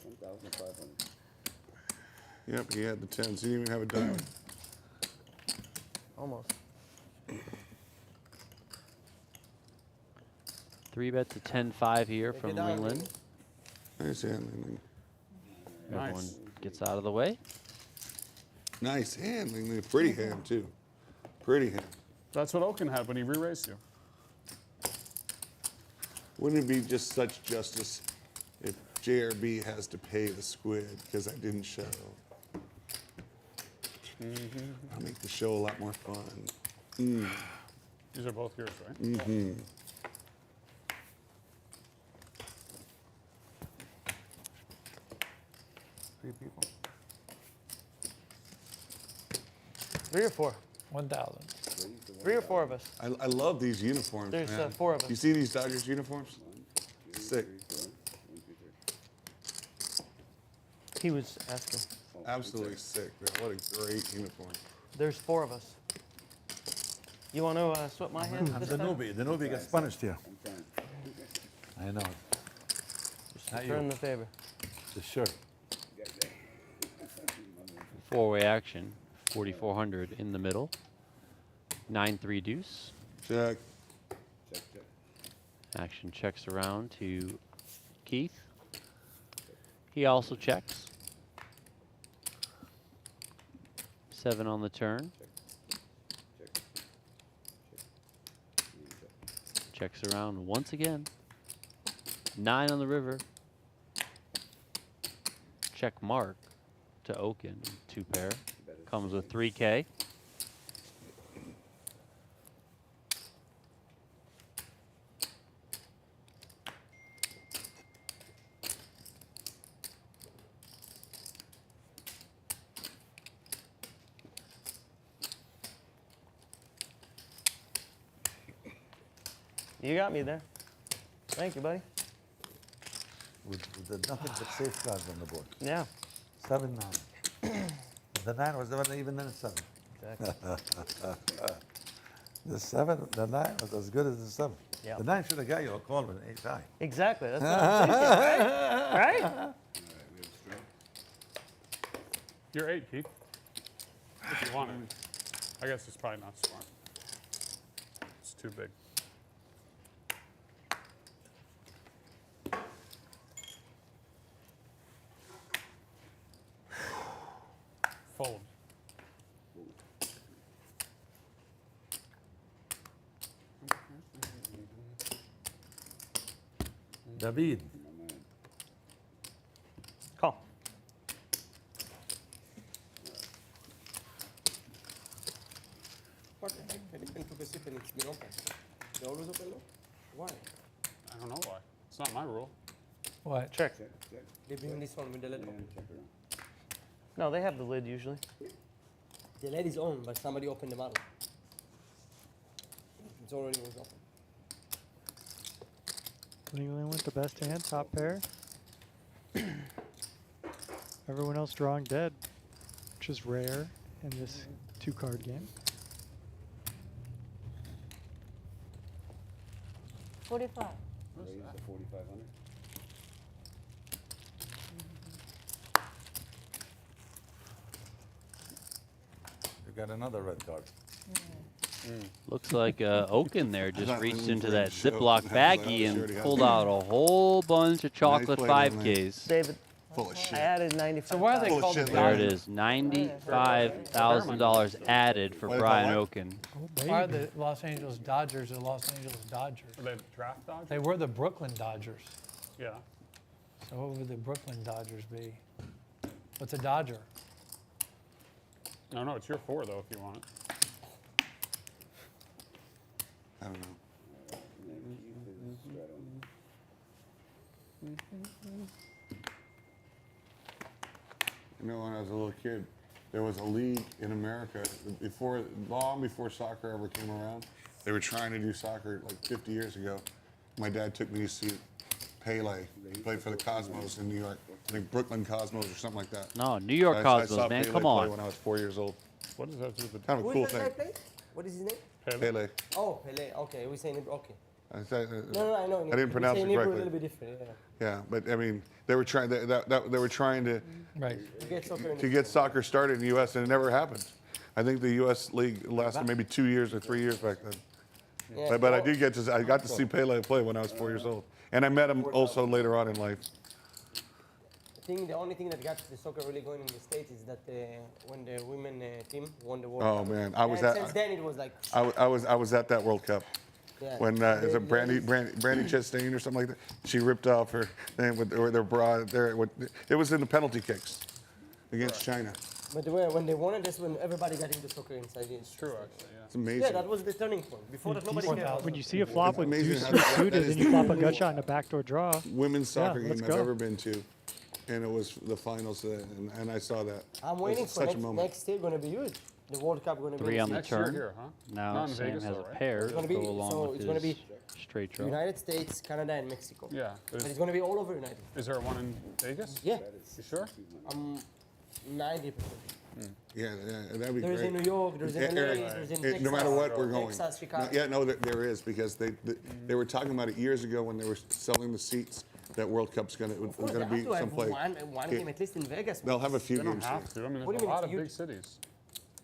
10,500.
Yep, he had the tens. He didn't even have a diamond.
Almost.
3-bet to 10-5 here from Linglin.
Nice handling.
Everyone
Nice.
gets out of the way.
Nice handling. Pretty hand, too. Pretty hand.
That's what Okin had when he re-raised you.
Wouldn't it be just such justice if JRB has to pay the squid because I didn't show? I'll make the show a lot more fun.
These are both yours, right?
Mm-hmm.
Three people.
3 or 4?
1,000.
3 or 4 of us.
I love these uniforms,
There's,
man.
4 of us.
You see these Dodgers uniforms? Sick.
He was asking.
Absolutely sick, man. What a great uniform.
There's 4 of us. You want to swap my hand
I'm
this
the
time?
newbie. The newbie gets punished here. I know. Not
Turn
you.
the favor.
The shirt.
Four-way action. 4,400 in the middle. 9-3 deuce.
Check.
Action checks around to Keith. He also checks. 7 on the turn. Checks around once again. 9 on the river. Check mark to Okin. 2 pair. Comes with 3K.
You got me there. Thank you, buddy.
With nothing but safeguards on the board.
Yeah.
7, 9. The 9 was never even then 7.
Exactly.
The 7, the 9 was as good as the 7.
Yeah.
The 9 should have got you a call with an ace high.
Exactly. That's what I'm thinking, right? Right?
You're 8, Keith. If you want it. I guess it's probably not smart. It's too big. Fold.
David.
Call.
What the heck? Philippine took a sip and it's been open. They always open though? Why?
I don't know why. It's not my rule.
What?
Check.
They bring this one with the lid open.
No, they have the lid usually.
The lid is on, but somebody opened the bottle. It's already was open.
Linglin with the best hand, top pair. Everyone else drawing dead, which is rare in this 2-card game.
45.
Raise to 4,500.
You got another red card.
Looks like Okin there just
thought
reached
we
into
were
that
show-
Ziploc baggie and pulled out a whole bunch of chocolate
play, man.
5Ks.
David,
Full of shit.
I added 95.
So why are they
Full of
called the
shit.
There it
Dodgers?
is, $95,000 added for
What they
Brian
call
Okin.
Oh,
Why are
baby.
the Los Angeles Dodgers the Los Angeles Dodgers?
Are they draft dodge?
They were the Brooklyn Dodgers.
Yeah.
So what would the Brooklyn Dodgers be? What's a Dodger?
No, it's your 4 though if you want it.
I don't know. You know, when I was a little kid, there was a league in America long before soccer ever came around. They were trying to do soccer like 50 years ago. My dad took me to see Pele. He played for the Cosmos in New York. I think Brooklyn Cosmos or something like that.
No, New York
I
Cosmos,
saw
man,
Pele
come
play
on.
when I was 4 years old.
What does that do with the
Kind of a
Who
cool
is that
thing.
guy play? What is his name?
Pele.
Oh, Pele. Okay, we're saying it. Okay.
I said,
No, I know.
I didn't pronounce it
We're saying Hebrew a
correctly.
little bit different. Yeah.
Yeah, but I mean, they were trying. They were trying to
Right.
to get soccer started in the U.S. and it never happened. I think the U.S. league lasted maybe 2 years or 3 years back then.
Yeah,
But I got to see Pele play when I was 4 years old, and I met him also later on in life.
I think the only thing that got the soccer really going in the States is that when the women team won the World
Oh
Cup.
man, I was
And
at
since then it was like.
I was at that World Cup
Yeah.
when is it Brandy Chastain or something like that? She ripped off her thing with their bra. It was in the penalty kicks against China.
But when they won it, that's when everybody got into soccer inside the
It's true actually, yeah.
It's amazing.
Yeah, that was the turning point. Before that, nobody cared.
When you see a flop with
amazing
deuce
how
suited
that
suited
is
and you
the
flop a
only
gut shot and a backdoor draw,
women's soccer
Yeah,
game
let's
I've
go.
ever been to, and it was the finals, and I saw that.
I'm
It
waiting
was
for
such a moment.
next year going to be huge. The World Cup going to be
3 on the
Next year
turn.
here, huh?
Now
Not in
Sam
Vegas
has
though,
a
right?
pair
It's
to
gonna be-
go along
so
with
it's gonna
his
be
straight draw.
United States, Canada, and Mexico.
Yeah.
But it's going to be all over United.
Is there one in Vegas?
Yeah,
You sure?
I'm 90%.
Yeah, that'd be
There's
great.
in New York, there's in LA,
Eric,
there's in
no
Texas.
matter what, we're going.
Texas, Chicago.
There is because they were talking about it years ago when they were selling the seats. That World Cup's
Of course,
going
they
to
have
be
to have
someplace.
one game at least in Vegas.
They'll have a few
They don't
games.
have to. I mean,
What
there's
do
a
you mean
lot of
it's
big
huge?
cities.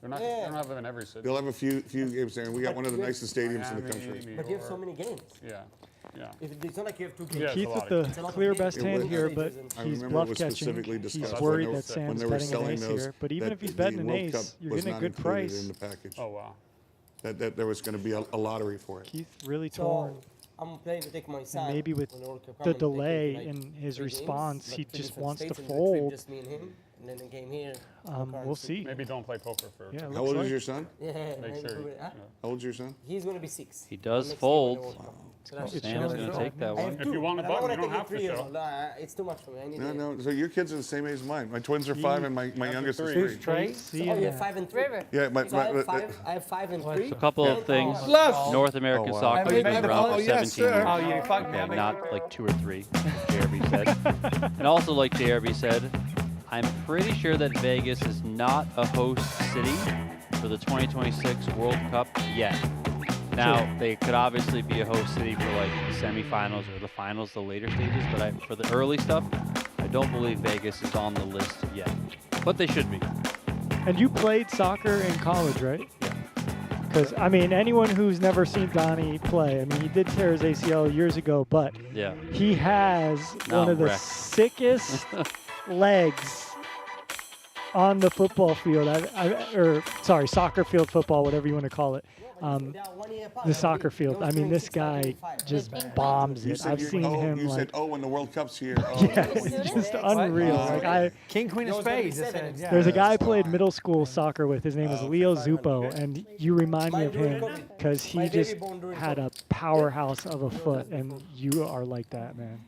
They don't
Yeah.
have them in every city.
They'll have a few games there, and we got one of the
But you-
nicest stadiums in the
Miami,
country.
New
But you have so
York.
many games.
Yeah. Yeah.
It's not like you have 2 games.
Yeah, it's
Keith
a
with
lot
the
of-
It's a lot of
clear
big
best hand
games.
here, but
I
he's
remember it
bluff
was
catching.
specifically
He's
discussed
worried
when
that
they
when
Sam's
they were
betting an
selling
ace
those.
here. But even
that
if he's
the
betting an
World Cup
ace, you're
was
getting a
not
good
included
price.
in the package.
Oh wow.
That there was going to be a lottery for it.
Keith really
So
torn.
I'm planning to take my son.
And maybe with
when the World Cup
the
come and take him to,
delay
like,
in his
3
response,
games,
he
like 3
just
different
wants to
states, and then a trip,
fold.
Just me and him, and then a game here.
We'll see.
Maybe don't play poker for.
Yeah, it
How
looks
old
like
is your son?
Yeah,
Make
maybe
sure.
probably- huh?
How old's your son?
He's going to be 6.
He does
Next year
fold.
when the World Cup. So that's-
It's
Sam's
showing
going to
so.
take that
I have
one.
If you
2,
want a
but I don't
button,
wanna
you don't
take him
have to
3 years
show.
old. It's too much for me. I need
No. So your kids are the same age as mine. My twins are 5, and my youngest is 3.
Trey?
See
Oh, you
ya.
have 5 and 3.
River.
Yeah,
So I have 5 and 3.
A couple of things.
Left.
North American
Oh, wow.
soccer
Have
has
you
been
made the
around
call?
for
Yes,
17 years.
Oh, you fucked me.
Yeah,
I mean-
not like 2 or 3, JRB said. And also, like JRB said, I'm pretty sure that Vegas is not a host city for the 2026 World Cup yet. Now, they could obviously be a host city for like the semifinals or the finals, the later stages, but for the early stuff, I don't believe Vegas is on the list yet. But they should be.
And you played soccer in college, right? Yeah. Because, I mean, anyone who's never seen Donnie play, I mean, he did tear his ACL years ago, but
yeah,
he has one of the sickest legs on the football field, sorry, soccer field, football, whatever you want to call it. The soccer field. I mean, this guy just bombs it. I've seen him
You
like.
said, when the World Cup's here.
Yeah, it's just unreal. Like
King, Queen of Spades.
There's a guy I played middle school soccer with. His name is Leo Zupo, and you remind me of him because he just had a powerhouse of a foot, and you are like that, man.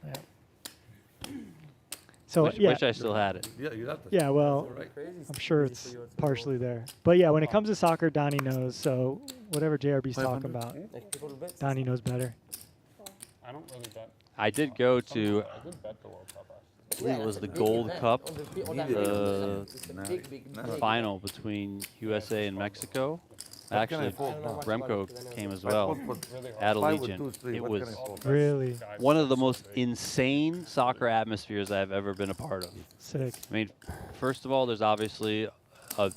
So
wish I still had it.
Yeah, you got this.
Yeah, well, I'm sure it's partially there. But yeah, when it comes to soccer, Donnie knows. So whatever JRB's talking about, Donnie knows better.
I don't really bet.
I did go to,
I did bet the World Cup.
I believe it was the Gold Cup, the final between USA and Mexico. Actually, Remco came as well at Allegiant. It was
really
one of the most insane soccer atmospheres I've ever been a part of.
Sick.
I mean, first of all, there's obviously a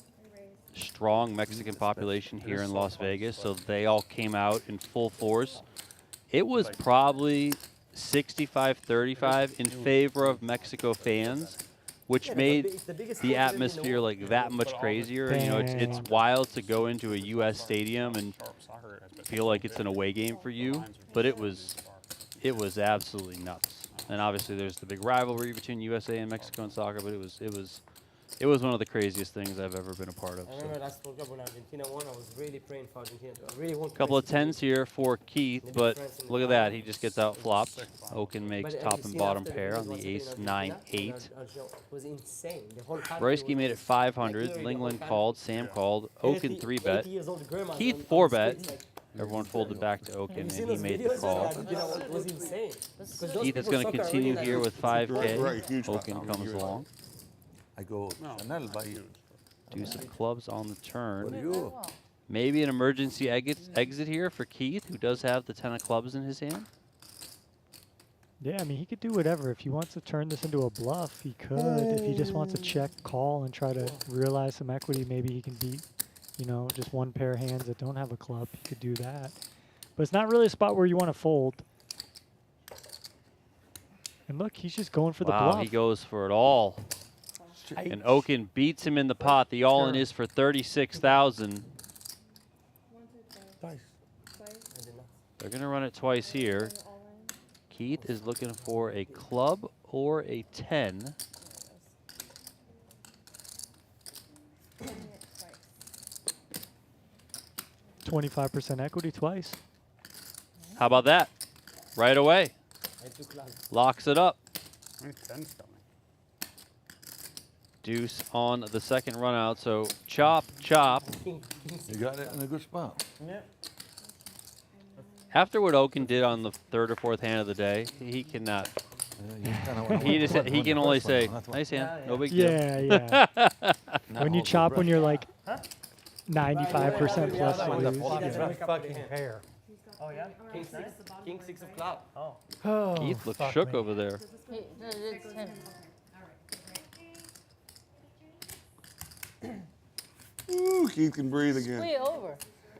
strong Mexican population here in Las Vegas, so they all came out in full force. It was probably 65-35 in favor of Mexico fans, which made the atmosphere like that much crazier. You know, it's wild to go into a U.S. stadium and feel like it's an away game for you, but it was absolutely nuts. And obviously, there's the big rivalry between USA and Mexico in soccer, but it was one of the craziest things I've ever been a part of.
I remember last World Cup when Argentina won, I was really praying for Argentina. I really want
A couple of 10s here for Keith, but look at that. He just gets out flopped. Okin makes top and bottom pair on the ace 9-8.
It was insane.
Royski made it 500. Linglin called. Sam called. Okin 3-bet. Keith 4-bet. Everyone folded back to Okin, and he made the call.
It was insane.
Keith is going to continue here with 5K. Okin comes along.
I go, Chanel by you.
Deuce of clubs on the turn. Maybe an emergency exit here for Keith, who does have the 10 of clubs in his hand.
Yeah, I mean, he could do whatever. If he wants to turn this into a bluff, he could. If he just wants to check, call, and try to realize some equity, maybe he can beat, you know, just one pair of hands that don't have a club. He could do that. But it's not really a spot where you want to fold. And look, he's just going for the bluff.
Wow, he goes for it all. And Okin beats him in the pot. The all-in is for 36,000. They're going to run it twice here. Keith is looking for a club or a 10.
$25% equity twice.
How about that? Right away. Locks it up. Deuce on the second run out, so chop, chop.
You got it in a good spot.
Yeah.
After what Okin did on the third or fourth hand of the day, he cannot. He can only say, nice hand, no big deal.
Yeah, yeah. When you chop, when you're like 95% plus to lose.
Fucking pair.
Oh, yeah? King 6 of club. Oh.
Keith looks shook over there.
It's him.
Ooh, Keith can breathe again.
Way over.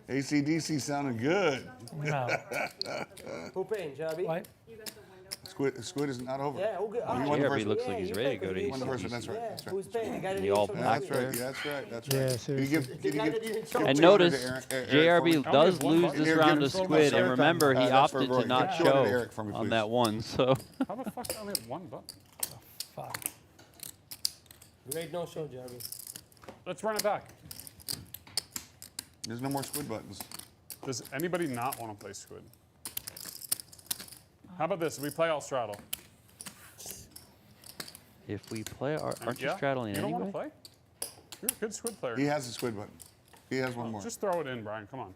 AC/DC sounded good.
No.
Who paying, JRB?
What?
Squid is not over.
Yeah, okay.
JRB looks like he's ready to go to
Won the first one, that's right. That's right.
Who's paying? The guy that
The all
didn't
black
show
there.
up.
That's right. That's right.
Yeah,
Can you
seriously.
give
And
200
notice,
to Eric
JRB
for me?
does lose this
Eric,
round
give
of
him
Squid,
so
and
much.
remember, he
That's for
opted
Roy.
to not
Give 200 to
show
Eric for me,
on
please.
that one, so.
How the fuck do I only have one button?
Fuck.
Great no show, JRB.
Let's run it back.
There's no more Squid buttons.
Does anybody not want to play Squid? How about this? We play all straddle.
If we play, aren't you
Yeah?
straddling
You don't want to
anyway?
play? You're a good Squid player.
He has a Squid button. He has one more.
Just throw it in, Brian. Come on.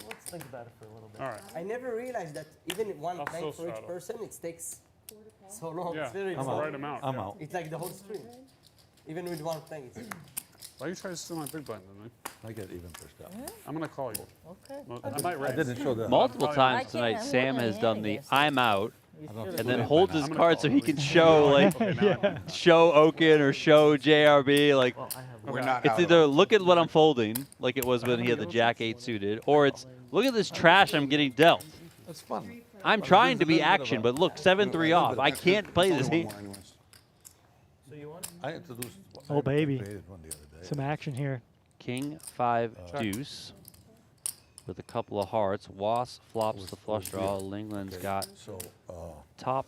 Let's think about it for a little bit.
All right.
I never realized that even one
I'll
plank
still
for each
straddle.
person, it takes so long.
Yeah,
It's literally
it's the right amount.
I'm
yeah.
out.
It's like the whole stream. Even with one plank, it's
Why are you trying to steal my big blind, man?
I get even first out.
I'm gonna call you.
Okay.
Well, I might
I
raise.
didn't show that.
Multiple
I
times
can't-
tonight,
I'm
Sam
winning
has done
hand
the
against
I'm out,
You
I don't
should've
and
think
then
we
holds
win
his
I'm gonna
card
call
so
him.
he
We
can
can-
show like
Okay, now I know.
show Okin or show JRB. Like
We're not
it's
out
either
of it.
look at what I'm folding, like it was when he had the Jack 8 suited, or it's look at this trash I'm getting dealt.
That's fun.
I'm
Well,
trying
it
to
gives a
be
little bit of
action,
a-
but look, 7-3 off. I can't play
It's
this
only
game.
one more anyways.
So you want?
I introduced.
Oh,
I
baby.
created one the other day.
Some action here.
King 5 deuce with a couple of hearts. Was flops the flush draw. Linglin's got
So,
top.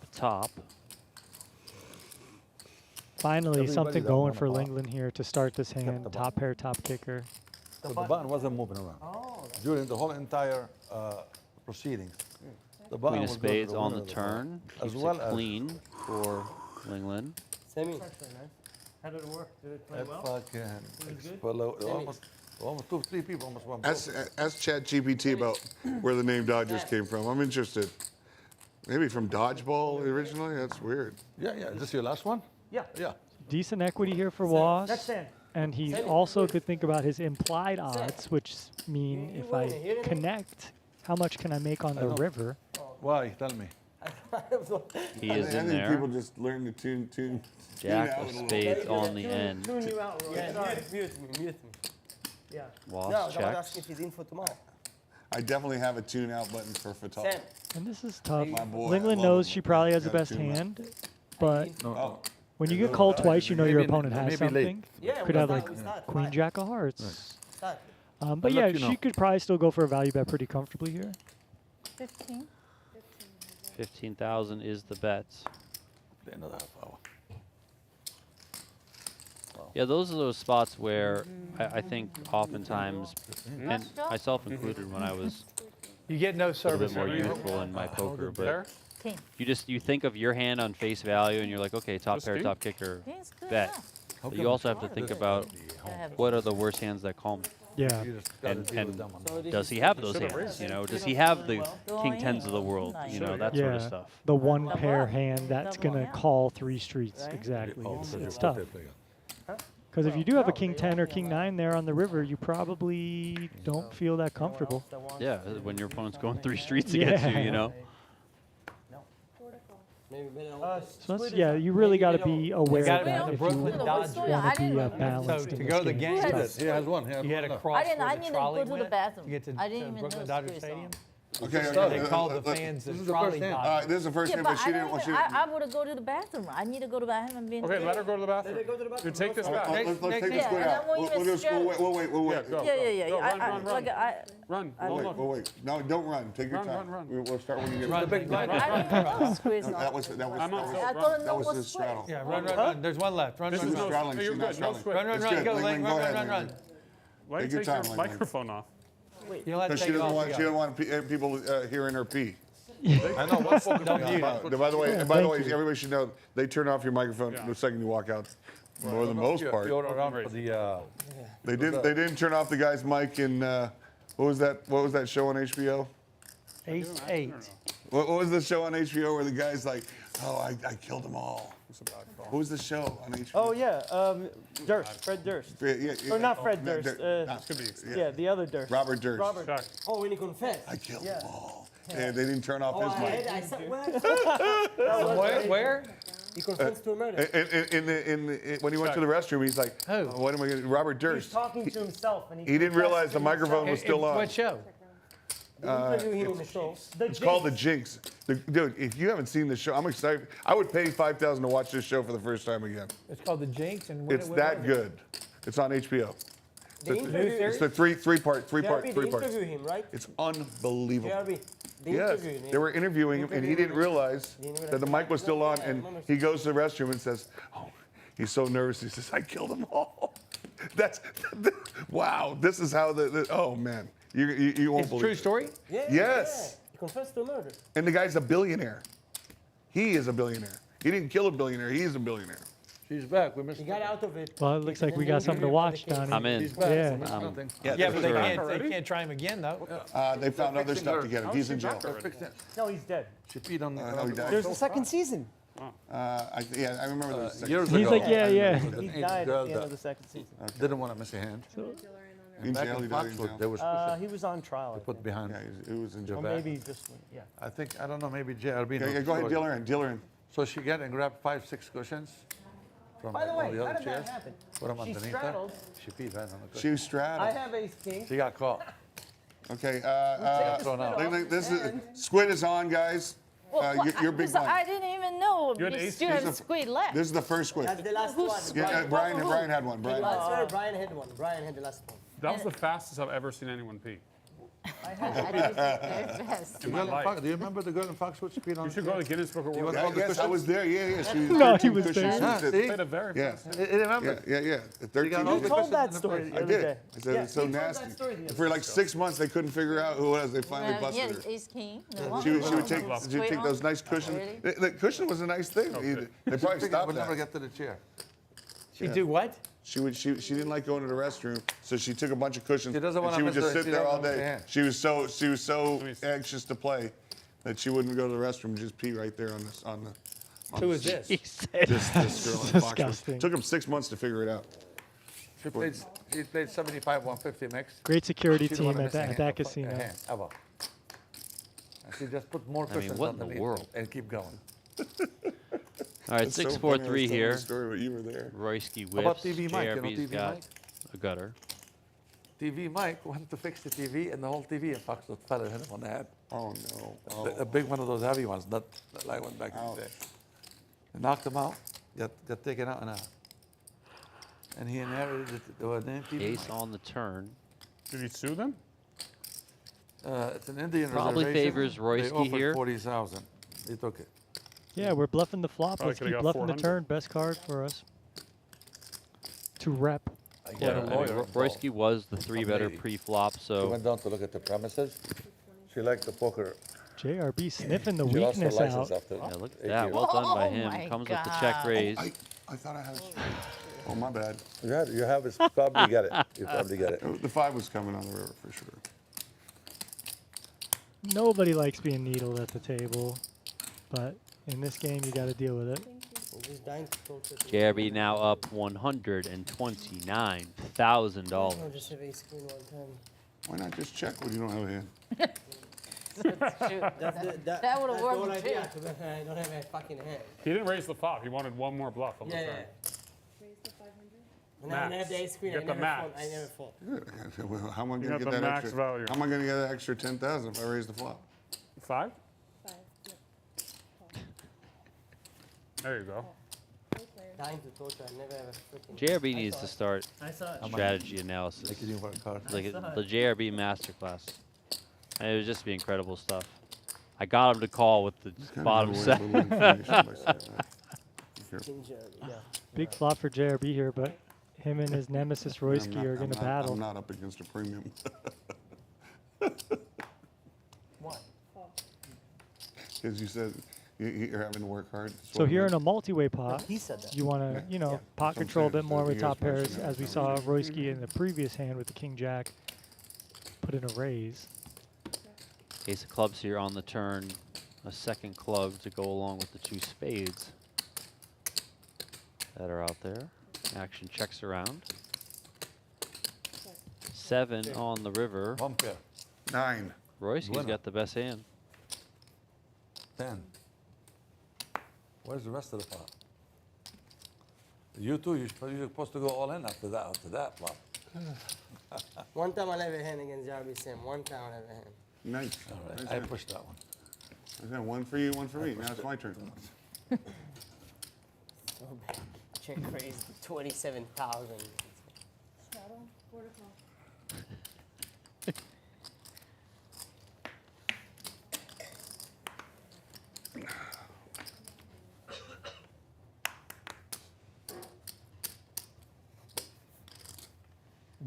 Finally,
Everybody
something
that
going
won a
for
pot
Linglin here to start this hand.
the
Top pair, top kicker.
so the button wasn't moving around. During the whole entire proceedings. The button
Queen of
was going to
spades on
winner
the
of pot,
turn.
As
Keeps
well
it
as
clean for Linglin.
Sammy.
How did it work? Did it play
if
well?
I can explode, almost 2-3 people almost won.
Ask
both.
ChatGPT about where the name Dodgers came from. I'm interested. Maybe from Dodgeball originally? That's weird.
Yeah. Is this your last one?
Yeah.
Yeah.
Decent equity here for Was.
That's Sam.
And he
Sammy.
also could think about his implied odds, which mean
You
if
win
I
it, you didn't-
connect, how much can I make on the
know.
river?
Why? Tell me.
He is
I
in
think people
there.
just learn to tune
Jack
out
of
a little.
spades on the end.
Tune you out, Roy.
Yeah,
Sorry.
mute me.
Yeah.
Was
No, I was
checks.
asking if he's in for tomorrow.
I definitely have a tune out button for Fatal.
Sam.
And this is tough.
My boy, I
Linglin
love
knows
him.
she probably has the
Gotta
best
tune him out.
hand, but
Oh,
when you get called twice, you know your
Maybe-
opponent has
maybe late.
something.
Yeah,
Could
we
have
start-
like
we start.
Queen
Fine.
Jack of Hearts.
Start.
But
I'll
yeah,
let you
she
know.
could probably still go for a value bet pretty comfortably here.
15.
15,000 is the bet.
Another half hour.
Yeah, those are those spots where I think oftentimes, and
Flush draw?
myself included when I was
You get no
a little
service.
bit more
every-
youthful in my poker,
There?
but
King.
you think of your hand on face value and you're like, okay, top
Just
pair,
king?
top kicker,
King's good
bet.
enough.
But you also have to think about
I have
what are the worst hands that call me.
Yeah.
You just gotta
And-
deal with
and
them on
So this
Does
is-
he have those
Should've
hands?
raised
You
it.
know, does he have the
Well,
king tens of the world? You know, that sort of
Yeah.
stuff.
The one
Double
pair
up.
hand that's
Double
going to
up.
call 3 streets.
Right.
Exactly.
Oh,
It's,
so
it's
you
tough.
put it there.
Because if you do have a king 10 or king 9 there on the river, you probably don't feel that comfortable.
Yeah, when your opponent's going 3 streets against you,
Yeah.
you know.
Maybe better.
So that's, yeah, you really got to be aware
gotta
of
be
that
on the
if
Brooklyn
you
What's
Dodgers.
going on? I
want to
didn't
be
remember.
balanced
So
in
to
this
go to the
game.
game,
It's
you
tough.
He has one.
You had to
one.
cross
I didn't.
where
I
the
need to
trolley
go to the
went
bathroom.
to get to
I didn't even
Brooklyn
know
Dodger
Chris
Stadium.
okay.
They called the fans the
This is the
trolley
first hand.
Dodgers.
This is the first
Yeah,
hand,
but
but she
I
didn't
don't
want
even.
you.
I would have go to the bathroom. I need to go to the bathroom and be in
Okay,
the
let her go to the bathroom.
Let her go to the bathroom.
You take this back.
Let's take
next-
this
yeah,
queen
and I
out.
won't
We'll
even
just
stretch.
we'll
Yeah,
wait.
go.
Yeah.
Go,
I,
run,
I,
run,
like,
run.
I,
Run.
I-
No,
We'll
look.
wait. No, don't run. Take your
Run,
time.
run.
We'll start when you get.
Run,
big
run,
blind.
I didn't even know squeeze.
No, that was
I'm out.
I
Run.
thought no
that was
was
his straddle.
Yeah, run. There's one left. Run.
This is
She's
no.
straddling,
You're
she's not
good. No
straddling.
switch.
Run.
It's
Go,
good.
Lang.
Go ahead,
Run.
Lang.
Why do you
Take your
take your
time, Lang.
microphone off?
You'll have to
Because she
take it
doesn't
off.
want
you
she
go.
doesn't want people hearing her pee.
I know. One focus
Don't
on
mute
the
it.
By the way,
thank you.
everybody should know they turn off your microphone
Yeah.
the second you walk out. For the most part,
You're around for the.
they didn't turn off the guy's mic in what was that show on HBO?
8-8.
What was the show on HBO where the guy's like, oh, I killed them all?
It's a bad call.
What was the show on HBO?
Oh yeah, Durst, Fred Durst.
Yeah,
Or not Fred
no,
Durst.
Could be.
Yeah, the other Durst.
Robert Durst.
Robert.
Check.
Oh, when he confessed.
I killed them all. Yeah, they didn't turn off
Oh,
his mic.
I said, what?
Where?
He confessed to a murder.
When he went to the restroom, he's like,
Who?
oh, what am I going to Robert
He's
Durst.
talking to himself, and
He didn't
confessed
realize
to
the microphone was
himself.
still on.
What show?
They interview him in the show.
It's called The Jinx. Dude, if you haven't seen the show, I'm excited. I would pay $5,000 to watch this show for the first time again.
It's called The Jinx. And when
It's
it-
that good. It's on HBO.
They interview
It's the three part.
JRB, they
parts.
interview him, right?
It's unbelievable.
JRB, they
Yes,
interview him.
they were interviewing him, and he didn't realize that the mic was still on, and he goes to the restroom and says, oh, he's so nervous. He says, I killed them all. Wow, this is how oh, man. You won't
It's a
believe
true
it.
story?
Yeah,
Yes.
yeah. He confessed to a murder.
And the guy's a billionaire. He is a billionaire. He didn't kill a billionaire. He's a billionaire.
She's back. We missed.
He got out of it.
Well, it looks like we got something to watch, Donnie.
I'm in.
She's back.
Yeah.
We missed nothing.
Yeah,
that's
but they
for-
can't try him again, though.
They found other stuff to get him. He's in jail.
Fixed it.
No, he's dead.
She peed on the.
Oh, he died.
There's a second season.
Yeah, I remember there was a second
Years
season.
He's
ago,
like, yeah, yeah.
there was
He
an
died at
girl
the end
that
of the second season.
didn't want to miss a hand.
In
And back
jail,
in
he died in
Foxwood,
jail.
there was
He was on trial, I
put
think.
behind
Yeah, he was in
Or
jail.
maybe just, yeah.
I think, I don't know, maybe JRB.
Yeah,
knows
go ahead,
the
deal
story.
her in, deal her in.
So she get and grab 5, 6 cushions from
By the
all
way,
the
how
other
did that
chairs.
happen?
Put them
She
underneath
straddled.
her. She peed right on the
She
cushion.
was straddled.
I have ace king.
She got caught.
Okay,
Thrown out.
this is, squid is on, guys. You're big
So
blind.
I didn't even know
You had
you
ace
still
king?
have squid left.
This is the first squid.
That's the last one.
Yeah, Brian had one. Brian.
I swear Brian had one. Brian had the last one.
That was the fastest I've ever seen anyone pee.
I did it very fast.
The girl in Fox, do you remember the girl in Foxwood? She peed on
You should go to Guinness Book of World
want all
Records.
the
Yes, I
cushions?
was there. Yeah. She was
No, he
13
was
cushions.
there.
Ah,
She
see?
Played a very
Yeah.
fast.
You remember?
Yeah. 13
got all
You
the
told
cushions
that
in the
story
place.
the
I
other
did.
day.
I said it's so
you told
nasty.
that story the other
For like 6 months, they couldn't figure out who it was. They finally busted
Yeah,
her.
ace king.
She would take those nice cushions.
Really?
The cushion was a nice thing. They probably stopped
We'll never
that.
get to the chair.
She do what?
She didn't like going to the restroom, so she took a bunch of cushions.
She doesn't
and
wanna
she would
miss
just
the-
sit
she
there
doesn't
all
wanna miss
day.
the hand.
She was so anxious to play that she wouldn't go to the restroom and just pee right there on the.
Who is this?
He said,
This girl in Foxwood.
disgusting.
Took him 6 months to figure it out.
She played 75, 150 mix.
Great security
She didn't
team
wanna
at
miss a
that,
hand,
that
a
casino.
hand, ever. And she just put more
I mean,
cushions
what in the
underneath
world?
and keep going.
All right,
It's so
6-4-3
funny I was telling
here.
the story, but you were there.
Royski
How about
whips.
TV Mike? You know
JRB's
TV
got
Mike?
a gutter.
TV Mike went to fix the TV, and the whole TV in Foxwood fell and hit him on the head.
Oh no.
A big one of those heavy ones, not like one back in the day. They knocked him out, got taken out, and he inherited the name TV
Ace
Mike.
on the turn.
Did he sue them?
It's an Indian
Probably
reservation.
favors
They
Royski
offered
here.
40,000. He took it.
Yeah, we're bluffing the flop.
Probably
Let's
could've
keep
got
bluffing the
400.
turn. Best card for us. To rep.
Yeah,
a
I mean,
lawyer
Royski was the 3-better
lady.
pre-flop,
She
so
went down to look at the premises. She liked the poker.
JRB sniffing the
She lost her
weakness
license
out.
after
yeah, look at
8
that.
years.
Well done by
Oh
him.
my
Comes with the check
God.
raise.
I thought I had. Oh my bad.
You have it. Probably get it. You probably get it.
The 5 was coming on the river for sure.
Nobody likes being needled at the table, but in this game, you got to deal with it.
I'm just dying to talk to
JRB now up $129,000.
I'll just have ace queen one time.
Why not just check when you don't have a hand?
Shoot,
That's
that would've
that's
worked
the whole
too.
idea, I don't have a fucking hand.
He didn't raise the flop. He wanted one more bluff on the
Yeah,
turn.
When I have the ace queen,
Get the max.
I never fold.
Well, how am I
You
going
got
to
the
get that
max
extra?
value.
How am I going to get that extra 10,000 if I raise the flop?
5? There you go.
Dying to torture, I never have a freaking.
JRB needs to start
I saw it.
strategy analysis.
Make it even for a card.
Like the JRB masterclass. And it would just be incredible stuff. I got him to call with the bottom set.
King Jerry, yeah.
Big flop for JRB here, but him and his nemesis Royski are going to battle.
I'm not up against a premium.
What?
Because you said you're having to work hard.
So here in a multi-way pot,
He said that.
you want to,
Yeah.
pot
That's what I'm
control a
saying.
bit more
So
with
he
top
is punching
pairs,
out
as we
some
saw
reason.
Royski in the previous hand with the King Jack put in a raise.
Ace of clubs here on the turn. A second club to go along with the 2 spades that are out there. Action checks around. 7 on the river.
1 pair.
9.
Royski's
Winner.
got the best hand.
10. Where's the rest of the pot? You too. You're supposed to go all in after that flop.
One time I'll have a hand against JRB Sam. One time I'll have a hand.
Nice.
All right.
Nice
I
hand.
pushed that one.
Okay, 1 for you, 1 for me. Now it's my turn.
So bad. Check raise 27,000.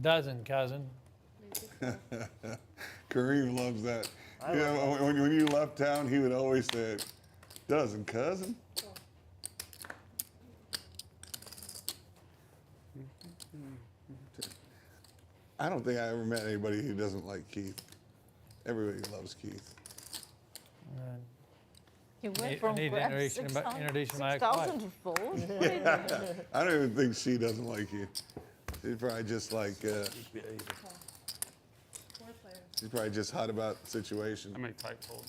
Dozen, cousin.
Kareem loves that. You know, when you left town, he would always say, "Dozen, cousin." I don't think I ever met anybody who doesn't like Keith. Everybody loves Keith.
You
I
went from
need to
grab
introduce my
6,000 to fold?
I don't even think she doesn't like you. She's probably just like, she's probably just hot about the situation.
I may type fold.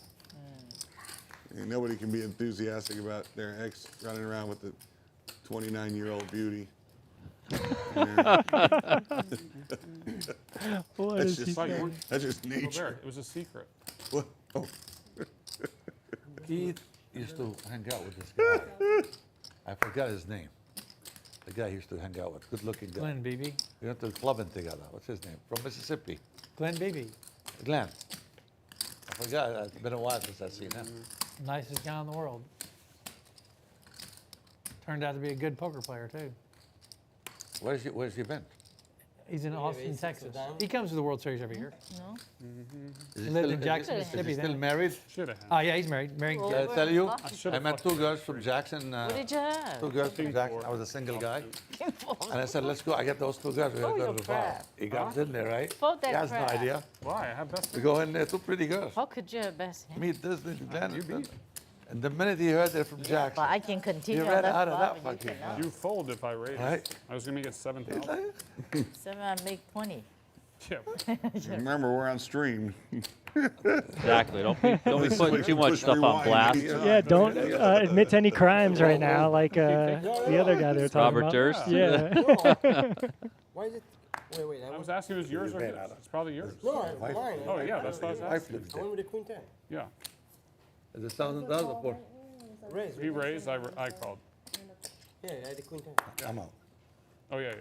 And nobody can be enthusiastic about their ex running around with the 29-year-old beauty.
What
That's
is he
just,
saying?
that's just
Well, there,
nature.
it was a secret.
What? Oh.
Keith used to hang out with this guy. I forgot his name. The guy he used to hang out with, good-looking guy.
Glenn Beebe.
We went to clubbing together. What's his name? From Mississippi.
Glenn Beebe.
Glenn. I forgot. It's been a while since I've seen him.
Nicest guy in the world. Turned out to be a good poker player, too.
Where's he been?
He's in Austin, Texas. He comes to the World Series every year.
No?
Is
He lived in Jackson,
is he
Mississippi.
still
then.
married?
Should have.
Oh, yeah, he's married. Married.
Well,
Did I tell you?
Lucky.
I met two girls from Jackson.
What did you have?
Two girls from Jackson. I was a single guy.
King fold.
And I said, let's go. I get those two girls. We're going to go to the bar.
crap.
He comes in there, right?
Fold that
He has no
crap.
idea.
Why? I have best.
We go in there, two pretty girls.
How could you have best hand?
Meet this, Glenn. And the minute he heard they're from Jackson,
But I can continue
he
on
ran
that
out of
flop
that
and you
fucking
cannot.
You fold if I raise.
Right.
I was gonna make it 7,000.
7, I make 20.
Yeah.
Remember, we're on stream.
Exactly. Don't be putting too much
Push
stuff on
rewind
blast.
anytime.
Yeah, don't admit to any crimes right now, like the other guy they were talking
Robert
about.
Durst?
Yeah.
Why is it? Wait.
I was asking if it was yours or his. It's probably yours.
No, mine.
Oh yeah, that's what I was
wife
asking.
lives
I
there.
went with the queen 10.
Yeah.
Is it $1,000 or
Raise.
He raised. I called.
Yeah, I had the queen 10.
I'm out.
Oh yeah.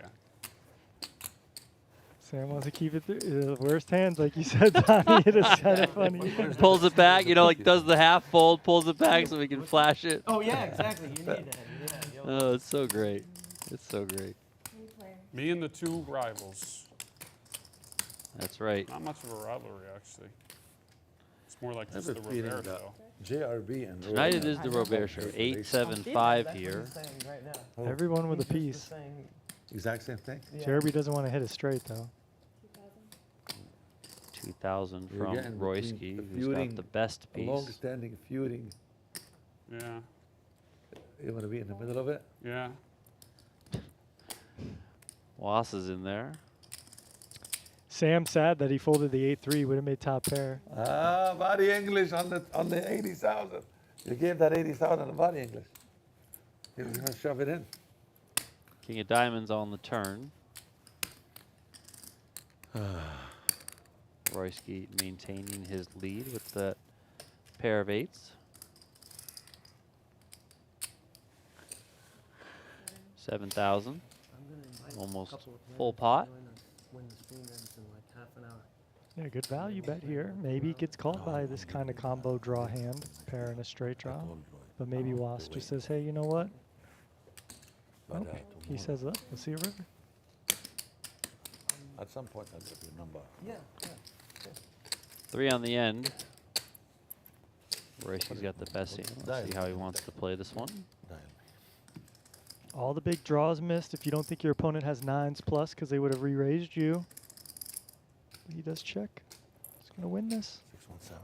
Sam wants to keep it the worst hands, like you said, Tommy. It is kind of funny.
Pulls it back, like does the half fold, pulls it back so we can flash it.
Oh yeah, exactly. You need that. Yeah,
Oh, it's so great. It's so great.
Me and the two rivals.
That's right.
Not much of a rivalry actually. It's more like
I have
just
a
the
feeling
Robert
that
show.
JRB and
Tonight it
Roy
is the Robert Show.
Oh,
8-7-5 here.
Everyone with a piece.
exact same thing.
Jeremy doesn't want to hit it straight, though.
2,000
You're
from
getting
Royski,
between the
who's got
feuding,
the best
A
piece.
long-standing feuding.
Yeah.
You want to be in the middle of it?
Yeah.
Was is in there.
Sam sad that he folded the 8-3, would have made top pair.
Ah, body English on the 80,000. You gave that 80,000 a body English. He was going to shove it in.
King of Diamonds on the turn. Royski maintaining his lead with that pair of 8s. 7,000. Almost full pot.
Yeah, good value bet here. Maybe he gets called by this kind of combo draw hand, pair and a straight draw. But maybe Was just says, hey, you know what? Nope. He says, look, we'll see a river.
At some point, I'll give you a number.
Yeah.
3 on the end. Royski's got the best hand. Let's see how he wants to play this one.
All the big draws missed if you don't think your opponent has 9s plus because they would have re-raised you. He does check. He's going to win this.
617.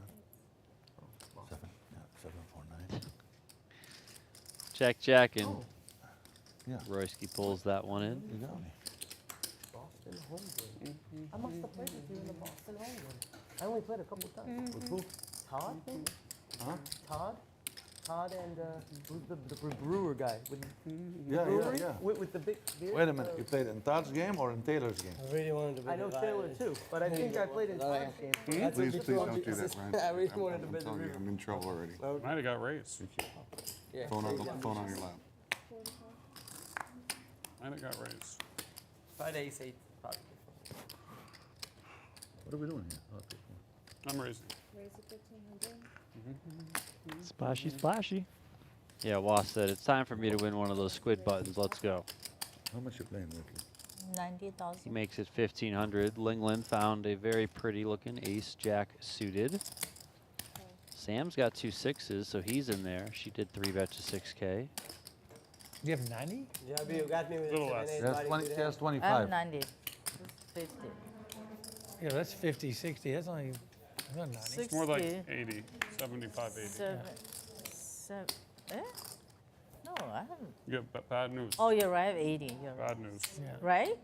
749.
Check, check, and
Yeah.
Royski pulls that one in.
You got me.
Boston home game. I must have played with you in the Boston home game. I only played a couple times. With who? Todd, maybe? Todd? Todd and who's the brewer guy? With brewery? With the big beer?
Wait a minute. You played in Todd's game or in Taylor's game?
I really wanted to be I know Taylor too, but I think I played in Todd's game. That's what
Please,
you
please
told
don't
me.
do that, Ryan.
I really wanted to
I'm
be the
telling you,
brewer.
I'm in trouble already.
Might have got raised.
Yeah,
Phone on,
so yeah.
phone on your lap.
Might have got raised.
Friday, 8 probably.
What are we doing here? Oh, okay.
I'm raising.
Splashy, splashy.
Yeah, Was said, it's time for me to win one of those squid buttons. Let's go.
How much you playing, Ricky?
90,000.
He makes it 1,500. Linglin found a very pretty looking ace-jack suited. Sam's got 2 6s, so he's in there. She did 3-bet to 6K.
Do you have 90?
Yeah, you got me with
Little
the
less.
7-8
That's
body
20.
good
That's
hand.
I
25.
have 90. 50.
Yeah, that's 50, 60. That's only not 90.
It's more like
60.
80, 75, 80.
Eh? No, I haven't.
You get bad news.
Oh, you're right. I have 80. You're right.
Bad news.
Right?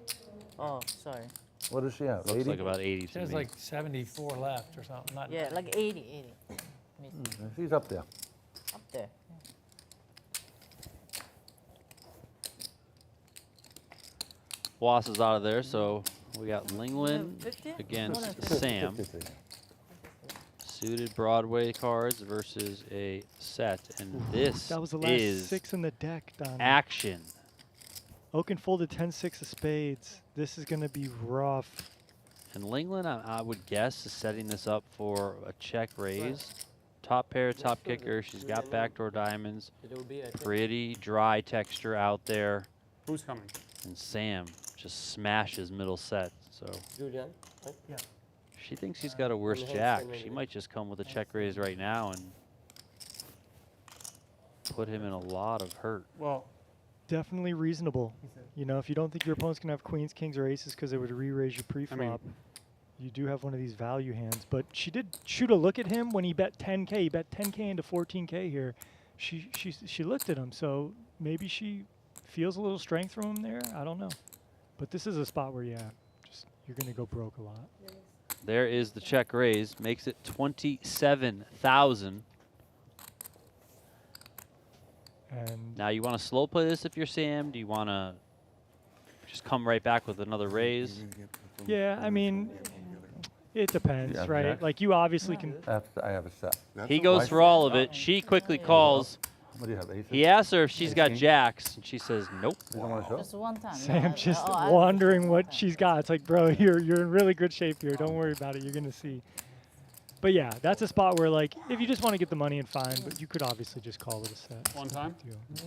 Oh, sorry.
What does she have?
Looks
80?
like about 80
She
to
has
me.
like 74 left or something. Not
Yeah, like 80. 80. Me
She's up there.
up there.
Was is out of there, so we got Linglin
50?
against
More than
Sam. Suited Broadway cards versus a set, and this
That was the last
is
6 in the deck, Donnie.
action.
Okin folded 10-6 of spades. This is going to be rough.
And Linglin, I would guess, is setting this up for a check raise. Top pair, top kicker. She's got backdoor diamonds. Pretty dry texture out there.
Who's coming?
And Sam just smashes middle set. So
Julian? Yeah.
she thinks she's got a worse jack. She might just come with a check raise right now and put him in a lot of hurt.
Well, definitely reasonable. You know, if you don't think your opponent's going to have queens, kings, or aces because it would re-raise your pre-flop, you do have one of these value hands. But she did shoot a look at him when he bet 10K. He bet 10K into 14K here. She looked at him, so maybe she feels a little strength from him there. I don't know. But this is a spot where, yeah, just you're going to go broke a lot.
There is the check raise, makes it 27,000.
And
now you want to slow play this if you're Sam? Do you want to just come right back with another raise?
yeah, I mean, it depends,
Yeah,
right?
jack.
Like you obviously can.
I have a set.
He goes for all of it. She quickly calls.
What do you have, aces?
He asks her if she's got jacks, and she says nope.
You don't want to show?
Just one time.
Sam just
oh, I-
wondering what she's got. It's like, bro, you're in really good shape here. Don't worry about it. You're gonna see. But yeah, that's a spot where like if you just want to get the money and fine, but you could obviously just call it a set.
One time?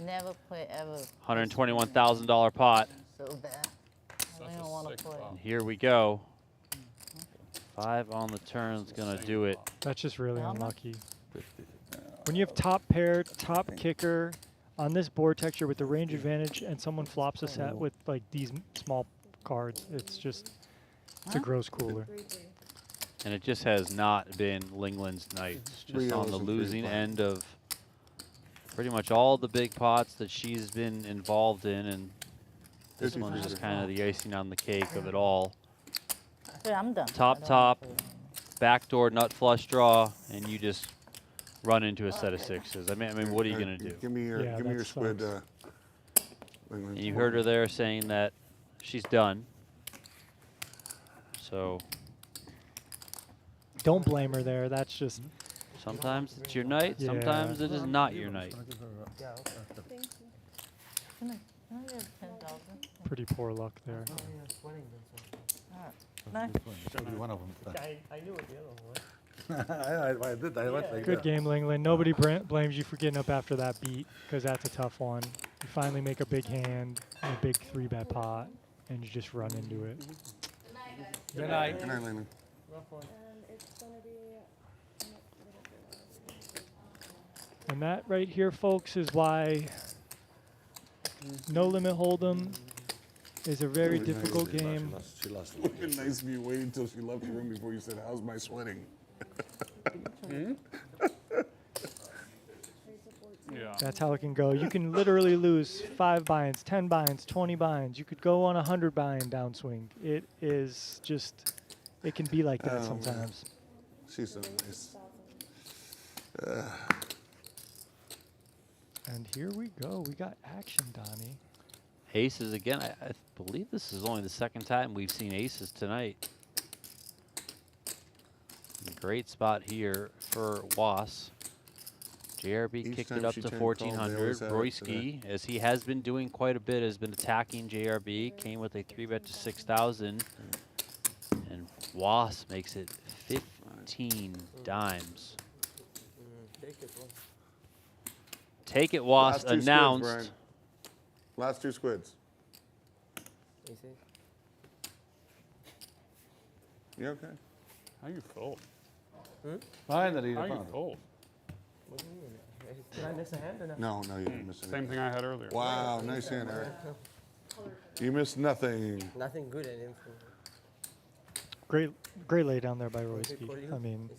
Never play ever.
$121,000 pot.
So bad. I don't even want to play.
And here we go. 5 on the turn's gonna do it.
That's just really
How much?
unlucky. When you have top pair, top kicker on this board texture with the range advantage, and someone flops a set with like these small cards, it's a gross cooler.
And it just has not been Linglin's night. It's just on the losing end of pretty much all the big pots that she's been involved in, and this one's just kind of the icing on the cake of it all.
Yeah, I'm done.
Top, backdoor nut flush draw, and you just run into a set of sixes. I mean, what are you gonna do?
Give me your squid.
And you heard her there saying that she's done. So
Don't blame her there. That's just.
sometimes it's your night,
Yeah.
sometimes it is not your night.
Yeah, okay.
Can I get 10,000?
Pretty poor luck there.
Oh, yeah, sweating then,
Nice.
Should be one of them.
I knew what the other one was.
I did. I went like
Good
that.
game, Linglin. Nobody blames you for getting up after that beat, because that's a tough one. You finally make a big hand, a big 3-bet pot, and you just run into it.
Good night.
Good night, Lena.
Rough one.
And that right here, folks, is why No Limit Hold'em is a very difficult game.
She lost.
Would have been nice if you waited until she left the room before you said, "How's my sweating?"
Yeah.
That's how it can go. You can literally lose 5 binds, 10 binds, 20 binds. You could go on a 100 bind downswing. It is just, it can be like that
Oh, man.
sometimes.
She's so nice.
And here we go. We got action, Donnie.
Aces again. I believe this is only the second time we've seen aces tonight. Great spot here for Was. JRB
Each
kicked
time
it up
she
to
turned cold, they
1,400.
always had it
Royski, as he has been doing quite a bit, has been attacking JRB. Came with a 3-bet to 6,000. And Was makes it 15 dimes.
Take it, bro.
Take it, Was
Last two squids,
announced.
Brian. Last 2 squids.
You see?
You okay?
How you cold?
Finally,
How
you
you
found it.
cold?
What do you mean? Did I miss a hand or not?
No, you didn't miss anything.
Same thing I had earlier.
Wow, nice hand, Eric. You missed nothing.
Nothing good in him.
Great lay down there by Royski. I mean,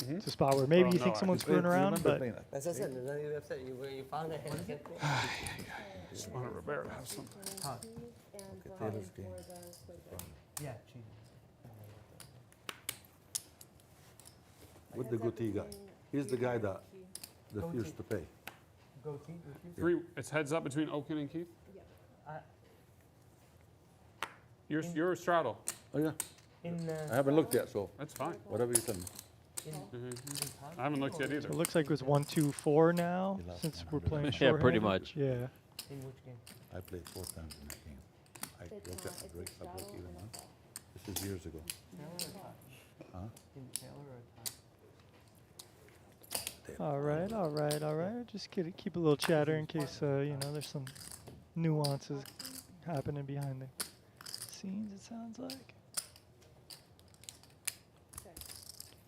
it's a spot where maybe you think someone's screwing around, but
As I said, there's nothing upset. You found a hand.
Just wanted Rivera to have something.
Taylor's game.
Yeah,
With the goatee guy. He's the guy that refused to pay.
Three. It's heads up between Okin and Keith. You're a straddle.
Oh, yeah.
In,
I haven't looked yet, so
That's fine.
whatever you tell me.
I haven't looked yet either.
it looks like it was 1-2-4 now,
He lost
since
900.
we're playing
Yeah,
short.
pretty much.
Yeah.
in which game?
I played 4 times in that game. I broke even once. This is years ago. Huh?
All right. Just keep a little chatter in case there's some nuances happening behind the scenes. It sounds like.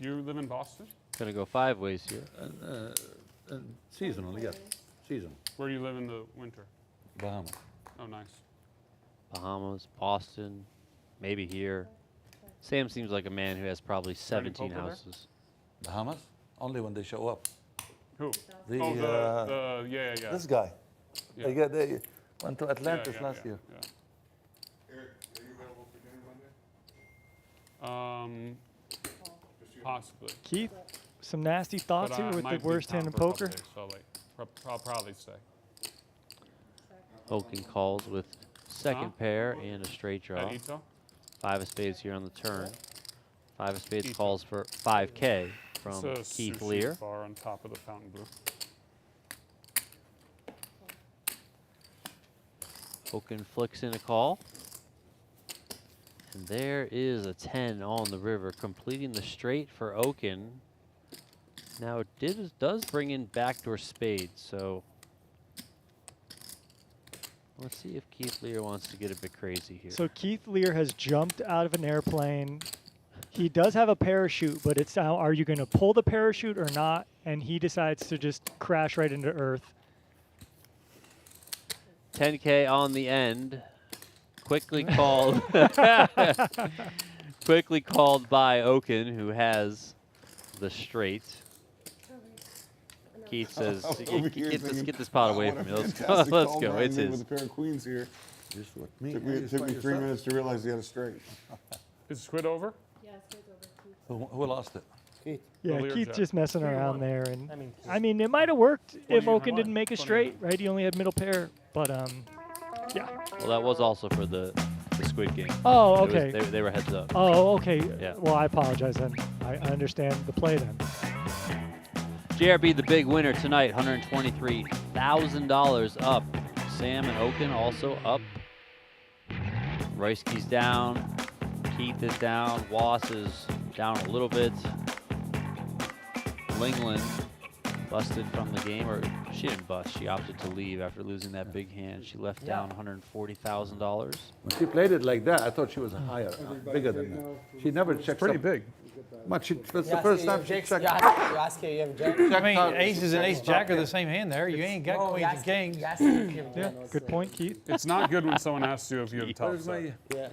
You live in Boston?
Gonna go 5 ways here.
And seasonal, yes. Seasonal.
Where do you live in the winter?
Bahamas.
Oh, nice.
Bahamas, Boston, maybe here. Sam seems like a man who has probably 17
poker there?
houses.
Bahamas? Only when they show up.
Who?
The,
Oh, yeah.
This guy.
Yeah.
They went to Atlantis last year.
Yeah.
Eric, are you available for dinner Monday?
Possibly.
Keith, some nasty thoughts
But
here
I
with the
might be
worst hand
town
in
for a couple
poker.
days, so I'll probably stay.
Okin calls with second
Huh?
pair and a straight draw.
At Ito?
5 of spades here on the turn. 5 of spades
Ito.
calls for 5K from
It's a
Keith
sushi
Lehr.
bar on top of the Fountain Blue.
Okin flicks in a call. And there is a 10 on the river, completing the straight for Okin. Now it does bring in backdoor spades, so let's see if Keith Lehr wants to get a bit crazy here.
So Keith Lehr has jumped out of an airplane. He does have a parachute, but it's now, are you going to pull the parachute or not? And he decides to just crash right into earth.
10K on the end. Quickly called. Quickly called by Okin, who has the straight. Keith says, get this pot away from me. Let's go. Let's go. It's his.
With a pair of queens here.
Just what me.
Took me 3 minutes to realize he had a straight.
Is Squid over?
Who lost it?
Keith.
Yeah,
Lehr
Keith
jack.
just messing around there. And
I mean,
it might have worked if
you
Okin
won?
didn't make a
20.
straight, right? He only had middle pair, but yeah.
Well, that was also for the Squid game.
Oh,
It was-
okay.
they were heads up.
Oh, okay.
Yeah.
Well, I apologize then. I understand the play then.
JRB, the big winner tonight, $123,000 up. Sam and Okin also up. Royski's down. Keith is down. Wass is down a little bit. Linglin busted from the game, or she didn't bust. She opted to leave after losing that big hand. She left down $140,000.
When she played it like that, I thought she was higher, bigger than that. She never checked
Pretty
up.
big.
Much. It's the first time she checked.
You ask her, you have jack.
I mean, aces and ace jack are the same hand there. You ain't got
No,
queens and kings.
Yeah, good point, Keith.
It's not good when someone asks you if you have a top
Where's
set.
my?
Yeah.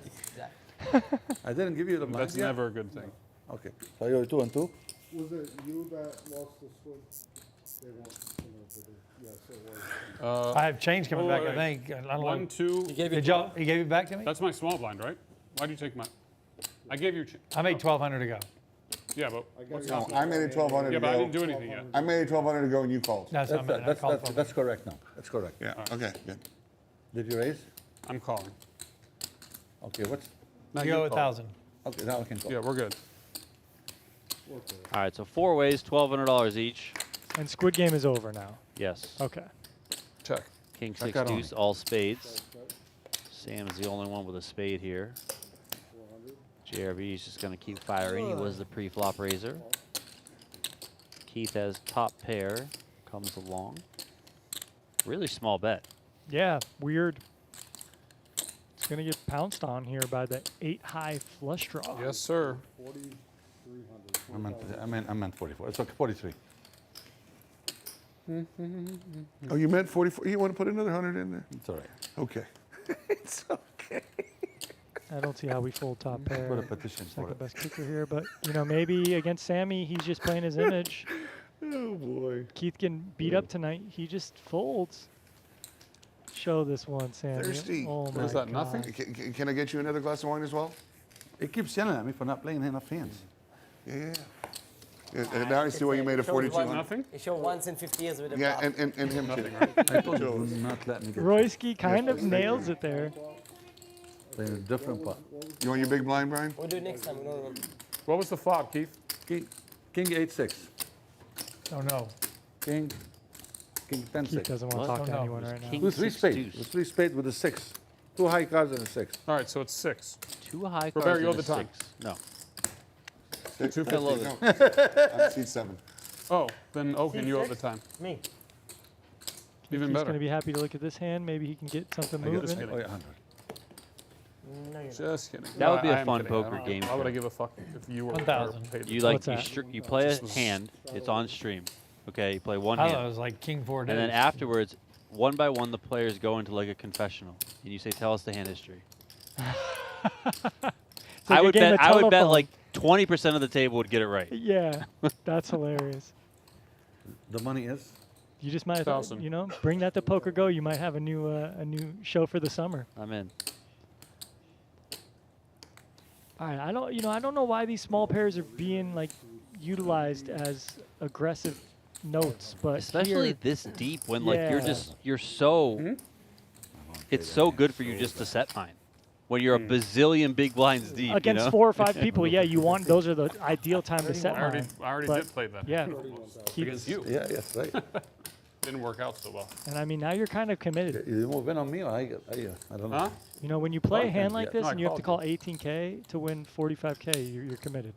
I didn't give you the
That's
money.
never a good thing.
Okay. So you're 2 and 2.
Was it you that lost the swing? They weren't similar to the, yes, it was.
I have change coming back, I
wait.
think. I don't
1,
know.
2.
Did y'all, he gave it back to me?
That's my small blind, right? Why do you take my? I gave you.
I made 1,200 to go.
Yeah, but what's
No,
happening?
I made it 1,200
Yeah,
to
but I didn't
go.
do anything yet.
I made it 1,200 to go and you called.
That's what I meant. I called 1,200.
That's correct now. That's correct.
Yeah, okay, good.
Did you raise?
I'm calling.
Okay, what's?
You go 1,000.
Okay, now I can go.
Yeah, we're good.
All right, so 4 ways, $1,200 each.
And Squid Game is over now.
Yes.
Okay.
Check.
King
I
6
got on
deuce, all spades. Sam's the only one with a spade here. JRB is just going to keep firing. He was the pre-flop raiser. Keith has top pair, comes along. Really small bet.
Yeah, weird. It's going to get pounced on here by the 8-high flush draw.
Yes, sir.
4,300.
I meant 44. It's okay, 43.
Oh, you meant 44? You want to put another 100 in there?
It's all right.
Okay. It's okay.
I don't see how we fold top pair.
Put a petition for
Second
it.
best kicker here, but you know, maybe against Sammy, he's just playing his image.
Oh boy.
Keith can beat up tonight. He just folds. Show this one, Sammy.
Thirsty.
Oh my
Is that
God.
nothing?
Can I get you another glass of wine as well?
He keeps yelling at me for not playing enough hands.
Yeah. Now I see why you made a 4200.
Nothing?
It showed once in 50 years with a
Yeah,
flop.
and him too.
I told you, do not let me get
Royski kind of nails it there.
playing a different pot.
You want your big blind, Brian?
We'll do it next time. We don't remember.
What was the flop, Keith?
King 8-6.
Oh, no.
King
Keith
10-6.
doesn't want to
What?
talk to
Oh, no.
anyone right now.
King
With 3
six
spades.
deuce.
With 3 spades with a 6. 2 high cards and a 6.
All right, so it's 6.
2 high
Robert,
cards
you're
and a
the time.
6. No.
250.
I love it.
No. I'm seat 7.
Oh, then Okin,
See,
you have
six?
the time.
Me.
Even
He's
better.
going to be happy to look at this hand. Maybe he can get something
I got
moving.
kidding.
oh, yeah, 100.
No, you're not.
Just kidding.
That would be a
I am
fun
kidding. I
poker
don't-
game
Why would
show.
I give a fuck if you were
1,000.
paid?
You like
What's that?
you play a
Just was-
hand. It's on stream. Okay, you play one
I
hand.
thought it was like King 4 days.
And then afterwards, one by one, the players go into like a confessional, and you say, "Tell us the hand history."
It's like a game of
I would bet
telephone.
like 20% of the table would get it right.
Yeah, that's hilarious.
The money is?
You just might, as well,
1,000.
you know, bring that to Poker Go. You might have a new show for the summer.
I'm in.
All right, I don't know why these small pairs are being like utilized as aggressive notes, but
Especially
here,
this deep when like you're
Yeah.
you're so. It's so good for you just to set mine. When you're a bazillion big blinds deep,
against
you know?
4 or 5 people, yeah, you want those are the ideal time to set
I already,
mine.
I already
But
did play that.
yeah,
Against
Keith's-
you.
Yeah, yes, right.
Didn't work out so well.
And I mean, now you're kind of committed.
You move in on me or I don't know.
Huh?
You know, when you play a hand like
Yeah.
this
No, I
and you have to
called
call 18K to win 45K, you're committed.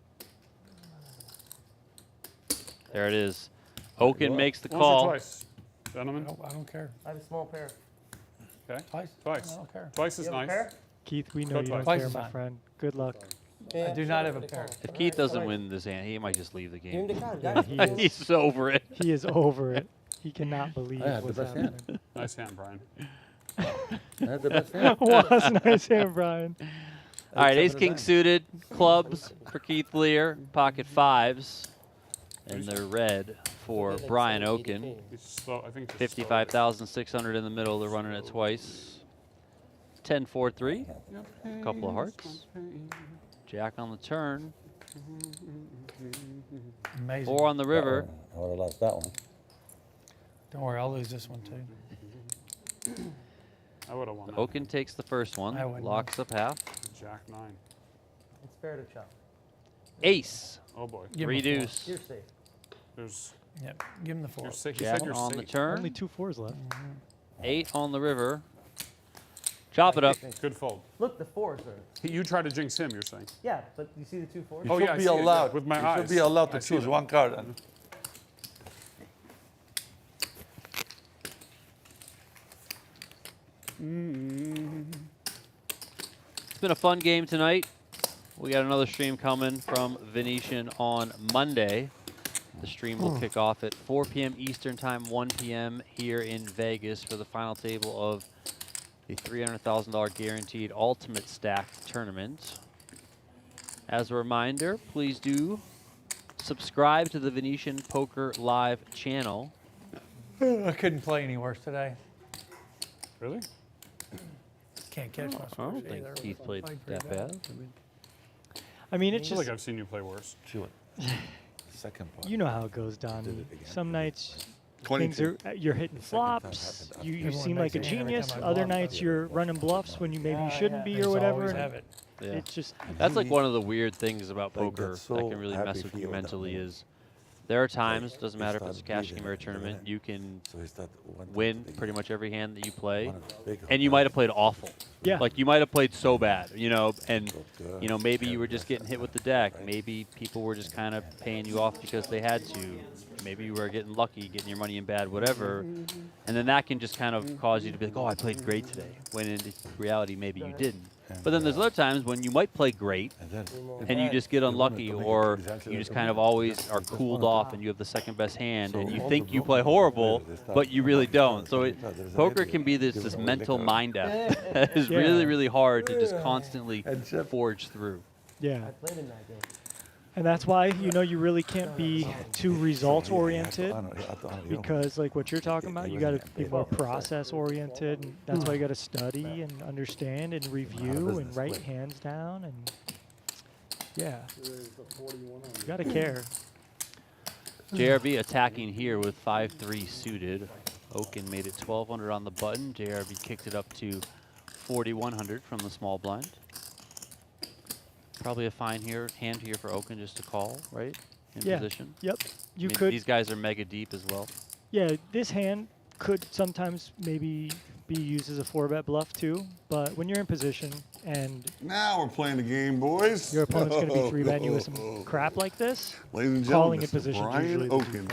There it is. Okin makes the
Once or
call.
twice, gentlemen.
I don't care.
I have a small pair.
Okay.
Twice?
Twice.
I don't care.
Twice is
You have a
nice.
pair?
Keith, we
Go
know you don't
twice
care,
is
my
fine.
friend. Good luck.
Yeah,
do not have a pair.
If Keith doesn't win this hand, he might just leave the
Give him
game.
the card,
Yeah,
guys.
he is.
He's over it.
He is over it. He cannot believe
I had the
what's
best
happening.
hand.
Nice hand, Brian.
I had the best hand.
Was nice hand, Brian.
All right,
Except for the
ace-king
nine.
suited, clubs for Keith Lehr, pocket 5s, and they're red for Brian Okin.
He's slow. I think.
55,600 in the middle. They're running it twice. 10-4-3. Couple of hearts. Jack on the turn.
Amazing.
4 on the river.
I would have lost that one.
Don't worry, I'll lose this one too.
I would have won that.
Okin takes the first
I
one.
wouldn't.
Locks up half.
Jack 9.
It's fair to chop.
Ace.
Oh boy.
Give him a four.
Reduce.
You're safe.
There's.
Yep, give him the 4.
You're safe. He
Jack
said you're
on the
safe.
turn.
Only 2 4s left.
8 on the river. Chop it up.
Good fold.
Look, the 4s are.
You tried to jinx him. You're saying.
Yeah, but you see the 2 4s?
You
Oh,
should
yeah, I
be
see it, yeah,
allowed.
with my
you
eyes.
should be allowed
I
to
see
choose
that.
one card. And
It's been a fun game tonight. We got another stream coming from Venetian on Monday. The stream will kick off at 4 p.m. Eastern Time, 1 p.m. here in Vegas for the final table of the $300,000 guaranteed ultimate stack tournament. As a reminder, please do subscribe to the Venetian Poker Live channel.
I couldn't play any worse today.
Really?
Can't catch my
I don't
scores
think
either.
Keith played
pretty
that bad.
I mean,
I
it's
feel
just,
like I've seen you play worse.
chew it. Second part.
you know how it goes,
Did
Donnie.
it again.
Some nights
22.
things are you're hitting
second time
flops.
happened.
You
Everyone
seem like a
makes it every
genius.
time I
Other
bluff.
nights you're running bluffs when you maybe you shouldn't be or whatever.
Always
and
have it.
Yeah.
It's just
That's like one of the weird things about
Like,
poker
that's
that
so
can really
happy
mess with
for
you
you at that
mentally
moment.
is there are times, doesn't
he
matter if it's a
started
cash
bleeding
game or a
at the
tournament,
end.
you can
So he started one
win
thing.
pretty much every hand that you play.
One of the big
And you might have played awful.
Yeah.
Like you might have played so bad, you know, and
Good.
you know, maybe you were just getting hit with the deck. Maybe people were just kind of paying you off because they had to. Maybe you were getting lucky, getting your money in bad, whatever. And then that can just kind of cause you to be like, oh, I played great today. When in reality, maybe you didn't. But then there's other times when you might play great, and you just get unlucky, or you just kind of always are cooled off, and you have the second best hand, and you think you play horrible, but you really don't. So poker can be this mental mind F that is really, really hard to just constantly forge through.
Yeah.
I played in that game.
And that's why, you really can't be too results oriented, because like what you're talking about, you got to be more process oriented, and that's why you got to study and understand and review and write hands down, and yeah, you got to care.
JRB attacking here with 5-3 suited. Okin made it 1,200 on the button. JRB kicked it up to 4,100 from the small blind. Probably a fine hand here for Okin just to call, right? In position.
Yep.
I mean, these guys are mega deep as well.
Yeah, this hand could sometimes maybe be used as a 4-bet bluff too, but when you're in position and
now we're playing the game, boys.
Your opponent's going to be 3-betting you with some crap like this.
Ladies and
calling
gentlemen,
in position
Brian
usually
Okin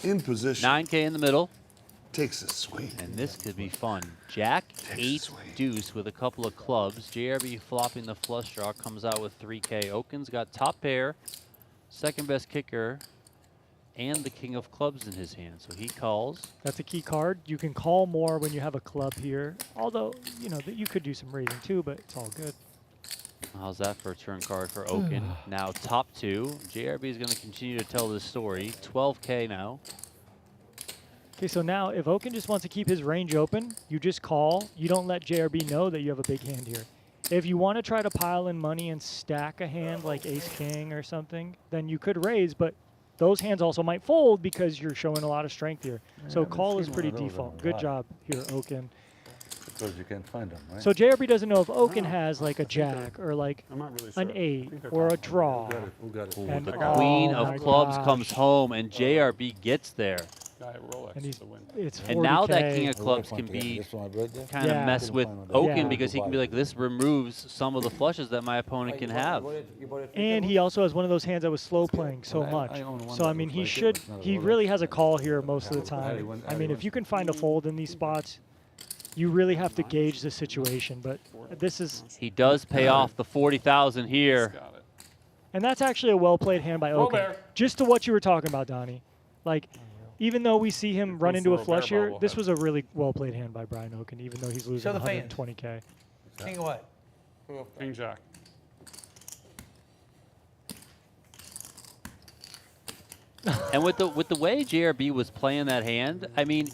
in position.
9K in the middle.
Takes a swing.
And this could be fun. Jack, 8, deuce with a couple of clubs. JRB flopping the flush draw, comes out with 3K. Okin's got top pair, second best kicker, and the king of clubs in his hand. So he calls.
That's a key card. You can call more when you have a club here. Although, you could do some raising too, but it's all good.
How's that for a turn card for Okin? Now top 2. JRB is going to continue to tell this story. 12K now.
Okay, so now if Okin just wants to keep his range open, you just call. You don't let JRB know that you have a big hand here. If you want to try to pile in money and stack a hand like ace-king or something, then you could raise, but those hands also might fold because you're showing a lot of strength here. So call is pretty default. Good job here, Okin.
Because you can't find them, right?
So JRB doesn't know if Okin has like a jack or like an 8 or a draw.
And the queen of clubs comes home, and JRB gets there.
And it's 40K.
And now that king of clubs can be kind of mess with Okin because he can be like, this removes some of the flushes that my opponent can have.
And he also has one of those hands that was slow playing so much. So, I mean, he really has a call here most of the time. I mean, if you can find a fold in these spots, you really have to gauge the situation. But this is...
He does pay off the 40,000 here.
And that's actually a well-played hand by Okin. Just to what you were talking about, Donnie. Like... Even though we see him run into a flush here, this was a really well-played hand by Brian Okin, even though he's losing 120K.
King of what?
King Jack.
And with the way JRB was playing that hand, I mean,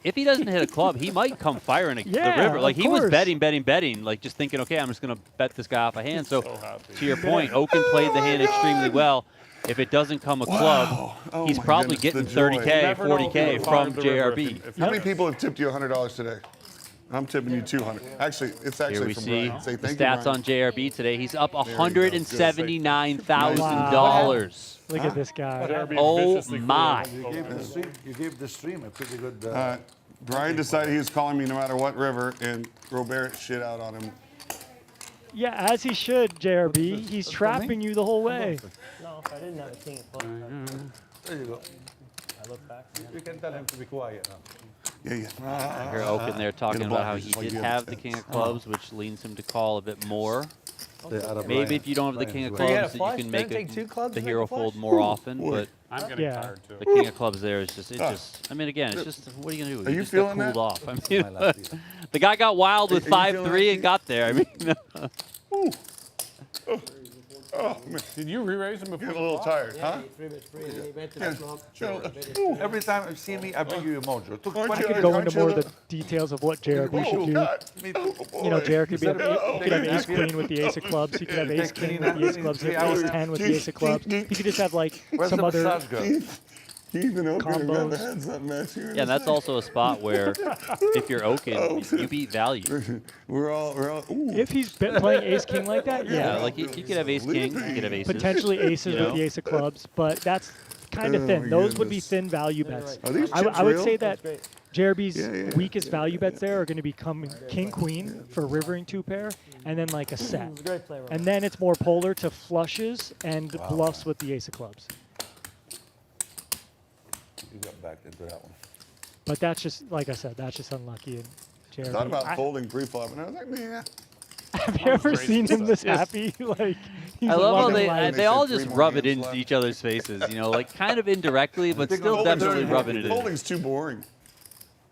if he doesn't hit a club, he might come firing the river. Like, he was betting, like just thinking, okay, I'm just going to bet this guy off a hand. So to your point, Okin played the hand extremely well. If it doesn't come a club, he's probably getting 30K, 40K from JRB.
How many people have tipped you $100 today? I'm tipping you 200. Actually, it's actually
Here we
from
see
Brian. Say
the
thank you,
stats
Brian.
on JRB today. He's up $179,000.
Look at this guy.
Oh my!
You gave the stream a pretty good.
Brian decided he was calling me no matter what river, and Robert shit out on him.
Yeah, as he should, JRB. He's trapping you the whole way.
No, if I didn't have a king of clubs.
There you go.
I look back.
You can tell him to be quiet now.
Yeah.
I hear Okin there talking about how he did have the king of clubs, which leans him to call a bit more. Maybe if you don't have the king of clubs, you can make the hero fold more often. But
I'm getting tired too.
the king of clubs there is just, I mean, again, it's just, what are you going to do?
Are you
just
feeling
got cooled
that?
off. I mean, the guy got wild with 5-3 and got there. I mean,
Oh, man.
Did you re-raise him before?
Getting a little tired, huh?
Every time you see me, I bring you a mojo.
I could go into more of the details of what JRB should do. JRB could have ace queen with the ace of clubs. He could have ace king with the ace of clubs. He could have ace 10 with the ace of clubs. He could just have like some other
He's an Okin and got the
combos.
heads up match here.
yeah, that's also a spot where if you're Okin, you beat value.
We're all. Ooh.
If he's playing ace king like that,
Yeah,
yeah.
like you could have ace king, you could have aces.
Potentially aces with the ace of clubs, but that's kind of thin. Those would be thin value bets.
Are these
I
chips
would
real?
say that JRB's weakest value bets there are going to become king queen for rivering 2-pair, and then like a set. And then it's more polar to flushes and bluffs with the ace of clubs.
You got back into that one.
But that's just, like I said, that's just unlucky. And
I
JRB,
thought about folding pre-flop, and I was like, man.
Have you ever seen him this happy? Like, he's
I love how
loving life.
they all
They said
just
3 more
rub it
hands
into
left.
each other's faces, you know, like kind of indirectly, but still definitely rubbing it in.
Folding's too boring.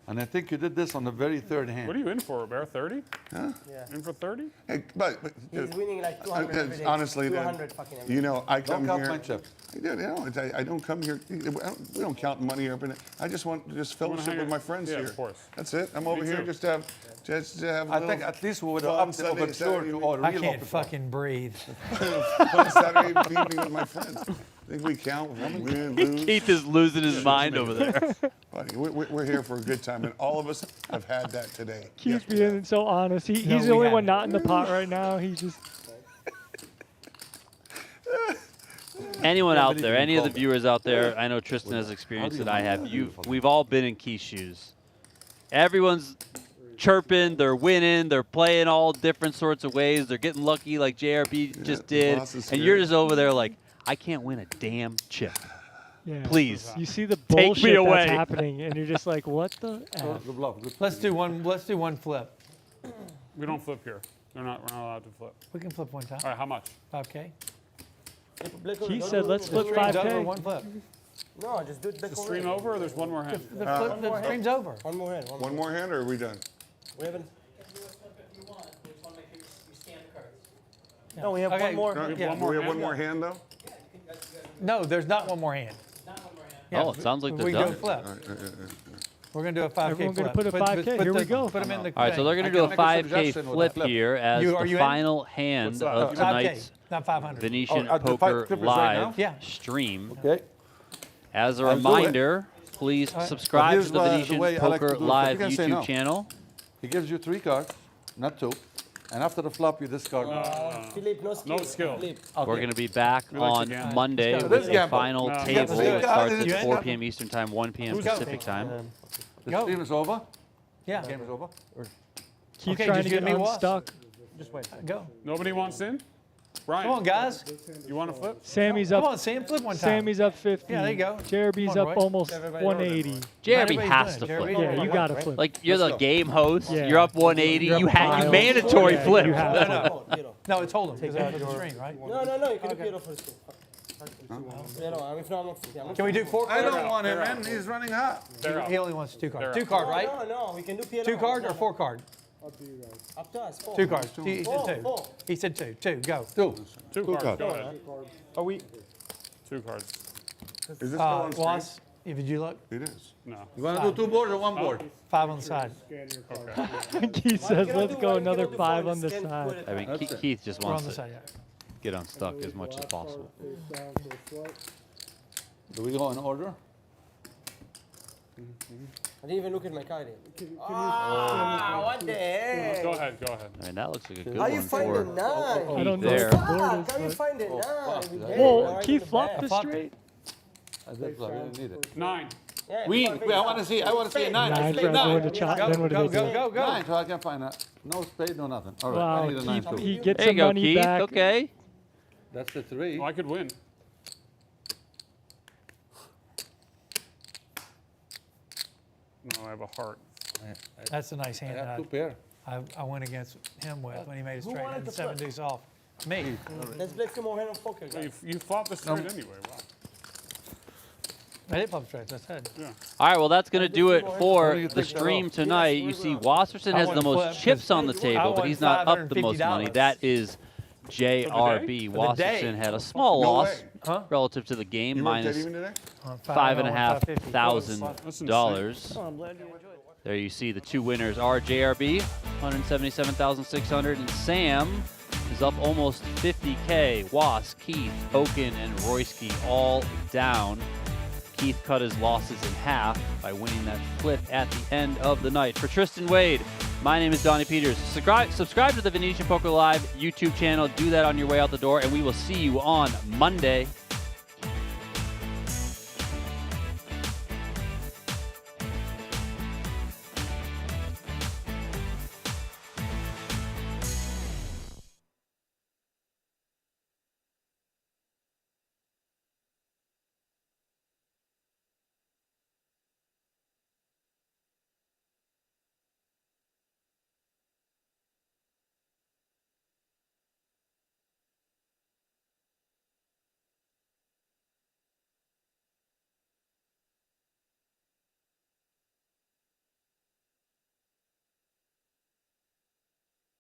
And I think you did this on the very third hand.
What are you in for, Bear? 30?
Huh?
Yeah.
In for 30?
Hey, but
He's winning like 200 every day.
honestly,
200 fucking every
you
day.
know, I
Don't
come
count
here.
my chips.
I don't come here. We don't count money up in it. I just want to just fellowship
hang
with
out-
my friends
yeah,
here.
of course.
That's it. I'm over here
too.
just to have.
I think at least we would have
fun
upped the
Sunday-
overture
Saturday
to
evening.
all
I
real
can't
open.
fucking breathe.
fun Saturday evening with my friends. I think we count. Win, lose.
Keith is losing his mind over there.
Buddy, we're here for a good time, and all of us have had that today.
Keeps
Yes, we have.
being so honest. He's
No,
the
we
only one
haven't.
not in the pot right now. He just
Anyone
Can't
out
believe
there,
you
any of the
called it.
viewers out there, I know Tristan has experience that I have. We've all been in Keith's shoes. Everyone's chirping, they're winning, they're playing all different sorts of ways. They're getting lucky like JRB just
the
did,
boss is
and you're
scary.
just over there like, I can't win a damn chip.
yeah.
Please.
You see the
Take me
bullshit
away.
that's happening, and you're just like, what the F?
Good bluff. Good
Let's do one flip.
We don't flip here. We're not allowed to flip.
We can flip one time.
All right, how much?
5K.
He said, let's flip
Stream's over,
5K.
one flip.
No, just do it back
The
over.
stream over or there's one more hand?
The stream's over.
One more hand.
One more hand, or are we done?
We haven't. No, we have
Okay.
one more.
No,
have
Yeah.
one more
we have
hand?
one more hand though.
No, there's not one more hand.
Oh, it sounds like they're
we
done.
go flip. We're gonna do a 5K
Everyone
flip.
gonna put a 5K. Here we go.
Put them in the.
All right, so
thing.
they're going to
I
do
can
a
make a
5K
suggestion with
flip
that flip.
here as
You- are
the
you in?
final hand
What's that?
of
5K,
tonight's
not 500.
Venetian
Oh, the
Poker
flip is right now?
Live
Yeah.
stream.
Okay.
As a
I'll do it.
reminder, please subscribe
here's
to the
the
Venetian
way I like to
Poker
do it.
Live
You can say
YouTube
no.
channel.
He gives you 3 cards, not 2. And after the flop, you discard.
Philippe, no skill.
No skill.
Philippe.
We're going to be back
We like
on
to gamble.
Monday
Let's go.
with
Let's
the
gamble.
final
No,
table.
let's
It
go.
starts
You
at
ain't
4
got-
p.m. Eastern Time, 1 p.m.
Who's
Pacific
go?
time.
The
Go.
stream is over?
Yeah.
Game is over?
Keep
Okay,
trying
just
to
give
get
me one.
unstuck.
Just wait.
Go.
Nobody wants in? Brian,
Come on, guys.
you want to flip?
Sammy's
Come
up.
on, Sam. Flip one time.
Sammy's up 50.
Yeah, there you go.
JRB's
Come on,
up
Roy.
almost
Everybody
180.
JRB
Everybody's
has to
doing it.
flip.
JRB.
Yeah, you gotta flip.
Like, you're the game host.
Yeah.
You're up 180.
You're
You
up
have
miles.
you mandatory
Yeah,
flip.
you have to.
Piero.
No, it's hold 'em because they're the stream, right?
No, you can do Piero first. Piero, if not, I'm not.
Can we do 4
I
cards?
don't want him in. He's running hot.
They're out.
He only wants 2 cards.
They're
2
out.
card, right?
No, we can do Piero.
2 card or 4 card?
Up to you guys.
Up to us.
2 cards. He
Four,
said 2.
four.
He said 2. 2. Go.
2.
Two cards.
cards.
Go ahead.
Are we?
2 cards.
Is this still on stream?
Was, did you look?
It is.
No.
You want to do 2 boards or 1 board?
5 on the side.
Scan your card.
Keith says, let's go another 5 on the side.
I mean,
That's it.
Keith just
We're on
wants
the
to
side, yeah.
get unstuck as much as possible.
Face down for a swipe.
Do we go in order?
I didn't even look at my card yet.
Can you
What the heck?
Go ahead. Go ahead.
I mean, that looks like a good
How you
one
find
for
the nine?
I don't know
there.
what the board
Fuck, how you
is.
find the nine? We
Well,
did it,
Well,
right
Keith
in the
flopped
back.
this
flopped
straight.
I did flop. I didn't need it.
9.
Yeah,
We,
fuck,
I want to see. I want to see a 9. I
9
say
for everyone to
9.
chop.
Go,
Then what do
go,
they do?
go, go, go.
9, so I can find a no spade, no nothing. All right, I
Wow,
need a 9
Keith,
too.
he gets
There you
some
go,
money
Keith.
back.
Okay.
That's the 3.
Oh, I could win. No, I have a heart.
That's a nice
I
hand
have
that
2 pair.
I went against him with when he made a straight
wanted
and
to
7
flip?
deuce off. Me.
Let's play some more hand of poker,
Well,
guys.
you flopped the straight anyway. Wow.
I did flop straight. That's it.
Yeah.
All right, well, that's going to do it for
you
the
think that
stream
off?
tonight. You see, Wasserson
I
has
want
the
to flip
most chips on the
because
table, but
won
he's not up the most money.
$550.
That is JRB.
For the day.
Wasserson had a small
No
loss
way.
Huh?
relative to the game,
You worked that
minus
even today?
$5,500.
Oh, I'm glad you enjoyed it.
There you see the 2 winners are JRB, 177,600, and Sam is up almost 50K. Was, Keith, Okin, and Royski all down. Keith cut his losses in half by winning that flip at the end of the night. For Tristan Wade, my name is Donnie Peters. Subscribe to the Venetian Poker Live YouTube channel. Do that on your way out the door, and we will see you on Monday.